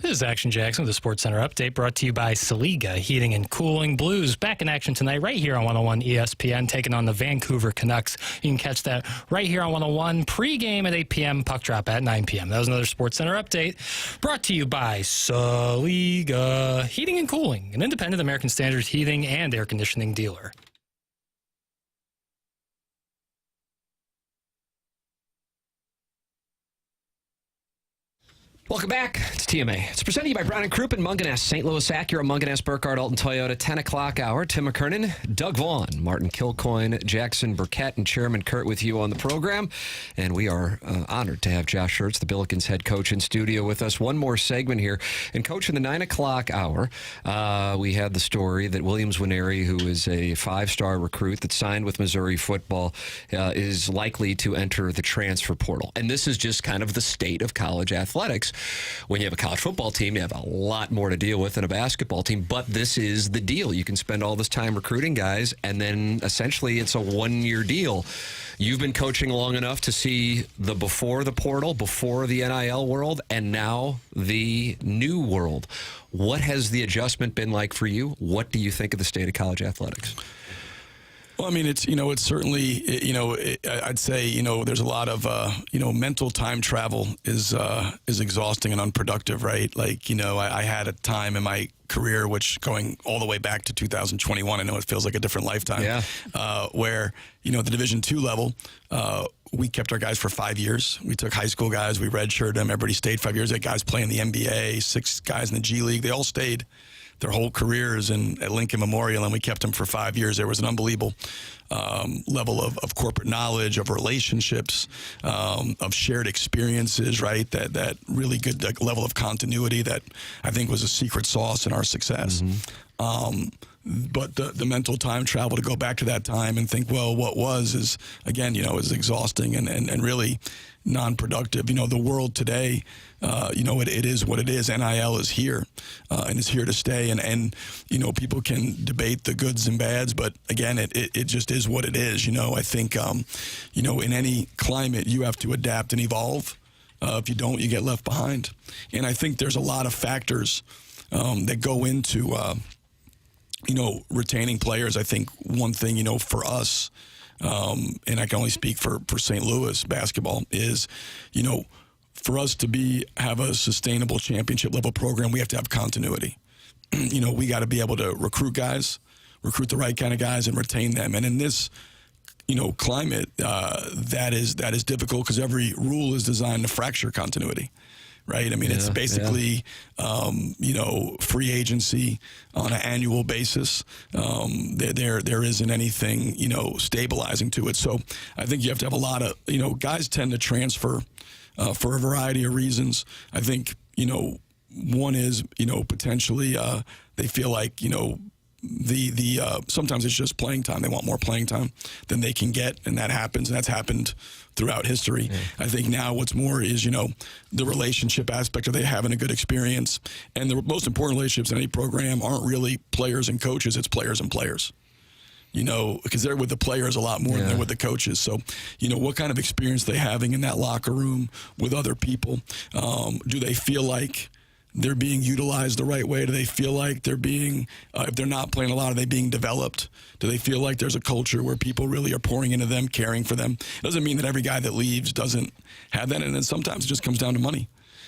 Speaker 6: This is Action Jackson with the Sports Center update brought to you by Saliga Heating and Cooling. Blues back in action tonight right here on 101 ESPN, taking on the Vancouver Canucks. You can catch that right here on 101, pregame at 8 p.m., puck drop at 9 p.m. That was another Sports Center update brought to you by Saliga Heating and Cooling, an independent American Standards heating and air conditioning dealer.
Speaker 3: Welcome back to TMA. It's presented to you by Brown & Crouppen, Munganess, St. Louis Acura, Munganess, Burkhardt, Alton Toyota, 10 o'clock hour. Tim McKernan, Doug Vaughn, Martin Kilcoyne, Jackson Burkett, and Chairman Kurt with you on the program. And we are honored to have Josh Schertz, the Billikens head coach, in studio with us. One more segment here. And, Coach, in the 9 o'clock hour, we had the story that Williams Winery, who is a 5-star recruit that signed with Missouri football, is likely to enter the transfer portal. And this is just kind of the state of college athletics. When you have a college football team, you have a lot more to deal with than a basketball team, but this is the deal. You can spend all this time recruiting guys, and then essentially it's a one-year deal. You've been coaching long enough to see the before the portal, before the NIL world, and now the new world. What has the adjustment been like for you? What do you think of the state of college athletics?
Speaker 2: Well, I mean, it's certainly, I'd say, there's a lot of, mental time travel is exhausting and unproductive, right? Like, I had a time in my career, which going all the way back to 2021, I know it feels like a different lifetime, where, the Division II level, we kept our guys for 5 years. We took high school guys, we redshirted them, everybody stayed 5 years. They had guys playing the NBA, 6 guys in the G League, they all stayed their whole careers at Lincoln Memorial, and we kept them for 5 years. There was an unbelievable level of corporate knowledge, of relationships, of shared experiences, right? That really good level of continuity that I think was a secret sauce in our success. Mm-hmm. But the mental time travel to go back to that time and think, well, what was is, again, is exhausting and really non-productive. The world today, it is what it is. NIL is here and is here to stay. And people can debate the goods and bads, but again, it just is what it is. I think, in any climate, you have to adapt and evolve. If you don't, you get left behind. And I think there's a lot of factors that go into, retaining players. I think one thing, for us, and I can only speak for St. Louis basketball, is, for us to have a sustainable championship level program, we have to have continuity. We got to be able to recruit the right kind of guys and retain them. And in this, climate, that is difficult because every rule is designed to fracture continuity. Right. I mean, it's basically, free agency on an annual basis. There isn't anything, stabilizing to it. So I think you have to have a lot of, guys tend to transfer for a variety of reasons. I think, one is, potentially they feel like, sometimes it's just playing time. They want more playing time than they can get, and that happens, and that's happened throughout history. Yeah. I think now what's more is, the relationship aspect of they having a good experience. And the most important relationships in any program aren't really players and coaches, it's players and players. Because they're with the players a lot more than they're with the coaches. So, what kind of experience they having in that locker room with other people? Do they feel like they're being utilized the right way? Do they feel like they're being, if they're not playing a lot, are they being developed? Do they feel like there's a culture where people really are pouring into them, caring for them? It doesn't mean that every guy that leaves doesn't have that. And then sometimes it just comes down to money.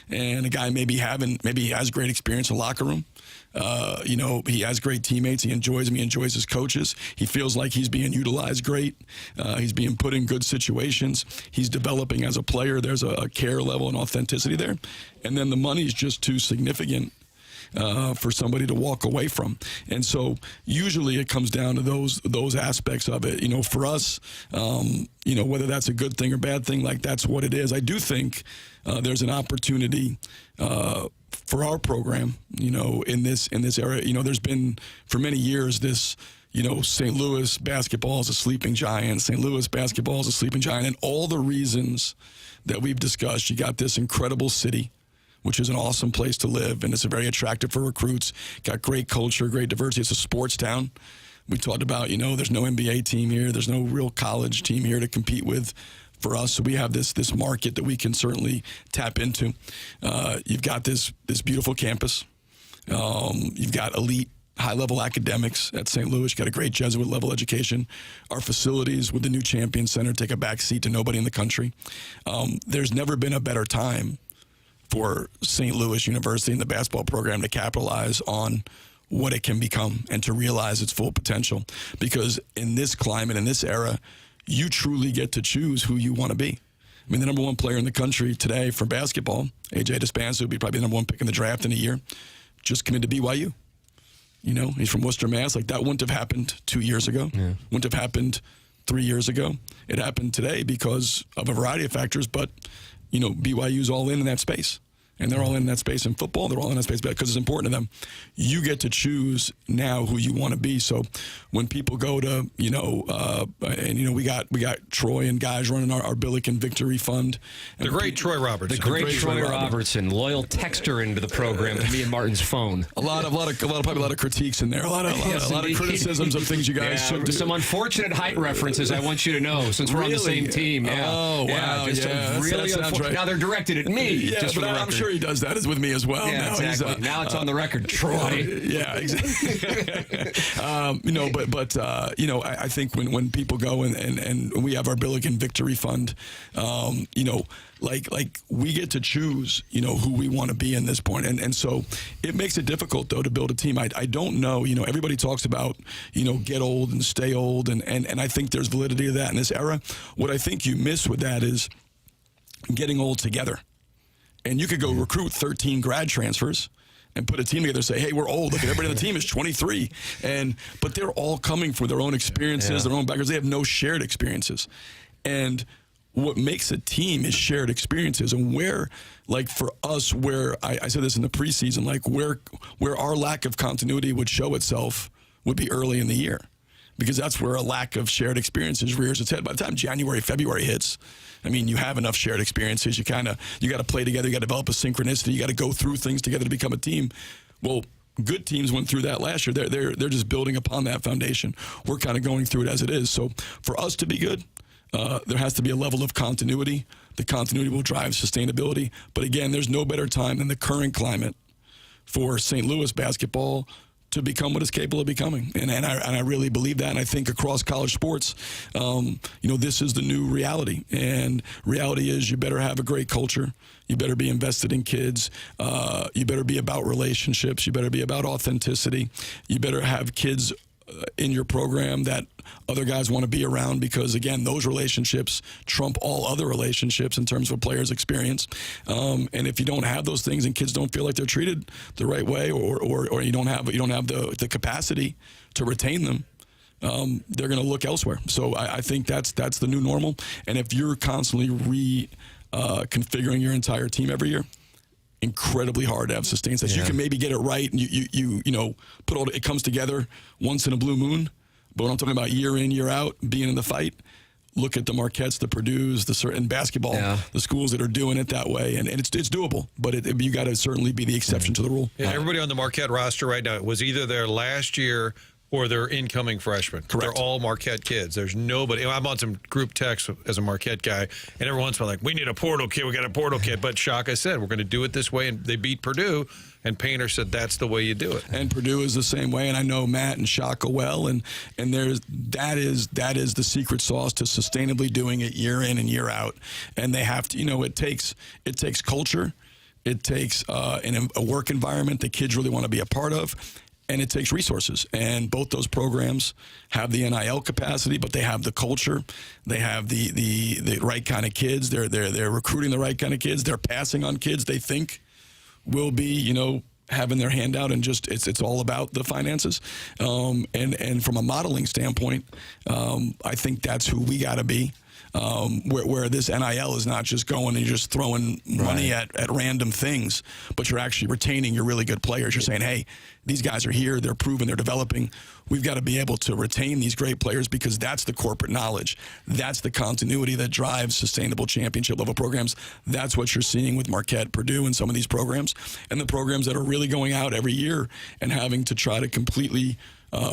Speaker 2: And a guy maybe he has great experience in the locker room. He has great teammates. He enjoys them. He enjoys his coaches. He feels like he's being utilized great. He's being put in good situations. He's developing as a player. There's a care level and authenticity there. And then the money's just too significant for somebody to walk away from. And so usually it comes down to those aspects of it. For us, whether that's a good thing or bad thing, like that's what it is. I do think there's an opportunity for our program, in this area. There's been for many years this, St. Louis basketball is a sleeping giant. St. Louis basketball is a sleeping giant. And all the reasons that we've discussed, you got this incredible city, which is an awesome place to live, and it's very attractive for recruits. Got great culture, great diversity. It's a sports town. We talked about, there's no NBA team here. There's no real college team here to compete with for us. So we have this market that we can certainly tap into. You've got this beautiful campus. You've got elite high-level academics at St. Louis. You've got a great Jesuit-level education. Our facilities with the new Champion Center take a back seat to nobody in the country. There's never been a better time for St. Louis University and the basketball program to capitalize on what it can become and to realize its full potential. Because in this climate, in this era, you truly get to choose who you want to be. I mean, the number one player in the country today for basketball, A.J. Dispenza, would be probably the number one pick in the draft in a year, just committed to BYU. You know, he's from Worcester, Mass. Like, that wouldn't have happened 2 years ago. Yeah. Wouldn't have happened 3 years ago. It happened today because of a variety of factors, but, you know, BYU's all in that space. And they're all in that space in football. They're all in that space because it's important to them. You get to choose now who you want to be. So when people go to, we got Troy and guys running our Billiken Victory Fund.
Speaker 4: The great Troy Robertson.
Speaker 3: The great Troy Robertson, loyal texter into the program to me and Martin's phone.
Speaker 2: A lot of critiques in there. A lot of criticisms of things you guys should do.
Speaker 3: Some unfortunate height references. I want you to know, since we're on the same team. Yeah.
Speaker 2: Oh wow!
Speaker 3: Really unfortunate. Right. Now they're directed at me.
Speaker 2: Yeah,
Speaker 3: just for the record.
Speaker 2: I'm sure he does that with me as well.
Speaker 3: Yeah, exactly. Now it's on the record, Troy.
Speaker 2: Yeah, exactly. I think when people go and we have our Billiken Victory Fund, we get to choose, who we want to be in this point. And so it makes it difficult, though, to build a team. I don't know, everybody talks about, get old and stay old. And I think there's validity to that in this era. What I think you miss with that is getting old together. And you could go recruit 13 grad transfers and put a team together and say, hey, we're old. Look, everybody on the team is 23. But they're all coming from their own experiences, their own backgrounds. They have no shared experiences. And what makes a team is shared experiences. And where, for us, where I said this in the preseason, where our lack of continuity would show itself would be early in the year. Because that's where a lack of shared experiences rears its head. By the time January, February hits, you have enough shared experiences. You got to play together. You got to develop a synchronicity. You got to go through things together to become a team. Well, good teams went through that last year. They're just building upon that foundation. We're kind of going through it as it is. So for us to be good, there has to be a level of continuity. The continuity will drive sustainability. But again, there's no better time than the current climate for St. Louis basketball to become what it's capable of becoming. And I really believe that. And I think across college sports, this is the new reality. And reality is you better have a great culture. You better be invested in kids. You better be about relationships. You better be about authenticity. You better have kids in your program that other guys want to be around because, again, those relationships trump all other relationships in terms of a player's experience. And if you don't have those things and kids don't feel like they're treated the right way or you don't have the capacity to retain them, they're going to look elsewhere. So I think that's the new normal. And if you're constantly configuring your entire team every year, incredibly hard to have sustained success. You can maybe get it right and you put all it comes together once in a blue moon. But when I'm talking about year in, year out, being in the fight, look at the Marquettes, the Purdue's, the certain basketball, the schools that are doing it that way, and it's doable. But you got to certainly be the exception to the rule.
Speaker 4: Yeah, everybody on the Marquette roster right now was either there last year or they're incoming freshmen.
Speaker 2: Correct.
Speaker 4: They're all Marquette kids. There's nobody. I'm on some group text as a Marquette guy, and every once in a while, we need a portal kid. We got a portal kid. But Shaka said, we're going to do it this way, and they beat Purdue, and Painter said that's the way you do it.
Speaker 2: And Purdue is the same way, and I know Matt and Shaka well, and that is the secret sauce to sustainably doing it year in and year out. And they have to, it takes culture. It takes a work environment that kids really want to be a part of. And it takes resources. And both those programs have the NIL capacity, but they have the culture. They have the right kind of kids. They're recruiting the right kind of kids. They're passing on kids they think will be, having their hand out, and just it's all about the finances. And from a modeling standpoint, I think that's who we got to be. Where this NIL is not just going and you're just throwing money at random things, but you're actually retaining your really good players. You're saying, hey, these guys are here, they're proven, they're developing. We've got to be able to retain these great players because that's the corporate knowledge. That's the continuity that drives sustainable championship level programs. That's what you're seeing with Marquette, Purdue, and some of these programs. And the programs that are really going out every year and having to try to completely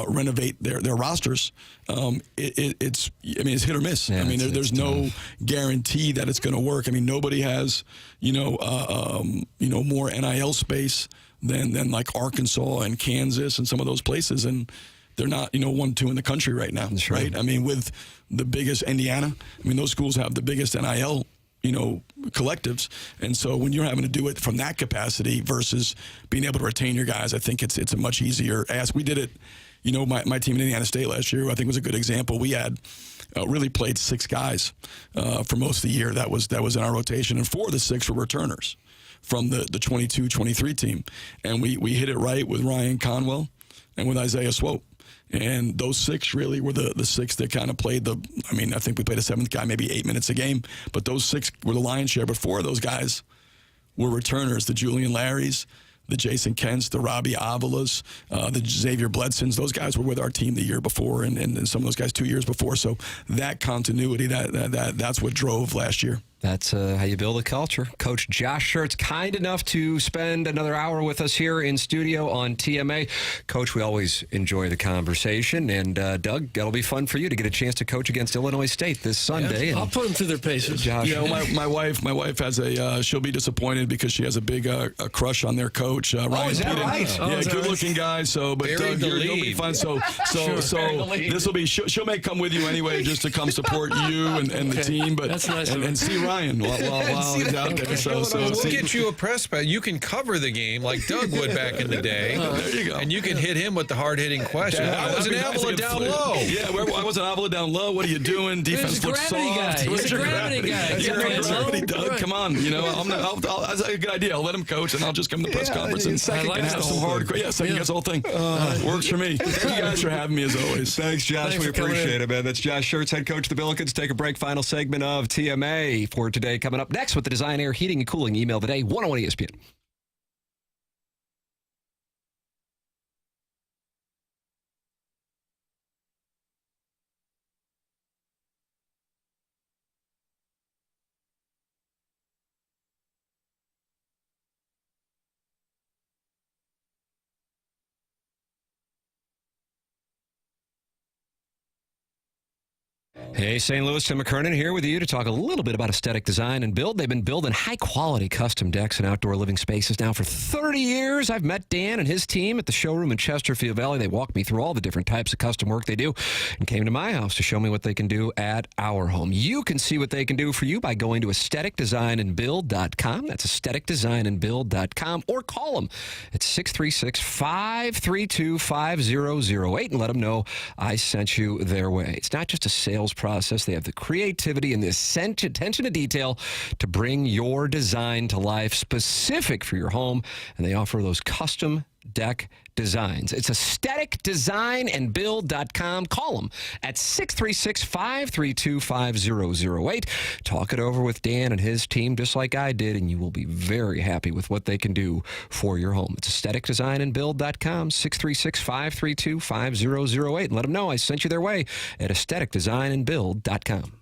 Speaker 2: renovate their rosters, it's hit or miss.
Speaker 3: Yeah,
Speaker 2: I mean, there's no
Speaker 3: tough.
Speaker 2: guarantee that it's going to work. I mean, nobody has more NIL space than like Arkansas and Kansas and some of those places, and they're not 1-2 in the country right now, right? I mean, with the biggest Indiana, I mean, those schools have the biggest NIL collectives. And so when you're having to do it from that capacity versus being able to retain your guys, I think it's a much easier ask. We did it, my team in Indiana State last year, I think was a good example. We had really played 6 guys for most of the year. That was in our rotation, and 4 of the 6 were returners from the 22-23 team. And we hit it right with Ryan Conwell and with Isaiah Swope. And those 6 really were the 6 that kind of played I think we played a 7th guy maybe 8 minutes a game, but those 6 were the lion's share. But 4 of those guys were returners, the Julian Larrys, the Jason Kents, the Robbie Avalas, the Xavier Bledsons. Those guys were with our team the year before, and some of those guys 2 years before. So that continuity, that's what drove last year.
Speaker 3: That's how you build a culture. Coach Josh Schertz, kind enough to spend another hour with us here in studio on TMA. Coach, we always enjoy the conversation. And, Doug, that'll be fun for you to get a chance to coach against Illinois State this Sunday.
Speaker 5: Yeah, I'll put them through their paces.
Speaker 3: Josh.
Speaker 2: My wife has she'll be disappointed because she has a big a crush on their coach, Ryan
Speaker 3: is that
Speaker 2: Peeten.
Speaker 3: right?
Speaker 2: Yeah, good-looking guy. So, but Doug, you'll be fun. So this will be. She'll may come with you anyway, just to come support you and the team. But
Speaker 5: that's nice
Speaker 2: and see Ryan while he's out there. So
Speaker 4: we'll get you a press pass. You can cover the game like Doug would back in the day.
Speaker 2: There you go.
Speaker 4: And you can hit him with the hard-hitting question. I was an Avila down low.
Speaker 2: Yeah, I was an Avila down low. What are you doing? Defense looks soft.
Speaker 5: He's a gravity guy.
Speaker 2: You're gravity, Doug. Right. Come on. That's a good idea. I'll let him coach, and I'll just come to the press conference and have some hard. Second guess the whole thing. Works for me. Thank you guys for having me as always.
Speaker 3: Thanks, Josh. We appreciate it, man. That's Josh Schertz, head coach of the Billikens. Take a break. Final segment of TMA for today. Coming up next with the Design Air Heating and Cooling email today, 101 ESPN. Hey, St. Louis, Tim McKernan here with you to talk a little bit about aesthetic design and build. They've been building high-quality custom decks and outdoor living spaces now for 30 years. I've met Dan and his team at the showroom in Chesterfield Valley. They walked me through all the different types of custom work they do and came to my house to show me what they can do at our home. You can see what they can do for you by going to aestheticdesignandbuild.com. That's aestheticdesignandbuild.com, or call them at 636-532-5008 and let them know I sent you their way. It's not just a sales process. They have the creativity and the attention to detail to bring your design to life specific for your home, and they offer those custom deck designs. It's aestheticdesignandbuild.com. Call them at 636-532-5008. Talk it over with Dan and his team just like I did, and you will be very happy with what they can do for your home. It's aestheticdesignandbuild.com, 636-532-5008, and let them know I sent you their way at aestheticdesignandbuild.com.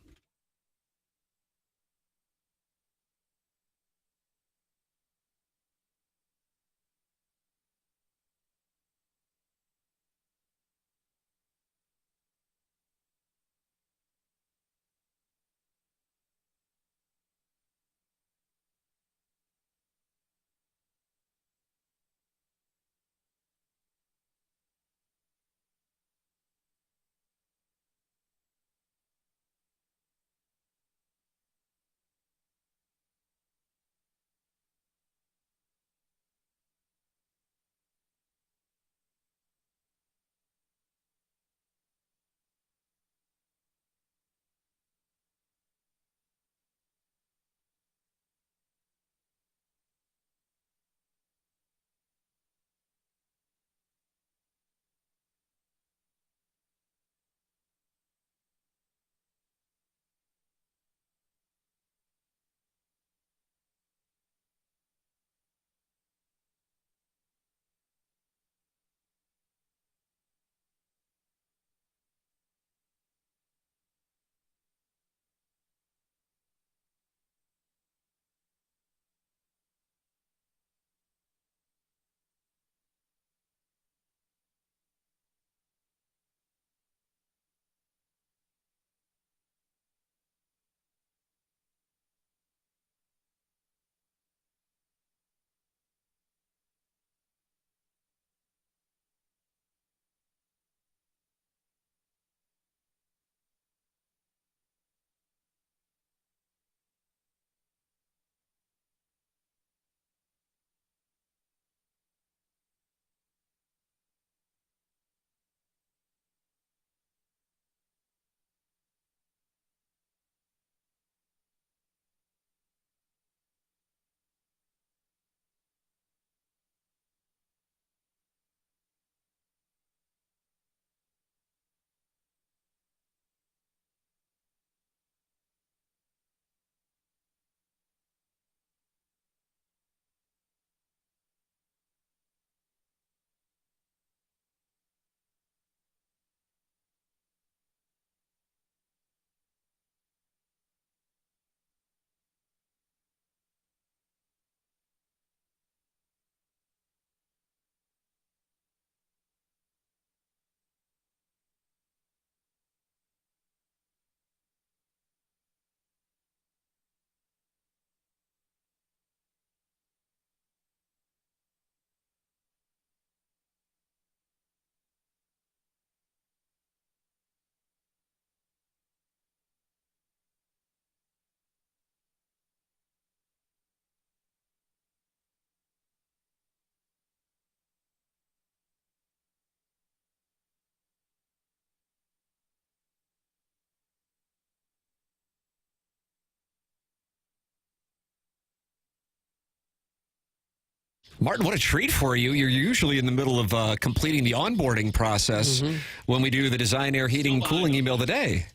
Speaker 3: Martin, what a treat for you. You're usually in the middle of completing the onboarding process when we do the Design, Air, Heating, and Cooling email of the day.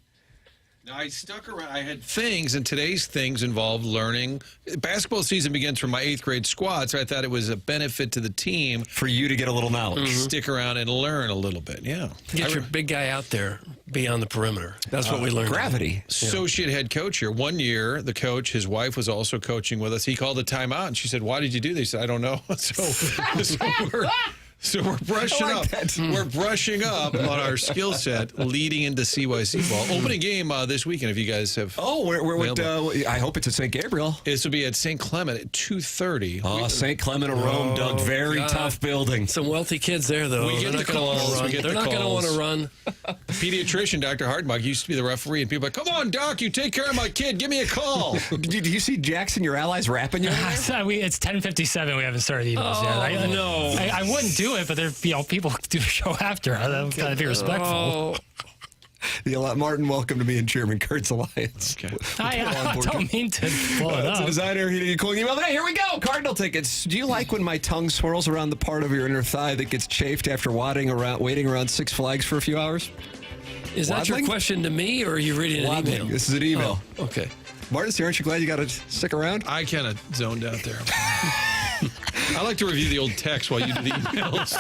Speaker 4: Now, I stuck around. I had things, and today's things involved learning. Basketball season begins for my 8th grade squad, so I thought it was a benefit to the team.
Speaker 3: For you to get a little knowledge.
Speaker 4: Stick around and learn a little bit, yeah.
Speaker 5: Get your big guy out there, be on the perimeter. That's what we learned.
Speaker 3: Gravity.
Speaker 4: Associate head coach here. One year, the coach, his wife was also coaching with us. He called a timeout, and she said, "Why did you do this?" He said, "I don't know." So we're brushing up. We're brushing up on our skill set leading into CYC ball. Opening game this weekend. If you guys have.
Speaker 3: I hope it's at St. Gabriel.
Speaker 4: This will be at St. Clement at 2:30.
Speaker 3: Oh, St. Clement of Rome, Doug. Very tough building.
Speaker 5: Some wealthy kids there, though.
Speaker 4: We get the calls.
Speaker 5: They're not going to want to run.
Speaker 4: Pediatrician Dr. Hardmuck used to be the referee, and people are like, "Come on, Doc, you take care of my kid. Give me a call."
Speaker 3: Do you see Jackson, your allies, rapping you?
Speaker 6: It's 10:57. We haven't started emails yet.
Speaker 5: No.
Speaker 6: I wouldn't do it, but there, people do the show after. I'm trying to be respectful.
Speaker 3: Martin, welcome to me and Chairman Kurt's Alliance.
Speaker 6: Okay. I don't mean to blow it
Speaker 3: It's
Speaker 6: up.
Speaker 3: a Design, Air, Heating, and Cooling email today. Here we go. Cardinal tickets. Do you like when my tongue swirls around the part of your inner thigh that gets chafed after waiting around Six Flags for a few hours?
Speaker 5: Is that your question to me, or are you reading an email?
Speaker 3: This is an email.
Speaker 5: Oh, okay.
Speaker 3: Martin, aren't you glad you got to stick around?
Speaker 4: I kind of zoned out there. I like to review the old text while you do the emails.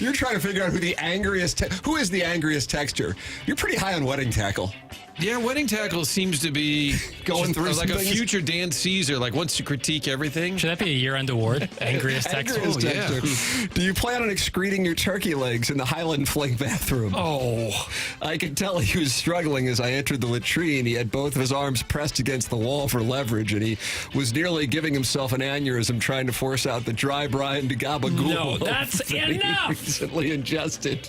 Speaker 3: You're trying to figure out who is the angriest texter. You're pretty high on wedding tackle.
Speaker 4: Yeah, wedding tackle seems to be
Speaker 3: going through
Speaker 4: like a
Speaker 3: things.
Speaker 4: future Dan Caesar, like wants to critique everything.
Speaker 6: Should that be a year-end award? Angriest texter.
Speaker 3: Yeah. Do you plan on excreting your turkey legs in the Highland Fling bathroom?
Speaker 5: Oh.
Speaker 3: I could tell he was struggling as I entered the latrine. He had both of his arms pressed against the wall for leverage, and he was nearly giving himself an aneurysm trying to force out the dry brine to gabagool.
Speaker 5: No, that's enough.
Speaker 3: Recently ingested.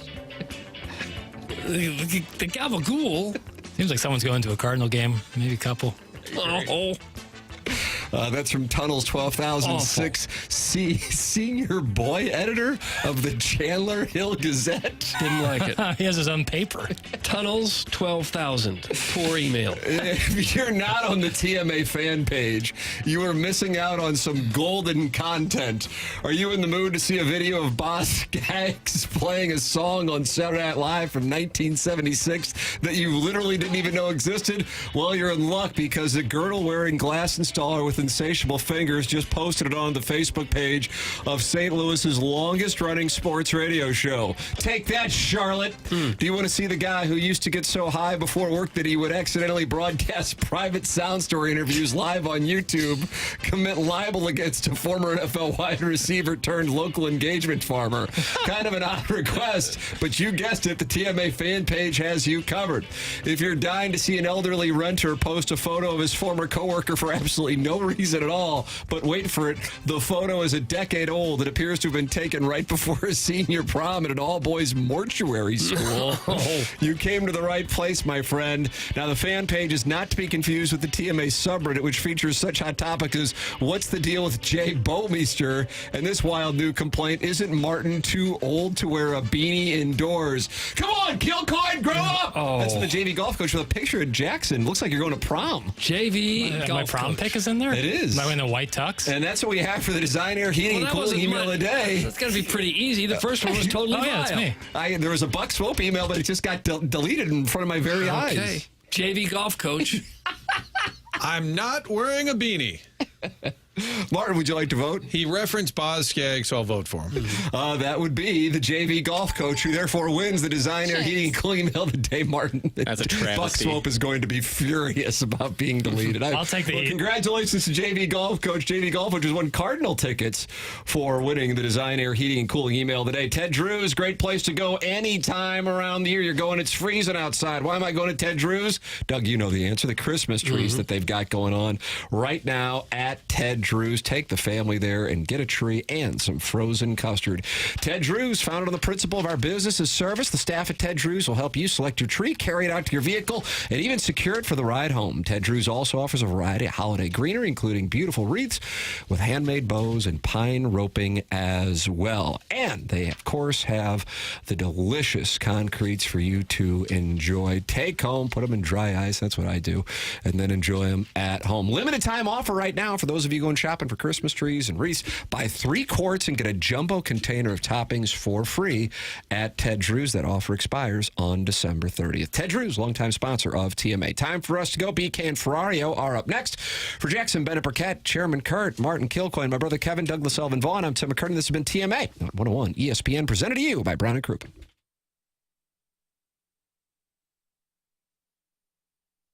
Speaker 5: The gabagool.
Speaker 6: Seems like someone's going to a Cardinal game, maybe a couple.
Speaker 3: That's from Tunnels 12,006, senior boy editor of the Chandler Hill Gazette.
Speaker 5: Didn't like it.
Speaker 6: He has his own paper.
Speaker 5: Tunnels 12,000. Poor email.
Speaker 3: If you're not on the TMA fan page, you are missing out on some golden content. Are you in the mood to see a video of Boss Gags playing a song on Saturday Night Live from 1976 that you literally didn't even know existed? Well, you're in luck because the girdle-wearing glass installer with insatiable fingers just posted it on the Facebook page of St. Louis's longest-running sports radio show. Take that, Charlotte. Do you want to see the guy who used to get so high before work that he would accidentally broadcast private sound story interviews live on YouTube, commit libel against a former NFL wide receiver turned local engagement farmer? Kind of an odd request, but you guessed it, the TMA fan page has you covered. If you're dying to see an elderly renter post a photo of his former coworker for absolutely no reason at all, but wait for it, the photo is a decade old. It appears to have been taken right before his senior prom at an all-boys mortuary school. You came to the right place, my friend. Now, the fan page is not to be confused with the TMA subreddit, which features such hot topics as what's the deal with Jay Bomeister? And this wild new complaint, isn't Martin too old to wear a beanie indoors? Come on, Kilcoyne, grow up! That's from the JV golf coach with a picture of Jackson. Looks like you're going to prom.
Speaker 5: JV golf
Speaker 6: My prom pick is in there?
Speaker 3: It is.
Speaker 6: Am I wearing the white tux?
Speaker 3: And that's what we have for the Design, Air, Heating, and Cooling email of the day.
Speaker 5: That's got to be pretty easy. The first one was totally vile.
Speaker 6: That's me.
Speaker 3: There was a Buck Swope email, but it just got deleted in front of my very eyes.
Speaker 5: JV golf coach.
Speaker 4: I'm not wearing a beanie.
Speaker 3: Martin, would you like to vote?
Speaker 4: He referenced Boz Skaggs, so I'll vote for him.
Speaker 3: That would be the JV golf coach, who therefore wins the Design, Air, Heating, and Cooling email of the day, Martin.
Speaker 10: That's a travesty.
Speaker 3: Buck Swope is going to be furious about being deleted.
Speaker 6: I'll take the
Speaker 3: congratulations to JV golf coach. JV golf coach has won Cardinal tickets for winning the Design, Air, Heating, and Cooling email of the day. Ted Drew's, great place to go anytime around the year. You're going, it's freezing outside. Why am I going to Ted Drew's? Doug, you know the answer. The Christmas trees that they've got going on right now at Ted Drew's. Take the family there and get a tree and some frozen custard. Ted Drew's, founded on the principle of our business is service. The staff at Ted Drew's will help you select your tree, carry it out to your vehicle, and even secure it for the ride home. Ted Drew's also offers a variety of holiday greenery, including beautiful wreaths with handmade bows and pine roping as well. And they, of course, have the delicious concretes for you to enjoy. Take home, put them in dry ice. That's what I do. And then enjoy them at home. Limited time offer right now for those of you going going shopping for Christmas trees and wreaths, buy 3 quarts and get a jumbo container of toppings for free at Ted Drew's. That offer expires on December 30th. Ted Drew's, longtime sponsor of TMA. Time for us to go. BK and Ferrario are up next. For Jackson Burkett, Chairman Kurt, Martin Kilcoyne, my brother Kevin, Douglas Elvin Vaughn, I'm Tim McKernan. This has been TMA on 101 ESPN, presented to you by Brown and Crouppen.